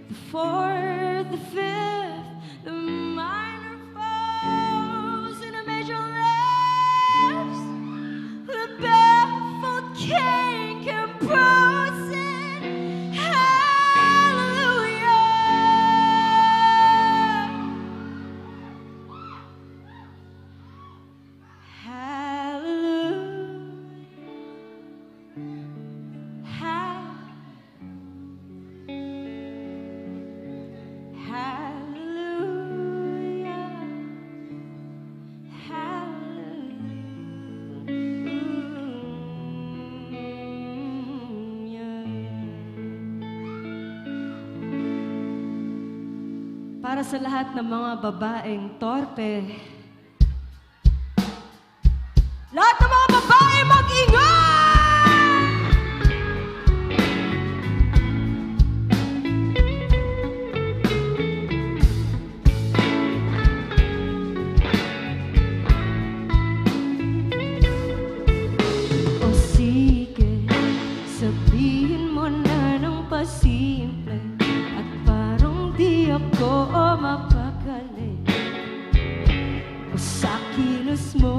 S6: the fourth, the fifth, the minor falls, and a major lifts. The baffled king composing para sa lahat ng mga babaeng torpe. Lahat ng mga babae mag-ingay! O sige, sabihin mo na ng pasimple at parang di ako mapakali o sa kilos mo.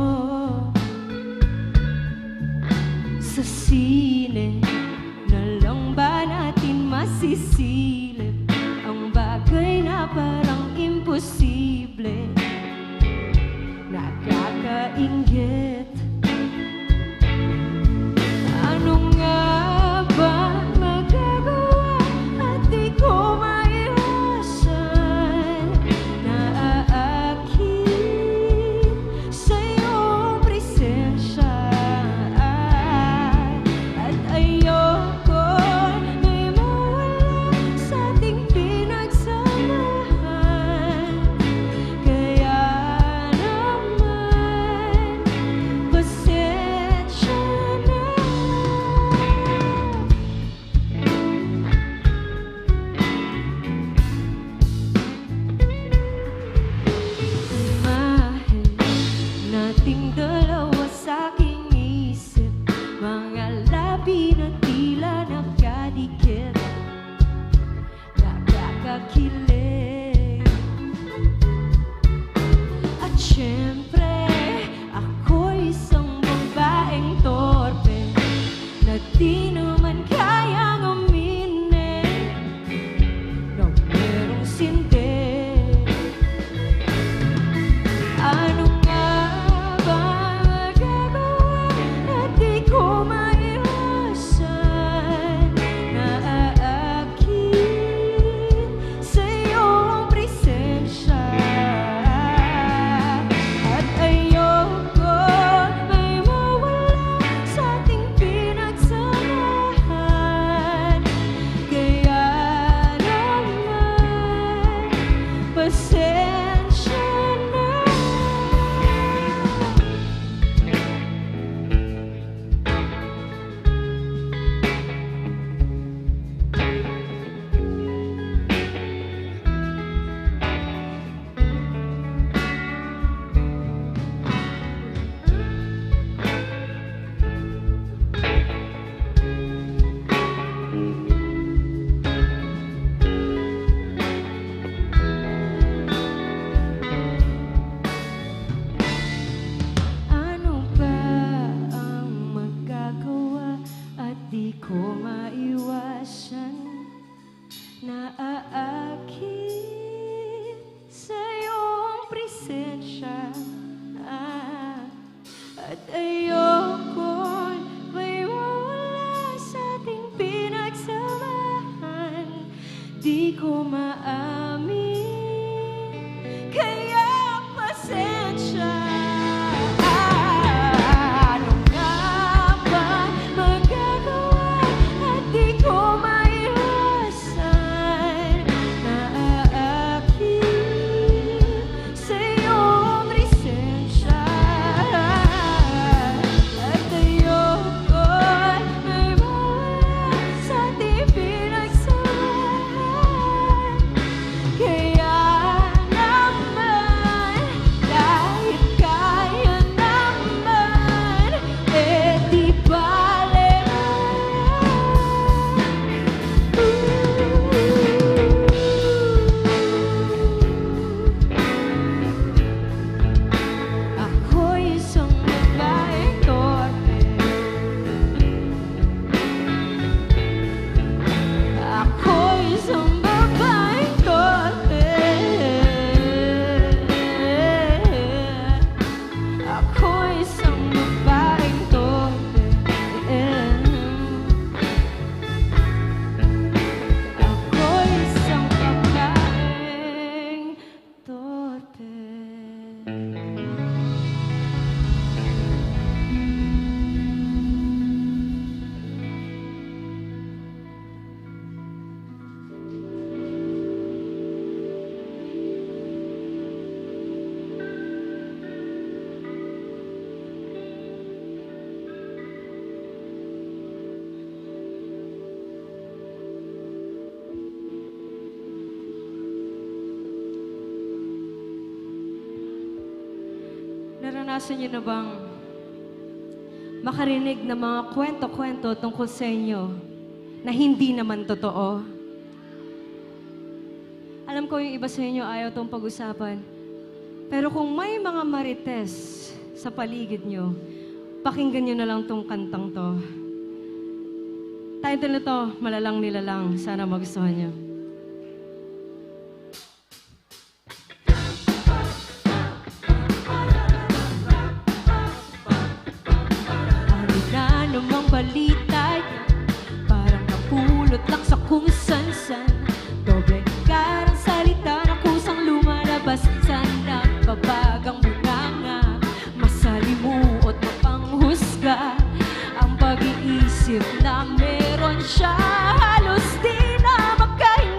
S6: Sa sine na lang ba natin masisilip ang bagay na parang imposible? Nakakainggit. Ano nga ba magagawa at di ko maiwasan? Naaakit sa iyong presensya at ayoko may mawala sa ating pinagsamahan. Kaya naman, pasensya na. Imahe nating dalawa sa aking isip, mga labi na tila nakadikit, nakakakilig. At syempre, ako'y isang babaeng torpe na di naman kayang aminin na merong sindi. Ano nga ba magagawa at di ko maiwasan? Naaakit sa iyong presensya siya. At ayoko may mawala sa ating pinagsamahan. Di ko maamin, kaya pasensya. Ano nga ba magagawa at di ko maiwasan na aakyat sa iyong lisensya. At ayoko may mawala sa ating pinagsamahan. Kaya naman, kahit kaya naman, eh di bale na. Ako'y isang babaeng torpe. Ako'y isang babaeng torpe. Ako'y isang babaeng torpe. Ako'y isang babaeng torpe. Naranasan niyo na bang makarinig ng mga kwento-kwento tungkol sa inyo na hindi naman totoo? Alam ko yung iba sa inyo ayaw tong pag-usapan. Pero kung may mga marites sa paligid nyo, pakinggan nyo na lang tong kantang to. Title nito, Malalang Nilalang. Sana magustuhan nyo. Ano na namang balita yan? Parang napulot lang sa kung san-san. Doble karang salita na kusang lumalabas sa nagbabagang bunganga. Masalimuot na panghusga ang pag-iisip na meron siya. Halos di na makahinga.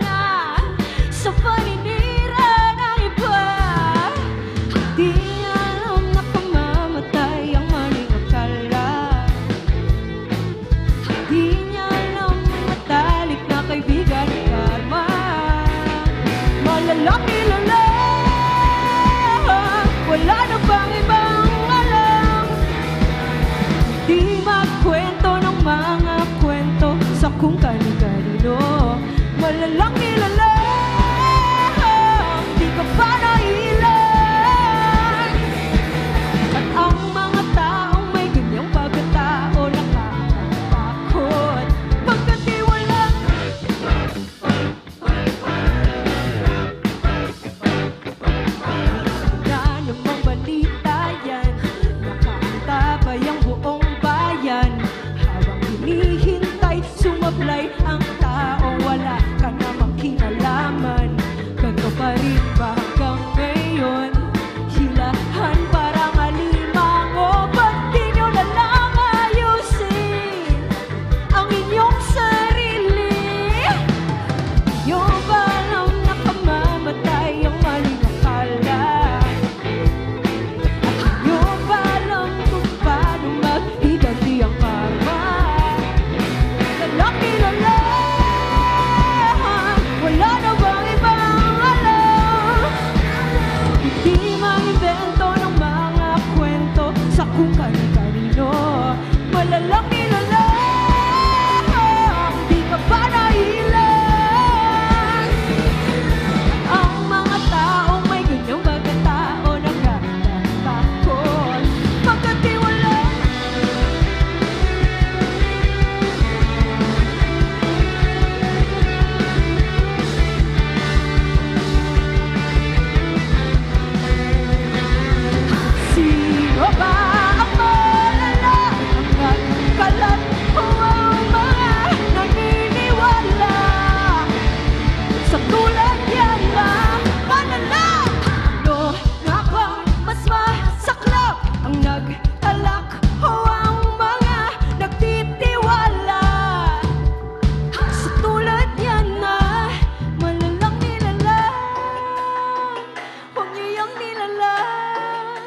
S6: nilalang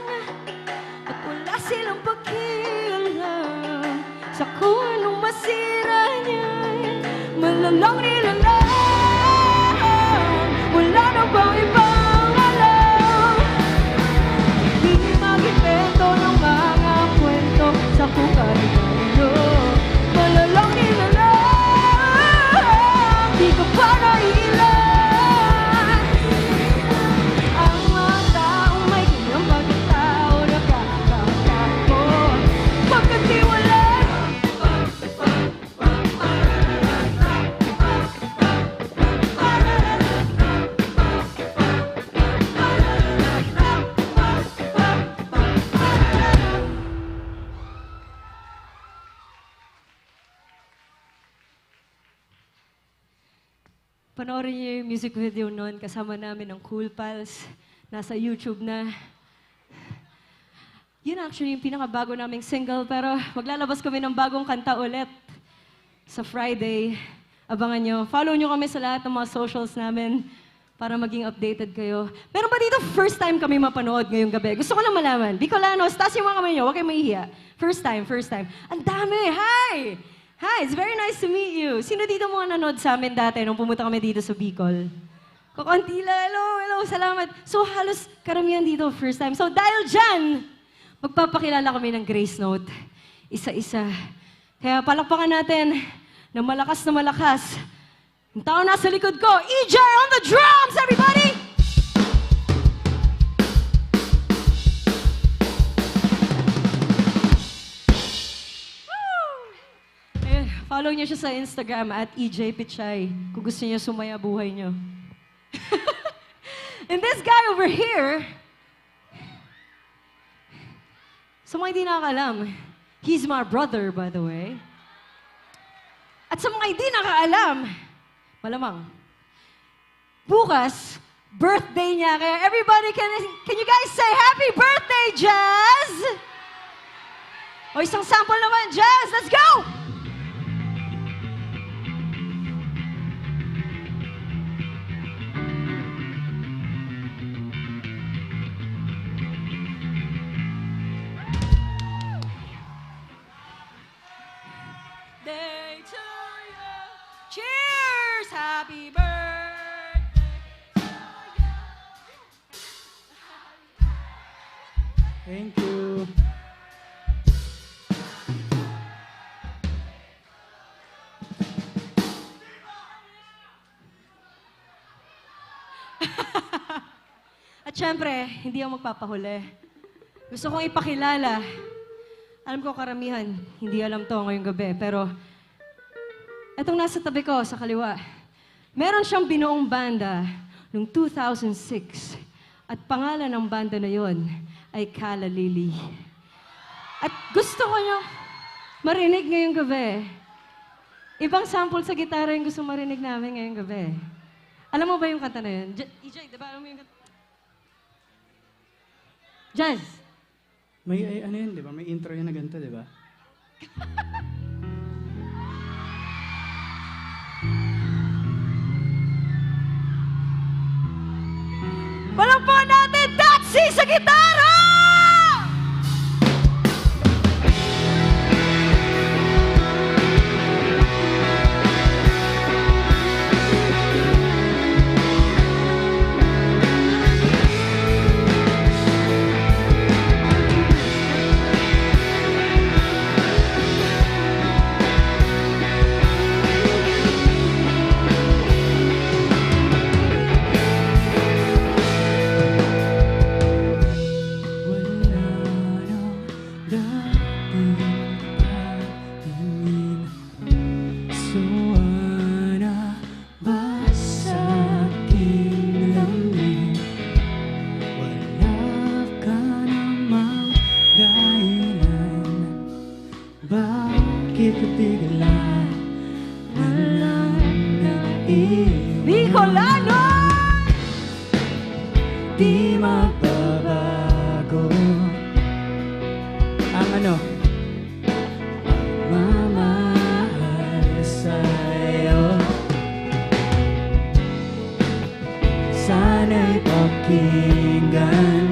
S6: at wala silang pakialam sa kung anong masira niya. Malalang nilalang, wala na bang ibang alam. Di mag-epekto ng mga kwento sa kung ano. Malalang nilalang, di ko pa nailan. Ang mga taong may ganyang pagkatao nakakakako pagkatiwala. Panoorin niyo yung music video noon. Kasama namin ang Cool Pals. Nasa YouTube na. Yun actually yung pinakabago naming single. Pero maglalabas kami ng bagong kanta ulit sa Friday. Abangan nyo. Follow nyo kami sa lahat ng mga socials namin para maging updated kayo. Meron ba dito first time kami mapanood ngayong gabi? Gusto ko lang malaman. Bicolanos, taas yung mga kamay nyo. Huwag kayong mahihiya. First time, first time. Ang dami! Hi! Hi, it's very nice to meet you. Sino dito mga nanood sa amin dati nung pumunta kami dito sa Bicol? Kukunti lang. Hello, salamat. So halos karamihan dito first time. So dahil dyan, magpapakilala kami ng Grace Note. Isa-isa. Kaya palakpakan natin na malakas. Yung tao nasa likod ko, EJ on the drums, everybody! Follow niyo siya sa Instagram at EJ Pichay kung gusto niyo sumaya buhay niyo. And this guy over here, sa mga hindi nakakaalam, he's my brother, by the way. At sa mga hindi nakakaalam, malamang, bukas, birthday niya. Kaya everybody, can you guys say happy birthday, Jazz? O isang sample naman, Jazz. Let's go! Day to you. Cheers! Happy birthday to you.
S12: Thank you.
S6: At syempre, hindi ako magpapahuli. Gusto kong ipakilala. Alam ko karamihan, hindi alam to ngayong gabi, pero etong nasa tabi ko sa kaliwa, meron siyang binuong banda noong 2006 at pangalan ng banda na yon ay Kala Lili. At gusto ko niyo marinig ngayong gabi. Ibang sample sa gitara yung gusto marinig namin ngayong gabi. Alam mo ba yung kanta na yun? EJ, di ba alam mo yung kanta? Jazz!
S12: May ano yun, di ba? May intro yun na ganito, di ba?
S6: Palakpakan natin, Taxi sa gitara!
S12: Bakit ka bigla na lang nag-iwan?
S6: Bicolano!
S12: Di magbabago ang ano? Mamahal sa'yo. Sana'y pakinggan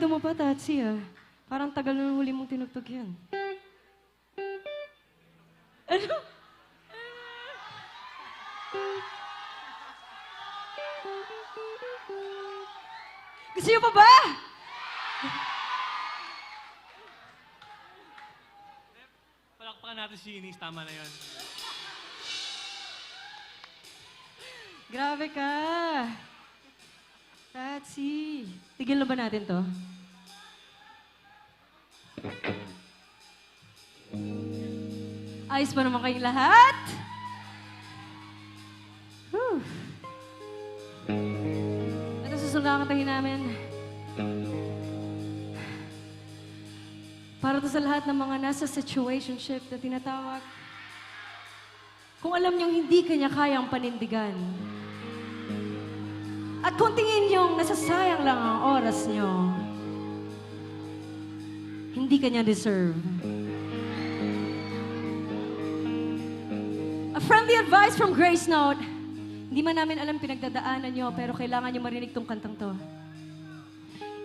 S6: Masyado mo pa, Tatsi, ah. Parang tagal na huli mong tinugtog yan. Ano? Gusto niyo pa ba?
S13: Palakpakan natin si Inis, tama na yun.
S6: Grabe ka. Tatsi. Tigil na ba natin to? Ayos pa naman kayong lahat? Whew. Ito susunod ang kantahin namin. Para to sa lahat ng mga nasa situationship na tinatawag. Kung alam niyong hindi kanya kayang panindigan. At kung tingin niyong nasasayang lang ang oras niyo, hindi kanya deserve. A friendly advice from Grace Note. Hindi man namin alam pinagdadaanan niyo, pero kailangan niyo marinig tong kantang to.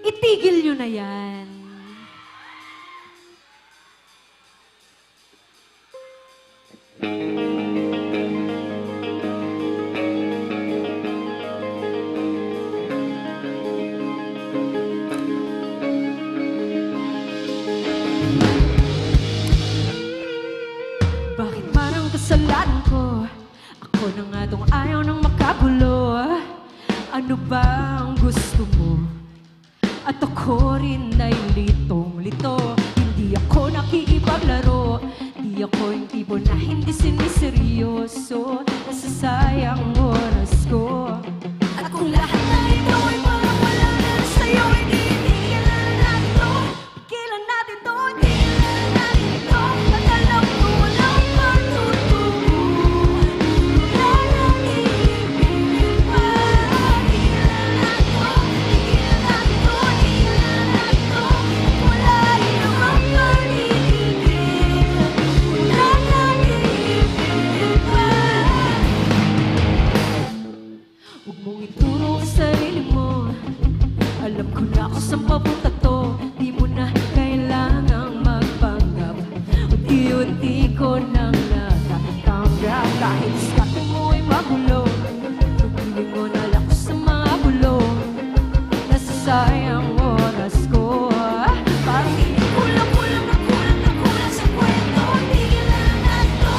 S6: Itigil niyo na yan. Bakit parang kasalanan ko? Ako na nga tong ayaw nang makagulo. Ano ba ang gusto mo? At ako rin ay litong-lito. Hindi ako nakikipaglaro. Di ako yung tipo na hindi siniseryoso. Nasasayang oras ko. At kung lahat na ito ay parang wala na sa'yo, hindi tigilan natin to. Tigilan natin to, tigilan natin to. At alam ko walang patutunguhan. Wala nang iipilit pa. Tigilan natin to, tigilan natin to, tigilan natin to. At wala rin namang panindigan. Wala nang iipilit pa. Huwag mong ituro ang sarili mo. Alam ko na kung saan papunta to. Di mo na kailangang magpanggap. Unti-unti ko nang natatanggap. Kahit sa mo ay magulo. Pagpiling mo na lang ko sa mga bulo. Nasasayang oras ko. Parang hindi kulang sa kwento. Tigilan natin to.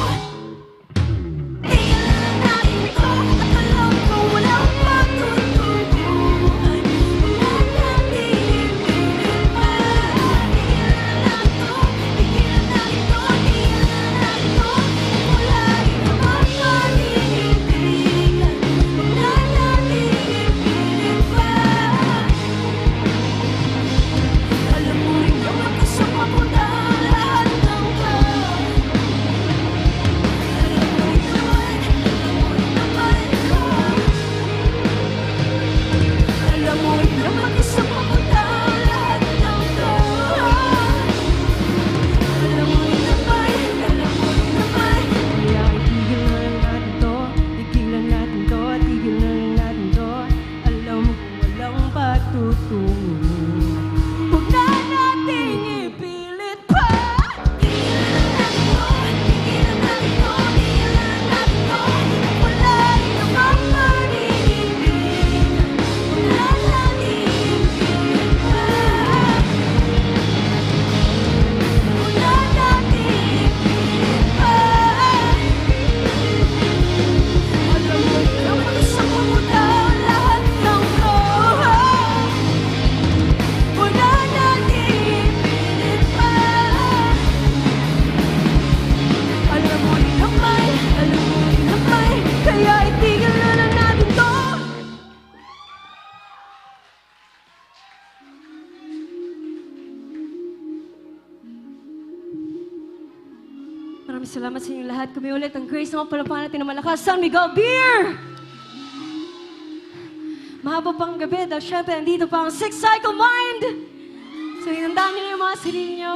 S6: Tigilan natin to. At alam ko walang patutunguhan. Wala nang iipilit pa. Tigilan natin to. Tigilan natin to. Tigilan natin to. Wala rin namang panindigan. Wala nang iipilit pa. Alam mo rin naman kung saan mapunta ang lahat ng ka. Alam mo rin naman, alam mo rin naman kung saan mapunta ang lahat ng ka. Alam mo rin naman, kaya itigil na lang natin to. Tigilan natin to, tigilan natin to. Alam mo walang patutungo. Huwag na nating ipilit pa. Tigilan natin to, tigilan natin to, tigilan natin to. Wala rin namang panindigan. Wala nang iipilit pa. Wala nating ipilit pa. Alam mo naman kung saan pupunta ang lahat ng ko. Wala nating ipilit pa. Alam mo rin naman, kaya itigil na lang natin to. Maraming salamat sa inyo lahat. Kami ulit ang Grace ng palapakan natin na malakas, San Miguel Beer! Mahaba pang gabi dahil syempre andito pa ang Six Cycle Mind! So hinandaan niyo na yung mga sarili niyo.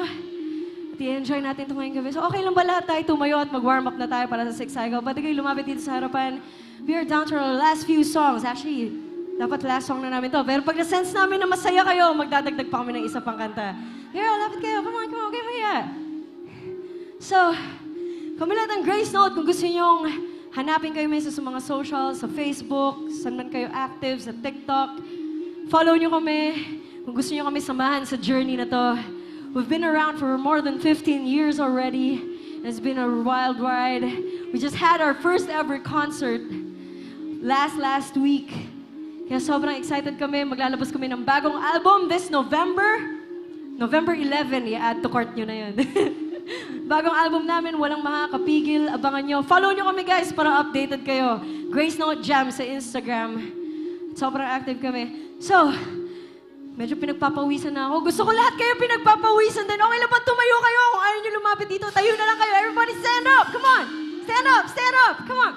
S6: At i-enjoy natin ito ngayong gabi. So okay lang ba lahat tayo tumayo at mag-warm up na tayo para sa Six Cycle? Pwede kayo lumapit dito sa harapan. We are down to our last few songs. Actually, dapat last song na namin to. Pero pag na-sense namin na masaya kayo, magdadagdag pa kami ng isa pang kanta. Girl, lapit kayo. Come on, okay, maya. So, kami lahat ng Grace Note, kung gusto nyo hanapin kayo minsan sa mga socials, sa Facebook, saan man kayo active, sa TikTok, follow nyo kami. Kung gusto nyo kami samahan sa journey na to. We've been around for more than 15 years already. It's been a wild ride. We just had our first ever concert last week. Kaya sobrang excited kami. Maglalabas kami ng bagong album this November. November 11, i-add to cart nyo na yun. Bagong album namin, walang makakapigil. Abangan nyo. Follow nyo kami guys para updated kayo. Grace Note Jam sa Instagram. Sobrang active kami. So, medyo pinagpapawisan na ako. Gusto ko lahat kayo pinagpapawisan din. Okay lang ba tumayo kayo? Kung ayaw nyo lumapit dito, tayo na lang kayo. Everybody stand up! Come on! Stand up! Stand up! Come on!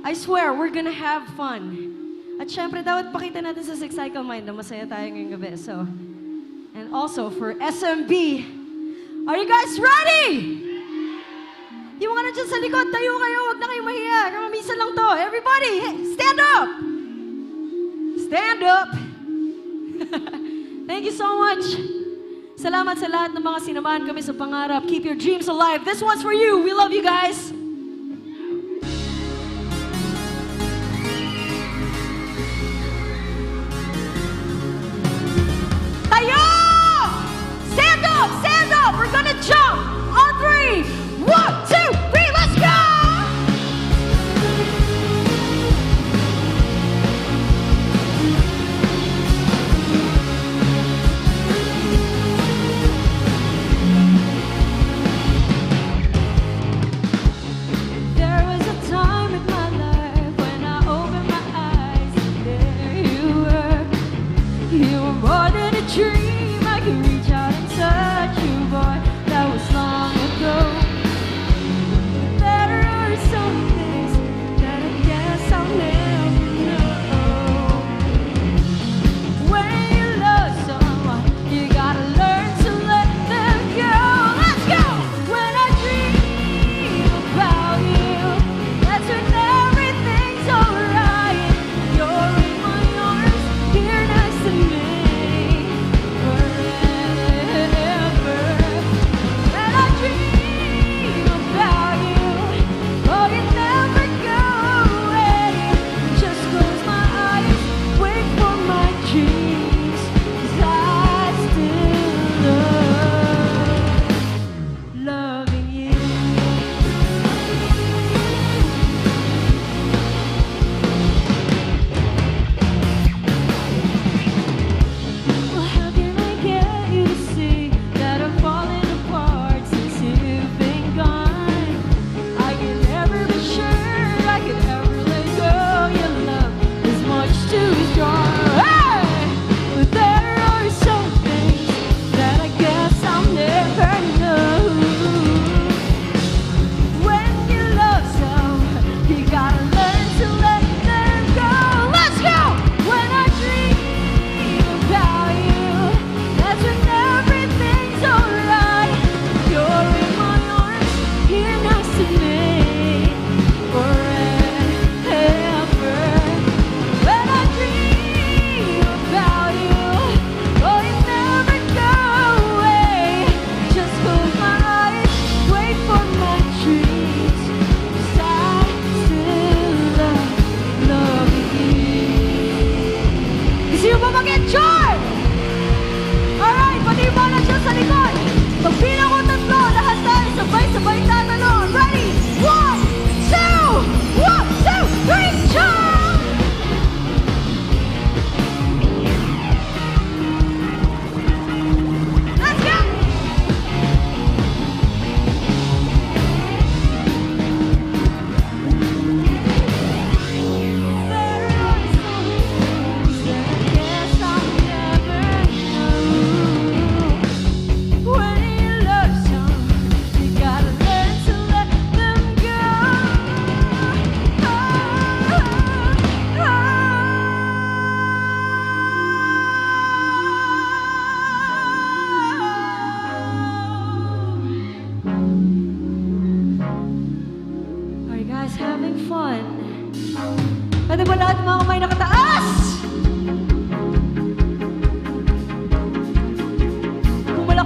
S6: I swear, we're gonna have fun. At syempre, dapat pakita natin sa Six Cycle Mind na masaya tayo ngayong gabi. So, and also for SMB, are you guys ready? Yung mga nandiyan sa likod, tayo kayo. Huwag na kayo mahiya. Kamamisan lang to. Everybody, hey, stand up! Stand up! Thank you so much. Salamat sa lahat ng mga sinamahan kami sa pangarap. Keep your dreams alive. This one's for you. We love you guys. Tayo! Stand up! Stand up! We're gonna jump on 3. 1, 2, 3, let's go!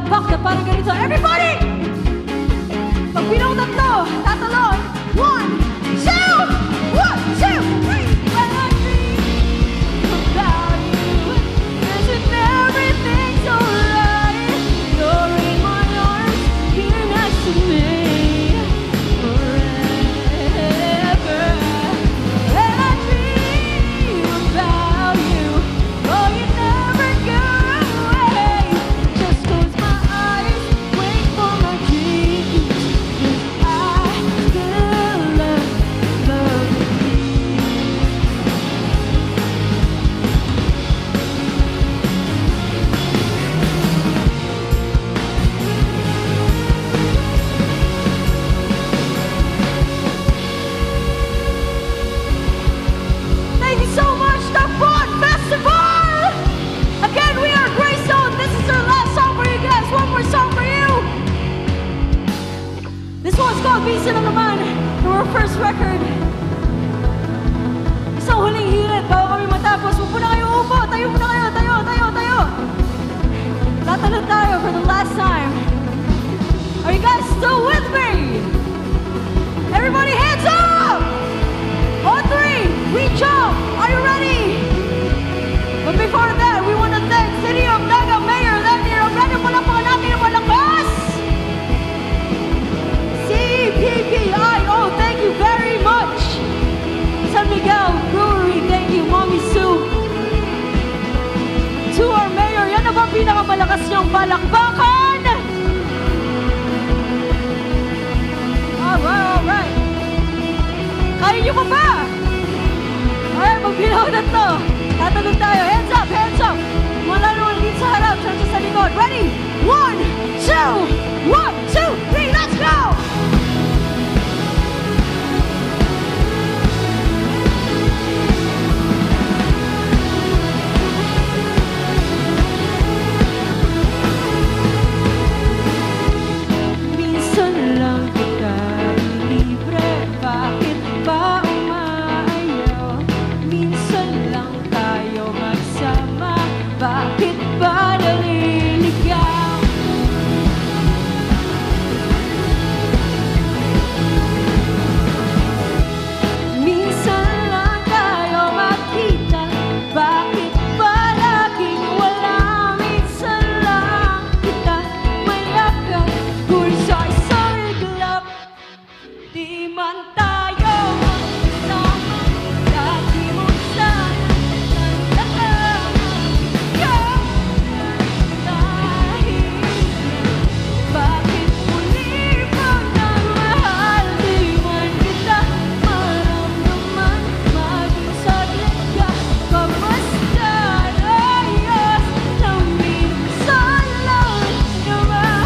S6: palakpak na parang ganito. Everybody! Pag pinong tatlo, tatalon. 1, 2, 1, 2, 3. When I dream about you, isn't everything so right? You're in my arms, here next to me. Forever. When I dream about you, oh, you never go away. Just close my eyes, wait for my dreams. 'Cause I still love you. Thank you so much, the Fun Festival! Again, we are Grayzone. This is our last song for you guys. One more song for you. This one's called Bisa na Naman, our first record. Isang huling hirit bago kami matapos. Huwag po na kayo upo. Tayo muna kayo. Tayo. Tatalon tayo for the last time. Are you guys still with me? Everybody hands up! On 3, we jump! Are you ready? But before that, we want to thank City of Naga Mayor Lenny Robredo. Palapakan natin ang malakas! CPPIO, thank you very much! San Miguel Brewery, thank you, Mommy Sue! To our mayor, yan na ba ang pinakamalakas niyong palakpakan? Alright! Kaya niyo pa ba? Alright, magbilaw na to. Tatalon tayo. Hands up! Wala naman dito sa harap, siya sa likod. Ready? 1, 2, 3, let's go! Minsan lang kita libre, bakit ba umaayaw? Minsan lang tayo magsama, bakit ba naliligaw? Minsan lang tayo magkita, bakit ba laging wala? Minsan lang kita mayakap, kung sa'y iglap. Di man tayo magkasama, lagi mo sana tandaan. Dahil bakit muli pa nang mahal? Di man kita maramdaman, maging saglit ka. Kamusta? Ayos na minsan lang naman.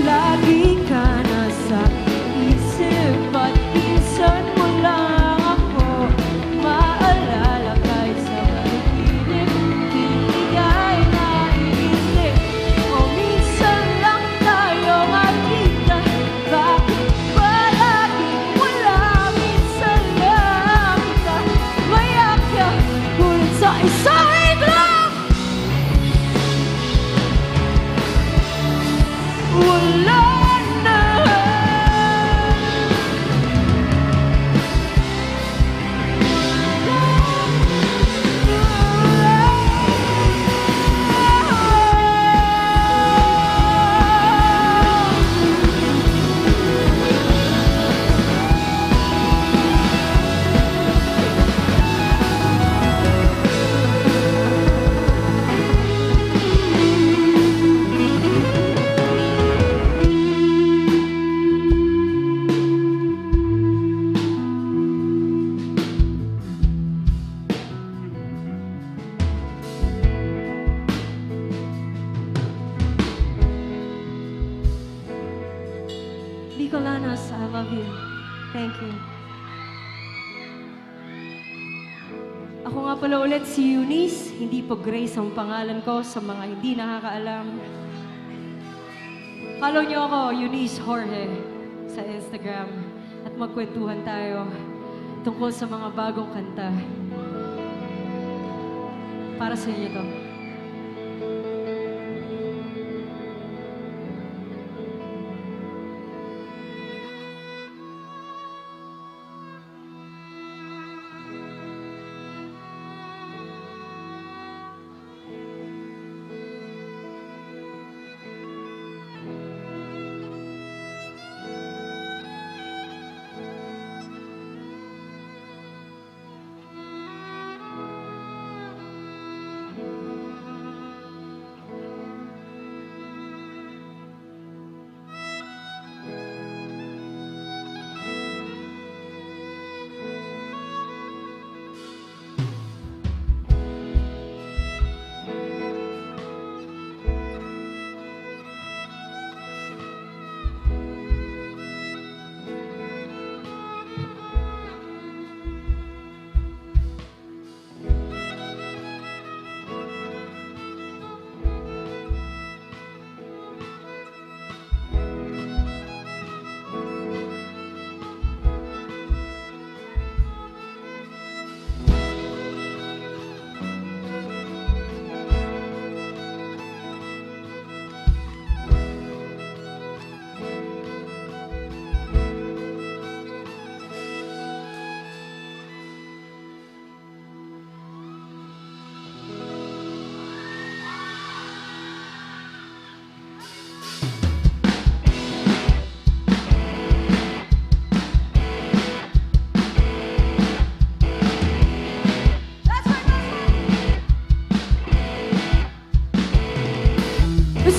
S6: Lagi ka nasa isip at minsan mo lang ako maalala kahit sa panaginip, hindi ay naiisip. O minsan lang tayo magkita, bakit ba laging wala? Minsan lang kita mayakap, ngunit sa isang iglap wala na. Bicolanos, I love you. Thank you. Ako nga pala ulit si Eunice, hindi po Grace ang pangalan ko sa mga hindi nakakaalam. Follow niyo ako, Eunice Jorge, sa Instagram at magkwentuhan tayo. tungkol sa mga bagong kanta. Para sa inyo to.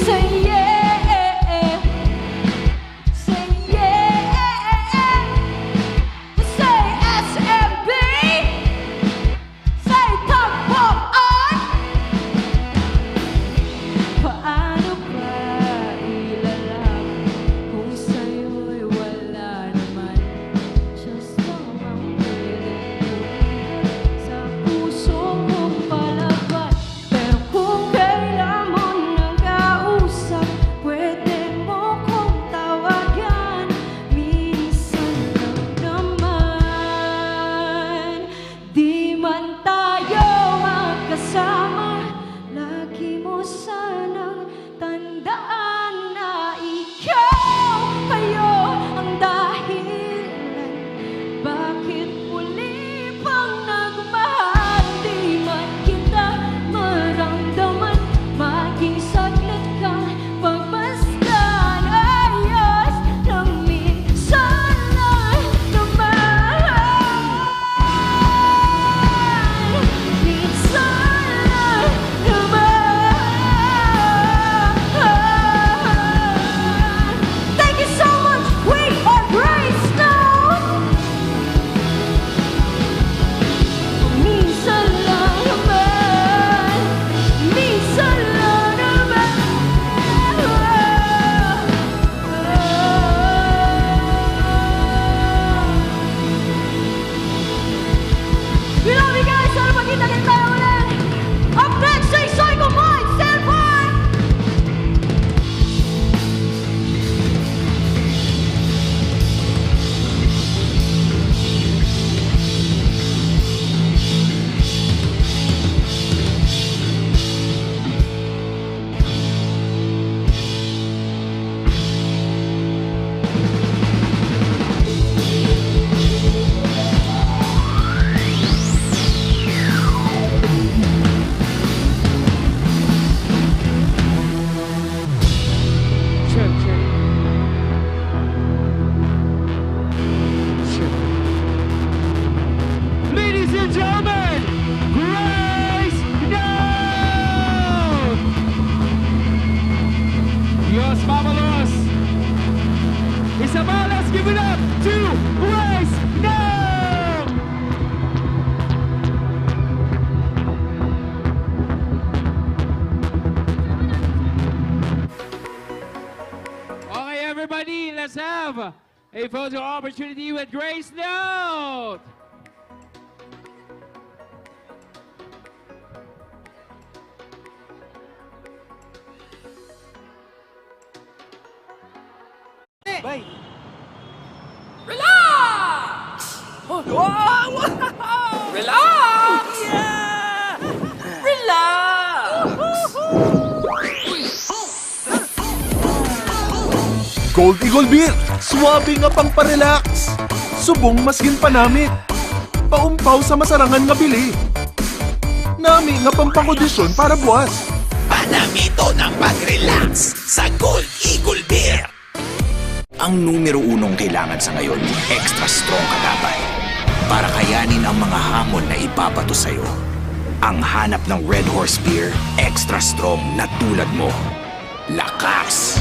S6: Say yeah, say yeah, say SMB, say tagpong on. Paano ba ilalaban kung sa'yo'y wala naman? Just lamang pilit sa puso mong palaban. Pero kung kailan mo pwede mo kong tawagan. Minsan lang naman. Di man tayo magkasama, lagi mo sanang tandaan na ikaw kayo ang dahilan bakit muli pang nagmahal. Di man kita maramdaman, maging saglit kang pagmasdan. Ayos lang minsan lang naman. Minsan lang naman. Thank you so much. We are Grace now. Minsan lang naman. Minsan lang naman. We love you guys. Sana magkita-kita tayo ulit. Up next, say Psycho Mike. Stand by.
S8: Check, check. Check. Ladies and gentlemen, Grace Note! Dios, vámonos! Isabel, let's give it up to Grace Note!
S20: Okay, everybody, let's have a photo opportunity with Grace Note.
S8: Bye.
S3: Relax!
S9: Relax! Relax!
S5: Gold Eagle Beer, suwabe nga pang parelax. Subong masgin panamit. Paumpaw sa masarangan nga bili. Nami nga pampakondisyon para buwas.
S4: Panamito ng pag-relax sa Gold Eagle Beer. Ang numero unong kailangan sa ngayon, extra strong ka dapat. Para kayanin ang mga hamon na ipapato sa'yo. Ang hanap ng Red Horse Beer, extra strong na tulad mo. Lakas.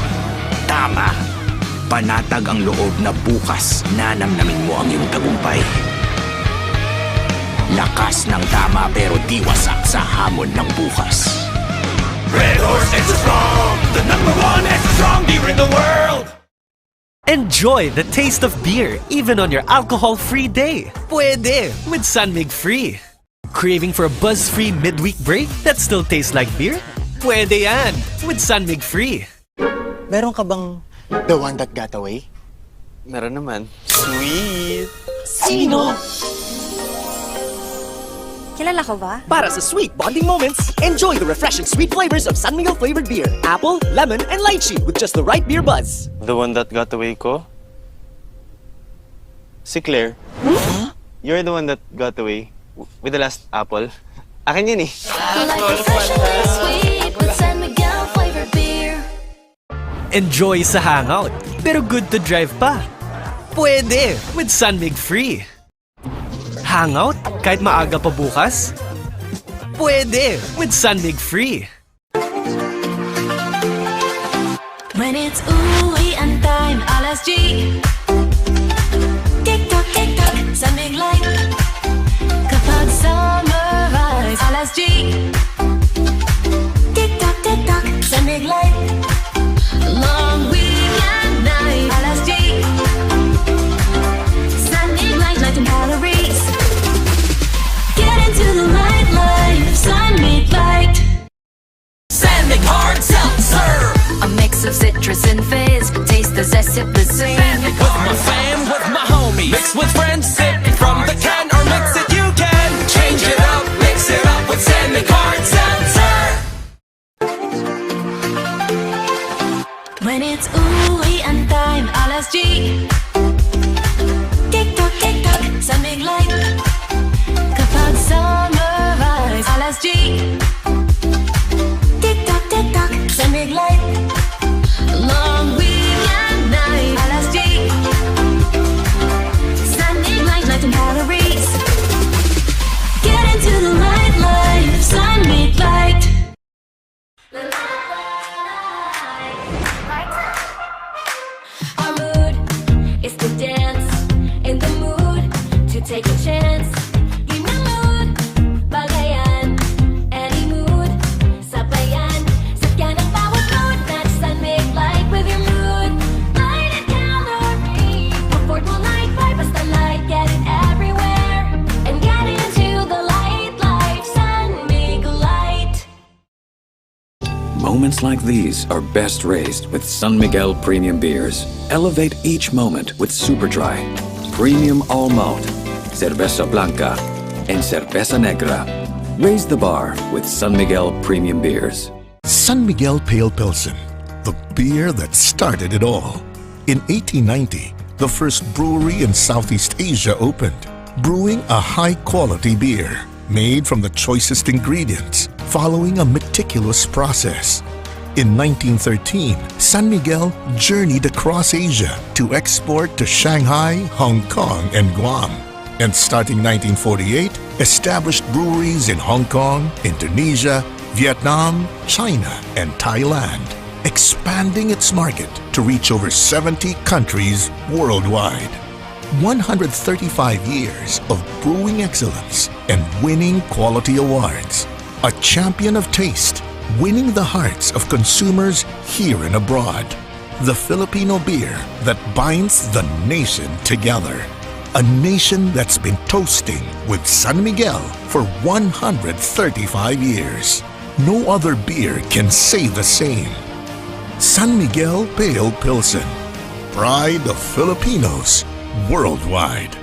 S4: Tama. Panatag ang loob na bukas nanamnamin mo ang iyong tagumpay. Lakas ng tama pero di wasak sa hamon ng bukas.
S9: Red Horse Extra Strong, the #1 extra strong beer in the world.
S22: Enjoy the taste of beer even on your alcohol-free day. Puede with Sunmig Free. Craving for a buzz-free midweek break that still tastes like beer? Puede yan with Sunmig Free.
S14: Meron ka bang the one that got away? Meron naman. Sweet!
S10: Sino? Kilala ko ba?
S17: Para sa sweet bonding moments, enjoy the refreshing sweet flavors of San Miguel flavored beer. Apple, lemon, and lychee with just the right beer buzz.
S14: The one that got away ko? Si Claire. You're the one that got away with the last apple. Akin yun eh.
S3: Sweet with San Miguel flavored beer.
S22: Enjoy sa hangout, pero good to drive pa. Puede with Sunmig Free. Hangout kahit maaga pa bukas? Puede with Sunmig Free.
S3: When it's uwian time, alas G. TikTok, TikTok, Sunmig Light. Kapag summerize, alas G. TikTok, TikTok, Sunmig Light. Long weekend night, alas G. Sunmig Light, light and calories. Get into the light life, Sunmig Light.
S9: Sunmig Hard Seltzer.
S3: A mix of citrus and fizz. Taste the zest, sip the zing.
S9: With my fam, with my homies. Mix with friends, sip from the can or mix it you can. Change it up, mix it up with Sunmig Hard Seltzer.
S3: When it's uwian time, alas G. TikTok, TikTok, Sunmig Light. Kapag summerize, alas G. TikTok, TikTok, Sunmig Light. Long weekend night, alas G. Sunmig Light, light and calories. Get into the light life, Sunmig Light. Our mood is to dance, in the mood to take a chance. Game na mood, bagayan, any mood, sabayan. Sakyan ang bawat mood, match Sunmig Light with your mood. Light and calorie, afford mo light vibe, basta light, get it everywhere. And get into the light life, Sunmig Light.
S15: Moments like these are best raised with San Miguel Premium Beers. Elevate each moment with Super Dry, Premium All Malt, Cerveza Blanca, and Cerveza Negra. Raise the bar with San Miguel Premium Beers.
S19: San Miguel Pale Pilsen, the beer that started it all. In 1890, the first brewery in Southeast Asia opened, brewing a high-quality beer made from the choicest ingredients, following a meticulous process. In 1913, San Miguel journeyed across Asia to export to Shanghai, Hong Kong, and Guam. And starting 1948, established breweries in Hong Kong, Indonesia, Vietnam, China, and Thailand, expanding its market to reach over 70 countries worldwide. 135 years of brewing excellence and winning quality awards. A champion of taste, winning the hearts of consumers here and abroad. The Filipino beer that binds the nation together. A nation that's been toasting with San Miguel for 135 years. No other beer can say the same. San Miguel Pale Pilsen. Pride of Filipinos worldwide.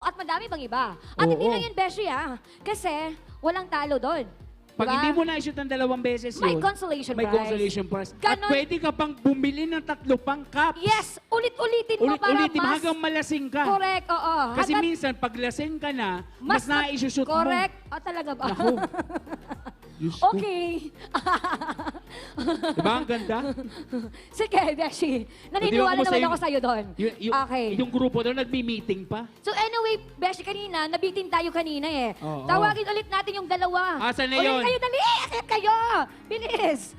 S1: At madami pang iba. At hindi
S20: Oo.
S1: lang yan, Beshi, kasi walang talo doon.
S20: Pag
S1: Diba?
S20: hindi mo na-shoot ng 2 beses
S1: May
S20: yun,
S1: consolation
S20: may
S1: prize.
S20: consolation prize. At
S1: Ganon.
S20: pwede ka pang bumili ng 3 pang cups.
S1: Yes, ulit-ulitin mo para
S20: Ulit-ulitin
S1: mas...
S20: hanggang malasing ka.
S1: Correct, oo.
S20: Kasi
S1: Hanggat
S20: minsan, pag lasing ka na, mas na-shoot mo.
S1: Correct. Talaga ba?
S20: Naku. Diyos ko.
S1: Okay.
S20: Diba ang ganda?
S1: Sige, Beshi. Naniniwala naman ako sa'yo doon. Okay.
S20: Yung grupo doon, nagbi-meeting pa.
S1: So anyway, Beshi, kanina, nabitin tayo kanina eh.
S20: Oo.
S1: Tawagin ulit natin yung dalawa.
S20: Asan na
S1: ulit
S20: yun?
S1: kayo, dali! Akit kayo! Bilis!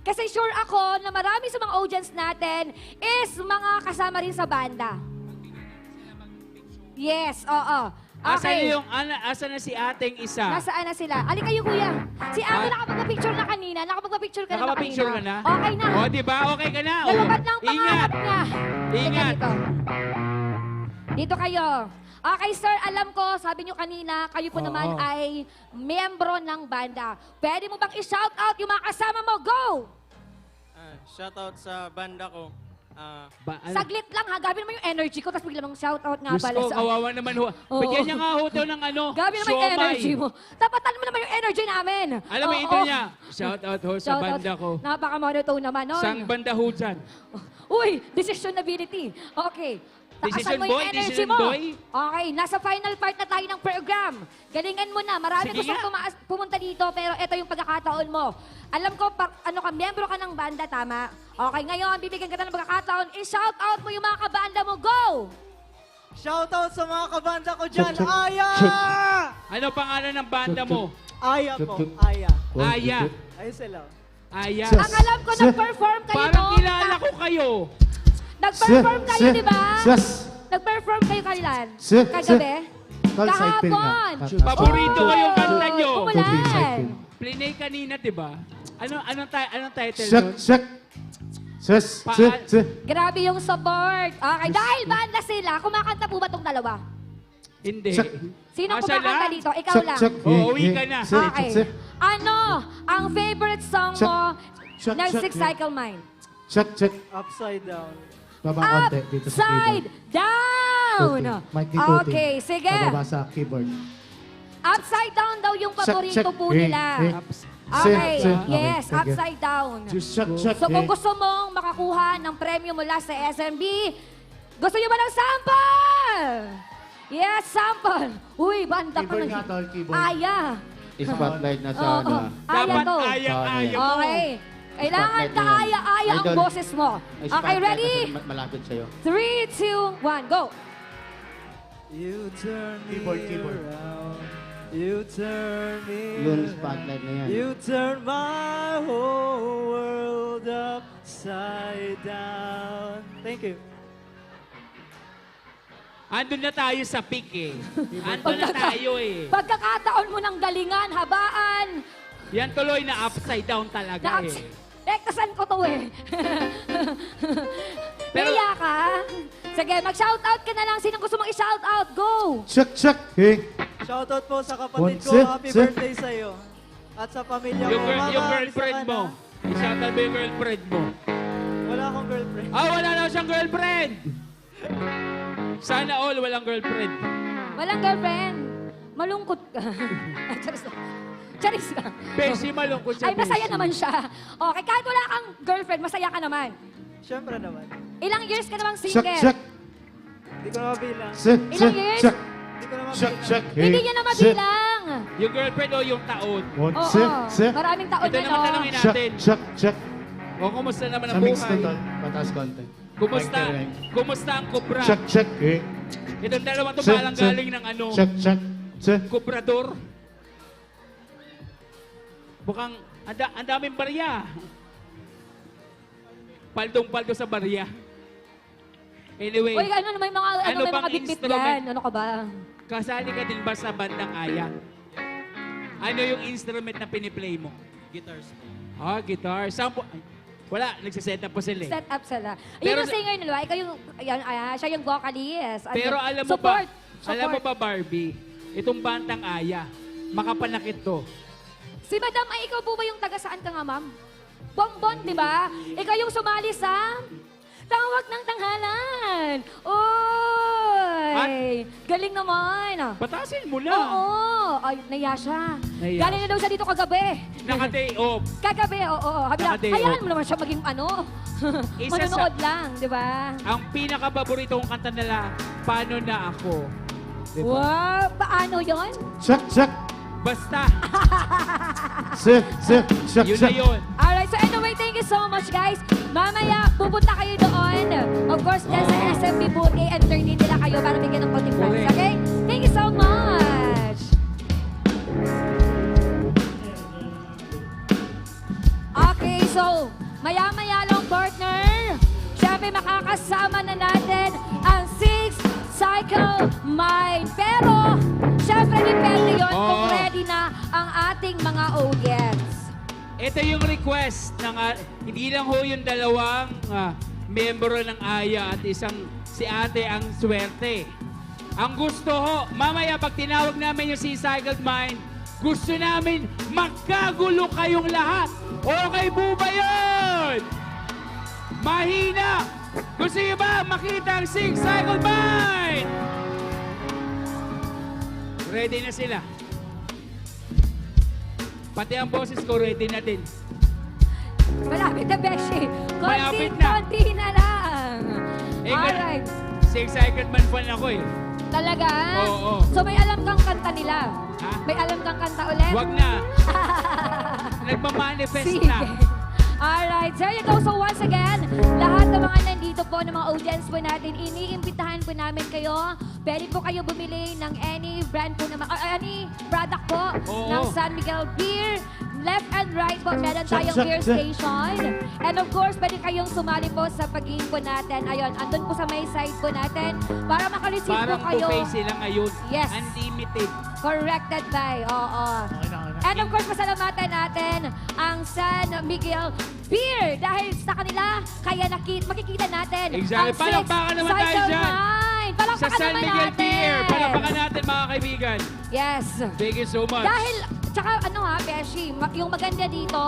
S1: Kasi sure ako na marami sa mga audience natin is mga kasama rin sa banda. Yes, oo. Okay.
S20: Asan na si ating isa?
S1: Nasaan na sila? Ali kayo, kuya. Si Ate nakapagpa-picture na kanina. Nakapagpa-picture ka na ba kanina?
S20: Nakapapicture ka na?
S1: Okay na.
S20: O, diba? Okay ka na. O,
S1: Nalabad na ang
S20: ingat.
S1: pangarap niya.
S20: Ingat.
S1: Dito. Dito kayo. Okay, sir, alam ko, sabi nyo kanina, kayo po naman ay membro ng banda. Pwede mo bang i-shoutout yung mga kasama mo? Go!
S2: Shoutout sa banda ko.
S1: Saglit lang ha, gabi naman yung energy ko, tapos bigla mong shoutout nga
S20: Diyos
S1: pala
S20: ko,
S1: sa...
S20: kawawa naman ho.
S1: Oo.
S20: Bigyan niya nga ho daw ng ano,
S1: Gabi naman yung
S20: siomay.
S1: energy mo. Tapatan mo naman yung energy namin.
S20: Alam mo,
S1: Oo.
S20: ito niya. Shoutout ho sa
S1: Shoutout.
S20: banda ko.
S1: Napaka-monotone naman nun.
S20: Sang banda ho dyan?
S1: Uy, decisionability. Okay. Taasan
S20: Decision
S1: mo yung
S20: boy,
S1: energy
S20: decision
S1: mo.
S20: boy.
S1: Okay, nasa final part na tayo ng program. Galingan mo na. Marami
S20: Sige
S1: gustong pumunta dito, pero ito yung pagkakataon mo. Alam ko, miyembro ka ng banda, tama? Okay, ngayon, bibigyan kita ng pagkakataon. I-shout out mo yung mga kabanda mo. Go!
S2: Shoutout sa mga kabanda ko dyan. Aya!
S20: Ano pangalan ng banda mo?
S2: Aya po. Aya.
S20: Aya.
S2: Ayun sila.
S20: Aya.
S1: Ang alam ko, nag-perform kayo
S20: Parang
S1: noon.
S20: kilala ko kayo.
S1: Nag-perform kayo, di ba?
S7: Yes.
S1: Nag-perform kayo kailan?
S7: Sir,
S1: Kagabi?
S7: Tol, cycle nga.
S1: Kahapon.
S20: Paborito ko yung kanta nyo.
S1: Umulan.
S20: Plinay kanina, di ba? Anong title
S7: Shak,
S20: nun?
S7: shak. Sus, sus.
S1: Grabe yung support. Okay, dahil banda sila, kumakanta po ba itong dalawa?
S20: Hindi.
S7: Shak.
S1: Sino
S20: Siya
S1: kumakanta
S20: lang?
S1: dito? Ikaw
S7: Shak,
S1: lang.
S7: shak.
S20: Oo, uwi ka na.
S1: Okay. Ano ang favorite song
S7: Shak.
S1: mo
S7: Shak,
S1: ng
S7: shak,
S1: Six
S7: yeah.
S1: Cycle Mind?
S7: Shak, shak.
S2: Upside down.
S7: Baba konti dito sa
S1: Upside
S7: keyboard.
S1: down.
S7: Mic ni Tuti.
S1: Okay, sige.
S7: Pababa sa keyboard.
S1: Upside down daw yung paborito
S7: Shak, shak.
S1: po nila. Okay,
S7: Sir,
S1: yes,
S7: okay,
S1: upside down.
S7: Shak, shak.
S1: So kung gusto mong makakuha ng premyo mula sa SMB, gusto niyo ba ng sample? Yes, sample. Uy, banda pa
S7: Keyboard
S1: na.
S7: nga, tol, keyboard.
S1: Aya.
S7: Spotlight na
S1: Oo,
S7: ano.
S1: aya
S20: Dapat
S1: to.
S20: ayang-aya mo.
S1: Okay. Kailangan
S7: Spotlight na yan.
S1: kaaya-aya ang
S7: Idol.
S1: boses mo. Okay, ready?
S7: Malapit sa'yo.
S1: 3, 2, 1, go.
S2: You turn me
S7: Keyboard.
S2: around. You turn me
S7: Yun,
S2: around.
S7: spotlight na yan.
S2: You turn my whole world upside down. Thank you.
S20: Andun na tayo sa peak eh. Andun na tayo eh.
S1: Pagkakataon mo ng galingan, habaan.
S20: Yan tuloy na upside down talaga
S1: Na
S20: eh.
S1: Rektasan ko to eh.
S20: Pero-
S1: Naiya ka? Sige, mag-shoutout ka na lang. Sinong gusto mong i-shoutout? Go!
S7: Shak, shak. Hey.
S2: Shoutout po sa kapatid ko.
S7: Sir,
S2: Happy
S7: sir.
S2: birthday sa iyo. At sa pamilya
S20: Yung,
S2: mo. Mama,
S20: yung
S2: isa
S20: girlfriend
S2: ka
S20: mo.
S2: na.
S20: I-shoutout mo yung girlfriend mo.
S2: Wala akong girlfriend.
S20: Ah, wala na siyang girlfriend! Sana all walang girlfriend.
S1: Walang girlfriend. Malungkot ka. Ay, charis lang. Charis lang.
S20: Beshi, malungkot siya,
S1: Ay, masaya
S20: Beshi.
S1: naman siya. Okay, kahit wala kang girlfriend, masaya ka naman.
S2: Siyempre naman.
S1: Ilang years ka namang
S7: Shak,
S1: single?
S7: shak.
S2: Hindi ko na mabilang.
S7: Shak,
S1: Ilang
S7: shak,
S1: years?
S7: shak.
S2: Hindi ko na
S7: Shak,
S2: mabilang.
S7: shak.
S1: Hindi niya na mabilang.
S20: Yung girlfriend o yung taon?
S7: One,
S1: Oo,
S7: shak, shak.
S1: maraming taon
S20: Ito
S1: na
S20: naman
S1: no.
S20: tanongin
S7: Shak,
S20: natin.
S7: shak, shak.
S20: O, kumusta naman ang
S7: Sa mix
S20: buhay?
S7: na tol. Pataas konti.
S20: Kumusta?
S7: Mic direct.
S20: Kumusta ang kubra?
S7: Shak, shak. Hey.
S20: Itong dalawang to
S7: Shak,
S20: palang
S7: shak.
S20: galing ng ano?
S7: Shak, shak. Shak.
S20: Kubrador? Mukhang ang daming barya. Paldong-paldo sa barya. Anyway,
S1: Uy, ano may mga,
S20: Ano
S1: may
S20: bang
S1: mga bit-bit
S20: instrument?
S1: yan. Ano ka ba?
S20: kasali ka din ba sa bandang Aya? Ano yung instrument na piniplay mo?
S2: Guitars.
S20: Ah, guitar. Saan po? Ay, wala, nagsiset up po sila eh.
S1: Set up sila.
S20: Pero
S1: Yun yung singer nila. Ikaw yung, siya yung vocalist. Ano,
S20: Pero alam mo
S1: support.
S20: ba, alam mo ba Barbie, itong bandang Aya, makapanakit to.
S1: Si Madam, ay ikaw po ba yung taga saan ka nga, ma'am? Bonbon, di ba? Ikaw yung sumali sa Tawag ng Tanghalan. Oy! Galing naman.
S20: Patasin mo na.
S1: Oo. Ay, naiya siya.
S20: Nahiya
S1: Galing na daw siya dito kagabi.
S20: Naka-day off.
S1: Kagabi, oo. Habi lang,
S20: Naka-day
S1: hayaan
S20: off.
S1: mo naman siya maging
S20: Isa
S1: manonood lang, di ba?
S20: Ang pinaka-paborito kong kanta nila, Paano Na Ako. Diba?
S1: Wow, paano yon?
S7: Check.
S20: Basta.
S7: Check.
S20: Yun na yun.
S1: Alright, so anyway, thank you so much, guys. Mamaya, pupunta kayo doon. Of course, dyan sa SMB booth, i-entertain nila kayo para bigyan ng konting prize,
S20: Correct.
S1: okay? Thank you so much. Okay, so, maya-maya lang, partner. Siyempre, makakasama na natin ang 6 Cycle Mind. Pero, siyempre, depende yun kung
S20: Oo.
S1: ready na ang ating mga audience.
S20: Ito yung request ng hindi lang ho yung dalawang membro ng AYA at isang si ate ang swerte. Ang gusto ho, mamaya pag tinawag namin yung si Cycled Mind, gusto namin magkagulo kayong lahat. Okay po ba yun? Mahina! Gusto niyo ba makita ang 6 Cycled Mind? Ready na sila. Pati ang boses ko ready na din.
S1: Malapit na, Beshi.
S20: Malapit na.
S1: Konti na lang. Alright.
S20: Si Cycled Man fan ako eh.
S1: Talaga?
S20: Oo.
S1: So may alam kang kanta nila?
S20: Ha?
S1: May alam kang kanta ulit?
S20: Wag na. Nagmamanifest
S1: Sige.
S20: na.
S1: Alright, there you go. So once again, lahat ng mga nandito po, ng mga audience po natin, iniimbitahan po namin kayo. Pwede po kayo bumili ng any brand po, any product po
S20: Oo.
S1: ng San Miguel Beer. Left and right po, meron tayong
S7: check,
S1: beer
S7: check.
S1: station. And of course, pwede kayong sumali po sa pag-game po natin. Ayun, andun po sa may side po natin para makareceive
S20: Parang
S1: po kayo.
S20: buffet sila ngayon.
S1: Yes.
S20: Unlimited.
S1: Corrected by, oo. And of course, pasalamatan natin ang San Miguel Beer dahil sa kanila, kaya makikita natin
S20: Exactly.
S1: ang
S20: Palakpakan naman tayo
S1: Cycle
S20: dyan.
S1: Mind.
S20: Sa
S1: Palakpakan
S20: San
S1: naman
S20: Miguel
S1: natin.
S20: Beer. Palakpakan natin mga kaibigan.
S1: Yes.
S20: Thank you so much.
S1: Dahil, tsaka Beshi, yung maganda dito,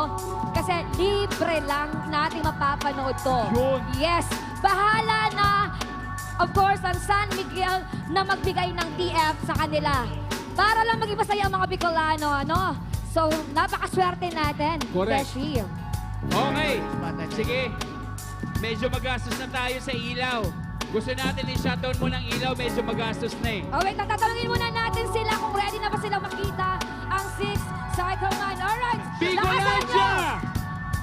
S1: kasi libre lang natin mapapanood to.
S20: Yun.
S1: Yes. Bahala na, of course, ang San Miguel na magbigay ng TF sa kanila. Para lang maging masaya ang mga Bicolano, ano? So, napakaswerte natin,
S20: Correct.
S1: Beshi.
S20: Okay. Sige. Medyo magastos na tayo sa ilaw. Gusto natin i-shutdown mo ng ilaw, medyo magastos na eh.
S1: Okay, tatanungin muna natin sila kung ready na ba sila makita ang 6 Cycle Mind. Alright, lakasan nyo!
S20: Bicolanja!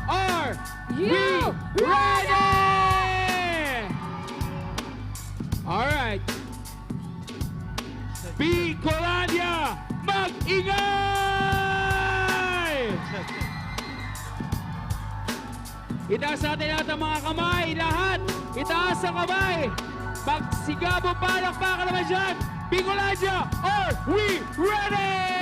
S20: Are we ready? Alright. Bicolanja, mag-ingay! Itaas natin lahat ang mga kamay, lahat! Itaas ang kamay! Magsigabo, palakpakan naman dyan! Bicolanja, are we ready?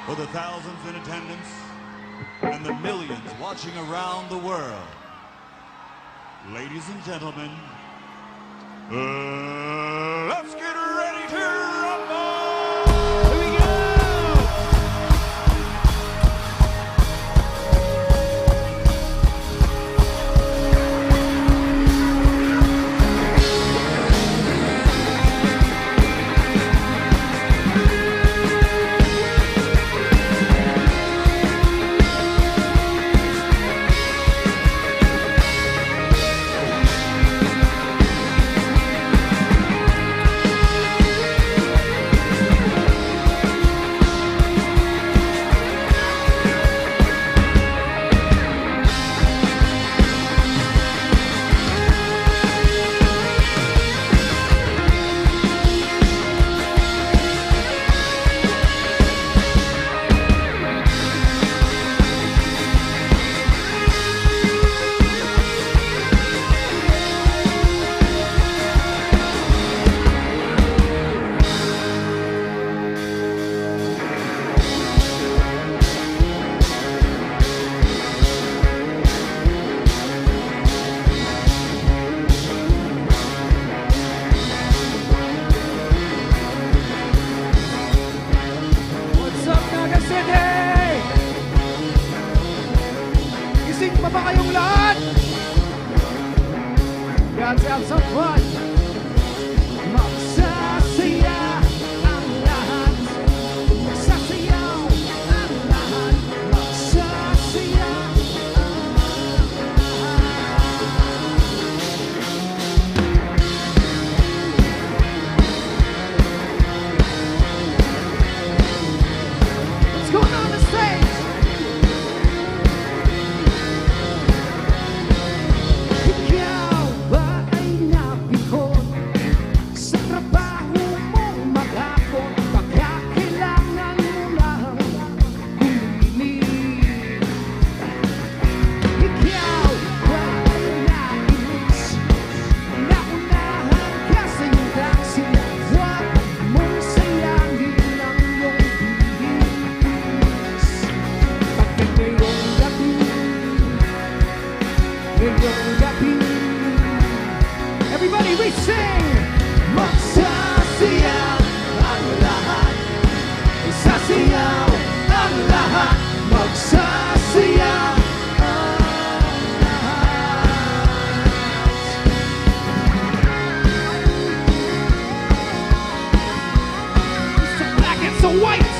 S11: For the thousands in attendance and the millions watching around the world, ladies and gentlemen, let's get ready to rumble! Here we go!
S20: kayong lahat? Let's have some fun. Magsasaya ang lahat. Magsasayaw ang lahat. Magsasaya Let's go on the stage. Ikaw ba ay napikon sa trabaho mong maghapon? Baka kailangan mo lang humili. Ikaw ba ay nainis na unahan ka sa iyong taxi? Huwag mong sayangin ang iyong bilis. Bakit ngayong gabi everybody we sing! Magsasayaw ang lahat. Magsasayaw ang lahat. Magsasayaw ang lahat. It's so black and so white.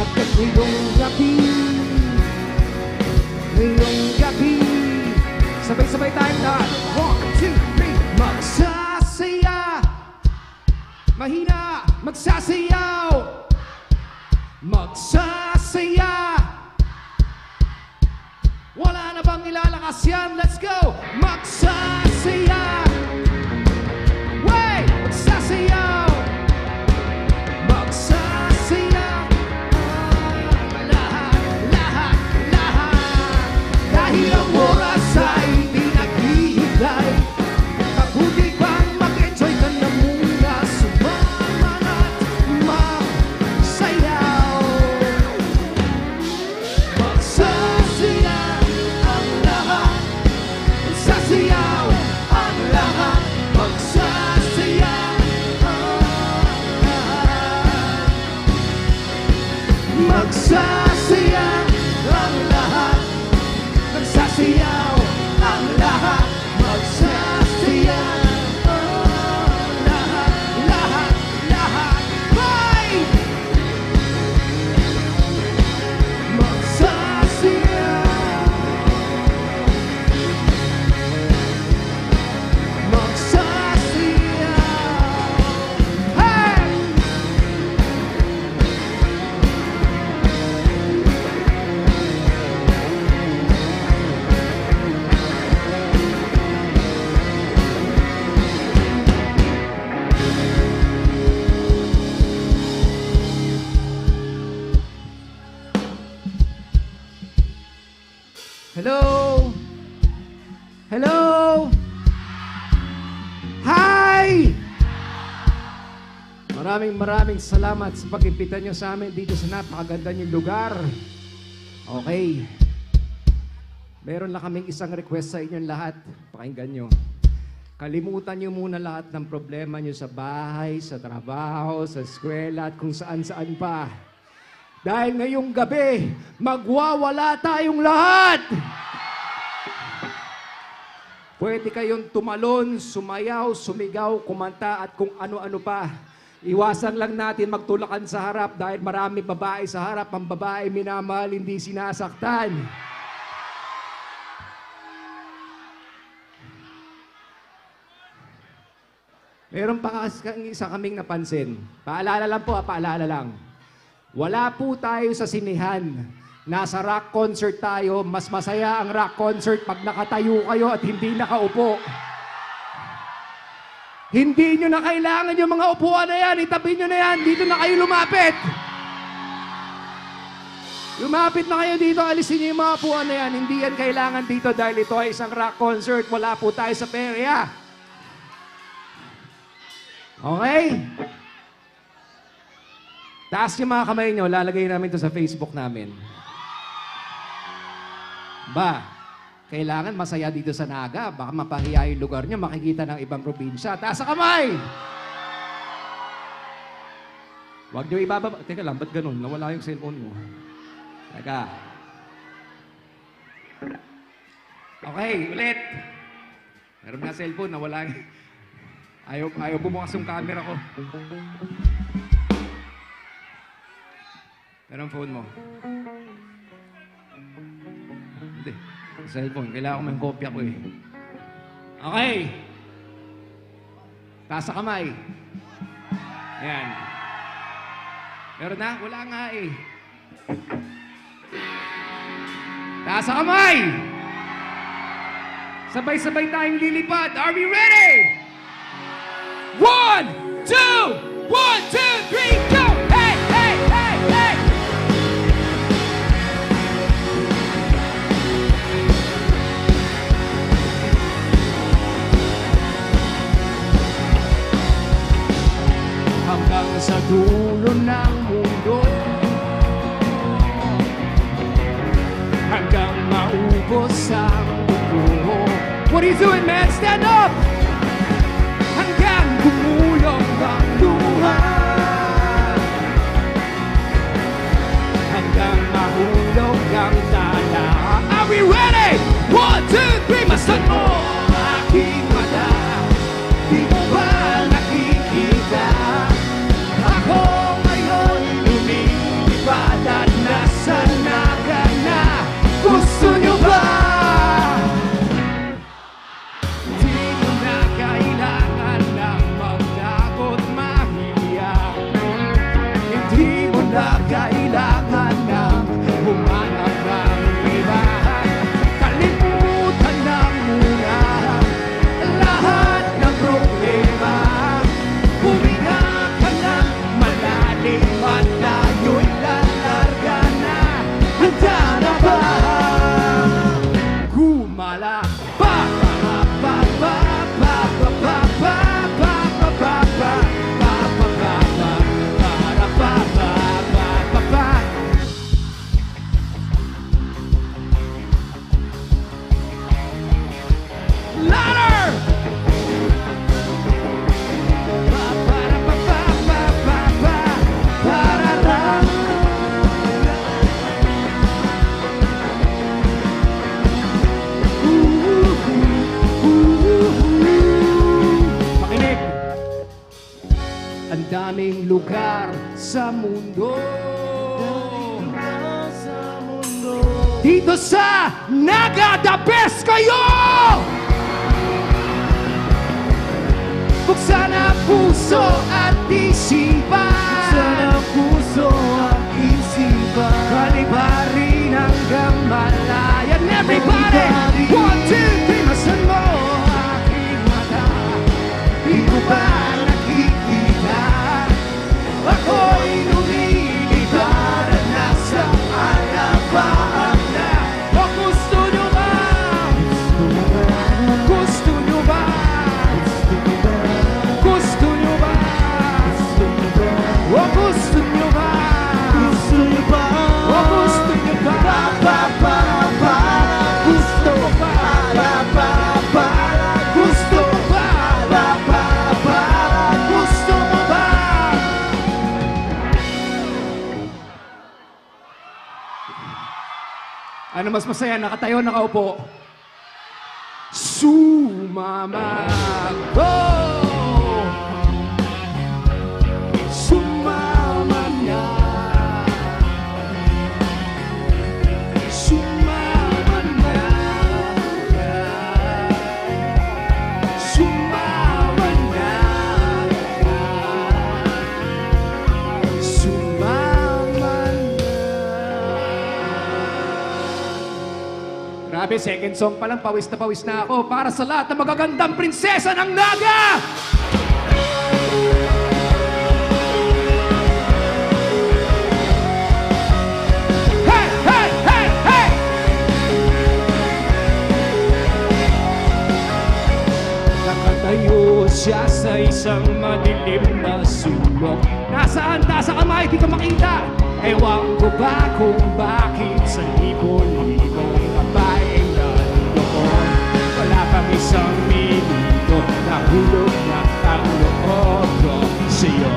S20: Bakit ngayong gabi, sabay-sabay tayong lahat. 1, 2, 3, magsasaya. Mahina, magsasayaw. Magsasaya. Wala na bang ilalakas yan? Let's go! Magsasaya. Wait! Magsasayaw. Magsasayaw. Dahil ang oras ay di naghihintay, mabuti pang mag-enjoy ka na muna. Sumama na't magsayaw. Magsasayaw ang lahat. Magsasayaw ang lahat. Magsasayaw ang lahat. Magsasayaw ang lahat. Magsasayaw ang lahat. Magsasayaw ang lahat. Lahat. Bye! Magsasayaw. Magsasayaw. Hey! Hello? Hello? Hi! Maraming salamat sa pag-imbita nyo sa amin dito sa napakaganda niyong lugar. Okay. Meron lang kaming isang request sa inyong lahat. Pakinggan nyo. Kalimutan nyo muna lahat ng problema nyo sa bahay, sa trabaho, sa eskwela at kung saan-saan pa. Dahil ngayong gabi, magwawala tayong lahat! Pwede kayong tumalon, sumayaw, sumigaw, kumanta at kung ano-ano pa. Iwasan lang natin magtulakan sa harap dahil marami babae sa harap. Ang babae minamahal, hindi sinasaktan. Meron pa isa kaming napansin. Paalala lang po, paalala lang. Wala po tayo sa sinihan. Nasa rock concert tayo. Mas masaya ang rock concert pag nakatayo kayo at hindi nakaupo. Hindi nyo na kailangan yung mga upuan na yan. Itabi nyo na yan. Dito na kayo lumapit. Lumapit na kayo dito. Alisin nyo yung mga upuan na yan. Hindi yan kailangan dito dahil ito ay isang rock concert. Wala po tayo sa perya. Okay? Taas yung mga kamay nyo. Lalagay namin ito sa Facebook namin. Kailangan masaya dito sa Naga. Baka mapahiya yung lugar nyo, makikita ng ibang probinsya. Taas sa kamay!
S18: Huwag niyo ibababa. Teka lang, ba't ganun? Nawala yung cellphone mo. Teka. Okay, ulit. Meron na cellphone, nawala yung... Ayaw bumukas yung camera ko. Meron phone mo. Hindi. Cellphone. Kailangan ko may kopya ko eh. Okay. Taas sa kamay. Ayan. Meron na? Wala nga eh. Taas sa kamay! Sabay-sabay tayong lilipad. Are we ready? 1, 2, 1, 2, 3, go! Hey, hey, hey, hey! Hanggang sa dulo ng mundo, hanggang maubos ang buo. What are you doing, man? Stand up! Hanggang gumulong ang luha, hanggang mahulog ang tala. Are we ready? 1, 2, 3, masan mo aking mata. Di mo ba nakikita? Ako ngayon lumilipad at nasa naga na. Gusto nyo ba? Di mo na kailangan ng magtakot mahiya. Hindi mo na kailangan ng humanap ng iba. Kalimutan na muna lahat ng problema. Huminga ka ng malalim at tayo'y lalarga na. Handa na ba? Gumala pa pa pa pa pa pa pa pa pa pa pa pa pa pa pa para pa pa pa pa pa. Louder! Pa para pa pa pa pa pa para ra. Makinig! Ang daming lugar sa mundo. Dito sa Naga, the best kayo! Buksan ang puso at isipan. Buksan ang puso at isipan. Kalibarin hanggang malayan. Everybody! 1, 2, 3, masan mo aking mata. Di mo ba nakikita? Ako'y lumilipad at nasa alabaan na. O gusto nyo ba? Gusto nyo ba? Gusto nyo ba? O gusto nyo ba? Gusto nyo ba? O gusto nyo ba? Pa pa pa. Gusto mo ba? Pa pa pa. Gusto mo ba? Pa pa pa. Gusto mo ba? Ano mas masaya? Nakatayo, nakaupo? Sumama ko. Sumama na. Sumama na. Sumama na. Sumama na. Grabe, second song pa lang, pawis na ako para sa lahat ng magagandang prinsesa ng Naga! Hey! Hey! Hey! Hey! Nakatayo siya sa isang madilim na sulok. Nasaan? Nasa kamay, di ko makita. Ewan ko ba kung bakit sa libo-libong babaeng nandoon. Wala pang isang minuto, nahulog na ang loob ko sa'yo.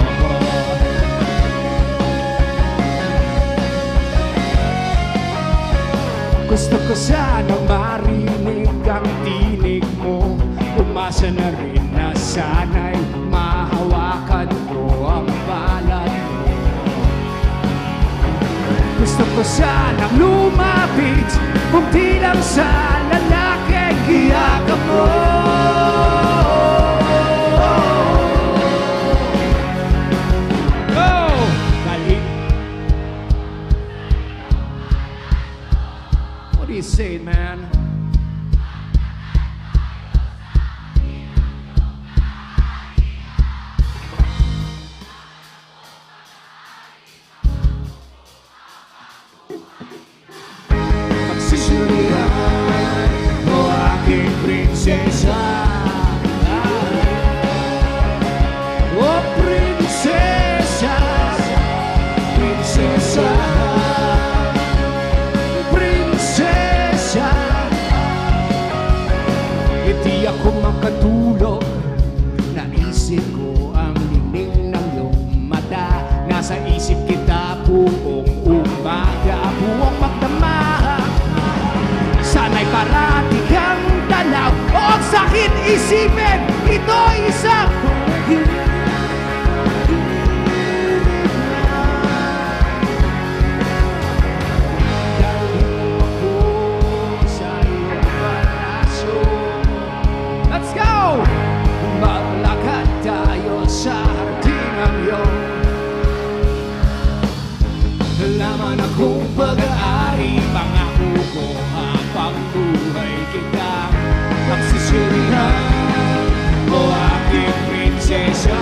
S18: Sana'y mahawakan ko ang palad mo. Gusto ko sanang lumapit, kung di lang sa lalaking hiyakap mo. Oh! Dali. What do you say, man? Pagsisurihan mo aking prinsesa. Oh, prinsesa, prinsesa, prinsesa. Hindi ako makatulog, naisip ko ang lining ng iyong mata. Nasa isip kita buong umaga, buong pagdama. Sana'y parati kang tanaw, o ang sakit isipin, ito'y isang let's go! Maglakad tayo sa hardinang iyong laman akong pag-aari. Pangako ko habang buhay kita pagsisurihan mo aking prinsesa.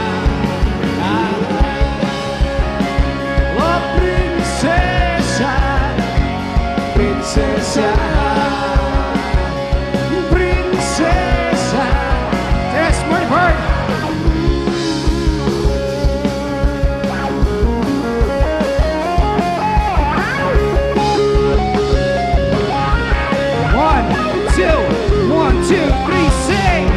S18: Oh, prinsesa, prinsesa, prinsesa. Yes, my heart. One, two, three, sing!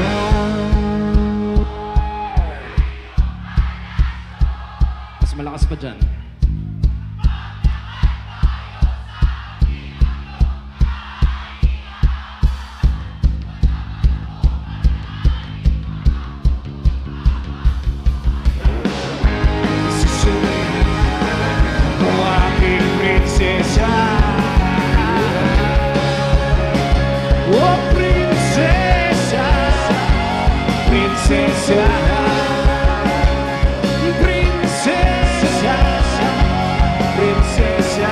S18: Mas malakas pa dyan. O aking prinsesa. Oh, prinsesa, prinsesa, prinsesa, prinsesa,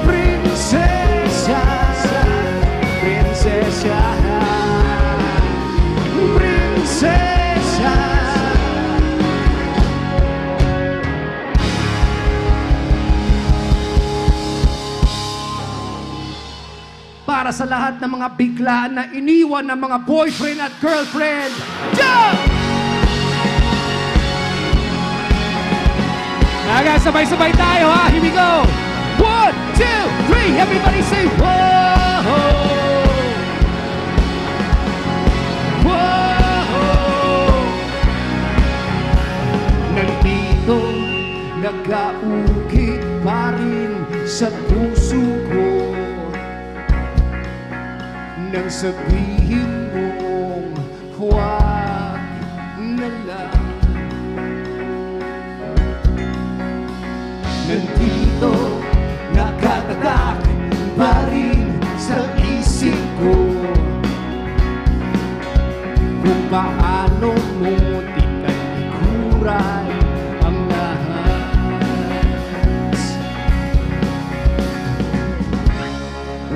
S18: prinsesa, prinsesa, prinsesa. Para sa lahat ng mga biglaan na iniwan ng mga boyfriend at girlfriend. Jump! Sabay-sabay tayo ha, here we go! 1, 2, 3, everybody say whoa! Whoa! Nandito, nag-aukit pa rin sa puso ko nang sabihin mong huwag na lang. Nandito, nakatatak pa rin sa isip ko kung paano mo tinalikuran ang lahat.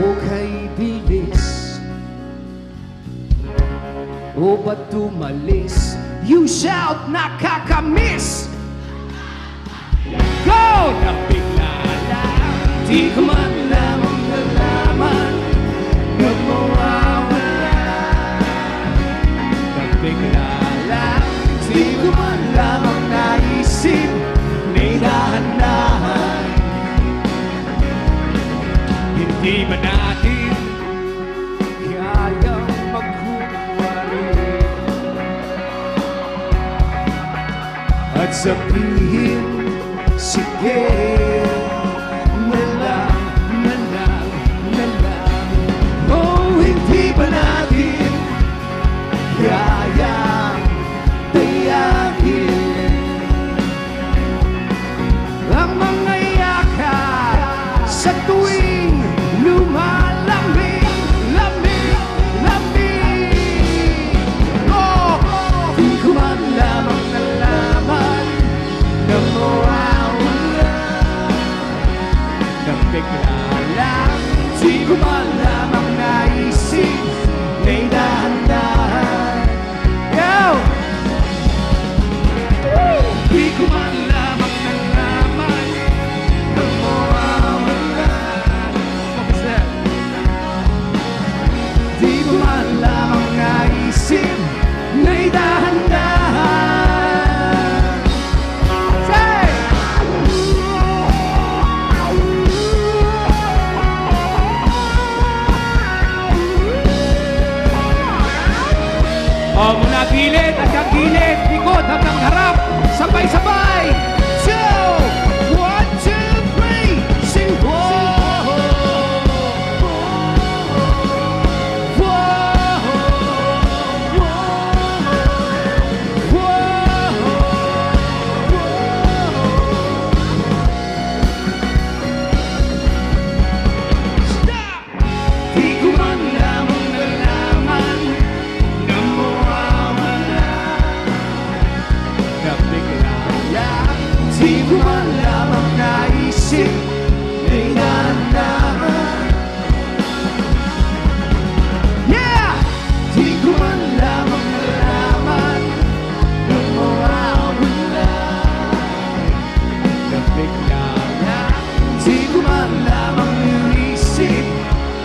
S18: O kay bilis, o ba't tumalis? You shout, nakakamiss! Go! Nabigla lang, di ko man lamang nalaman na mawawala. Nabigla lang, di ko man lamang naisip na inahandahan. Hindi ba natin kayang maghuwari at sabihin, sige na lang, na lang, na lang. Oh, hindi ba natin kayang Di ko man lamang nalaman na mawawala na bigla lang. Di ko man lamang naisip na dahan-dahan. Yo! Di ko man lamang nalaman na mawawala. What was that? Di ko man lamang naisip na dahan-dahan. Say! O mula gilid hanggang gilid, likod hanggang harap, sabay-sabay. 2, 1, 2, 3, sing whoa. Di ko man lamang nalaman na mawawala na bigla lang. Di ko man lamang naisip na dahan-dahan. Yeah! Di ko man lamang nalaman na mawawala na bigla lang. Di ko man lamang naisip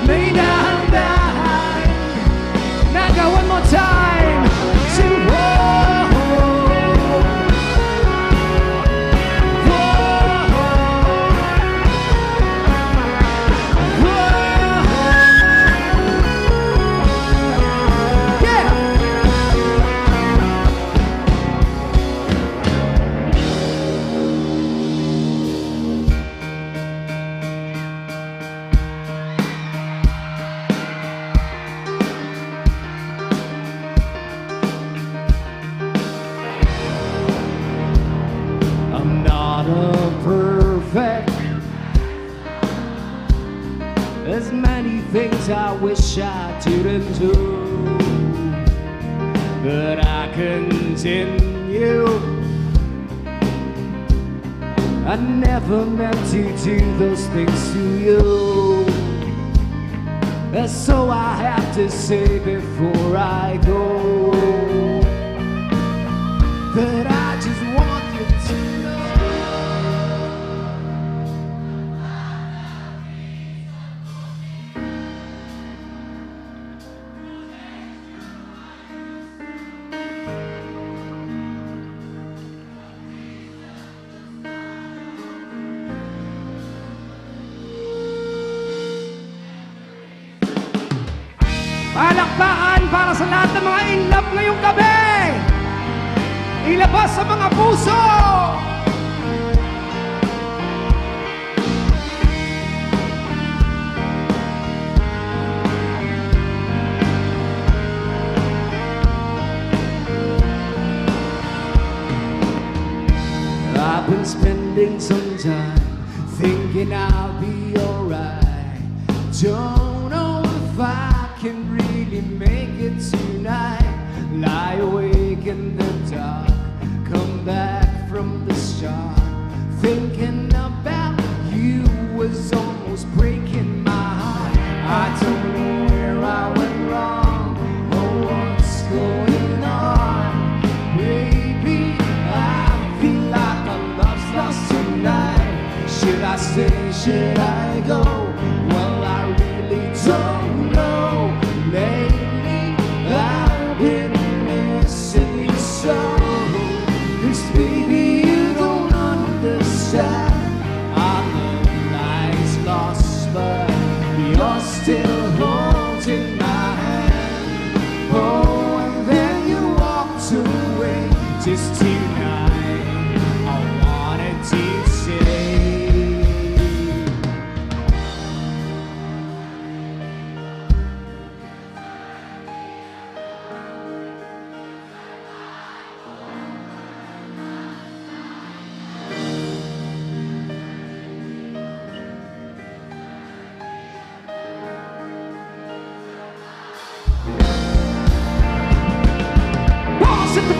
S18: na dahan-dahan. Naga, one more time. Sing whoa. Yeah. I'm not a perfect. There's many things I wish I didn't do, but I continue. I never meant to do those things to you, and so I have to say before I go that I just want you to know. Palakpakan para sa lahat ng mga in love ngayong gabi! Ilabas sa mga puso! I've been spending some time thinking I'll be alright. Don't know if I can really make it tonight. Lie awake in the dark, come back from the start. Thinking about you was almost breaking my heart. I don't know where I went wrong or what's going on. Baby, I feel like our love's lost tonight. Should I stay, should I go? Well, I really don't know. Lately, I've been missing you so. 'Cause baby, you don't understand. Our love lies lost, but you're still holding my hand. Oh, and then you walked away just tonight. I wanted to say. Balls at the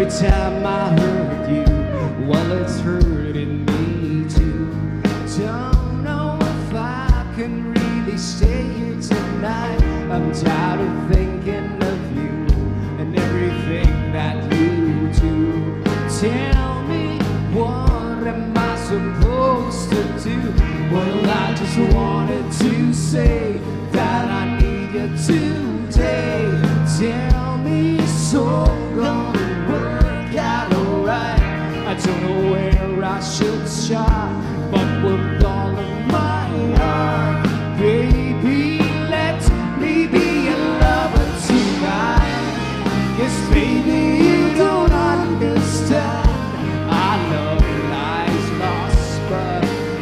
S18: Every time I hurt you, well, it's hurting me too. Don't know if I can really stay here tonight. I'm tired of thinking of you and everything that you do. Tell me, what am I supposed to do? Well, I just wanted to say that I need you today. Tell me, so gonna work out alright. I don't know where I should start, but with all of my heart, baby, let me be a lover tonight. Yes, baby, you don't understand. Our love lies lost,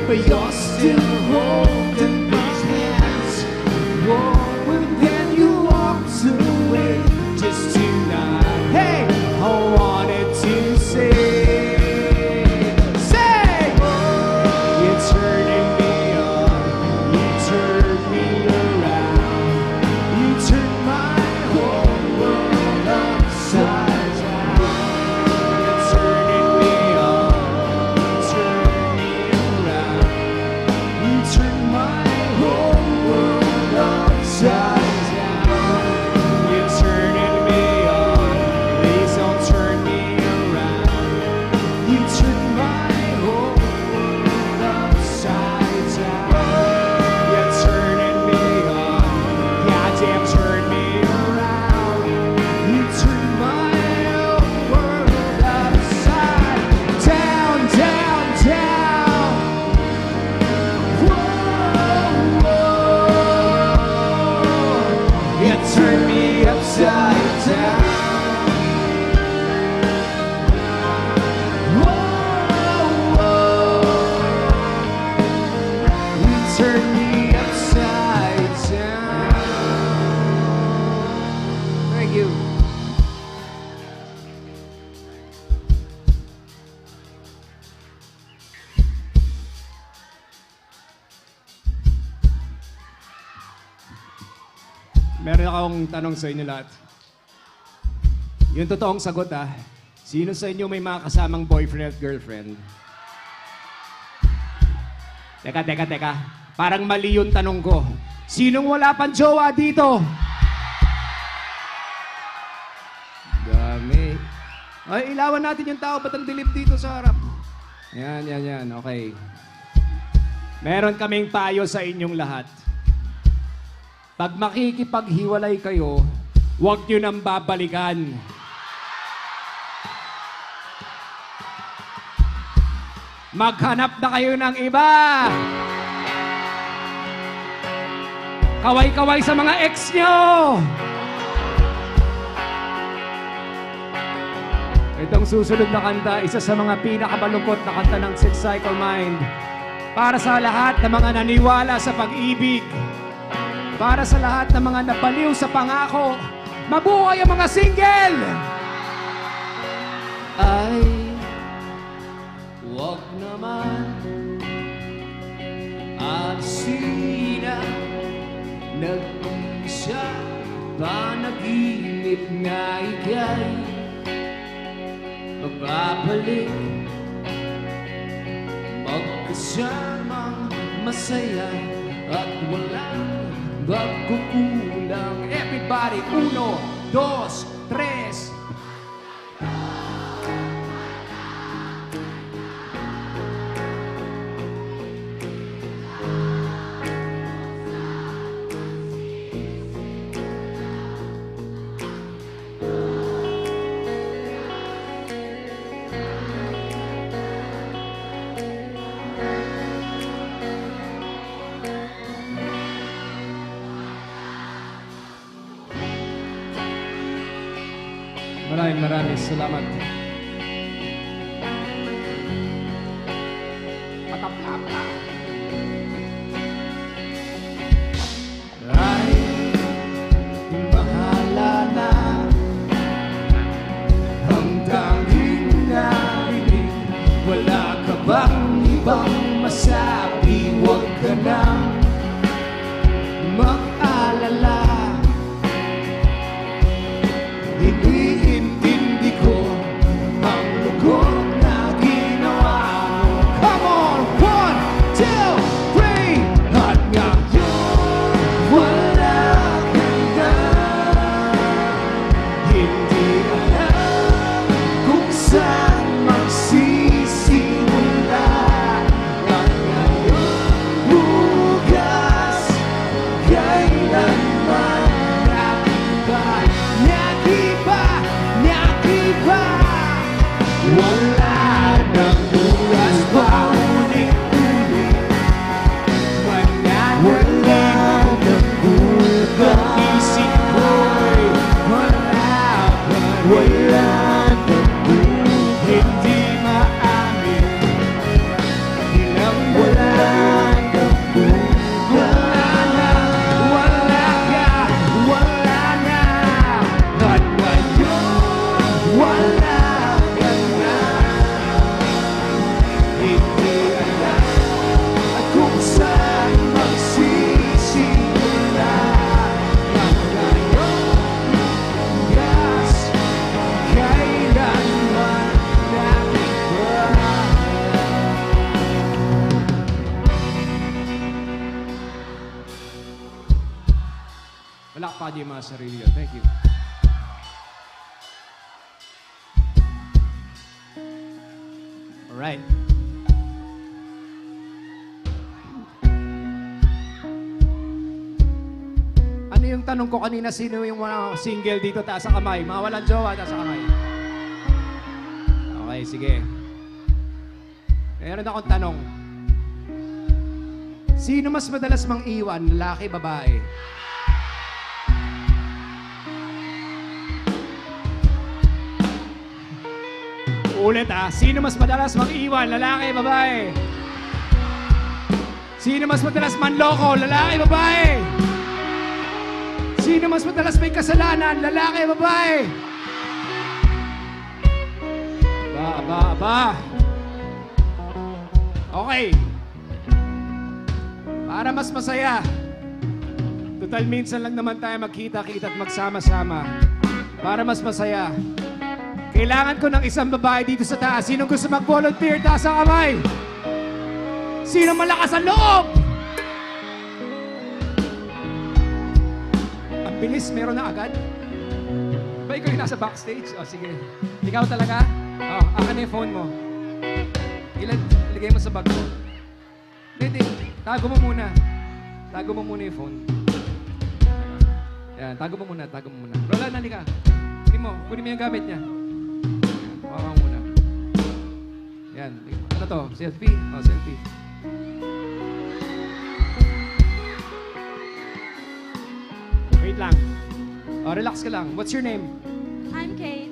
S18: but you're still holding my hands. Whoa, and then you walked away just tonight. Hey, I wanted to say, you turning me on, you turn me around, you turn my whole world upside down. You're turning me on, you turn me around, you turn my whole world upside down. You're turning me on, please don't turn me around. You turn my whole world upside down. You're turning me on, goddamn turn me around. You turn my whole world upside down, down, down. Whoa, whoa. You turn me upside down. You turn me upside down. Thank you. Meron akong tanong sa inyo lahat. Yung totoong sagot sino sa inyo may mga kasamang boyfriend at girlfriend? Teka. Parang mali yung tanong ko. Sinong wala pang jowa dito? Dami. Ay, ilawan natin yung tao. Ba't ang dilim dito sa harap? Yan. Okay. Meron kaming payo sa inyong lahat. Pag makikipaghiwalay kayo, huwag nyo nang babalikan. Maghanap na kayo ng iba. Kaway-kaway sa mga ex nyo. Itong susunod na kanta, isa sa mga pinakamalungkot na kanta ng Six Cycle Mind. Para sa lahat ng mga naniwala sa pag-ibig. Para sa lahat ng mga nabaliw sa pangako. Mabuhay ang mga single! Ay, wag naman Alsina, nag-isa panaginip na ika'y babalik, magkasamang masaya at walang magkukulang. Everybody, 1, 2, 3. Maraming salamat. Patapapa. Ay, bahala na ang tanging narinig. Wala ka bang ibang masabi? Huwag ka nang mag-alala. Iniintindi ko Palakpakan niyo yung mga sarili niyo. Thank you. Alright. Ano yung tanong ko kanina, sino yung mga single dito? Taas ang kamay. Mga walang jowa, taas ang kamay. Okay, sige. Meron akong tanong. Sino mas madalas mang iwan, lalaki, babae? Ulit sino mas madalas mang iwan, lalaki, babae? Sino mas madalas manloko, lalaki, babae? Sino mas madalas may kasalanan, lalaki, babae? Aba. Okay. Para mas masaya. Total minsan lang naman tayo magkita-kita at magsama-sama. Para mas masaya. Kailangan ko ng isang babae dito sa taas. Sinong gusto mag-volunteer? Taas ang kamay. Sino malakas ang loob? Ang bilis, meron na agad. Ba ikaw yung nasa backstage? O sige. Ikaw talaga? O, akin na yung phone mo. Ilagay mo sa bag mo. Hindi. Tago mo muna. Tago mo muna yung phone. Yan, tago mo muna. Roland, nalika. Kunin mo yung gamit niya. Hawakan mo muna. Yan. Ano to? Selfie? O, selfie. Wait lang. O, relax ka lang. What's your name?
S6: I'm Kate.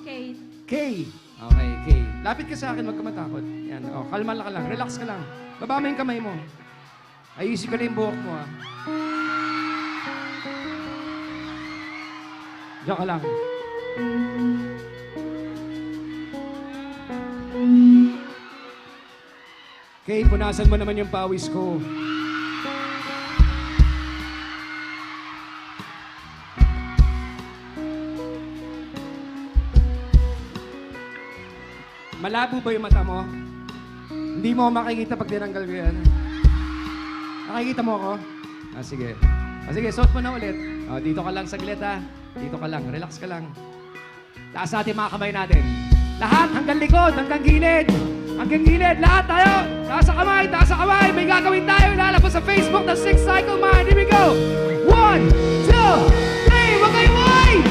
S6: Kate.
S18: Kay. Okay, Kay. Lapit ka sa akin, huwag ka matakot. Yan, o, kalma ka lang. Relax ka lang. Baba mo yung kamay mo. Ayusin ko na yung buhok mo, ha. Diyan ka lang. Kay, punasan mo naman yung pawis ko. Malabo ba yung mata mo? Hindi mo makikita pag tinanggal ko yan. Nakikita mo ako? Sige. Sige, suot mo na ulit. Dito ka lang saglit, ha. Dito ka lang, relax ka lang. Taas natin mga kamay natin. Lahat, hanggang likod, hanggang gilid. Hanggang gilid, lahat tayo. Taas ang kamay, taas ang kamay. May gagawin tayo. Ilalabas sa Facebook ng 6 Cycle Mind. Here we go. 1, 2, 3. Huwag kayo wait!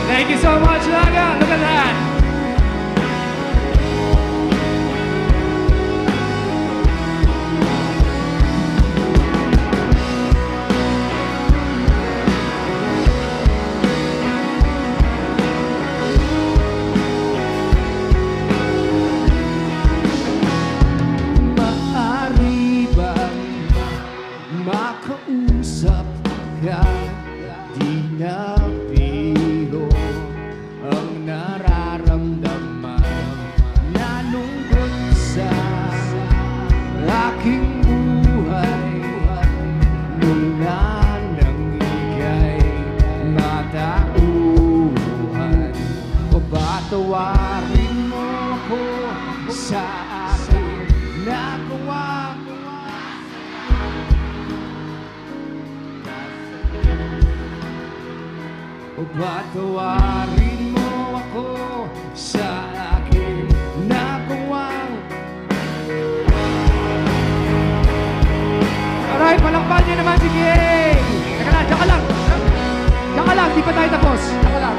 S18: Thank you so much, Laga. Look at that. Maaari bang makausap ka? Di na biro ang nararamdaman. Nalungkot sa aking buhay nung nang ika'y matauhan. O ba tawarin mo ako sa aking nagawa? O ba tawarin mo ako sa aking nagawang? Alright, palakpan niyo naman si Kay! Teka lang, diyan ka lang! Diyan ka lang, di pa tayo tapos. Diyan ka lang.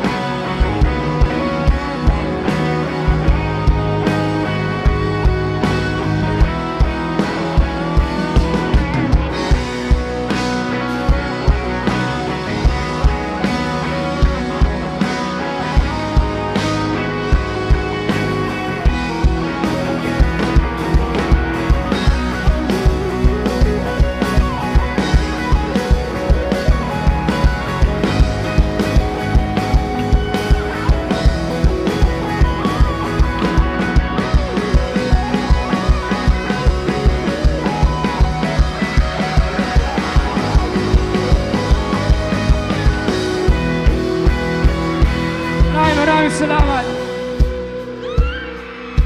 S18: Maraming salamat.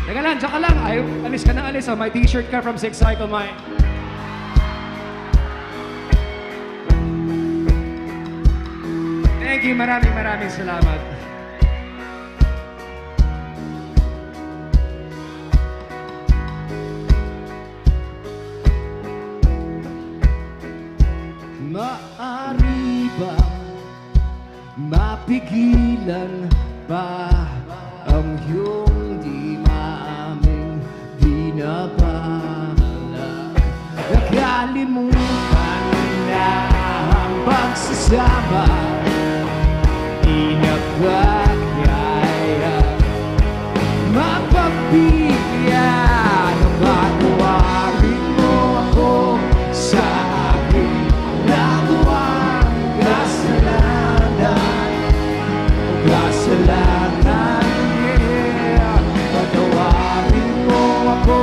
S18: Teka lang, diyan ka lang. Ay, alis ka na alis. May t-shirt ka from 6 Cycle Mind. Thank you, maraming salamat. Maari ba mapigilan ba ang iyong di maaming binabalak? Nakalimutan na ang pagsasama, di na kaya mapabigyan. Patawarin mo ako sa aking nagawang kasalanan. Kasalanan, yeah. Patawarin mo ako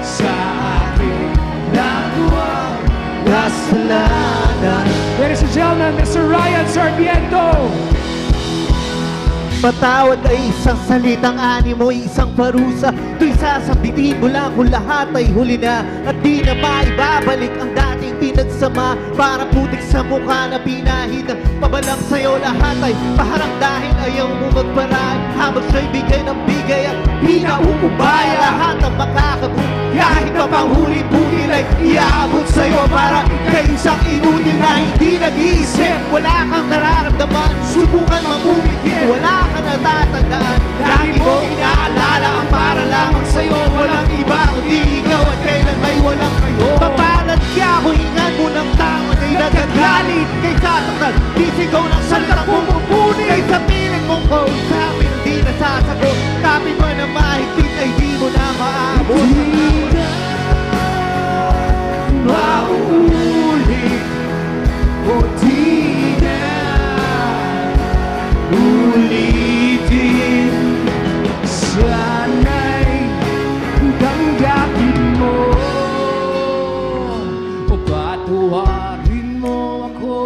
S18: sa aking nagawang kasalanan. Ladies and gentlemen, Mr. Ryan Sarmiento.
S7: Patawad ay isang salitang animo, isang parusa. Ito'y sasabihin mo lang kung lahat ay huli na, at di na maibabalik ang dating pinagsama. Para putik sa mukha na pinahid, pabalang sa'yo lahat ay paharang dahil ayaw mo magparaan. Habang siya'y bigay ng bigay at pinauubaya lahat ang makakabuk. Kahit pa panghuli-puli ay iaabot sa'yo para kay isang inutil na hindi nag-iisip. Wala kang nararamdaman, subukan mamumigil, wala kang natatandaan. Lagi mo inaalala ang para lamang sa'yo. Walang iba kundi ikaw at kailan may walang kayo. Papalat ka, huhingan mo ng tama kay nagagalit, kay tatakal, disigaw ng salitang pumupuni. Kay sa piling mong kausapin, di nasasagot. Kapit mo na mahigpit ay di mo na maabot. Mauulit o di na ulitin. Sana'y tanggapin mo o patawarin mo ako.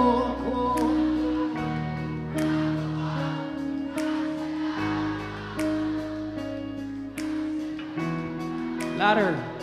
S7: Louder.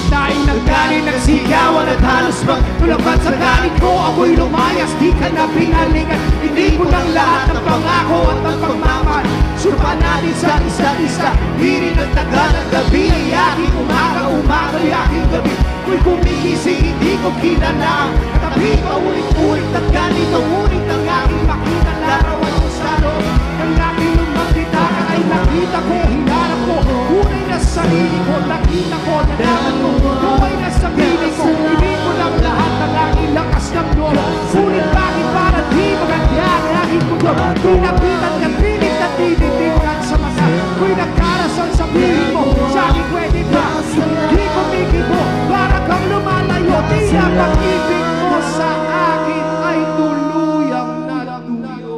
S7: Dahil naggaling, nagsigawan at halos magtulakan sa galit ko, ako'y lumayas, di ka na pinalingan. Hindi ko lang lahat ng pangako at ang pagmamahal. Surpan natin sa isa't isa, hindi ng taga ng gabi ay aking umaga ay aking gabi. Ko'y kumigising, hindi ko kilala. Katabi ka ulit-ulit at ganito ulit ang aking makita. Larawan ko sa loob ng aking lumagkita ka ay nakita ko, hinarap ko. Unay na sarili ko, nakita ko, nalaman ko. Buhay na sa piling ko, hindi ko lang lahat ng aking lakas ng loob. Sulit bakit para di maganda ang aking mundo. Pinapitan ka, pilit na tinitingnan sa mata. Ko'y nagkarasal sa piling mo, sa aking pwede ba? Hindi ko mikibo, para kang lumalayo. Di ang pag-ibig mo sa akin ay tuluyang nalaguyo.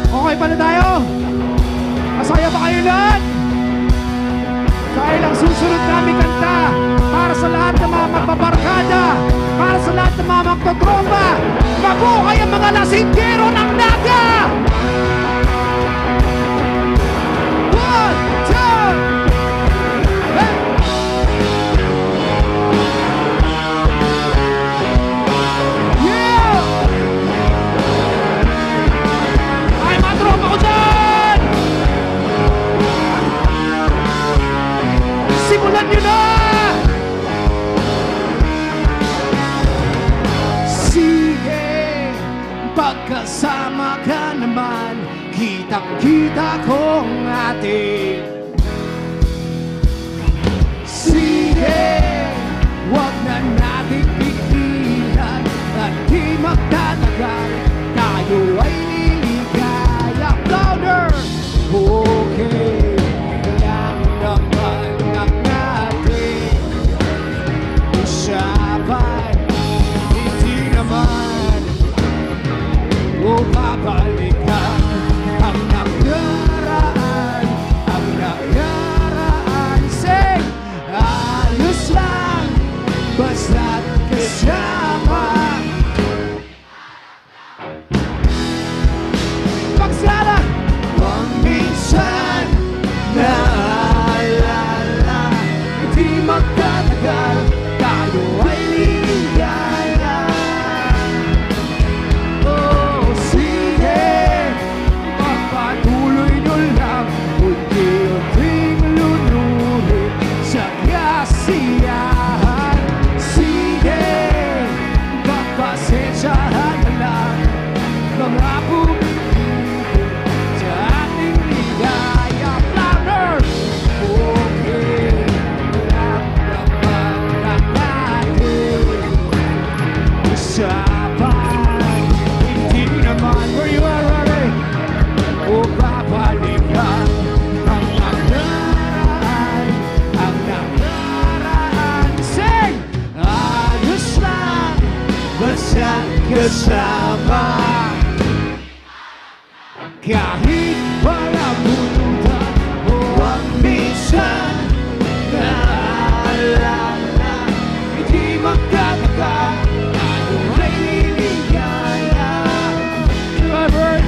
S7: Okay pa na tayo? Masaya ba kayo lahat? Dahil ang susunod namin kanta para sa lahat ng mga magbabarkada, para sa lahat ng mga magtotromba, mabuhay ang mga lasinggero ng Naga! 1, 2, yeah! Ay, mga tropa ko dyan! Simulan nyo na! Sige, pagkasama ka naman, kitang-kita kong atin. Sige, wag na natin pigilan at di magtatagal, tayo ay liligaya. Louder! Okay, lang naman ang natin usapan, hindi naman o babalikan ang nakaraan. Say, ayos lang.
S18: kahit walang bulutan o ang minsan naalala, hindi magtataka tayo ay liligaya. Robert!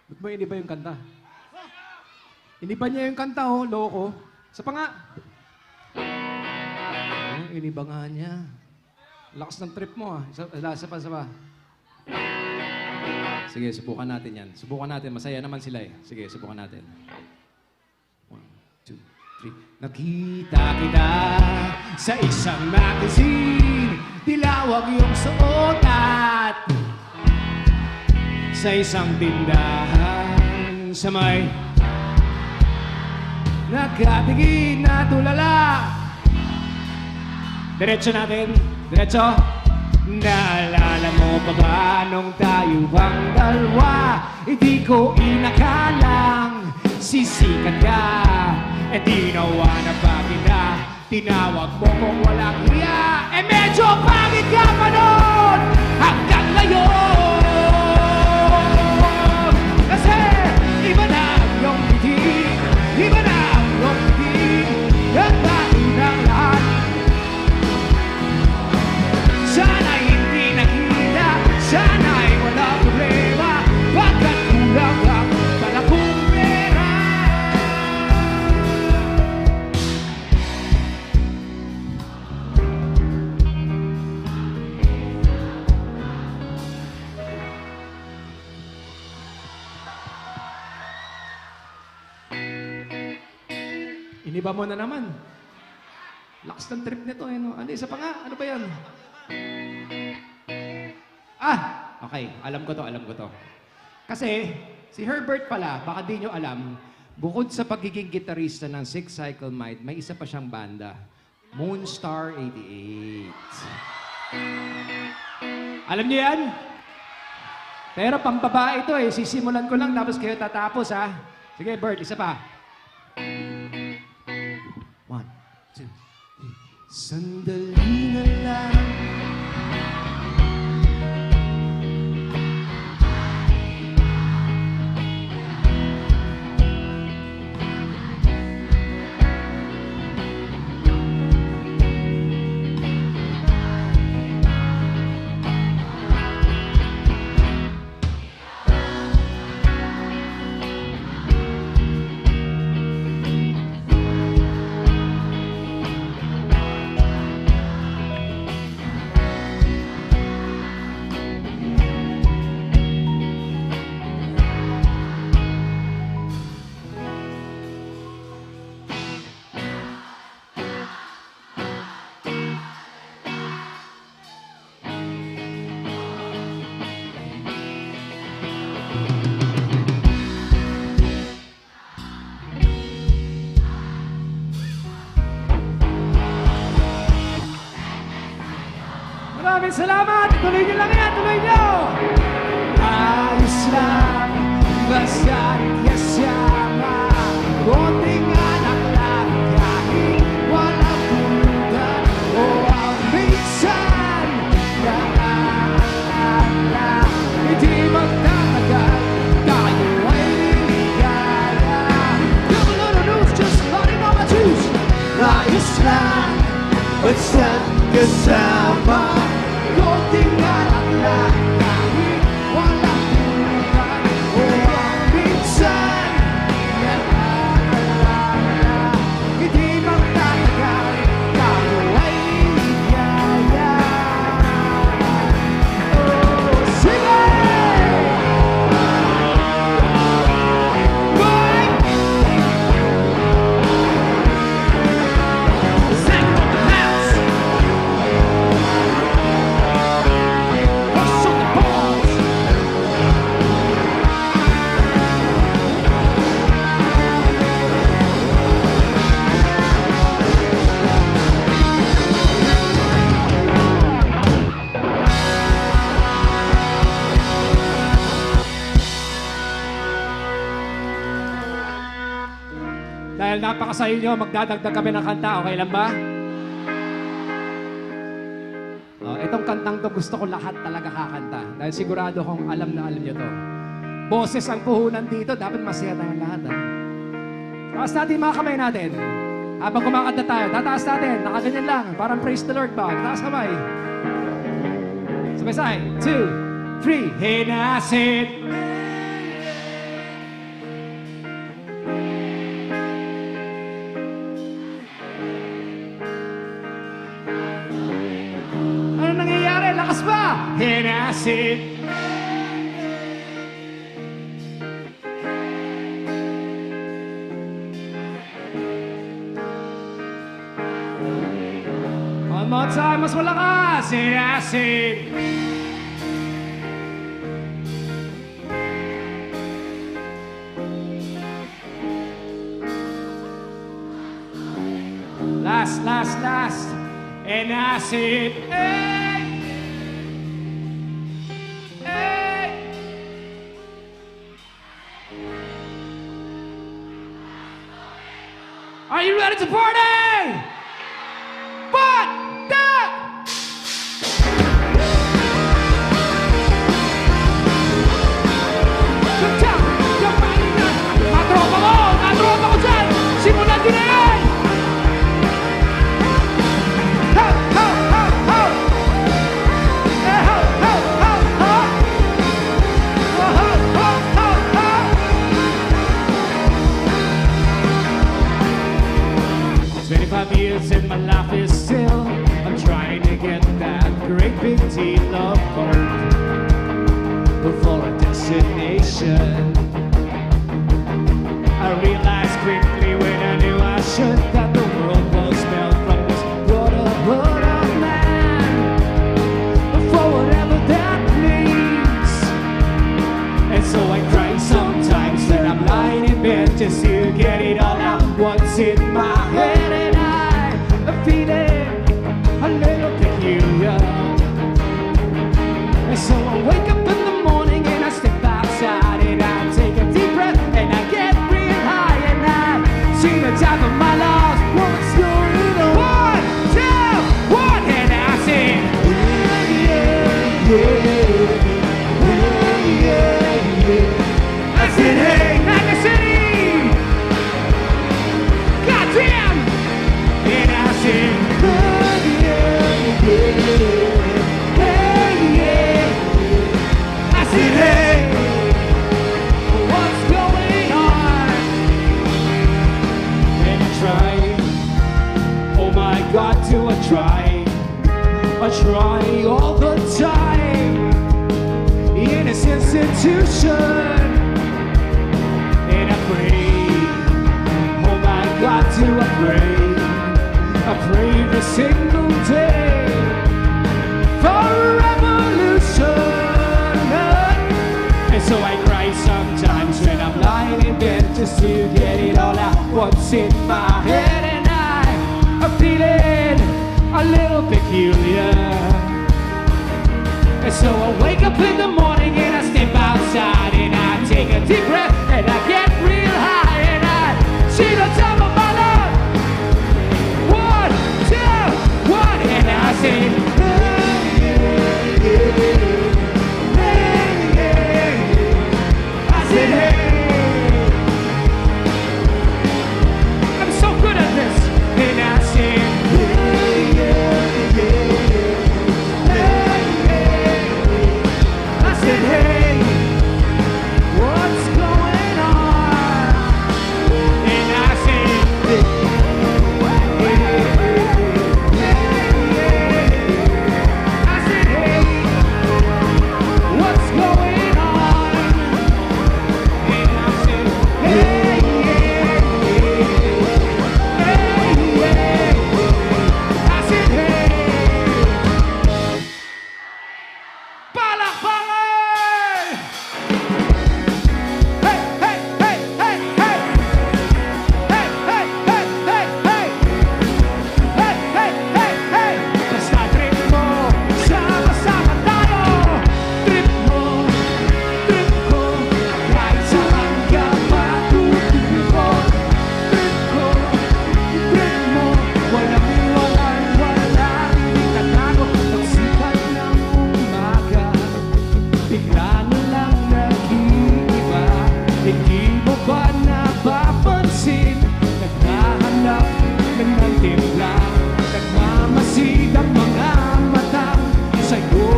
S16: Ba't mo iniba yung kanta? Iniba niya yung kanta, oh, loko. Sa pa nga. Iniba nga niya. Lakas ng trip mo, ah. Isa pa. Sige, subukan natin yan. Subukan natin. Masaya naman sila eh. Sige, subukan natin. 1, 2, 3.
S18: Nakita kita sa isang magazine, dilawag yung suot at sa isang tindahan sa may nagkatigid na tulala. Diretso natin, diretso. Naalala mo pa ba nung tayo bang dalawa? Hindi ko inakalang sisikat ka. E tinawa na pa kita, tinawag mo kung walang hiya. E medyo pangit ka pa nun hanggang ngayon. Kasi iba na ang iyong pitin, iba na ang iyong pitin, nagbago ng lahat. Sana'y hindi nakita, sana'y wala problema, bakit kulang ang malakong pera?
S16: Iniba mo na naman. Lakas ng trip nito eh, no? Ano, isa pa nga? Ano ba yan? Okay. Alam ko to. Kasi, si Herbert pala, baka di nyo alam, bukod sa pagiging gitarista ng Six Cycle Mind, may isa pa siyang banda. Moonstar 88. Alam niyo yan? Pero pang babae ito eh. Sisimulan ko lang tapos kayo tatapos ha. Sige, Bert, isa pa. 1, 2, 3.
S18: Sandali na lang. Maraming salamat! Tuloy nyo lang yan! Tuloy nyo! Ayos lang, basta kasama. Konting anak lang, kahit walang pulutan o ang minsan naalala. Hindi magtatagal, tayo ay liligaya. You're a little news, just running on my juice. ayos lang basta't kasama. Konting alak lang kahit walang tulungan. O ang minsan naalala, hindi magtatagal, tayo ay ligaya. Oh, sige!
S16: Dahil napakasayo nyo, magdadagdag kami ng kanta. Okay lang ba? Itong kantang to gusto ko lahat talaga kakanta. Dahil sigurado kong alam na alam nyo to. Boses ang puhunan dito, dapat masaya tayong lahat. Taas natin mga kamay natin. Habang kumakanta tayo, tataas natin. Nakaganyan lang. Parang praise the Lord ba? Taas kamay. Sabay-sabay. 2, 3. Hinasit. Ano nangyayari? Lakas ba? Hinasit. One more time, mas malakas. Hinasit. Last. And I said, hey, hey. Are you ready to party? But that. Good job. Matropa ko dyan. Simulan nyo na yan. Years and my life is still, I'm trying to get that great big deal of hope before a destination. I realized quickly when I knew I should that the world was built from this brotherhood of man, for whatever that means. And so I cry sometimes when I'm lying in bed just to get it all out what's in my head. I'm feeling a little peculiar. And so I wake up in the morning and I step outside and I take a deep breath and I get real high and I see the top of my lungs. What's going on? 1, 2, 1, and I sing. I said, hey, like a city. Goddamn. And I sing, I said, hey, what's going on? And I try, oh my God, do I try all the time in this institution. And I pray, oh my God, do I pray every single day for a revolution. And so I cry sometimes when I'm lying in bed just to get it all out what's in my head. And I'm feeling a little peculiar. And so I wake up in the morning and I step outside and I take a deep breath and I get real high and I see the top of my lungs. 1, 2, 1, and I say, I said, hey. I'm so good at
S18: lang. Nagmamasid ang mga mata sa'yo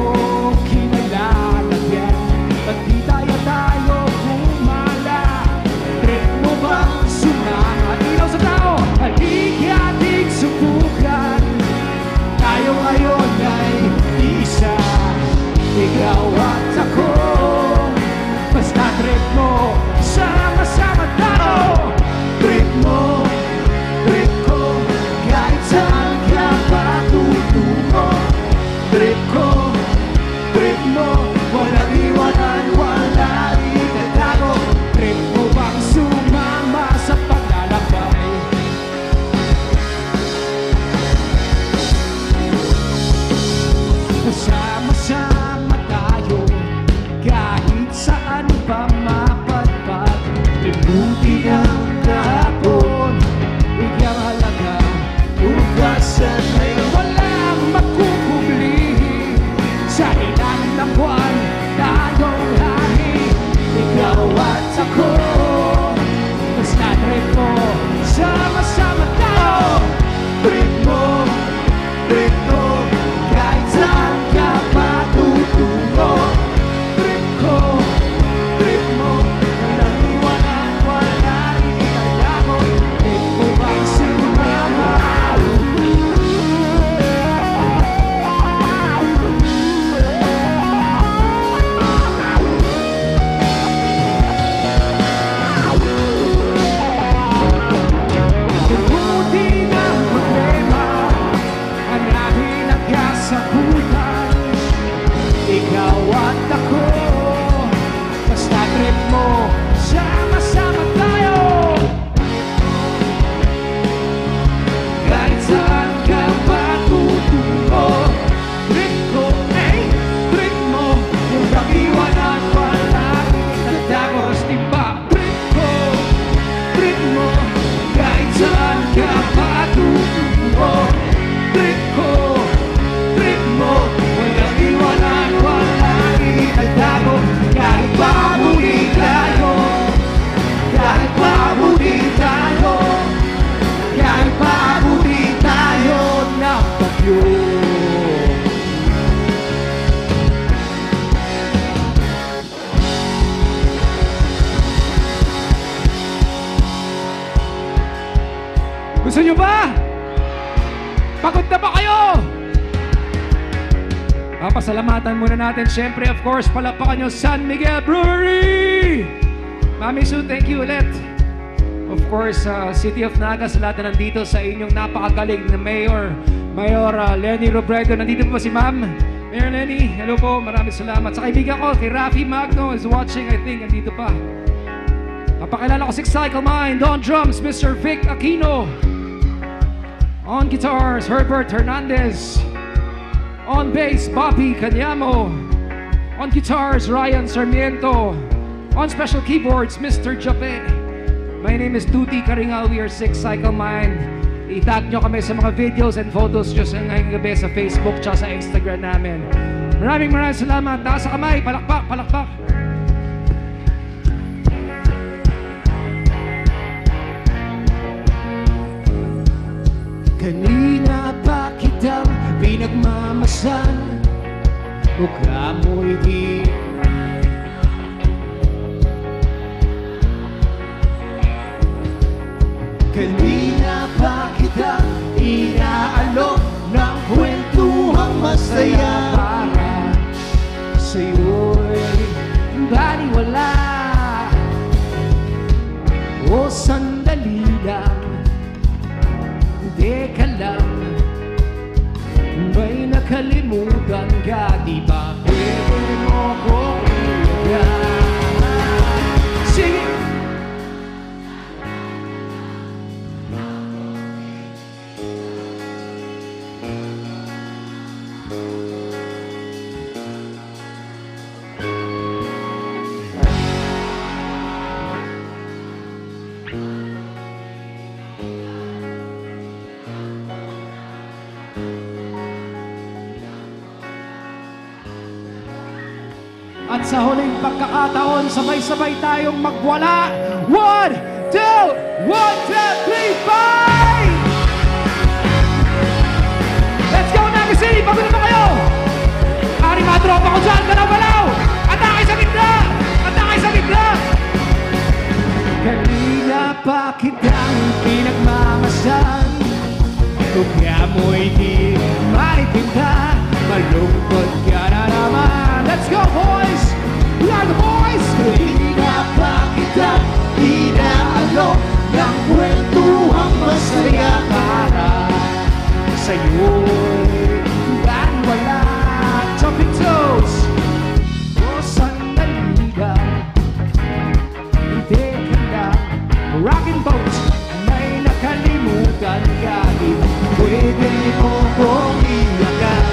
S18: kinalalagyan. Ba't di tayo gumala? Trip mo bang sumahat? Ilaw sa tao, halika ating subukan. Tayo ngayon ay isa, ikaw at ako. Basta trip mo, sama-sama tayo. Trip mo, trip ko, kahit saan ka patutungo. Trip ko, trip mo, walang iwanan, wala itatago. Trip mo bang sumama sa paglalakbay? Sama-sama tayo, kahit saan pa mapadpad. Libuti ang kahapon, bigyang halaga, ugasan ngayon. Walang magkukublihin, sa ilalim ng buwan, tayong lahi. Ikaw at ako, basta trip mo, sama-sama tayo. Trip mo, kahit saan ka patutungo. Trip ko, trip mo, walang iwanan, wala itatago. Trip mo bang sumama? Buti ng problema, hanapin ang kasagutan. Ikaw at ako, basta trip mo, sama-sama tayo. Kahit saan ka patutungo. Trip ko, trip mo, walang iwanan, walang itatago. Timba, trip mo, kahit saan ka patutungo. Trip ko, trip mo, walang iwanan, walang itatago. Kahit pabuti tayo, kahit pabuti tayo, kahit pabuti tayo ng bagyo. Gusto nyo ba? Pagod na ba kayo? Papasalamatan muna natin, syempre, of course, palakpakan nyo San Miguel Brewery! Mami Sue, thank you ulit. Of course, City of Naga, sa lahat na nandito, sa inyong napakagaling na Mayor Lenny Robredo. Nandito po si Ma'am. Mayor Lenny, hello po, maraming salamat. Sa kaibigan ko, kay Rafi Magno is watching, I think, nandito pa. Napakilala ko, Six Cycle Mind. On drums, Mr. Vic Aquino. On guitars, Herbert Hernandez. On bass, Bobby Canyamo. On guitars, Ryan Sarmiento. On special keyboards, Mr. Jape. My name is Tuti Karingal. We are Six Cycle Mind. I-tag nyo kami sa mga videos and photos nyo sa ngayong gabi sa Facebook tsaka sa Instagram namin. Maraming salamat. Taas sa kamay. Palakpak, palakpak. Kanina pa kitang pinagmamasan, mukha mo'y di kanina pa kitang inaalok ng kwentuhang masaya. Para sa'yo'y baliwala, o sandali lang. Teka lang, may nakalimutan ka, di ba? Pwede mo kong iwan. Sige! At sa huling pagkakataon, sabay-sabay tayong magwala. 1, 2, 1, 2, 3, 5! pa kitang pinagmamasdan. Kaya mo'y di maitinda, malungkot ka na naman. Let's go, boys! We are the boys! Kanina pa kita inaalok ng kwentuhang masaya para sa'yo'y wala. Jumping toes! O sandali lang, hindi ka lang rocking boat. May nakalimutan ka din, pwede mo kong iyakan.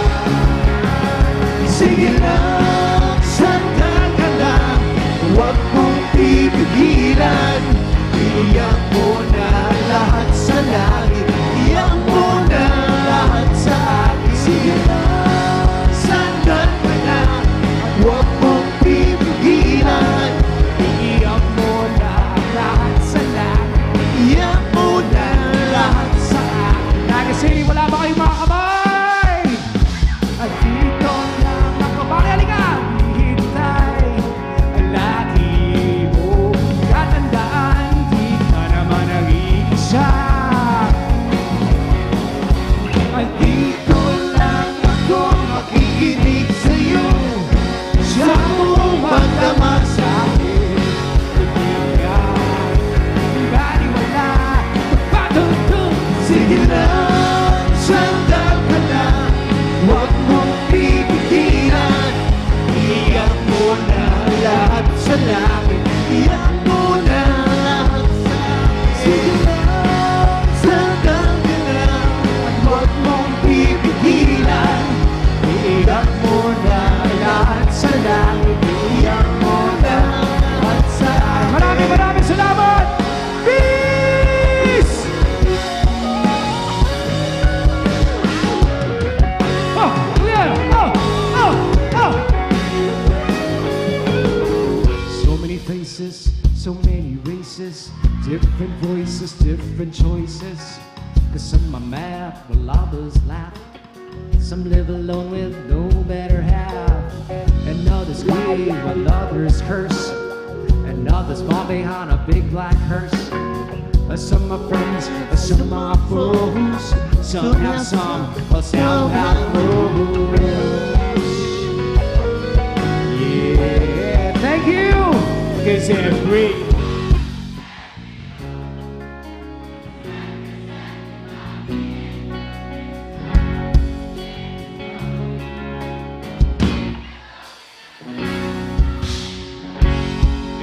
S18: Sige lang, sandal ka lang, huwag mong pipigilan. Iyak mo na lahat sa langit, iyak mo na lahat sa akin. Sige lang, sandal ka lang, huwag mong pipigilan. Iyak mo na lahat sa langit, iyak mo na lahat sa akin. Naga City, wala ba kayong mga kamay? At dito lang ako, bakit halika? Hintay, lagi mo katandaan, di ka naman nag-iisa. At dito lang ako makikinig sa'yo, siya mo magdama sa'kin. Hindi ka baliwala, pagpatuntun. Sige lang, sandal ka lang, huwag mong pipigilan. Iyak mo na lahat sa langit, iyak mo na lahat sa akin. Sige lang, sandal ka lang, huwag mong pipigilan. Iyak mo na lahat sa langit, iyak mo na lahat sa akin. Maraming salamat! Peace! Oh, yeah! Oh! So many faces, so many races, different voices, different choices. 'Cause some are mad while others laugh. Some live alone with no better half, and others grieve while others curse, and others fall behind a big black hearse. Some are friends, some are foes, some have some, but some have most. Yeah, thank you, 'cause every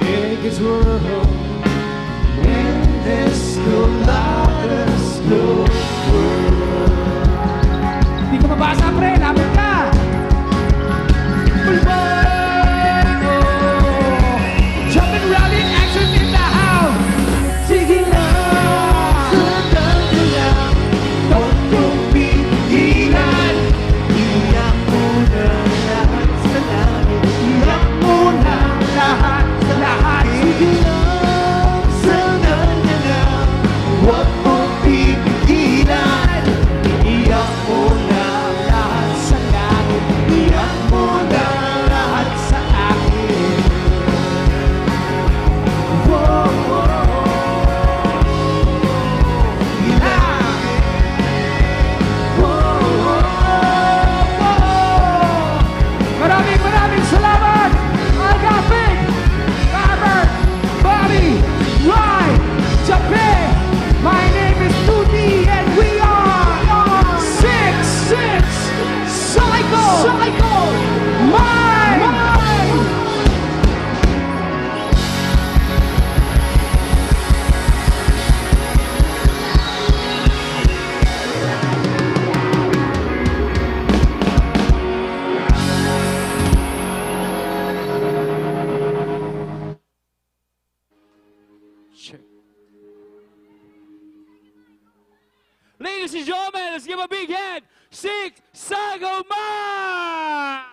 S18: biggest world in this glorious new world. Hindi ko mabasa, pre. Lapit ka. Jumping, rallying, action in the house. Sige lang, sandal ka lang, huwag mong pipigilan. Iyak mo na lahat sa langit, iyak mo na lahat. Sige lang, sandal ka lang, huwag mong pipigilan. Iyak mo na lahat sa langit, iyak mo na lahat sa akin. Whoa, yeah. Whoa. Maraming salamat! Agapig! Robert, Bobby, Rai, Japan. My name is Tuti, and we are 6 Cycle. Mine.
S20: Ladies and gentlemen, let's give a big hand. 6 Cycle Mine!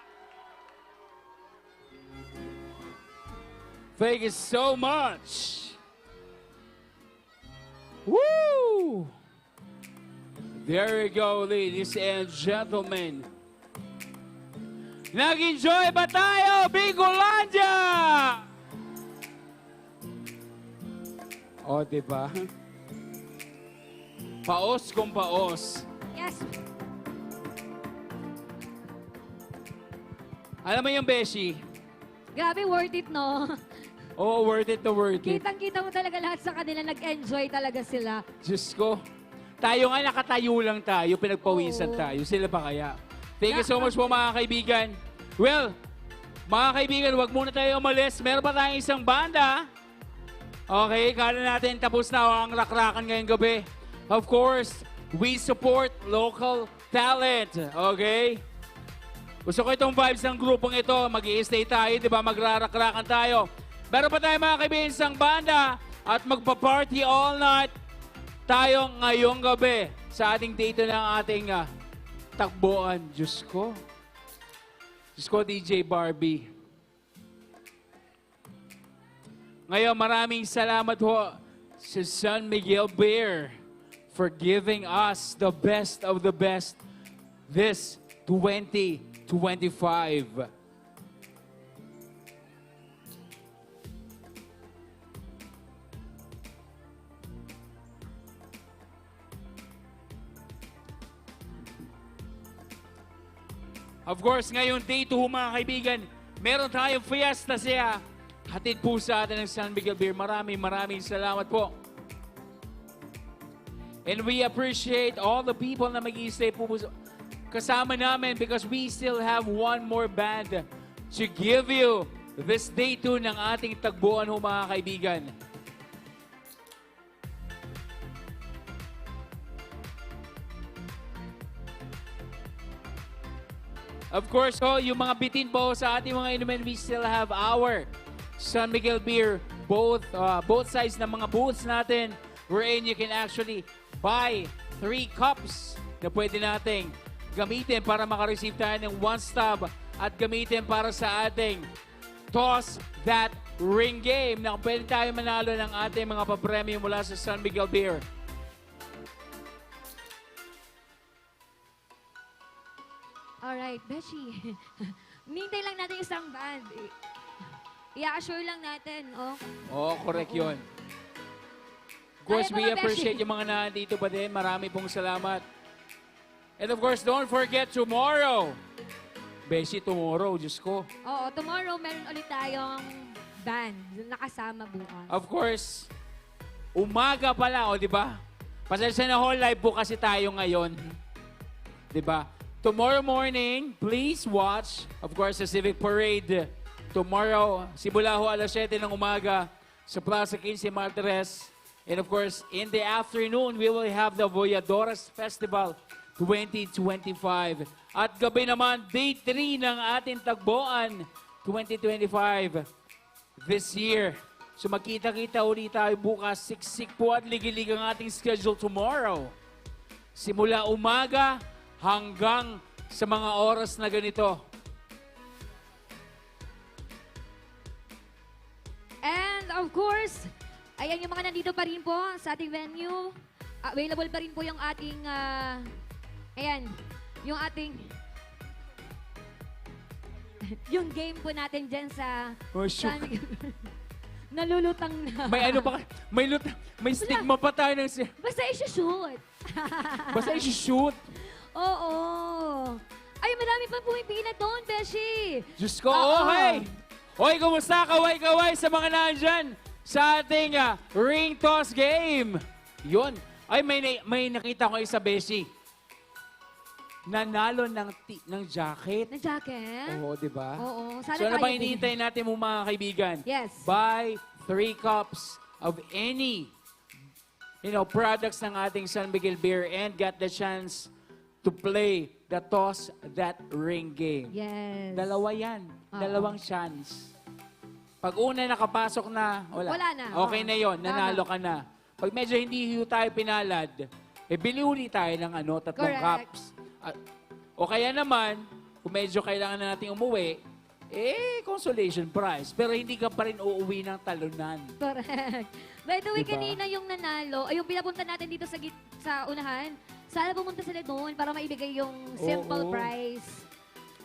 S20: Thank you so much. Woo! There you go, ladies and gentlemen. Nag-enjoy ba tayo, Bicolandia? O, di ba? Paos kung paos.
S1: Yes.
S20: Alam mo yung Beshi?
S1: Grabe, worth it, no?
S20: Oo, worth it to worth it.
S1: Kitang-kita mo talaga lahat sa kanila. Nag-enjoy talaga sila.
S20: Diyos ko. Tayo nga nakatayo lang tayo, pinagpawisan tayo. Sila pa kaya? Thank you so much po mga kaibigan. Well, mga kaibigan, wag muna tayo umalis. Meron pa tayong isang banda. Okay, kala natin tapos na ang rakrakan ngayong gabi. Of course, we support local talent. Okay? Gusto ko itong vibes ng grupong ito. Mag-i-stay tayo, di ba? Magrarakrakan tayo. Meron pa tayo mga kaibigan isang banda at magpa-party all night tayo ngayong gabi sa ating date ng ating takbuhan. Diyos ko. Diyos ko, DJ Barbie. Ngayon, maraming salamat ho sa San Miguel Beer for giving us the best of the best this 2025. Of course, ngayong day 2 mga kaibigan, meron tayong fiesta siya. Hatid po sa atin ng San Miguel Beer. Maraming salamat po. And we appreciate all the people na mag-i-stay po kasama namin because we still have one more band to give you this day 2 ng ating tagbuan ho mga kaibigan. Of course, yung mga bitin po sa ating mga inumin, we still have our San Miguel Beer, both sides ng mga booths natin, wherein you can actually buy 3 cups na pwede nating gamitin para makareceive tayo ng 1 stub at gamitin para sa ating Toss That Ring Game na pwede tayo manalo ng ating mga papremyo mula sa San Miguel Beer.
S1: Alright, Beshi. Nintay lang natin isang band. I-assure lang natin, oh.
S20: Oo, correct yun. Of course,
S1: Ayaw
S20: we
S1: mga
S20: appreciate
S1: Beshi.
S20: yung mga nandito pa din. Marami pong salamat. And of course, don't forget tomorrow. Beshi, tomorrow, Diyos ko.
S1: Oo, tomorrow meron ulit tayong band nakasama bukas.
S20: Of course, umaga pala, o di ba? Pasensya na whole live po kasi tayo ngayon. Di ba? Tomorrow morning, please watch, of course, the Civic Parade. Tomorrow, simula ho alas 7 ng umaga sa Plaza 15 Martires. And of course, in the afternoon, we will have the Voyadoras Festival 2025. At gabi naman, day 3 ng ating tagbuan 2025 this year. So magkita-kita ulit tayo bukas, siksik po at ligilig ang ating schedule tomorrow. Simula umaga hanggang sa mga oras na ganito.
S1: And of course, ayan yung mga nandito pa rin po sa ating venue. Available pa rin po yung ating, ayan, yung ating, yung game po natin dyan sa...
S20: Oh, shoot.
S1: Nalulutang na.
S20: May ano pa, may stigma pa tayo ng...
S1: Basta i-shoot.
S20: Basta i-shoot.
S1: Oo. Ay, marami pa pumipila doon, Beshi.
S20: Diyos ko, okay. Hoy, kumusta? Kaway-kaway sa mga nandyan sa ating ring toss game. Yun. Ay, may nakita ko isa, Beshi. Nanalo ng jacket.
S1: Ng jacket?
S20: Oo, di ba?
S1: Oo.
S20: So, ano ba hinihintay natin mo mga kaibigan?
S1: Yes.
S20: Buy 3 cups of any, products ng ating San Miguel Beer and get the chance to play the Toss That Ring game.
S1: Yes.
S20: Dalawa yan. Dalawang chance. Pag una nakapasok na,
S1: Wala na.
S20: Okay na yon, nanalo ka na. Pag medyo hindi tayo pinalad, bili uli tayo ng 3
S1: Correct.
S20: cups. O kaya naman, kung medyo kailangan na natin umuwi, consolation prize. Pero hindi ka pa rin uuwi ng talunan.
S1: Correct. By the way,
S20: Diba?
S1: kanina yung nanalo, yung pinapunta natin dito sa unahan, sana pumunta sila doon para maibigay yung simple
S20: Oo.
S1: prize.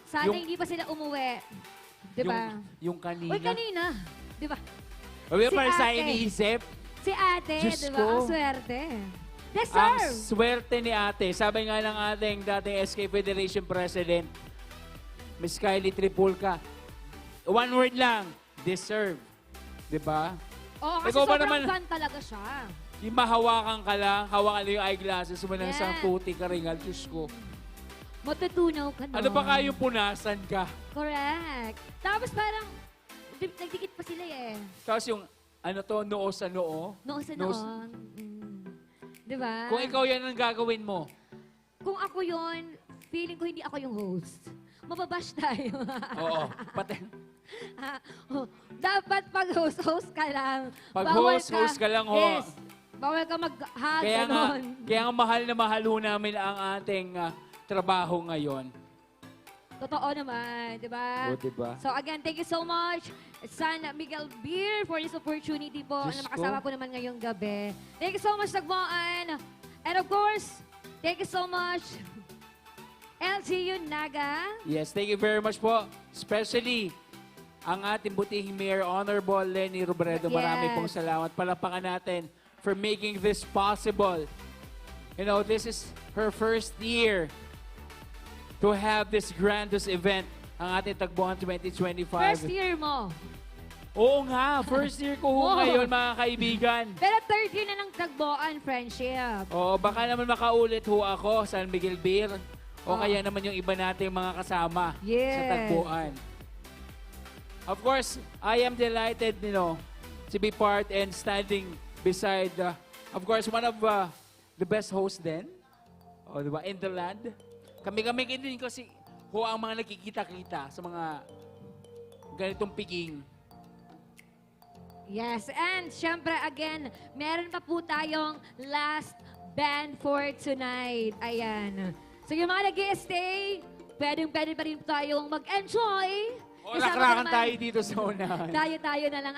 S1: Sana
S20: Yung-
S1: hindi pa sila umuwi. Diba?
S20: Yung kanina.
S1: Uy, kanina. Diba?
S20: O,
S1: Si
S20: para sa
S1: ate.
S20: iniisip,
S1: Si ate,
S20: Diyos
S1: di ba?
S20: ko.
S1: Ang swerte.
S20: Ang
S1: Deserve!
S20: swerte ni ate. Sabi nga ng ating dating SK Federation President, Miss Kylie Tripulca, one word lang, deserve. Di ba?
S1: Oo, kasi
S20: Ikaw ba
S1: sobrang
S20: naman-
S1: fun talaga siya.
S20: Yung mahawakan ka lang, hawakan lang yung eyeglasses mo ng
S1: Yeah.
S20: isang puti ka ringal. Diyos ko.
S1: Matutunaw ka nun.
S20: Ano ba kayong punasan ka?
S1: Correct. Tapos parang, nagdikit pa sila eh.
S20: Tapos yung, ano to, noo sa noo?
S1: Noon sa
S20: Noo-
S1: noon. Di ba?
S20: Kung ikaw yan ang gagawin mo,
S1: Kung ako yon, feeling ko hindi ako yung host. Mababash tayo.
S20: oo, pati,
S1: Ah, oh, dapat pag host ka lang.
S20: Pag
S1: Bawal
S20: host ka lang, ho.
S1: Yes. Bawal ka mag-hug.
S20: kaya nga mahal na mahal ho namin ang ating trabaho ngayon.
S1: Totoo naman, di ba?
S20: O, diba?
S1: So again, thank you so much, San Miguel Beer, for this opportunity po
S20: Diyos
S1: na makasama
S20: ko.
S1: po naman ngayong gabi. Thank you so much, Tagboan. And of course, thank you so much, LGU Naga.
S20: Yes, thank you very much po. Especially ang ating butihing Mayor, Honorable Lenny Robredo. Marami
S1: Yes.
S20: pong salamat. Palapakan natin for making this possible. You know, this is her first year to have this grandiose event, ang ating Tagboan 2025.
S1: First year mo.
S20: Oo nga, first year ko ho
S1: Oo.
S20: ngayon, mga kaibigan.
S1: Pero third year na ng Tagboan friendship.
S20: Oo, baka naman makaulit ho ako, San Miguel Beer. O
S1: Oo.
S20: kaya naman yung iba nating mga kasama sa
S1: Yes.
S20: Tagboan. Of course, I am delighted, to be part and standing beside, of course, one of the best hosts din. O, di ba? In the land. Kami-kami din kasi ho ang mga nakikita-kita sa mga ganitong piging.
S1: Yes, and syempre again, meron pa po tayong last band for tonight. Ayan. So yung mga nag-stay, pwede pa rin tayong mag-enjoy.
S20: O,
S1: Kasama
S20: lakrakan
S1: naman-
S20: tayo dito sa unahan.
S1: Tayo na lang,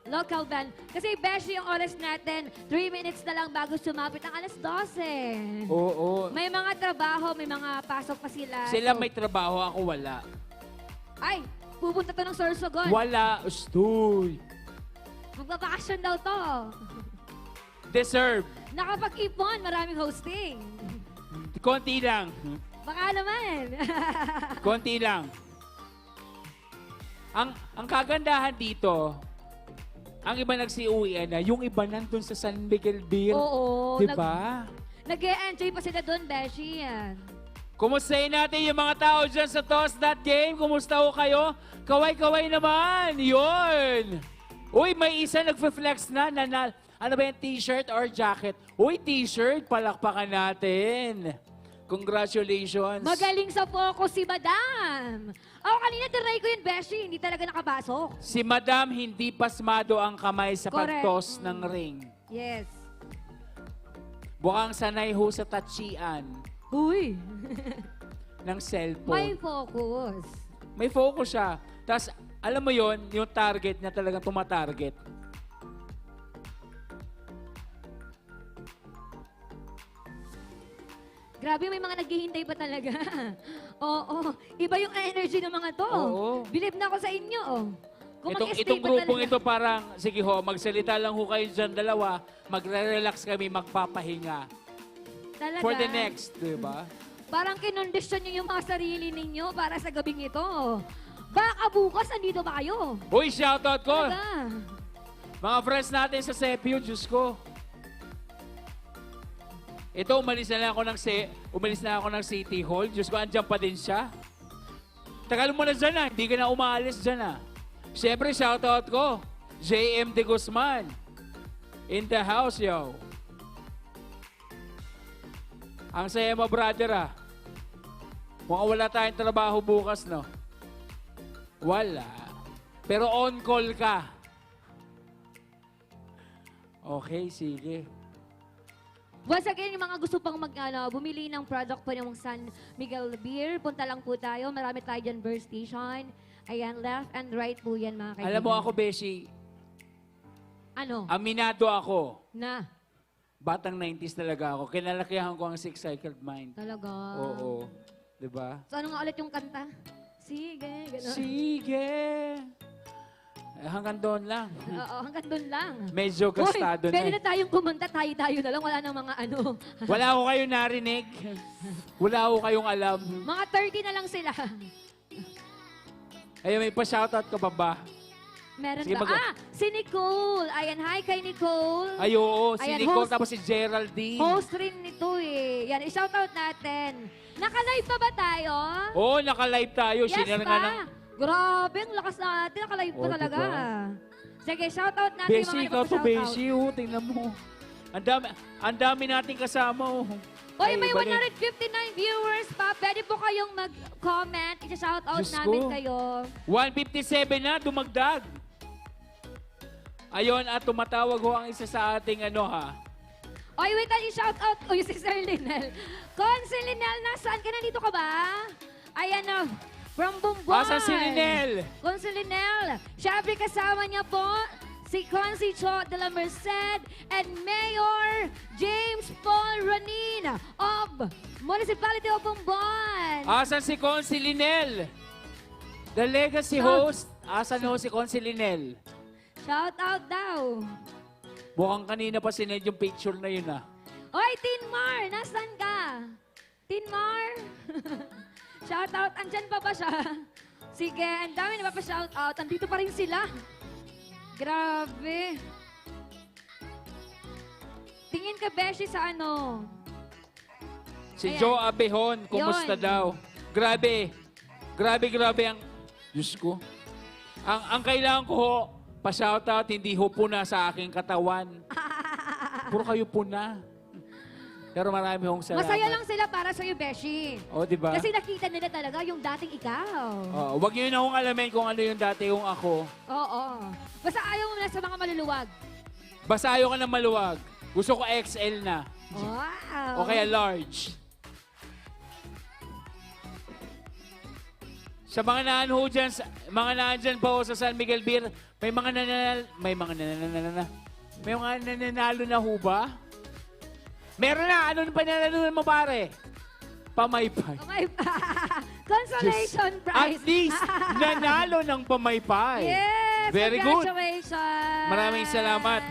S1: local band. Kasi beshi yung oras natin, 3 minutes na lang bago sumapit ang alas 12.
S20: Oo.
S1: May mga trabaho, may mga pasok pa sila.
S20: Sila
S1: So-
S20: may trabaho, ako wala.
S1: Ay, pupunta to ng Sorsogon.
S20: Wala. Ustoy.
S1: Magbabakasyon daw to.
S20: Deserve.
S1: Nakapag-ipon, maraming hosting.
S20: Konti lang.
S1: Baka naman.
S20: Konti lang. Ang kagandahan dito, ang iba nagsiuwian na, yung iba nandun sa San Miguel Beer.
S1: Oo.
S20: Diba?
S1: Nag-e-enjoy pa sila doon, Beshi. Yan.
S20: Kumustahin natin yung mga tao dyan sa Toss That Game. Kumusta ho kayo? Kaway-kaway naman. Yun. Uy, may isa nagfe-flex na. Ano ba yung t-shirt or jacket? Uy, t-shirt. Palakpakan natin. Congratulations.
S1: Magaling sa focus si Madam. Ako kanina tinry ko yun, Beshi. Hindi talaga nakabasok.
S20: Si Madam hindi pasmado ang kamay sa
S1: Correct.
S20: pagtos ng ring.
S1: Yes.
S20: Bukang sanay ho sa tachian
S1: Uy.
S20: ng cellphone.
S1: May focus.
S20: May focus siya. Tapos, alam mo yon yung target niya talagang tumatarget.
S1: Grabe, may mga naghihintay pa talaga. Oo. Iba yung energy ng mga to.
S20: Oo.
S1: Believe na ako sa inyo. Kung mag-stay
S20: Itong
S1: pa
S20: grupong
S1: talaga.
S20: ito parang, sige ho, magsalita lang ho kayo dyan dalawa, magre-relax kami, magpapahinga.
S1: Talaga.
S20: For the next, di ba?
S1: Parang kinondisyon nyo yung mga sarili ninyo para sa gabing ito. Baka bukas, andito ba kayo?
S20: Uy, shoutout ko!
S1: Talaga.
S20: Mga friends natin sa Sepio, Diyos ko. Ito, umalis na ako ng City Hall. Diyos ko, andyan pa din siya. Tagal mo na dyan ah. Hindi ka na umaalis dyan ah. Siyempre, shoutout ko. JM De Guzman. In the house, yo. Ang saya mo, brother ah. Mukhang wala tayong trabaho bukas, no? Wala. Pero on call ka. Okay, sige.
S1: Once again, yung mga gusto pang bumili ng product po ng San Miguel Beer, punta lang po tayo. Marami tayo dyan, Beer Station. Ayan, left and right po yan, mga kaibigan.
S20: Alam mo ako, Beshi,
S1: Ano?
S20: aminado ako.
S1: Na?
S20: Batang 90s talaga ako. Kinalakihan ko ang six-cycled mind.
S1: Talaga?
S20: Oo. Diba?
S1: So ano nga ulit yung kanta? Sige, gano'n.
S20: Sige. Hanggang doon lang.
S1: Oo, hanggang doon lang.
S20: Medyo gastado
S1: Hoy, pwede
S20: na
S1: na tayong kumanta, tayo na lang. Wala nang mga ano.
S20: Wala ko kayong narinig. Wala ko kayong alam.
S1: Mga 30 na lang sila.
S20: Ay, may pa-shoutout ka pa ba?
S1: Meron
S20: Sige,
S1: ba? Si Nicole. Ayan, hi kay Nicole.
S20: Ay, oo. Si
S1: Ayan,
S20: Nicole
S1: host-
S20: tapos si Geraldine.
S1: Host rin nito eh. Yan, i-shoutout natin. Naka-live pa ba tayo?
S20: Oo, naka-live tayo.
S1: Yes
S20: Sinare
S1: pa.
S20: nga ng...
S1: Grabe, ang lakas natin. Naka-live pa
S20: Oh,
S1: talaga.
S20: diba?
S1: Sige, shoutout natin
S20: Beshi,
S1: yung mga
S20: ikaw to,
S1: nagpa-shoutout.
S20: Beshi. Oh, tingnan mo. Ang dami nating kasama. Oh.
S1: Oy,
S20: Ay,
S1: may
S20: balik.
S1: 159 viewers pa. Pwede po kayong mag-comment. I-shoutout
S20: Diyos
S1: namin
S20: ko.
S1: kayo.
S20: 157 na, dumagdag. Ayun, at tumatawag ho ang isa sa ating ano ha.
S1: Oy, wait, i-shoutout ko si Sir Linel. Consi Linel, nasaan ka? Nandito ka ba? Ayan na. From Bumboy.
S20: Asan si Linel?
S1: Consi Linel. Siyempre kasama niya po si Consi Cho de la Merced and Mayor James Paul Ranin of Municipality of Bumbon.
S20: Asan si Consi Linel? The legacy host. Asan ho si Consi Linel?
S1: Shout out daw.
S20: Mukhang kanina pa sinend yung picture na yun ah.
S1: Oy, Tinmar, nasan ka? Tinmar? Shout out, andyan pa ba siya? Sige, ang dami na pa shout out. Andito pa rin sila. Grabe. Tingin ka, Beshi, sa ano?
S20: Si
S1: Ayan.
S20: Joe Abehon, kumusta
S1: Yun.
S20: daw? Grabe. Grabe ang... Diyos ko. Ang kailangan ko ho, pa-shoutout, hindi ho puna sa aking katawan. Puro kayo puna. Pero marami hong salamat.
S1: Masaya lang sila para sa'yo, Beshi.
S20: O, di ba?
S1: Kasi nakita nila talaga yung dating ikaw.
S20: Huwag nyo na hong alamin kung ano yung dati yung ako.
S1: Oo. Basta ayaw mo na sa mga maluluwag.
S20: Basta ayaw ka na maluwag. Gusto ko XL na.
S1: Wow.
S20: O kaya large. Sa mga naan ho dyan, mga naan dyan pa ho sa San Miguel Beer, may mga nananalo na ho ba? Meron na! Ano pa nanalo mo pare? Pamaypay.
S1: Consolation prize.
S20: At least, nanalo ng pamaypay.
S1: Yes!
S20: Very good.
S1: Congratulations!
S20: Maraming salamat.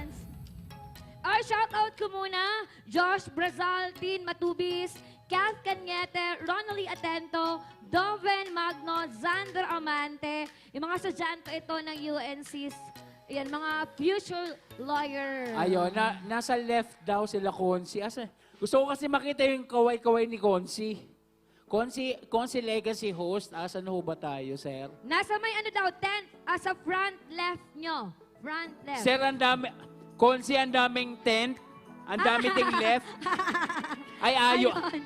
S1: Ay, shout out ko muna. Josh Brazaltin Matubis, Kath Cañete, Ronaldie Atento, Doven Magno, Xander Amante, yung mga estudyante ito ng UNC's, yan, mga future lawyer.
S20: Ayun, nasa left daw sila Konsi. Gusto ko kasi makita yung kaway-kaway ni Konsi. Konsi Legacy host, asan ho ba tayo, sir?
S1: Nasa may ano daw, tent, sa front left nyo. Front left.
S20: Sir, ang dami, Konsi, ang daming tent, ang dami ting left. Ay, ayo.
S1: Ayun.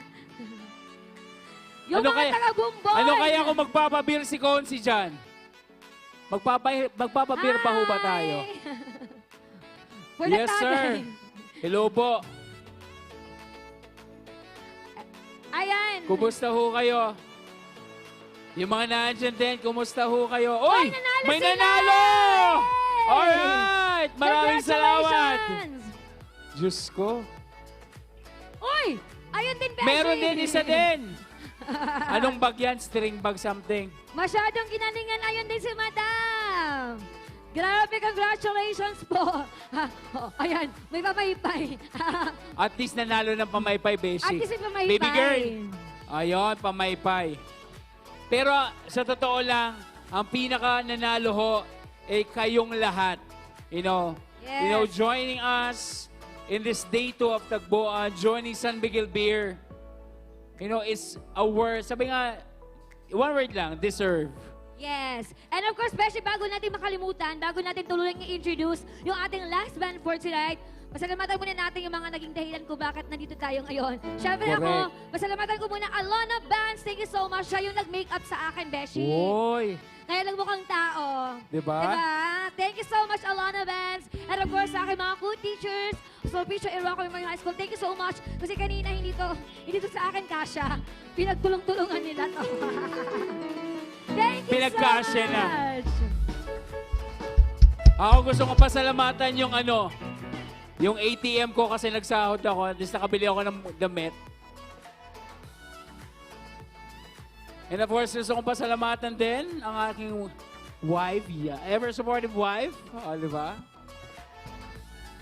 S1: Yung mga taga-Bumbon.
S20: Ano kaya kung magpapabir si Konsi dyan? Magpapabir pa ho ba tayo? Yes, sir. Hello po.
S1: Ayan.
S20: Kumusta ho kayo? Yung mga nandyan din, kumusta ho kayo? Uy!
S1: nanalo
S20: May
S1: sila!
S20: nanalo! Alright! Maraming salamat!
S1: Congratulations!
S20: Diyos ko.
S1: Uy! Ayun din, Beshi.
S20: Meron din isa din. Anong bag yan? String bag something.
S1: Masyadong ginalingan. Ayun din si Madam. Grabe, congratulations po. Ayan, may pamaypay.
S20: At least nanalo ng pamaypay, Beshi.
S1: At least may pamaypay.
S20: Baby girl. Ayun, pamaypay. Pero sa totoo lang, ang pinaka nanalo ho ay kayong lahat. You know, joining us in this day 2 of Tagboan, joining San Miguel Beer. It's a word, sabi nga, one word lang, deserve.
S1: Yes. And of course, Beshi, bago natin makalimutan, bago natin tuluyang i-introduce yung ating last band for tonight, pasalamatan muna natin yung mga naging dahilan kung bakit nandito tayo ngayon. Siyempre ako, pasalamatan ko muna Alona Bands. Thank you so much. Siya yung nag-makeup sa akin, Beshi.
S20: Uy!
S1: Kaya lang mukhang tao.
S20: Diba?
S1: Thank you so much, Alona Bands. And of course, sa aking mga co-teachers, so Picture Iroko yung mga high school. Thank you so much. Kasi kanina hindi to sa akin kasya. Pinagtulong-tulungan nila to. Thank you
S20: Pinagkasya
S1: so
S20: na.
S1: much.
S20: Ako gusto ko pasalamatan yung ATM ko kasi nagsahod ako. At least nakabili ako ng damit. And of course, gusto kong pasalamatan din ang aking wife, ever supportive wife, di ba?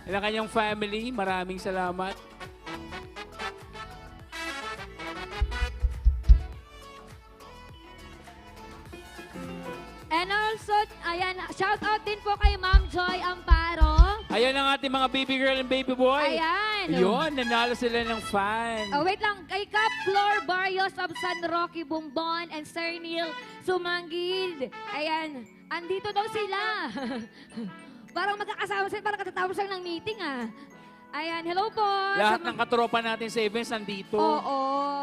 S20: Ilang kanyang family, maraming salamat.
S1: And also, ayan, shout out din po kay Ma'am Joy Amparo.
S20: Ayan ang ating mga baby girl and baby boy.
S1: Ayan.
S20: Ayun, nanalo sila ng fan.
S1: Oh, wait lang. Kay Cap Flor Barrios of San Roque, Bumbon, and Sir Neil Sumangid. Ayan. Andito daw sila. Parang magkakasama sila. Parang katatapos lang ng meeting, ah. Ayan, hello po.
S20: Lahat ng katropa natin sa events nandito.
S1: Oo.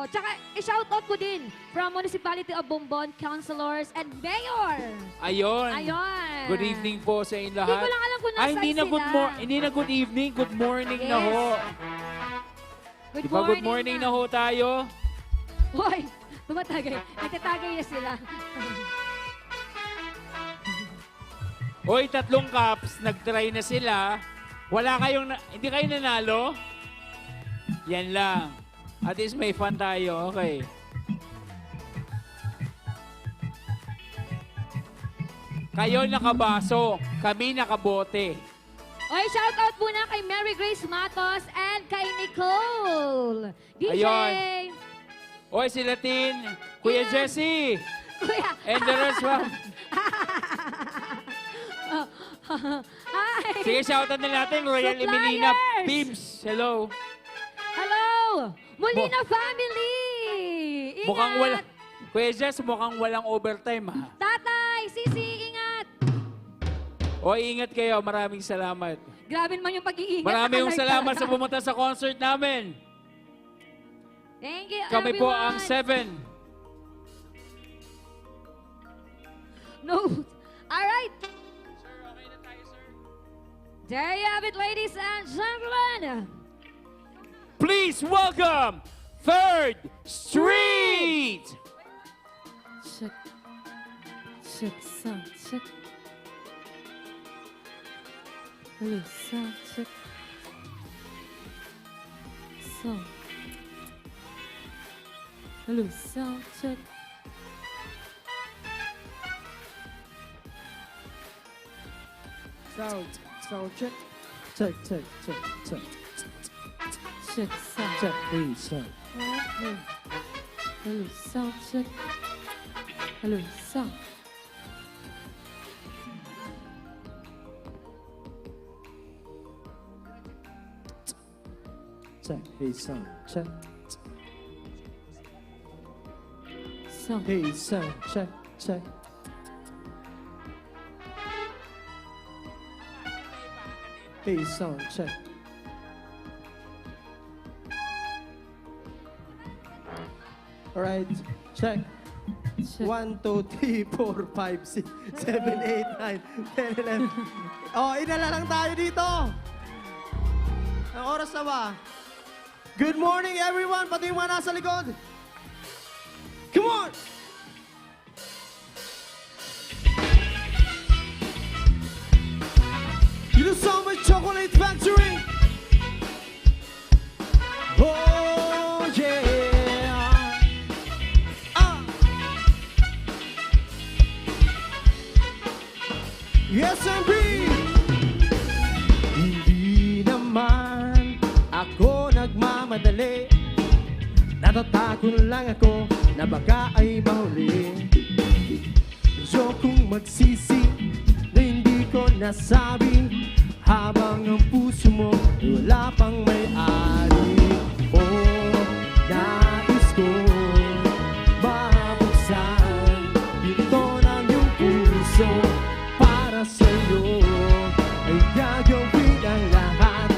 S1: Tsaka, i-shoutout ko din from Municipality of Bumbon, Councilors, and Mayor.
S20: Ayun.
S1: Ayun.
S20: Good evening po sa inyo lahat.
S1: Hindi ko lang alam kung nasaan
S20: hindi na
S1: sila.
S20: hindi na good evening, good morning na
S1: Yes.
S20: ho.
S1: Good
S20: Diba, good morning na ho tayo.
S1: Hoy, tumatagay. Nagtatagay na sila.
S20: Hoy, 3 cups, nag-try na sila. Hindi kayo nanalo? Yan lang. At least may fun tayo. Okay. Kayo nakabaso, kami nakabote.
S1: Oy, shoutout muna kay Mary Grace Matos and kay Nicole. DJ!
S20: Ayun. Oy, si Latin, Kuya Jesse,
S1: Kuya!
S20: and the rest of...
S1: Hi!
S20: Sige, shoutout na natin, Royal
S1: Suppliers!
S20: Emelina Pibs. Hello.
S1: Hello! Molina family! Ingat!
S20: Mukhang wala... Kuya Jess, mukhang walang overtime, ha?
S1: Tatay! Sisi, ingat!
S20: Oy, ingat kayo. Maraming salamat.
S1: Grabe naman yung pag-iingat.
S20: Maraming
S1: Alert
S20: salamat
S1: talaga.
S20: sa pumunta sa concert namin.
S1: Thank you,
S20: Kami po
S1: everyone.
S20: ang 7.
S1: No. All right. There you have it, ladies and gentlemen.
S20: Please welcome 3rd Street!
S12: Check. Check, sound, check. Hello, sound, check. Sound. Hello, sound, check.
S18: Sound check. Check, check, check, check.
S12: Check, sound.
S18: Check, please, check.
S12: Okay. Hello, sound, check. Hello, sound.
S18: Check, hey, sound, check.
S12: Sound.
S18: Hey, sound, check, check. Hey, sound, check. Alright, check. 1, 2, 3, 4, 5, 6, 7, 8, 9, 10, 11. Oh, inala lang tayo dito. Ang oras na ba? Good morning, everyone. Pati yung mga nasa likod. Come on! You do so much chocolate factory. Oh, yeah. Yes, and hindi naman ako nagmamadali. Natatakot lang ako na baka ay mahuli. Ayokong magsisi na hindi ko nasabi habang ang puso mo wala pang may-ari. Oh, nais ko mabuksan pinto ng iyong puso para sa'yo ay gagawin ang lahat.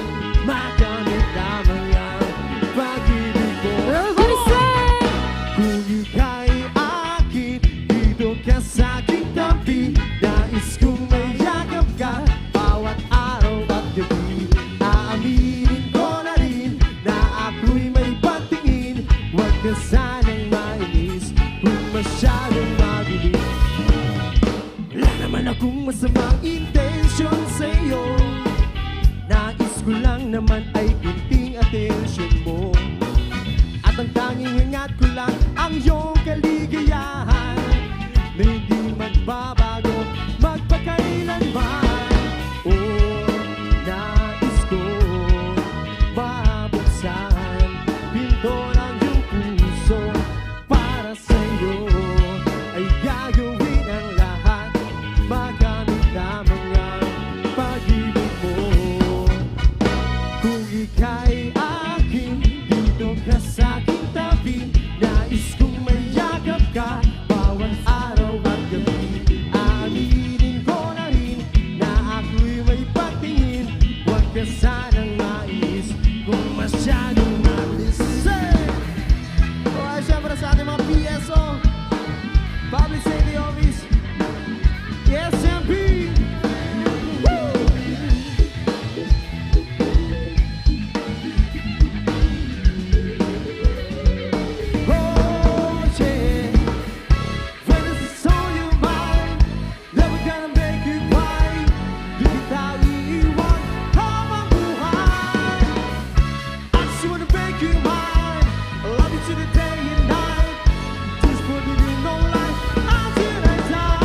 S18: Magamit lamang ang pag-ibig ko.
S12: Everybody sing!
S18: Kung ika'y akin, dito ka sa aking tabi. Nais kong mayakap ka bawat araw at gabi. Aaminin ko na rin na ako'y may patingin. Huwag ka sanang mainis kung masyadong mabilis. Wala naman akong masamang intensyon sa'yo. Nais ko lang naman ay kunting atensyon mo. At ang tanging hangat ko lang ang iyong kaligayahan na hindi magbabago that song. Public Safety Office. Yes, MP. Oh, yeah. When it's on your mind, never gonna make you cry. You can die you want, come on, behind. I just wanna make you mine. I love you to the day and night. Just put it in no life until I die.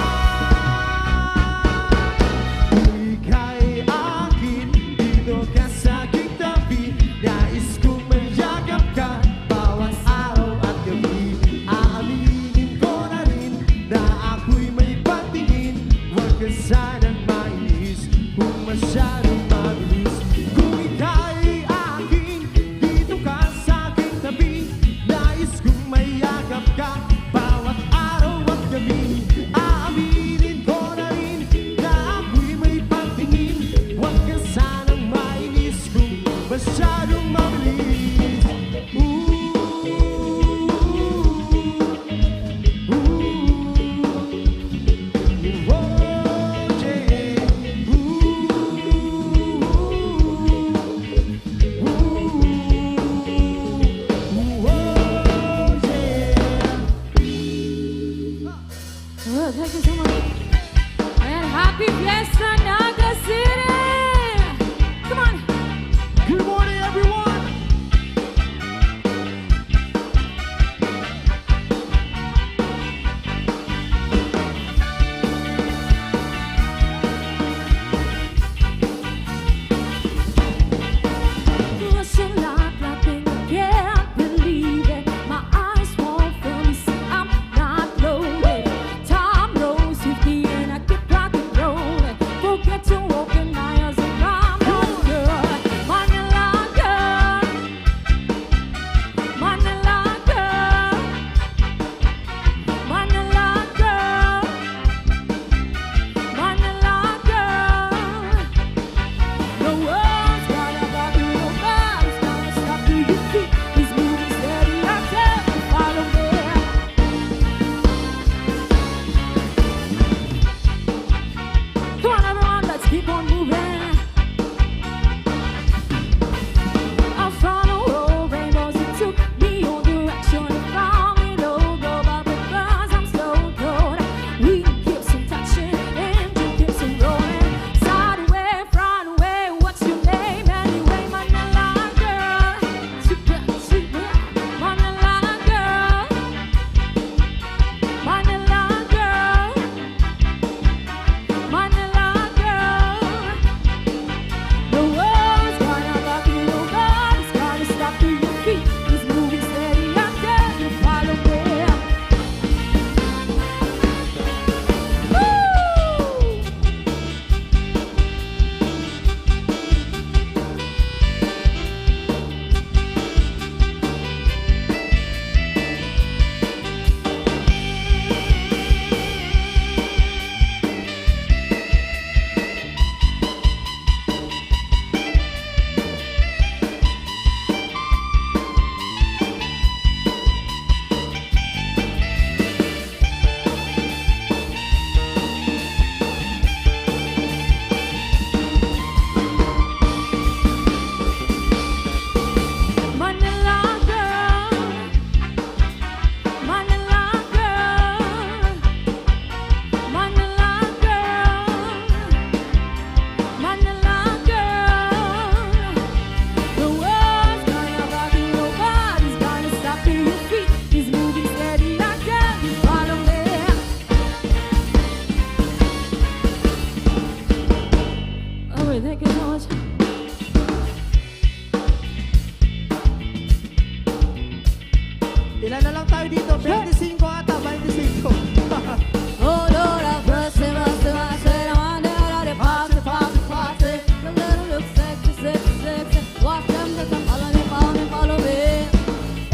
S18: Ika'y akin, dito ka sa aking tabi. Nais kong mayakap ka bawat araw at gabi. Aaminin ko na rin na ako'y may patingin. Huwag ka sanang mainis kung masyadong mabilis. Kung ika'y akin, dito ka sa aking tabi. Nais kong mayakap ka bawat araw at gabi. Aaminin ko na rin na ako'y may patingin. Huwag ka sanang mainis kung masyadong mabilis.
S12: Oh, thank you so much. And happy Fiesta Naga City! Come on!
S18: Good morning, everyone!
S12: Rushing like nothing, I can't believe it. My eyes won't fail me, see I'm not loaded. Time rolls 50 and I keep rock and rolling. Forget to open my eyes around the world. Manila girl, Manila girl, Manila girl, Manila girl. The world's gonna rock you, nobody's gonna stop you. Your feet is moving steady, I tell you, follow me. Come on, everyone, let's keep on moving. I followed rainbows, it took me all direction. It found me no go, but because I'm so cold, we keeps on touching and you keeps on rolling. Side away, front away, what's your name anyway? Manila girl, super, super, Manila girl, Manila girl, Manila girl. The world's gonna rock you, nobody's gonna stop you. Your feet is moving steady, I tell you, follow me. Woo! Manila girl, Manila girl, Manila girl, Manila girl. The world's gonna rock you, nobody's gonna stop you. Your feet is moving steady, I tell you, follow me. All right, thank you so much.
S2: Ilan na lang tayo dito? 25 ata, 25.
S12: Oh Lord, have mercy, mercy, mercy. I wonder how they party, party, party. The little look sexy, sexy, sexy. Watch them, let them follow me, follow me, follow me.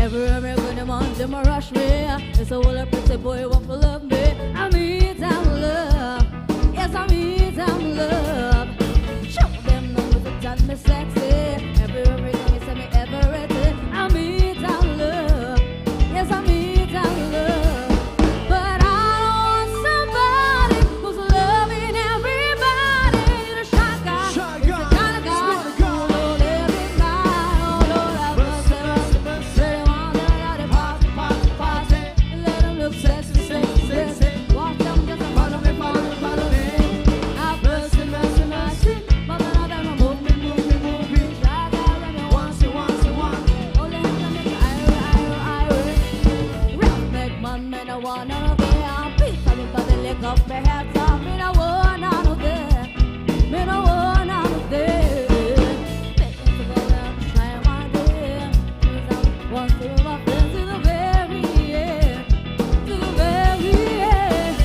S12: Everywhere when them on them a rush me. It's a whole pretty boy want to love me. I need them love. Yes, I need them love. Show them numbers that tell me sexy. Everywhere you say me everything. I need them love. Yes, I need them love. want none of them. Peace, I look at the lick up my head top. Me no want none of them. Me no want none of them. Making to go down, try my day. Want to my friends to the very end, to the very end.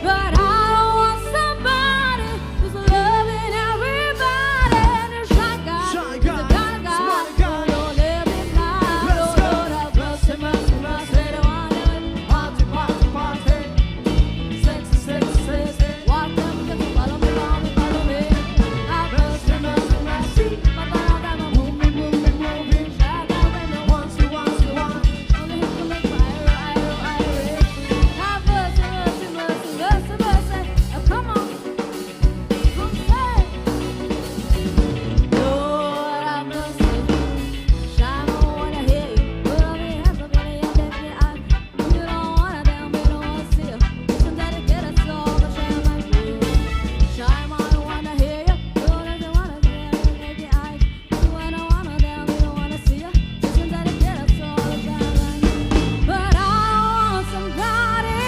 S12: But I don't want somebody who's loving everybody. And a shy guy,
S18: Shy
S12: who's a
S18: guy,
S12: kind guy.
S18: smart guy.
S12: Who don't live in life.
S18: Let's go.
S12: Lord, have mercy, mercy, mercy. They want it. Party, party, party. Sexy, sexy, sexy. Watch them get to follow me, follow me, follow me. Have mercy, mercy, mercy. But I don't have a move me, move me, move me. Shy guy, when they want you, want you, want. Only hit me like fire, fire, fire. Have mercy, mercy, mercy, mercy, mercy. Oh, come on. Come say. Lord, have mercy. Shine on when I hear you. Put on your hands up in your deafy eye. You don't wanna damn, you don't wanna see you. Listen that it get us all, but shine like you. Shine on when I hear you. You don't wanna see you, deafy eye. You don't wanna damn, you don't wanna see you. Listen that it get us all, but shine like you. But I want somebody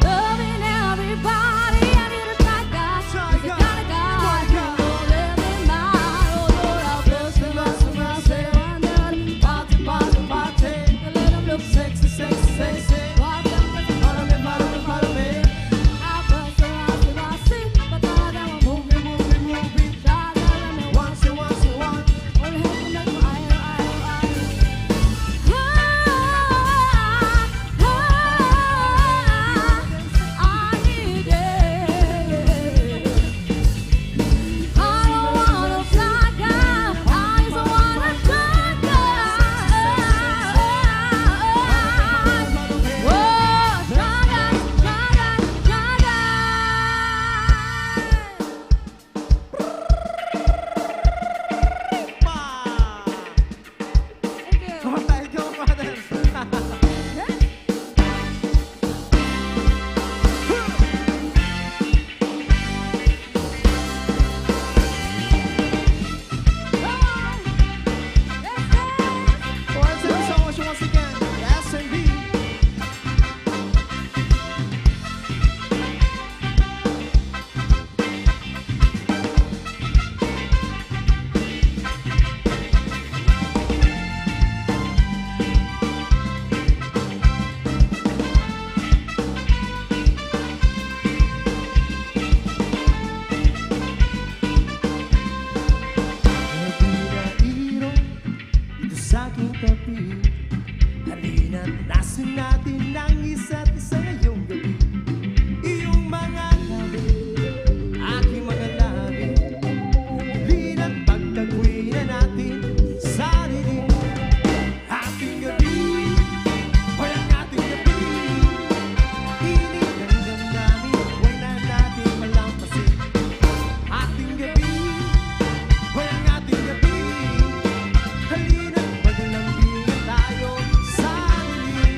S12: loving everybody. I need a shy guy, who's the kind of guy who don't live in mind. Oh Lord, have mercy, mercy, mercy. Party, party, party. Let them look sexy, sexy, sexy. Walk them, follow me, follow me, follow me. Have mercy, mercy, mercy. But all of them will move me, move me, move me. Try to let me want you, want you, want. Only help me make my I need it. I don't want a fly guy. I just want a shy guy. Whoa, shy guy, shy guy, shy
S2: Come on, tayo, come on, brother.
S18: Alright, thank you so much once again. SMB. Nagpinairo dito sa aking tabi. Halina't nasin natin ang isa't isa ngayong gabi. Iyong mga labi, aking mga labi. Halina't pagtagwi na natin sa sarili. Ating gabi, hoy ang ating gabi. Init ng damdamin, huwag na natin malampasin. Ating gabi, hoy ang ating gabi. Halina't maglambingan tayo sa sarili.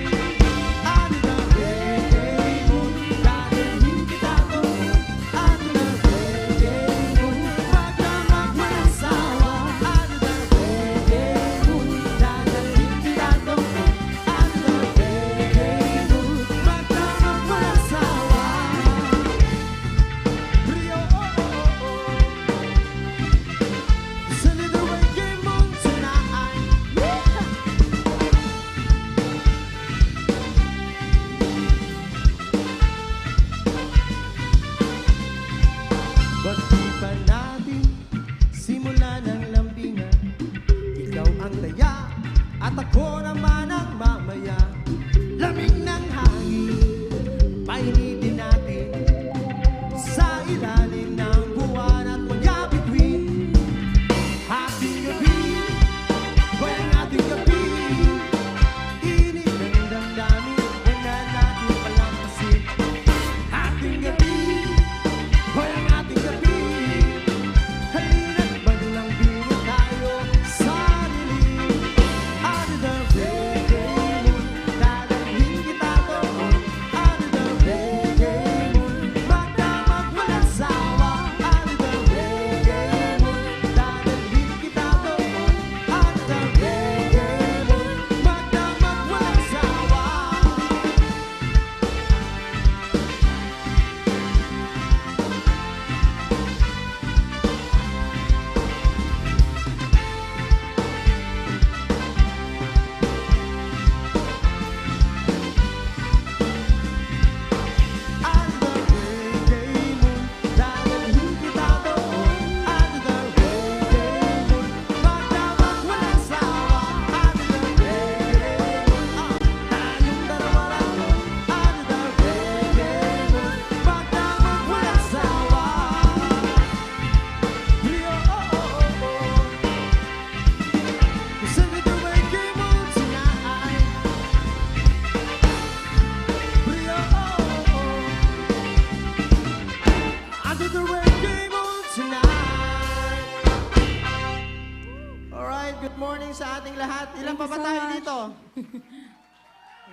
S2: lahat. Ilan
S12: Thank
S2: pa
S12: you
S2: ba
S12: so
S2: tayo
S12: much.
S2: dito?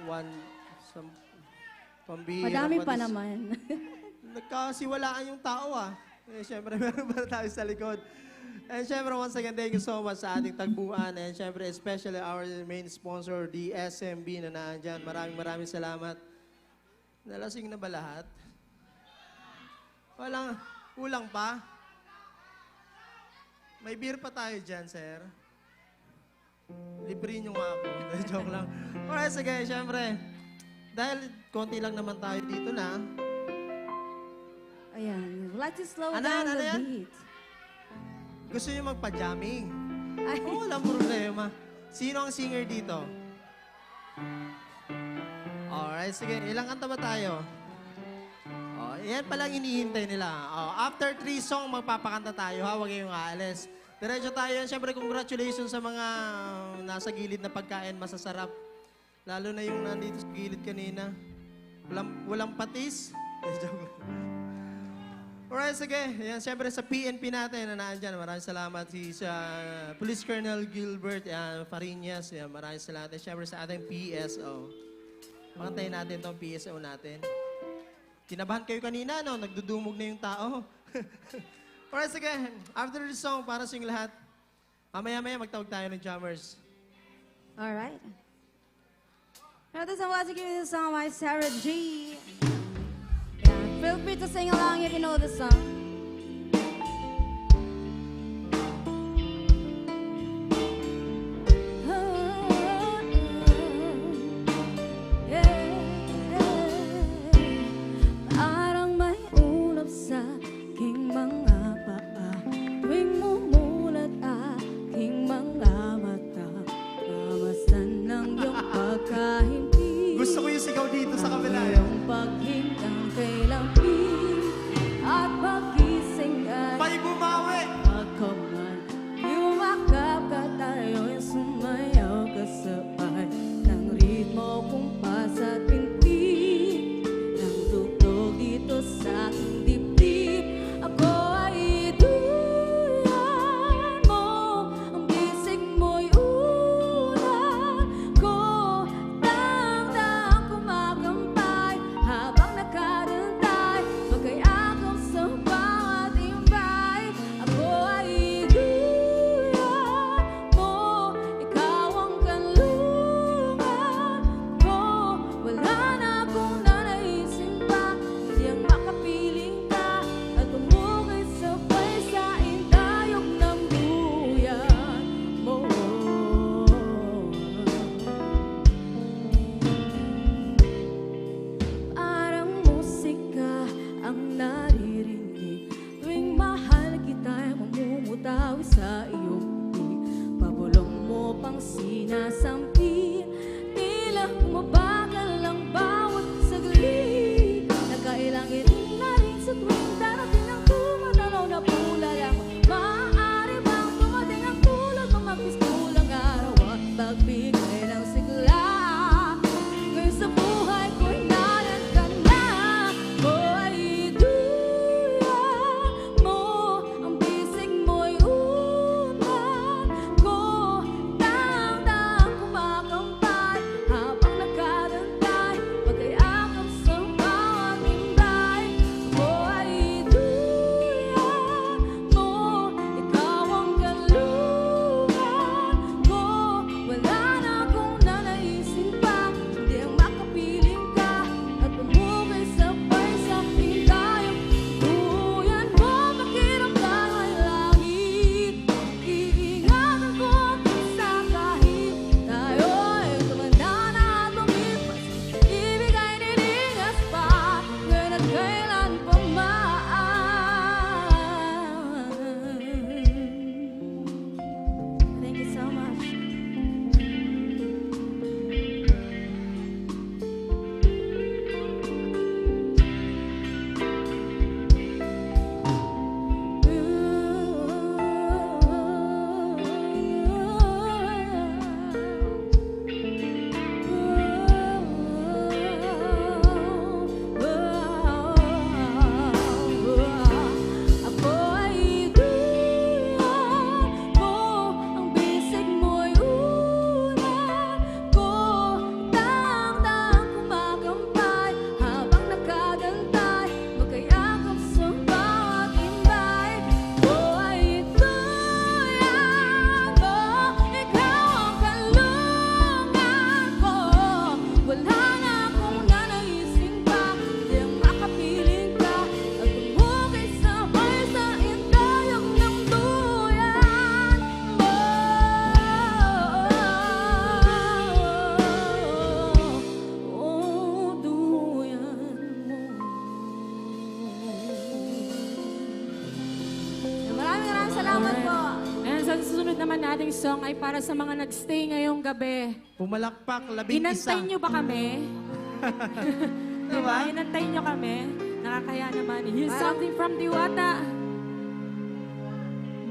S2: One, pambihira
S12: Madami pa
S2: dis-
S12: naman.
S2: Nagkasiwalaan yung tao Siyempre, meron pa tayo sa likod. And siyempre, once again, thank you so much sa ating tagbuan. And siyempre, especially our main sponsor, the SMB na naandyan. Maraming salamat. Nalasing na ba lahat? Kulang pa? May beer pa tayo dyan, sir. Libre nyo nga ako. Joke lang. Alright, sige, siyempre. Dahil konti lang naman tayo dito na.
S12: Ayan, we'd like to slow
S2: Ano
S12: down
S2: yan?
S12: the
S2: Ano yan?
S12: beat.
S2: Gusto nyo magpa-jamming? Walang problema. Sino ang singer dito? Alright, sige. Ilang kanta ba tayo? Yan palang hinihintay nila. After 3 song, magpapakanta tayo. Huwag kayong aalis. Diretso tayo. Siyempre, congratulations sa mga nasa gilid na pagkain. Masasarap. Lalo na yung nandito sa gilid kanina. Walang patis. Alright, sige. Yan, siyempre sa PNP natin na naandyan. Maraming salamat sa Police Colonel Gilbert Farinas. Yan, maraming salamat. Siyempre sa ating PSO. Pakantayin natin itong PSO natin. Kinabahan kayo kanina, no? Nagdudumog na yung tao. Alright, sige. After this song, para sa inyong lahat, mamaya-maya magtawag tayo ng jammers.
S12: Alright. Now this is what to give you the song by Sarah G. Yeah, feel free to sing along if you know the song. Parang may ulap sa aking mga paa tuwing mumulat aking mga mata. Mamasdan ng iyong pagkahimpi.
S2: Gusto ko yung sigaw dito sa kabila.
S12: Ang paghintang kay lampi at pag
S13: susunod naman nating song ay para sa mga nagstay ngayong gabi.
S2: Pumalakpak, 11.
S13: Inantay nyo ba kami? Diba? Inantay nyo kami? Nakakaya naman. Here's something from Diwata.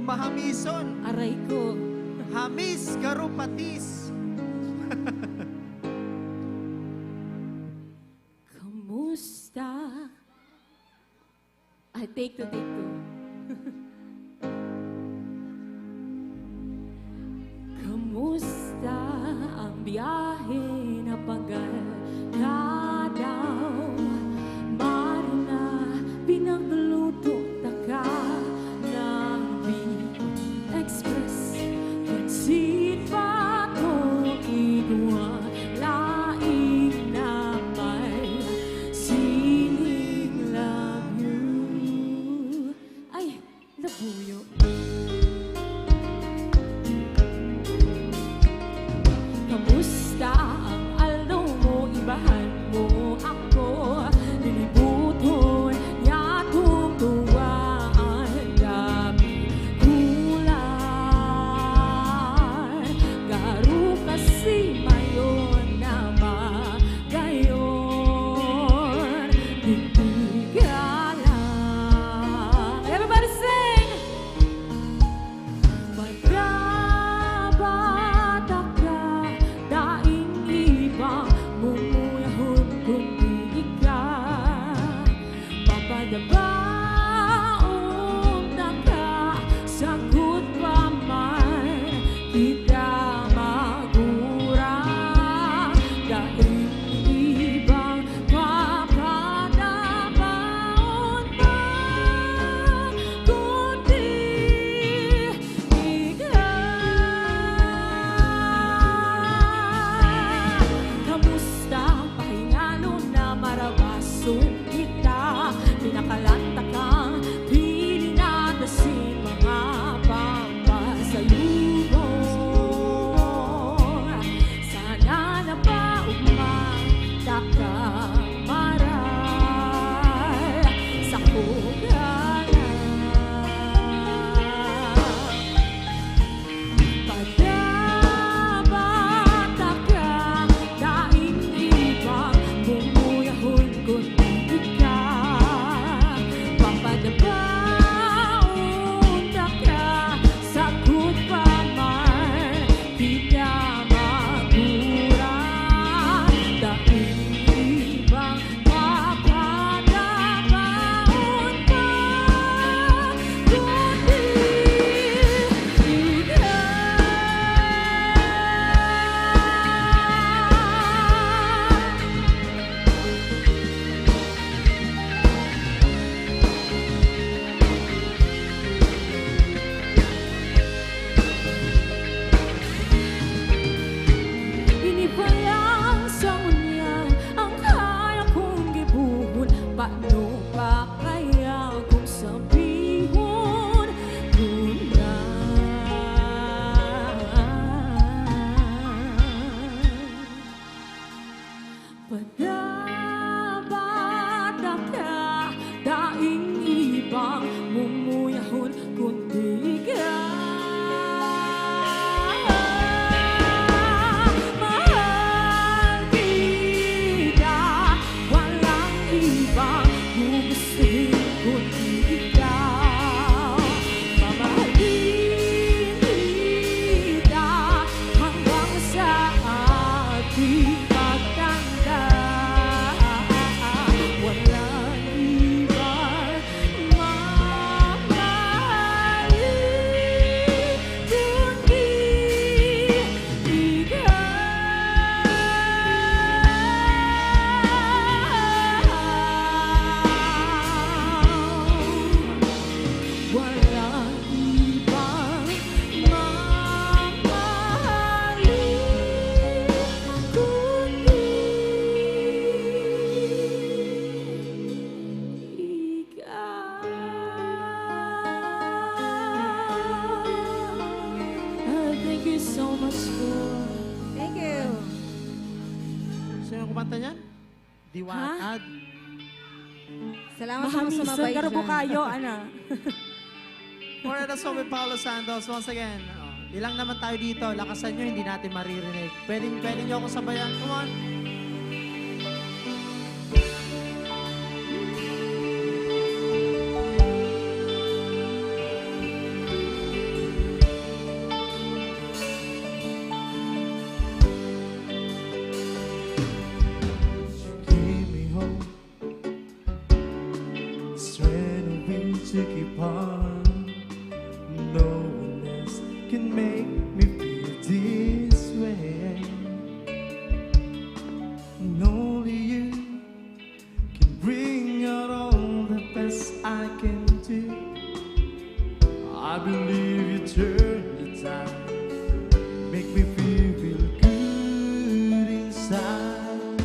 S2: Mahamison.
S13: Aray ko.
S2: Hamis, Garupatis.
S13: Kamusta? Ay, take two. Kamusta ang biyahe na pagal daw? Marina, pinagluto ka ng Bicol Express. Pansit pa ko igwa, laing na may siling labuyo. Ay, labuyo. Kamusta ang aldaw mo? Ibahan mo ako. Lilibuton niya itong tuwaan. Gabi kulay. Garo kasi mayon na magayon. Hindi ka lang. Everybody sing! Magkabata ka, daing ibang mumuyahon kundi ikaw. Papadabaon na ka, sagot pa man kita magura. Daing ibang papadabaon pa kundi kamusta ang pahingalo na marabason kita? Pinakalanta kang pili na dasin mga pampasayubong. Sana na ba umanda ka maray sa kugalan? Padabata ka, daing ibang mumuyahon kundi ikaw. Papadabaon na ka, sagot pa man di ka magura. Daing ibang papadabaon pa kundi inipalang sa unya ang kaya kong gibuhon. Paano pa kaya kung sabihon na? Padabata ka, daing ibang mumuyahon kundi ikaw. Mahal kita, walang ibang gugustuhin kundi ikaw. Mamahalin kita hanggang sa ating pagtanda. Walang ibang mamahalin kundi ikaw. Walang ibang mamahalin kundi ikaw. Thank you so much po. Thank you.
S2: Sino kumanta niyan? Diwatad.
S13: Salamat sa sumabay dyan. Garbo kayo, ana.
S2: For the song with Paulo Santos, once again, Ilang naman tayo dito, lakasan nyo, hindi natin maririnig. Pwede nyo ako sabayan. Come on.
S7: Give me hope, strength of will to keep on. No one else can make me feel this way. And only you can bring out all the best I can do. I believe you turn the tide, make me feel good inside.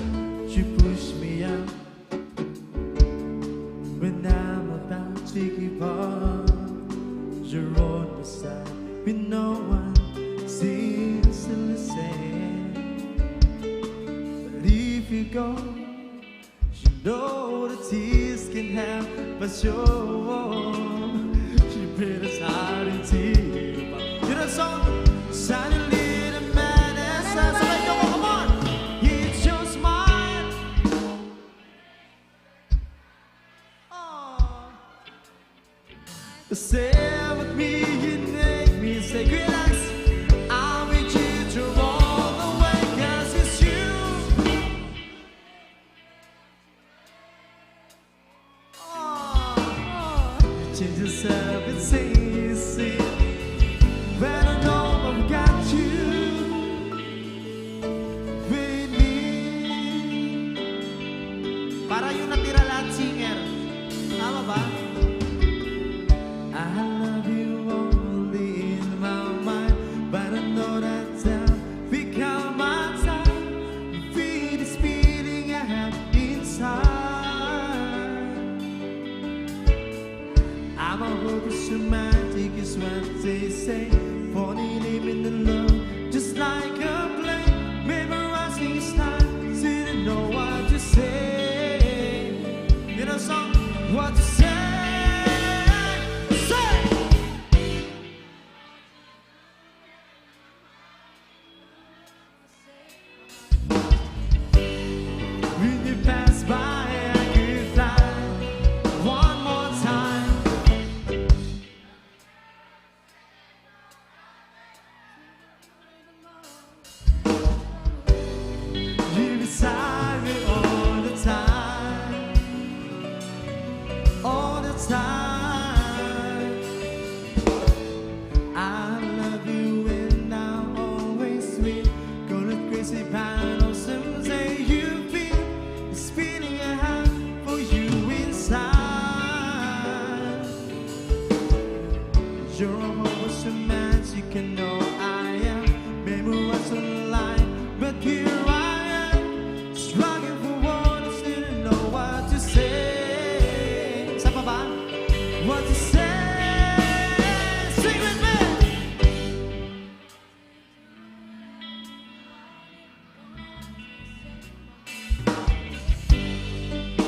S7: You push me out when I'm about to give up. You're on my side with no one seems to listen. But if you go, you know the tears can help but show. You put us out into you know song. Suddenly the madness has like no come on. It's your smile. Stay with me, you make me say relax. I'll with you through all the way, 'cause it's you. Change yourself and say you see. When I know I've got you with me.
S2: Para yung natira lahat singer. Tama ba?
S7: I love you only in my mind, but I know that time become my time. You feel this feeling I have inside. I'm a hopeless romantic, is what they say. Falling in the love, just like a plane. Memorizing each time, didn't know what to say. You know song, what to say. When you pass by, I could fly one more time. You beside me all the time, all the time. I love you and I'm always sweet. Go to crazy panel, some say you feel this feeling I have for you inside. You're a horse romantic, you know I am. Memorized online, but here I am, struggling for words, didn't know what to say. Sa pa ba? What to say? Sing with me.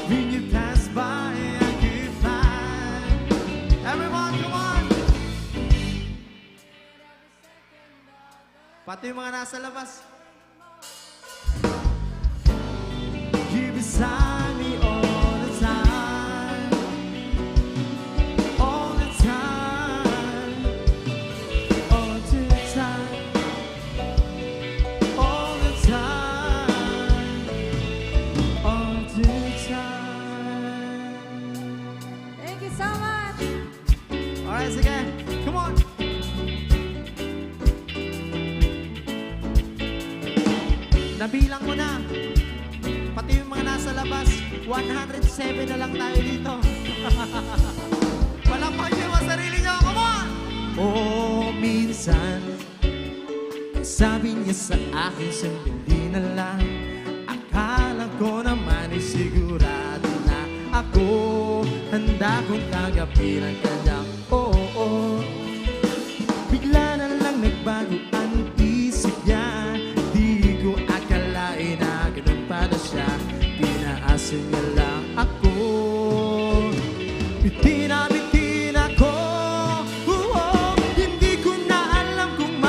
S7: When you pass by, I could fly. Everyone, come on.
S2: Pati yung mga nasa labas.
S7: You beside me all the time, all the time, all the time, all the time, all the time.
S12: Thank you so much.
S2: Alright, sige. Come on. Nabilang ko na. Pati yung mga nasa labas, 107 na lang tayo dito. Palakpan niyo yung mga sarili niyo. Come on!
S7: Oh, minsan sabi niya sa akin sandali na lang. Akala ko naman ay sigurado na ako handa kong tanggapin ang kanyang oo. Bigla na lang nagbago ang isip niya. Di ko akalain na ganun pala siya. Pinaasa niya lang ako. Bitin na ako. Hindi ko na alam kung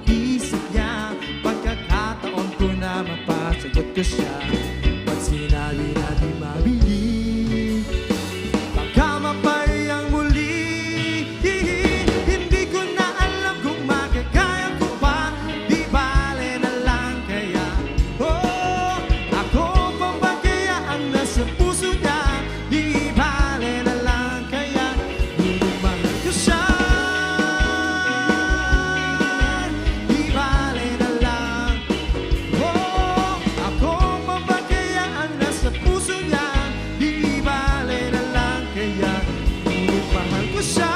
S2: isip niya. Pagkakataon ko na mapasagot ko siya. Pag sinabi na di mabili, baka mapayang muli. Hindi ko na alam kung magagaya ko pa. Di bale na lang kaya. Oh, ako pa ba kaya ang nasa puso niya? Di bale na lang kaya. Ngunit mahal ko siya. Di bale na lang. Oh, ako pa ba kaya ang nasa puso niya? Di bale na lang kaya. Ngunit mahal ko siya.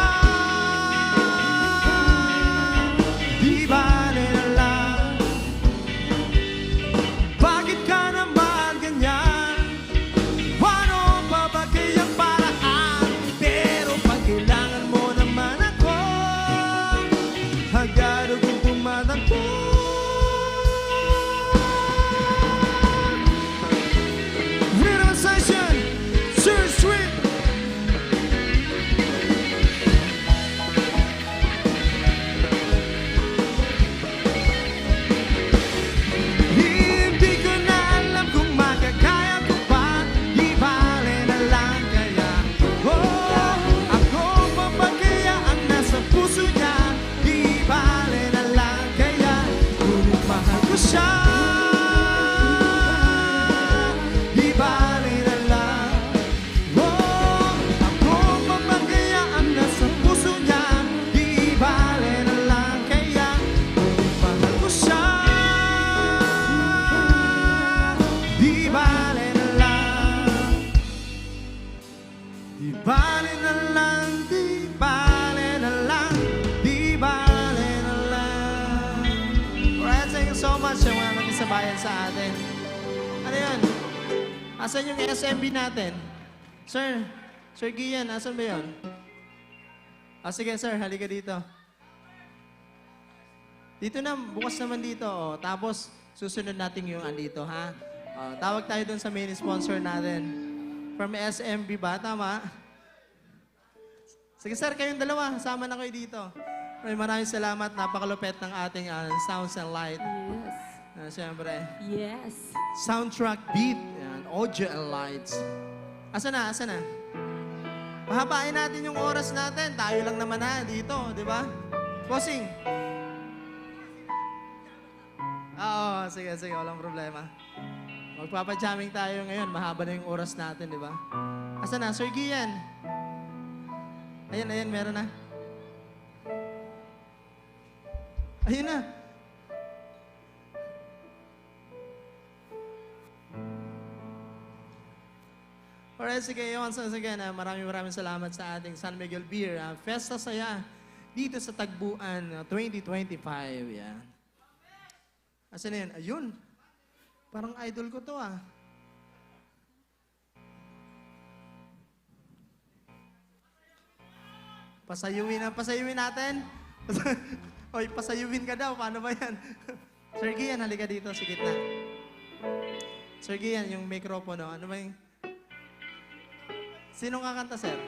S2: Di bale na lang. Bakit ka naman ganyan? Ano pa ba kayang paraan? Pero pag kailangan mo naman ako, hagad akong tumatakbo. Rhythm Session, Sir Street. Hindi ko na alam kung magagaya ko pa. Di bale na lang kaya. Oh, ako pa ba kaya ang nasa puso niya? Di bale na lang kaya. Ngunit mahal ko siya. Di bale na lang. Oh, ako pa ba kaya ang nasa puso niya? Di bale na lang kaya. Ngunit mahal ko siya. Di bale na lang. Di bale na lang. Di bale na lang. Di bale na lang. Alright, thank you so much sa mga nakisabayan sa atin. Ano yun? Asan yung SMB natin? Sir, Sir Gian, asan ba yun? Sige sir, halika dito. Dito na, bukas naman dito. Oh. Tapos, susunod natin yung andito, ha? Tawag tayo dun sa main sponsor natin. From SMB ba? Tama? Sige sir, kayong dalawa. Sama na kayo dito. Maraming salamat. Napakalupet ng ating sounds and light.
S13: Yes.
S2: Siyempre.
S13: Yes.
S2: Soundtrack beat. Yan, audio and lights. Asa na? Asa na? Pahabain natin yung oras natin. Tayo lang naman na dito, di ba? Bossing. Oo, sige, sige. Walang problema. Magpapajamming tayo ngayon. Mahaba na yung oras natin, di ba? Asa na? Sir Gian. Ayan, ayan. Meron na. Ayun na. Alright, sige. Once again, maraming salamat sa ating San Miguel Beer. Festa Saya dito sa Tagbuan 2025. Yan. Asan na yan? Ayun. Parang idol ko to ah. Pasayuin natin. Oy, pasayuin ka daw. Paano ba yan? Sir Gian, halika dito sa gitna. Sir Gian, yung mikropono. Ano ba yung... Sinong kakanta, sir?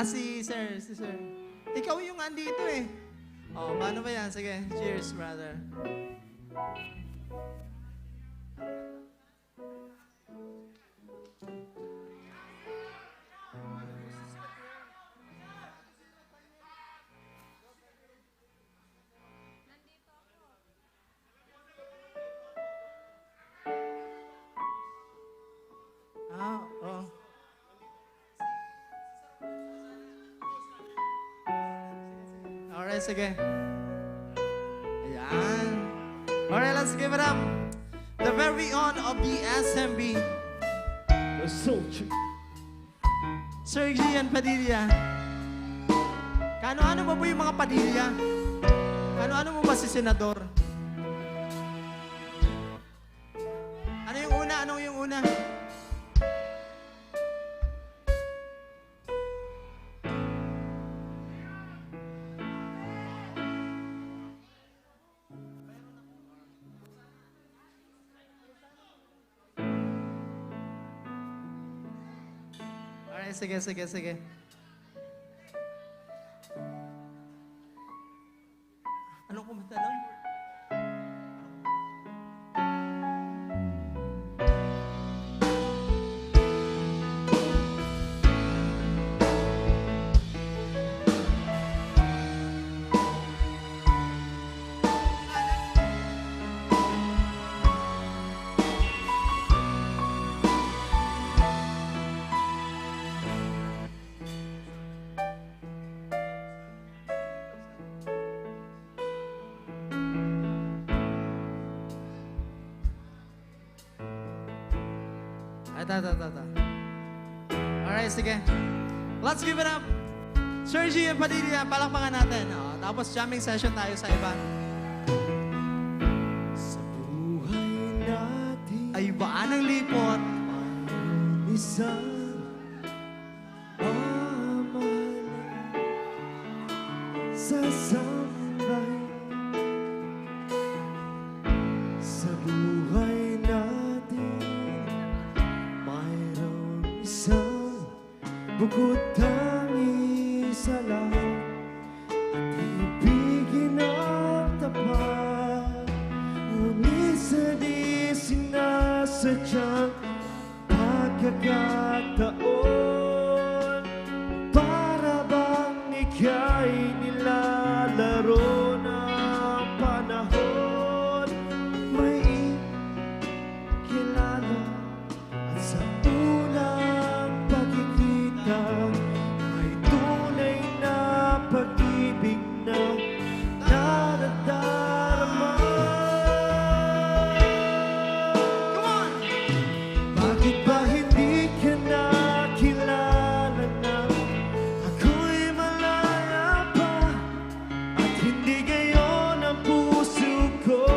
S2: Si sir. Ikaw yung andito eh. Oh, paano ba yan? Sige, cheers, brother. Oh. Alright, sige. Ayan. Alright, let's give it up. The very own of the SMB. The soldier. Sir Gian Padilla. Kano-ano mo ba yung mga Padilla? Kano-ano mo ba si Senador? Ano yung una? Anong yung una? Alright, sige. Anong kumanta? Ito. Alright, sige. Let's give it up. Sergi and Padilla, palakpakan natin. Oh, tapos jamming session tayo sa iba.
S7: Sa buhay natin
S2: ay baan ang lipot?
S7: Isang sasambay sa buhay natin. Mayroong isang bukod tangi sa lahat at ibigin ang tapat. Ngunit sa di sinasadyang pagkakataon, para bang ika'y nilalaro ng panahon. May kilala at sa unang pagkikita may tunay na pag-ibig na naradarama. Bakit ba hindi ka nakilala na ako'y malaya pa at hindi gayon ang puso ko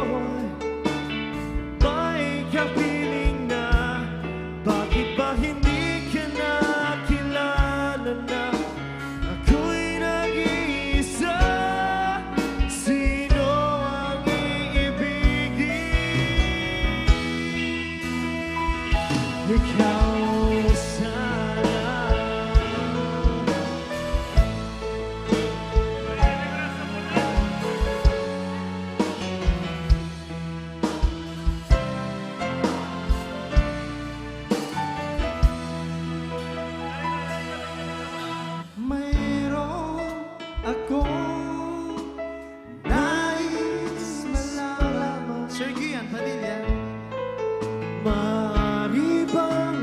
S7: may kapiling na? Bakit ba hindi ka nakilala na ako'y nag-iisa? Sino ang iibigin? Ikaw sana. Mayroon akong nais malaman.
S2: Sergi and Padilla.
S7: Maaari bang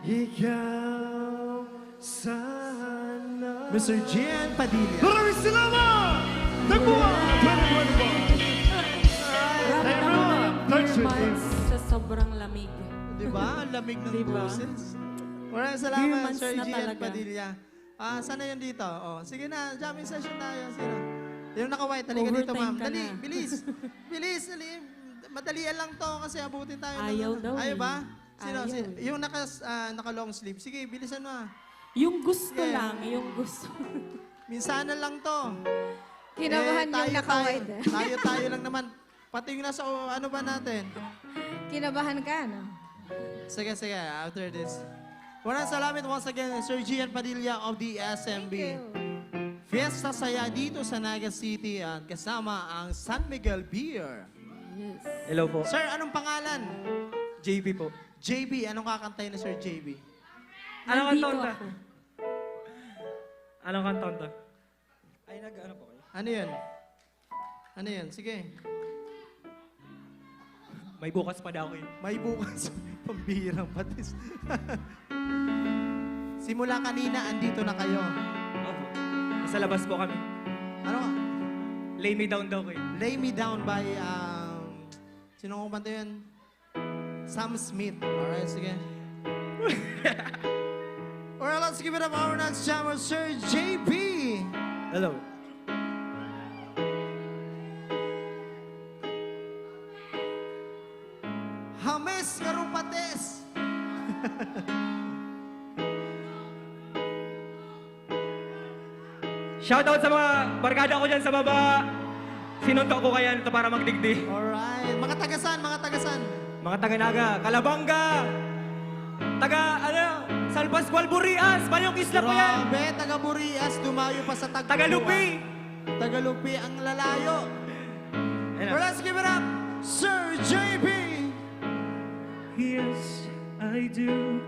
S7: ikaw sana.
S2: Mr. Gian Padilla.
S7: Maraming salamat! Nagbuwan! 21 ba?
S13: Ramdam mo na 4 months sa sobrang lamig.
S2: Di ba? Ang lamig ng
S13: Diba?
S2: boses. Maraming
S13: Few
S2: salamat,
S13: months
S2: Sir
S13: na
S2: Gian
S13: talaga.
S2: Padilla. Sana yan dito. Oh, sige na, jamming session tayo. Sino? Yung naka-white, halika dito,
S13: Overtime
S2: ma'am.
S13: ka
S2: Dali,
S13: na.
S2: bilis. Bilis, dali. Madalian lang to kasi abutin tayo.
S13: Ayaw daw
S2: Ayaw
S13: eh.
S2: ba? Sino?
S13: Ayaw
S2: Sino?
S13: eh.
S2: Yung naka-long sleeve. Sige, bilisan mo ah.
S13: Yung gusto
S2: Sige.
S13: lang, yung gusto.
S2: Minsanan lang to.
S8: Kinabahan yung
S2: tayo,
S8: naka-white, eh.
S2: Tayo lang naman. Pati yung nasa ano ba natin?
S8: Kinabahan ka, no?
S2: Sige, after this. Maraming salamat once again, Sir Gian Padilla of the SMB. Fiesta saya dito sa Naga City at kasama ang San Miguel Beer.
S13: Yes.
S21: Hello po.
S2: Sir, anong pangalan?
S21: JB po.
S2: JB, anong kakantay na Sir JB?
S21: Anong
S13: Nandito
S21: kantaon ta?
S13: ako.
S21: Anong kantaon ta? Ay, nag-ano po kayo?
S2: Ano yun? Sige.
S21: May bukas pa daw kayo.
S2: May bukas. Pambihirang patis. Simula kanina, andito na kayo.
S21: Opo. Nasa labas po kami.
S2: Ano?
S21: Lay me down daw kayo.
S2: Lay Me Down by, sino kumanta yun? Sam Smith. Alright, sige. Alright, let's give it up our next jammer, Sir JB.
S21: Hello.
S2: Hames Garupates.
S21: Shoutout sa mga barkada ko dyan sa baba. Sinuntok ko kaya nito para magdigdi.
S2: Alright. Mga tagasan.
S21: Mga taga-Naga, Kalabanga, San Pascual, Burias, Bayong Isla po yan.
S2: Grabe, taga Burias, dumayo pa sa Tagpuan.
S21: Tagalupi.
S2: Tagalupi ang lalayo.
S21: Ayun na.
S2: Well, let's give it up, Sir JB.
S21: Yes, I do.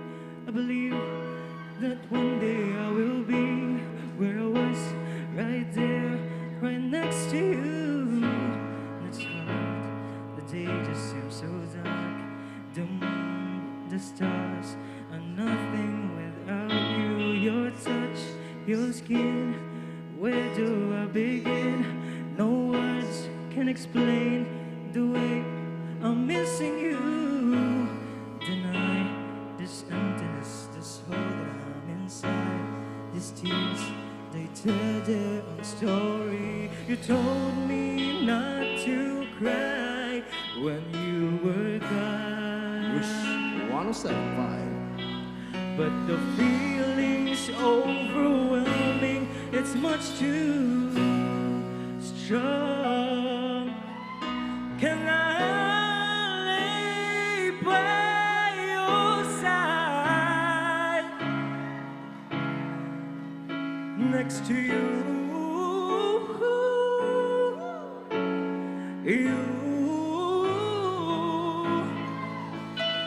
S21: I believe that one day I will be where I was, right there, right next to you. It's hard, the day just seems so dark. The moon, the stars are nothing without you. Your touch, your skin, where do I begin? No words can explain the way I'm missing you. Deny this emptiness, this hole that I'm inside. These tears, they tell their own story. You told me not to cry when you were gone.
S2: Wish 107.5.
S21: But the feeling's overwhelming. It's much too strong. Can I lay by your side next to you?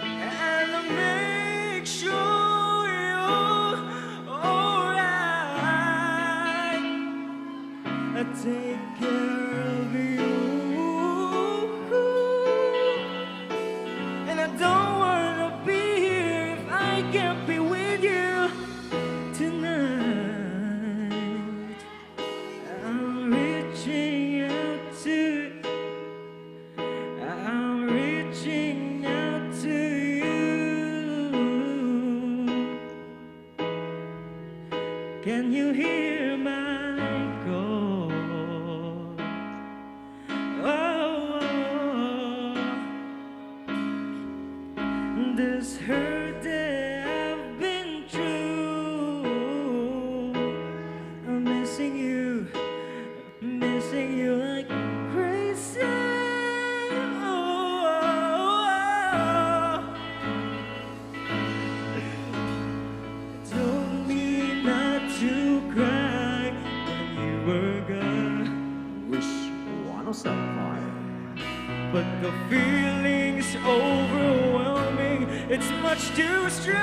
S21: And I'll make sure you're alright. I take care of you, and I don't wanna be here if I can't be with you tonight. I'm reaching out to you. Can you hear my call? Oh, this hurt that I've been through. I'm missing you like crazy. Told me not to cry when you were gone.
S2: Wish 107.5.
S21: But the feeling's overwhelming. It's much too strong.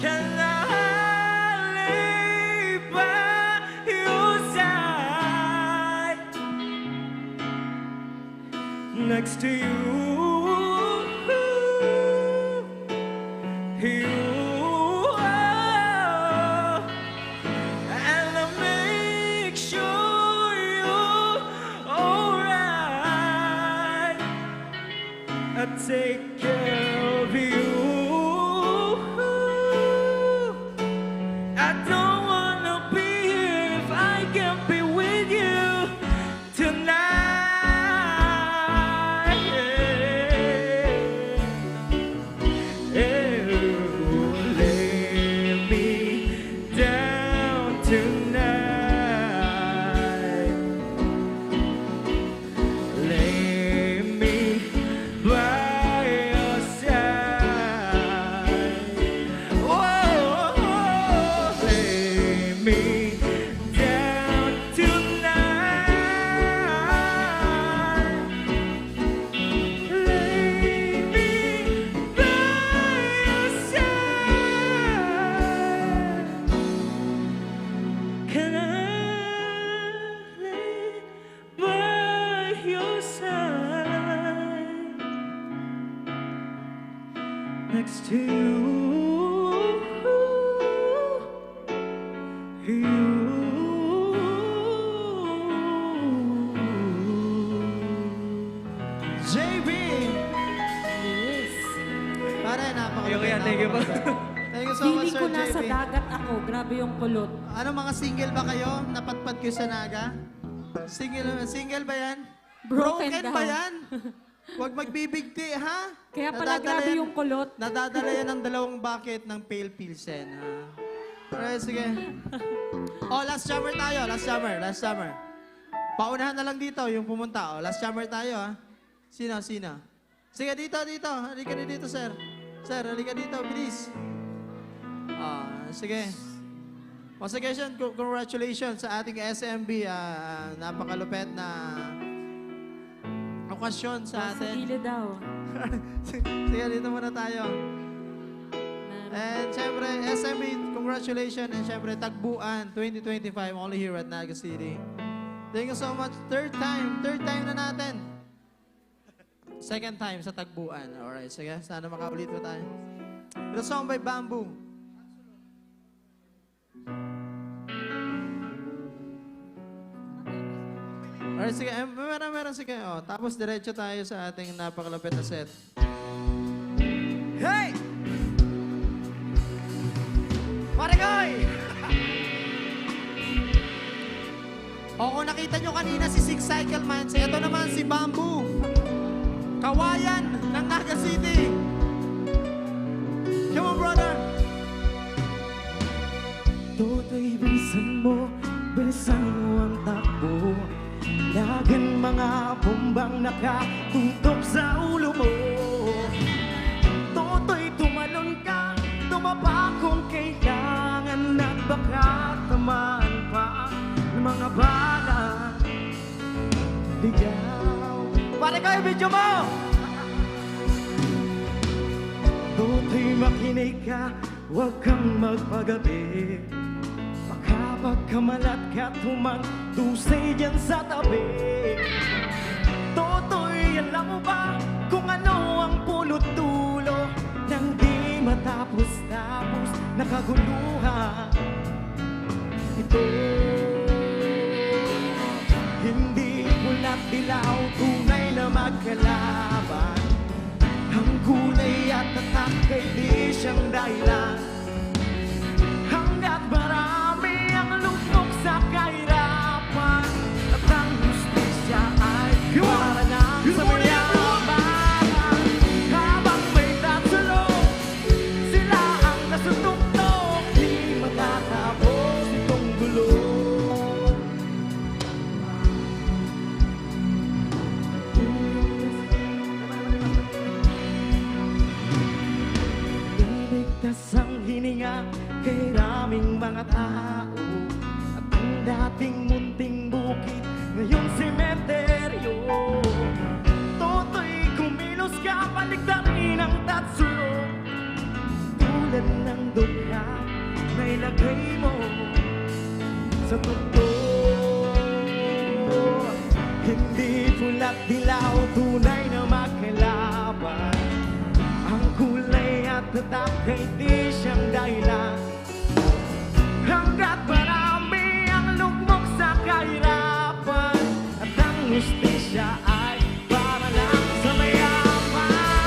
S21: Can I lay by your side next to you? I take care of you. I don't wanna be here if I can't be with you tonight. Lay me down tonight. Lay me by your side. Oh, lay me down tonight. Lay me by your side. Can I lay by your side next to
S2: JB! Pare, napakaganda.
S21: Thank you po.
S2: Thank you so much,
S13: Feeling
S2: Sir
S13: ko nasa
S2: JB.
S13: dagat ako. Grabe yung kulot.
S2: Ano, mga single ba kayo? Napatpad kayo sa naga? Single ba yan?
S13: Broken
S2: ba
S13: daw.
S2: yan? Huwag magbibigti, ha?
S13: Kaya pala grabe yung kulot.
S2: Nadadala yan ng 2 bucket ng pale pilsen, ha? Alright, sige. Oh, last jammer tayo. Last jammer. Paunahan na lang dito yung pumunta. Oh, last jammer tayo, ha? Sino? Sige, dito. Halika na dito, sir. Sir, halika dito, bilis. Sige. Once again, congratulations sa ating SMB. Napakalupet na okasyon sa
S13: Sa
S2: atin.
S13: gilid daw.
S2: Sige, dito muna tayo. And syempre, SMB, congratulations. And syempre, Tagbuan 2025, only here at Naga City. Thank you so much. Third time na natin. Second time sa Tagbuan. Alright, sige. Sana makaulit pa tayo. The song by Bamboo. Alright, sige. Meron sige. Oh, tapos diretso tayo sa ating napakalapit na set. Hey! Marigoy! O kung nakita nyo kanina si Six Cycle Man, ito naman si Bamboo. Kawayan ng Naga City. Come on, brother!
S21: Toto'y bilisan mo ang takbo. Lagan mga bombang nakatutok sa ulo mo. Toto'y tumalon ka, tumapa kung kailangan. At baka tamaan pa ng mga bala. Ligaw.
S2: Pare ko yung video mo!
S21: Toto'y makinig ka, huwag kang magpagabi. Baka pagkamalat ka tumagtusay dyan sa tabi. Toto'y alam mo ba kung ano ang pulot dulo ng di matapos-tapos na kaguluhan? Ito hindi pula't dilaw, tunay na magkalaban. Ang kulay at tatak ay di siyang dahilan. Hanggat marami ang lugmok sa kahirapan, at ang justisya ay para lang sa mayaman. Habang may tatsulong, sila ang nasutuktok. Di matatapos itong gulo. Iligtas ang hininga kay daming mga tao. At ang dating munting bukid, ngayon sementeryo. Toto'y kumilos ka, paligtarin ang tatsulong. Tulad ng dugha na ilagay mo sa tukto. Hindi pula't dilaw, tunay na magkalaban. Ang kulay at tatak ay di siyang dahilan. Hanggat marami ang lugmok sa kahirapan, at ang justisya ay para lang sa mayaman.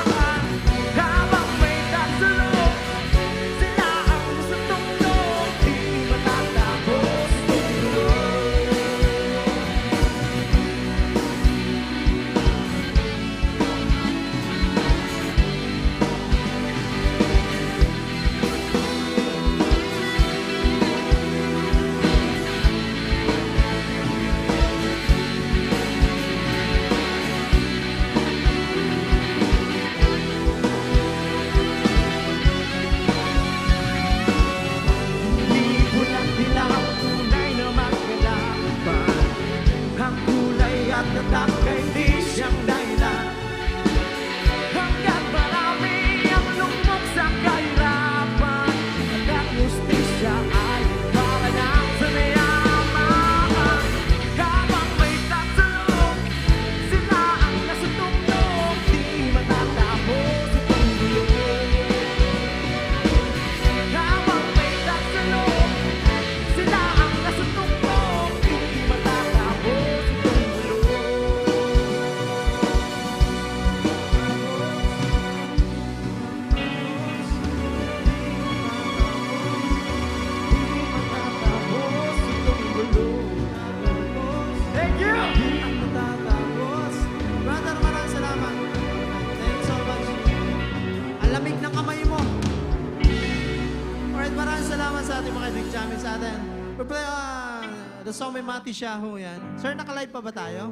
S2: sa atin. We're playing the song by Mati Shahu yan. Sir, naka-live pa ba tayo?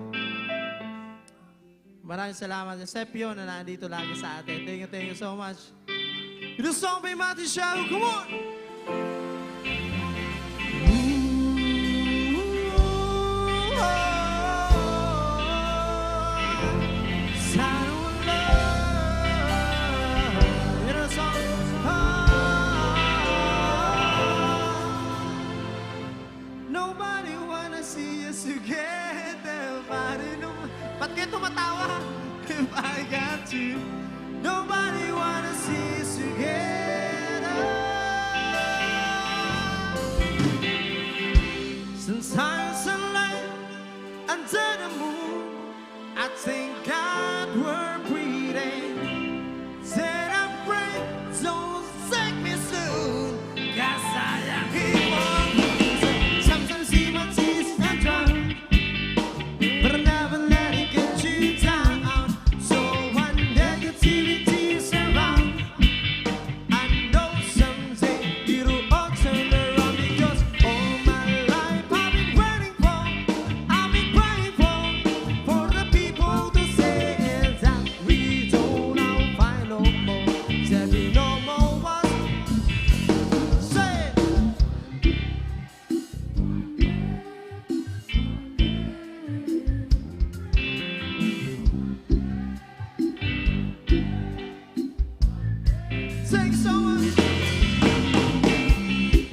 S2: Maraming salamat sa Sepio na nandito lagi sa atin. Thank you so much. The song by Mati Shahu, come on! Nobody wanna see us together. Ba't kayo tumatawa? If I got you. Nobody wanna see us together. Since I'm sunlight under the moon, I thank God we're breathing. Said I'm praying, don't take me soon, 'cause I keep on losing. Sometimes see my tears and drown, but I never let it get you down. So when negativity is around, I know someday it'll all turn around, because all my life I've been waiting for, I've been praying for the people to say that we don't now find no more, that we no more was. Say it. Thanks so much.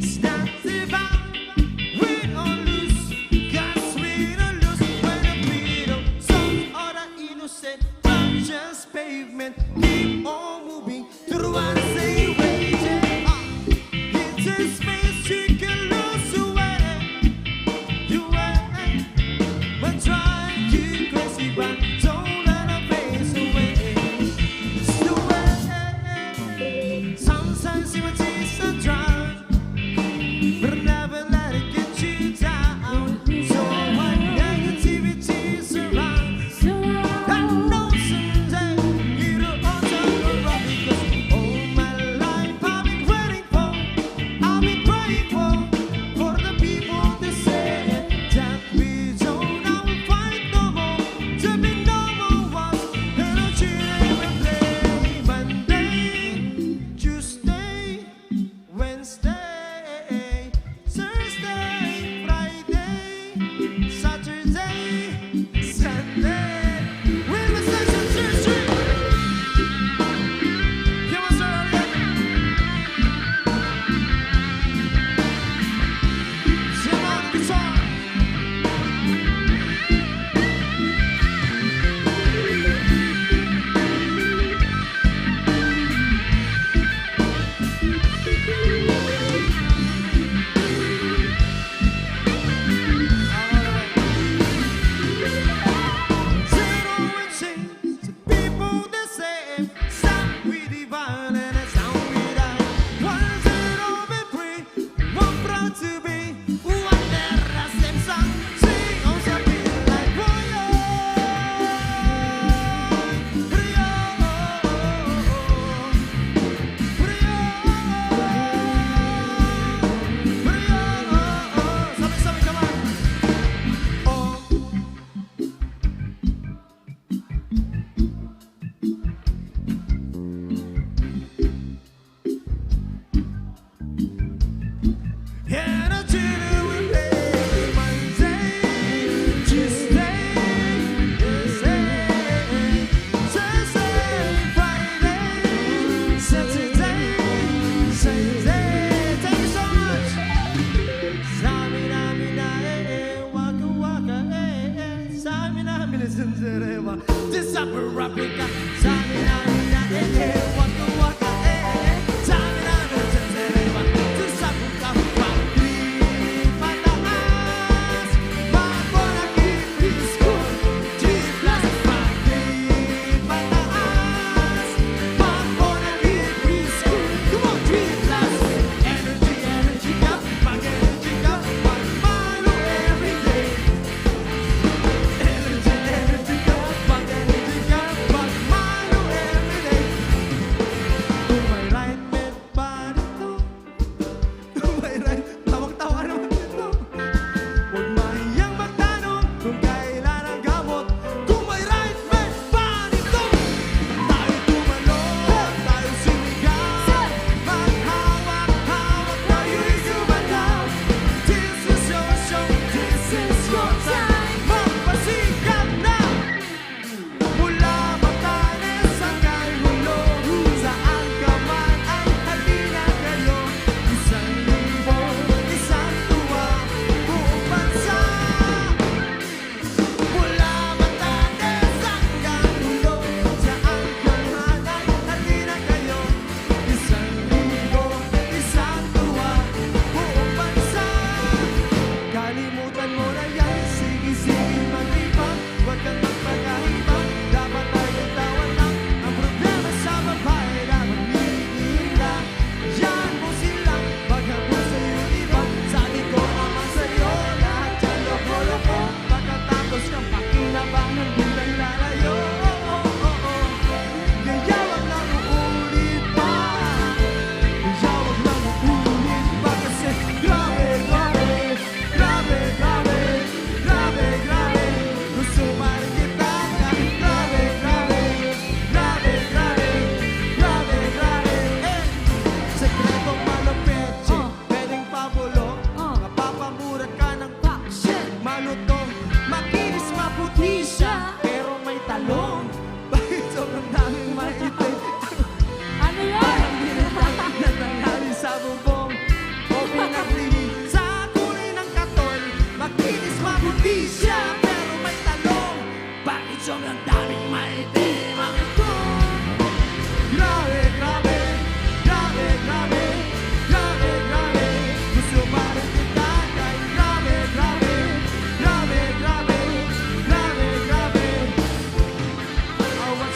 S2: It's not about win or lose, 'cause win or lose when the freedom songs or the innocent are just pavement. Keep on moving through and say waiting. It's a space you can lose away. You wait, but try to crazy, but don't let her face away. It's the way. Sometimes you will taste and drown, but never let it get you down. So when negativity is around, I know someday it'll all turn around, because all my life I've been waiting for, I've been praying for the people to say that we don't now fight no more, to be no more was, and I'll cheer and play Monday, Tuesday, Wednesday, Thursday, Friday, Saturday, Sunday. We must take some church. Give us a hand. Sing on the guitar. Yeah, I do it play Monday, Tuesday, Wednesday, Thursday, Friday, Saturday, Sunday. Thank you so much. Samina mina waka waka samina mina zinzerewa. This upper rapika. Samina mina waka waka samina mina zinzerewa. This upper rapika. Energy, energy,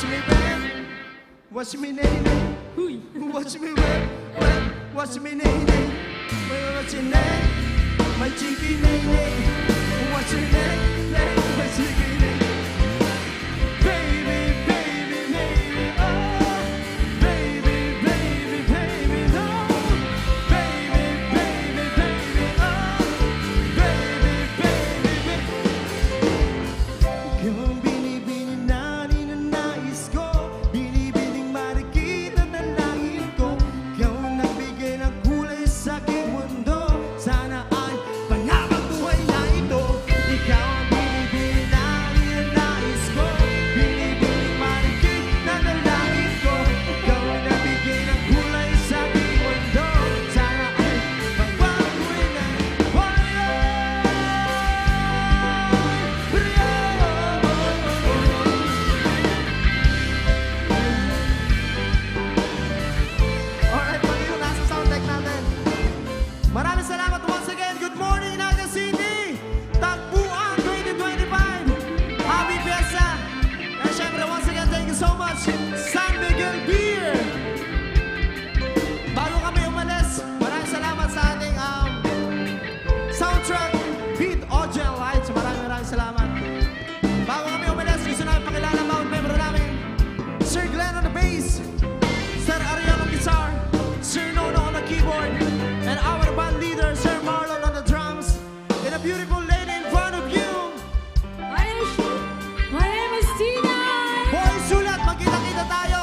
S2: Watch me rap, watch me nay nay. Watch me rap, rap, watch me nay nay. Watch your neck, my cheeky nay nay. Watch your neck, neck, my cheeky nay. Baby, baby, baby, oh. Baby, baby, baby, no. Baby, baby, baby, oh. Baby, baby, baby. Ikaw ang binibini na ninanais ko. Binibining marikita na langit ko. Ikaw ang nagbigay ng kulay sa aking mundo. Sana ay pangarap buhay na ito. Ikaw ang binibini na ninanais ko. Binibining marikita na langit ko. Ikaw ang nagbigay ng kulay sa aking mundo. Sana ay pangarap buhay na Alright, pag-iyo nasa sound check natin. Maraming salamat once again. Good morning, Naga City! Tagpuan 2025! Happy Fiesta! And syempre, once again, thank you so much, San Miguel Beer! Bago kami umalis, maraming salamat sa ating soundtrack, Beat Audio and Lights. Maraming salamat. Bago kami umalis, gusto namin pakilala ang mga member namin. Sir Glenn on the bass, Sir Ariel on guitar, Sir Nono on the keyboard, and our band leader, Sir Marlon on the drums, and a beautiful lady in front of you.
S6: My name is Tina.
S2: Boy Sulat, magkita-kita tayo.